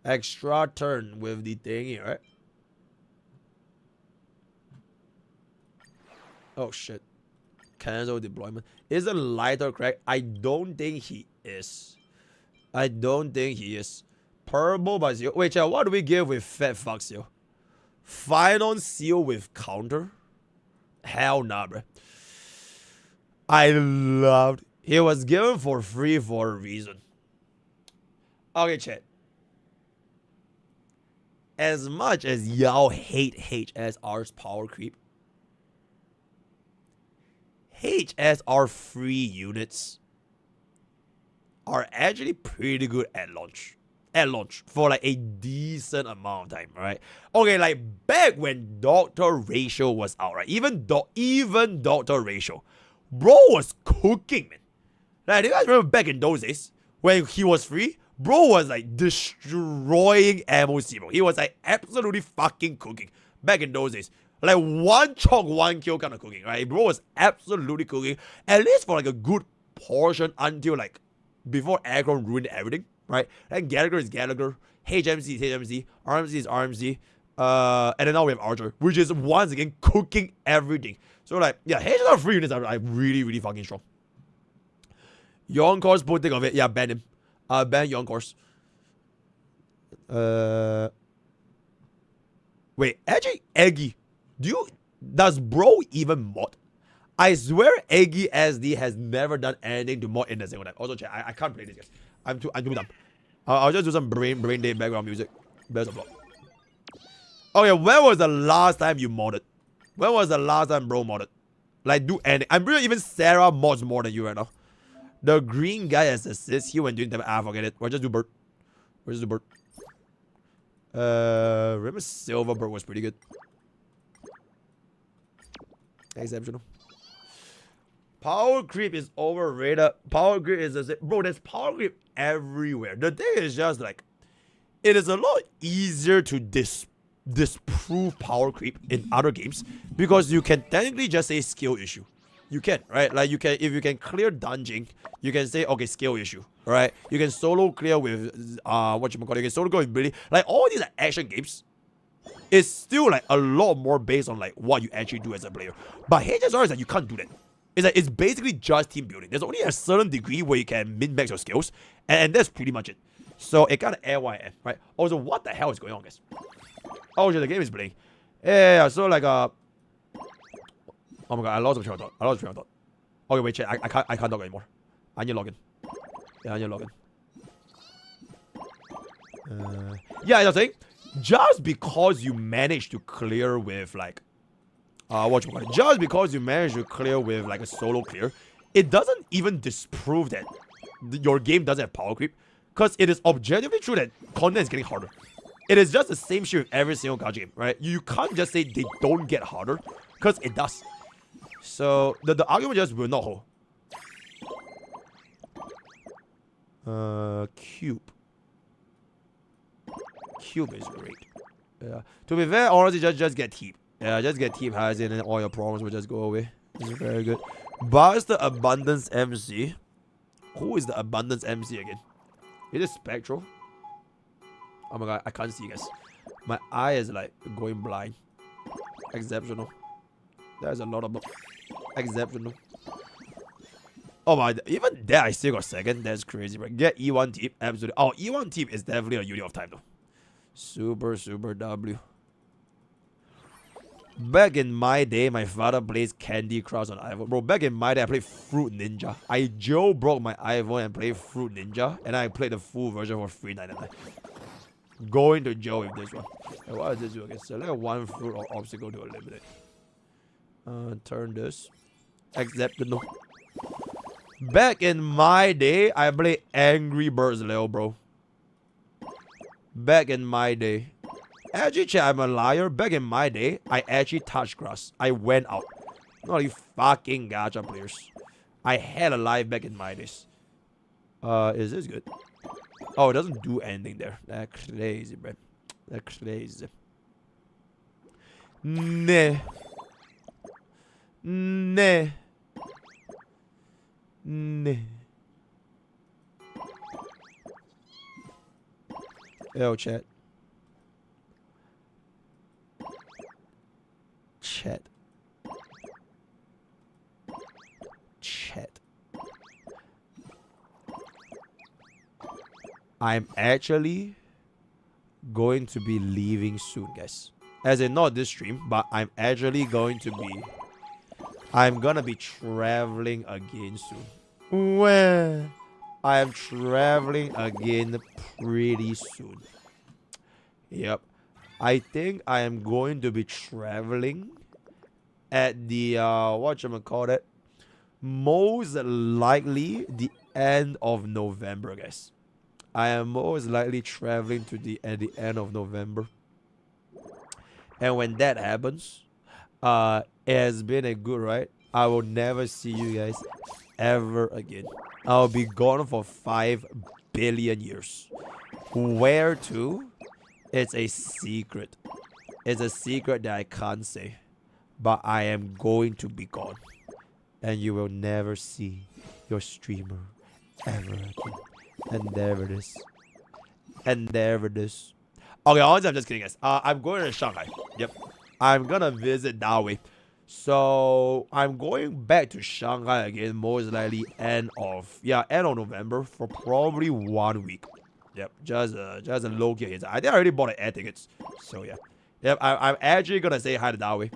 Speaker 1: extra turn with the thingy, right? Oh shit. Cancel deployment. Is a lighter crack? I don't think he is. I don't think he is. Purple by Seal. Wait, what do we give with Fat Fuck Seal? Final Seal with counter? Hell nah, bro. I loved. He was given for free for a reason. Okay, chat. As much as y'all hate HSR's power creep, HSR free units are actually pretty good at launch. For like a decent amount of time, right? Okay, like back when Dr. Ratio was out, right? Even Dr. Ratio, bro was cooking, man. Like, do you guys remember back in those days when he was free? Bro was like destroying MOC, bro. He was like absolutely fucking cooking back in those days. Like one chalk, one kill kind of cooking, right? Bro was absolutely cooking, at least for like a good portion until like before Aggron ruined everything, right? And Gallagher is Gallagher, HMC is HMC, RMC is RMC, and then now we have Archer, which is once again cooking everything. So like, yeah, HSR free units are like really fucking strong. Yonkors, put think of it, yeah, ban him. Ban Yonkors. Wait, actually, Eggy. Does bro even mod? I swear Eggy SD has never done anything to mod in a single time. Also, chat, I can't play this, guys. I'm too dumb. I'll just do some brain dead background music. Best of luck. Okay, when was the last time you modded? When was the last time bro modded? Like, do anything. I'm pretty even Sarah mods more than you right now. The green guy has assist here when doing them. Ah, forget it. We'll just do bird. Remember Silverbird was pretty good. Exceptional. Power creep is overrated. Power creep is bro, there's power creep everywhere. The thing is just like, it is a lot easier to disprove power creep in other games because you can technically just say skill issue. You can, right? Like, you can, if you can clear dungeon, you can say, okay, skill issue, right? You can solo clear with you can solo go with ability. Like, all these are action games. It's still like a lot more based on like what you actually do as a player. But HSR is like, you can't do that. It's like, it's basically just team building. There's only a certain degree where you can min-max your skills, and that's pretty much it. So it kind of AYF, right? Also, what the hell is going on, guys? Oh shit, the game is playing. Yeah, so like oh my god, I lost the train of thought. Okay, wait, chat. I can't talk anymore. I need to log in. Yeah, I need to log in. Yeah, I was saying, just because you manage to clear with like just because you manage to clear with like a solo clear, it doesn't even disprove that your game doesn't have power creep, because it is objectively true that content is getting harder. It is just the same shit with every single gacha game, right? You can't just say they don't get harder, because it does. So the argument just will not hold. Cube is great. Yeah. To be fair, honestly, just get Teep. Yeah, just get Teep has in and all your problems will just go away. It's very good. Bars the Abundance MC. Who is the Abundance MC again? Is it Spectral? Oh my god, I can't see, guys. My eye is like going blind. Exceptional. There's a lot of exceptional. Oh my, even there I still got second. That's crazy, bro. Get E1 Teep, absolutely. Oh, E1 Teep is definitely a unit of time though. Super W. Back in my day, my father plays Candy Crush on iPhone. Bro, back in my day, I played Fruit Ninja. I jailbroke my iPhone and played Fruit Ninja. And I played the full version for $3.99. Going to jail with this one. Hey, what does this do again? Select one fruit or obstacle to eliminate. Turn this. Accept no. Back in my day, I played Angry Birds Leo, bro. Back in my day. Actually, chat, I'm a liar. Back in my day, I actually touched grass. I went out. Not you fucking gacha players. I had a life back in my days. Is this good? Oh, it doesn't do anything there. That's crazy, bro. That's crazy. Nah. Nah. Nah. Yo, chat. Chat. Chat. I'm actually going to be leaving soon, guys. As in, not this stream, but I'm actually going to be... I'm gonna be traveling again soon. Where? I am traveling again pretty soon. Yep. I think I am going to be traveling at the, whatchamacallit, most likely the end of November, guys. I am most likely traveling at the end of November. And when that happens, it has been a good ride. I will never see you guys ever again. I'll be gone for 5 billion years. Where to? It's a secret. It's a secret that I can't say. But I am going to be gone. And you will never see your streamer ever again. And there it is. And there it is. Okay, honestly, I'm just kidding, guys. I'm going to Shanghai. Yep. I'm gonna visit that way. So I'm going back to Shanghai again, most likely end of November for probably 1 week. Yep, just a low key. I think I already bought the air tickets. So yeah. Yep, I'm actually gonna say hi to Dawi.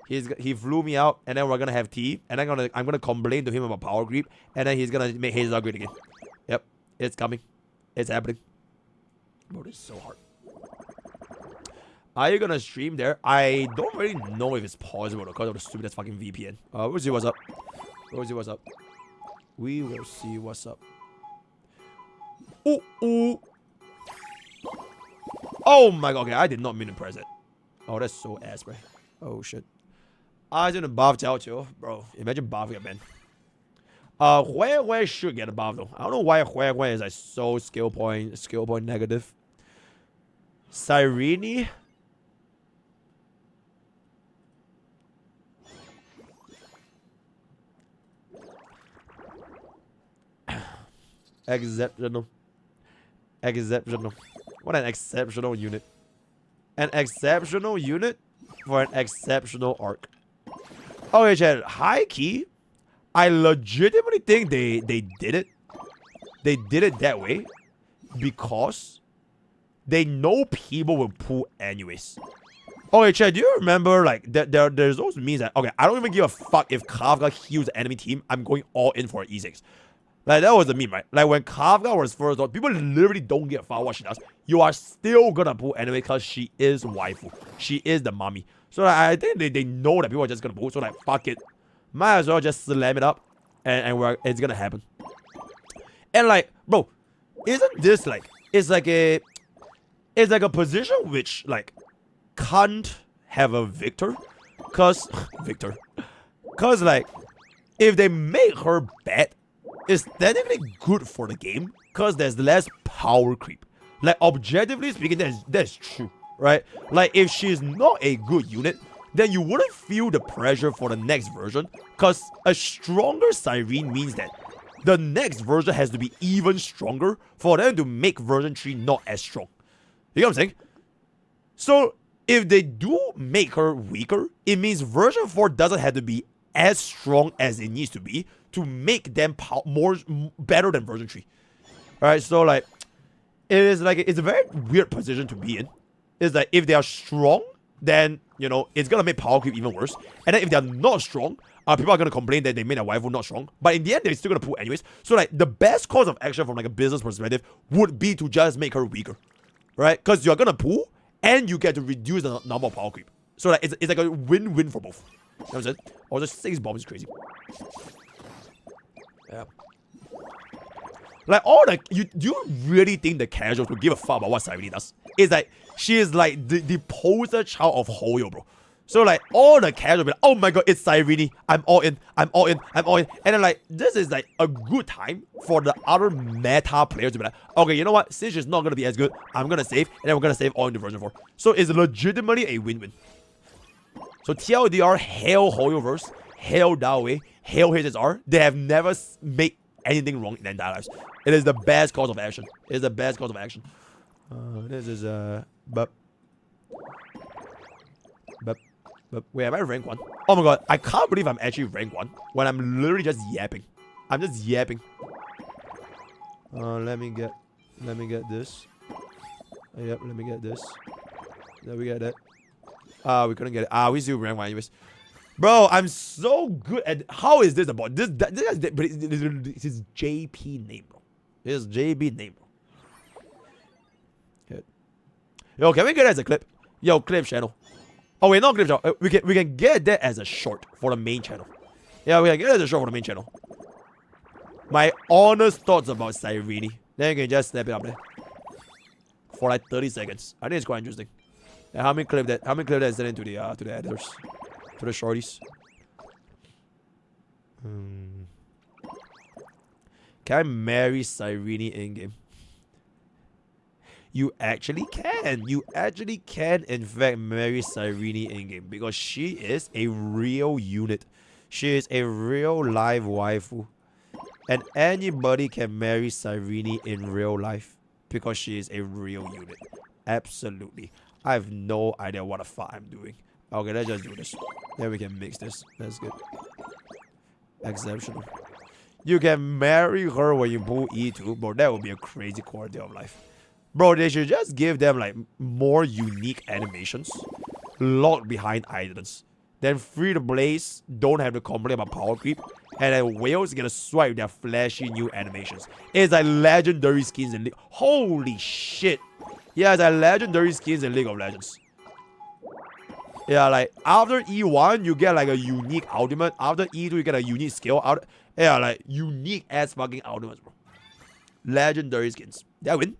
Speaker 1: He flew me out, and then we're gonna have tea, and I'm gonna complain to him about power creep, and then he's gonna make his upgrade again. Yep, it's coming. It's happening. Bro, this is so hard. Are you gonna stream there? I don't really know if it's possible because of the stupid fucking VPN. We'll see what's up. We'll see what's up. We will see what's up. Ooh, ooh. Oh my god, okay, I did not mean to press it. Oh, that's so ass, bro. Oh shit. I was in a buff Jiao too. Bro, imagine buffing a man. Where should get a buff though. I don't know why where is like so skill point negative. Cyrene. Exceptional. Exceptional. What an exceptional unit. An exceptional unit for an exceptional arc. Okay, chat. High key, I legitimately think they did it. They did it that way because they know people will pull anyways. Okay, chat. Do you remember like there's those memes that okay, I don't even give a fuck if Kafka heals the enemy team. I'm going all in for an E6. Like, that was the meme, right? Like, when Kafka was first out, people literally don't give a fuck what she does. You are still gonna pull anyway because she is waifu. She is the mommy. So, like, I think they know that people are just gonna pull. So, like, fuck it. Might as well just slam it up. And it's gonna happen. And, like, bro, isn't this, like, it's like a position which, like, can't have a victor. Cause, like, if they make her bad, it's technically good for the game because there's less power creep. Like, objectively speaking, that's true, right? Like, if she's not a good unit, then you wouldn't feel the pressure for the next version because a stronger Cyrene means that the next version has to be even stronger for them to make version 3 not as strong. You know what I'm saying? So, if they do make her weaker, it means version 4 doesn't have to be as strong as it needs to be to make them better than version 3. Alright, so like it's a very weird position to be in. It's like if they are strong, then you know it's gonna make power creep even worse. And then if they are not strong, people are gonna complain that they made a waifu not strong. But in the end, they're still gonna pull anyways. So like the best course of action from like a business perspective would be to just make her weaker. Right? Because you're gonna pull and you get to reduce the number of power creep. So like it's like a win-win for both. You know what I'm saying? Or just 6 bombs is crazy. Yeah. Like all the do you really think the casuals will give a fuck about what Cyrene does? is like she is like the poster child of Hoyo, bro. So like all the casual be like, oh my god, it's Cyrene. I'm all in. I'm all in. I'm all in. And then like this is like a good time for the other meta players to be like, okay, you know what? Since she's not gonna be as good, I'm gonna save, and then we're gonna save all into version 4. So it's legitimately a win-win. So TLDR, hail Hoyoverse, hail Dawei, hail HSR. They have never made anything wrong in their entire lives. It is the best course of action. It is the best course of action. This is but wait, am I rank 1? Oh my god, I can't believe I'm actually rank 1 when I'm literally just yapping. I'm just yapping. Let me get this. Yep, let me get this. Then we get that. We couldn't get it. We still rank 1 anyways. Bro, I'm so good at. How is this about? But it's his JP name, bro. His JB name, bro. Okay. Yo, can we get that as a clip? Yo, clip channel. Oh wait, not clip channel. We can get that as a short for the main channel. Yeah, we can get it as a short for the main channel. My honest thoughts about Cyrene. Then you can just snap it up there for like 30 seconds. I think it's quite interesting. And how many clip that is sent into the editors, to the shorties. Can I marry Cyrene in game? You actually can. You actually can, in fact, marry Cyrene in game because she is a real unit. She is a real live waifu, and anybody can marry Cyrene in real life because she is a real unit. Absolutely. I have no idea what the fuck I'm doing. Okay, let's just do this. Then we can mix this. That's good. Exceptional. You can marry her when you pull E2, bro. That would be a crazy quality of life. Bro, they should just give them like more unique animations locked behind islands. Then Free to Blaze don't have to complain about power creep. And then Whales get to swipe their flashy new animations. It's like legendary skins in League. Holy shit. Yeah, it's like legendary skins in League of Legends. Yeah, like after E1, you get like a unique ultimate. After E2, you get a unique skill out. Yeah, like unique ass fucking ultimates, bro. Legendary skins. That win.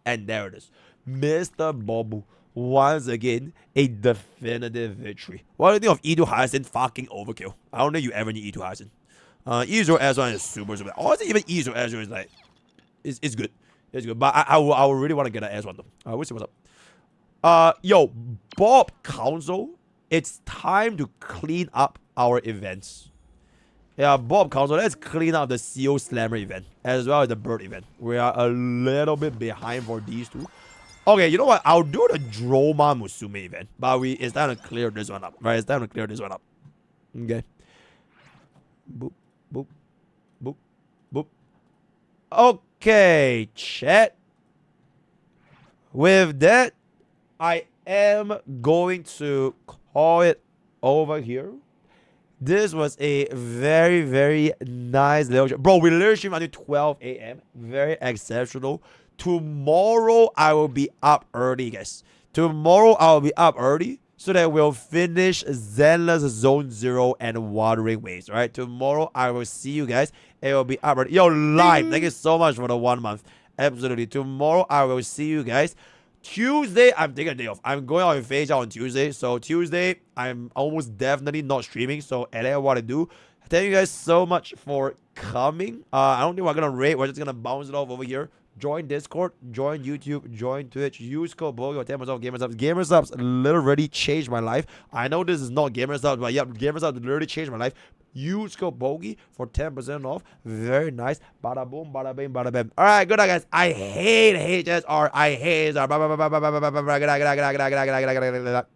Speaker 1: And there it is. Mr. Bobu. Once again, a definitive victory. What do you think of E2 Hyacinth? Fucking overkill. I don't think you ever need E2 Hyacinth. E0 S1 is super. Honestly, even E0 S1 is like, it's good. It's good. But I will really want to get an S1 though. We'll see what's up. Yo, Bob Council, it's time to clean up our events. Yeah, Bob Council, let's clean up the CO Slammer event as well as the Bird event. We are a little bit behind for these two. Okay, you know what? I'll do the Droma Musume event, but it's time to clear this one up, right? It's time to clear this one up. Okay. Boop, boop, boop, boop. Okay, chat. With that, I am going to call it over here. This was a very, very nice little show. Bro, we literally stream until 12 a.m. Very exceptional. Tomorrow, I will be up early, guys. Tomorrow, I will be up early so that we'll finish Zenless Zone 0 and Watering Waves, right? Tomorrow, I will see you guys. It will be up early. Yo, live. Thank you so much for the 1 month. Absolutely. Tomorrow, I will see you guys. Tuesday, I'm taking a day off. I'm going out in Phase on Tuesday. So Tuesday, I'm almost definitely not streaming. So I don't know what to do. Thank you guys so much for coming. I don't think we're going to rate. We're just going to bounce it off over here. Join Discord, join YouTube, join Twitch. Use code BOGO or 10% off GamerSubs. GamerSubs literally changed my life. I know this is not GamerSubs, but yeah, GamerSubs literally changed my life. Use code BOGI for 10% off. Very nice. Bada boom, bada bing, bada bam. Alright, good night, guys. I hate HSR. I hate HSR. Bye, bye, bye, bye, bye, bye, bye, bye, bye. Good night, good night, good night, good night, good night, good night, good night.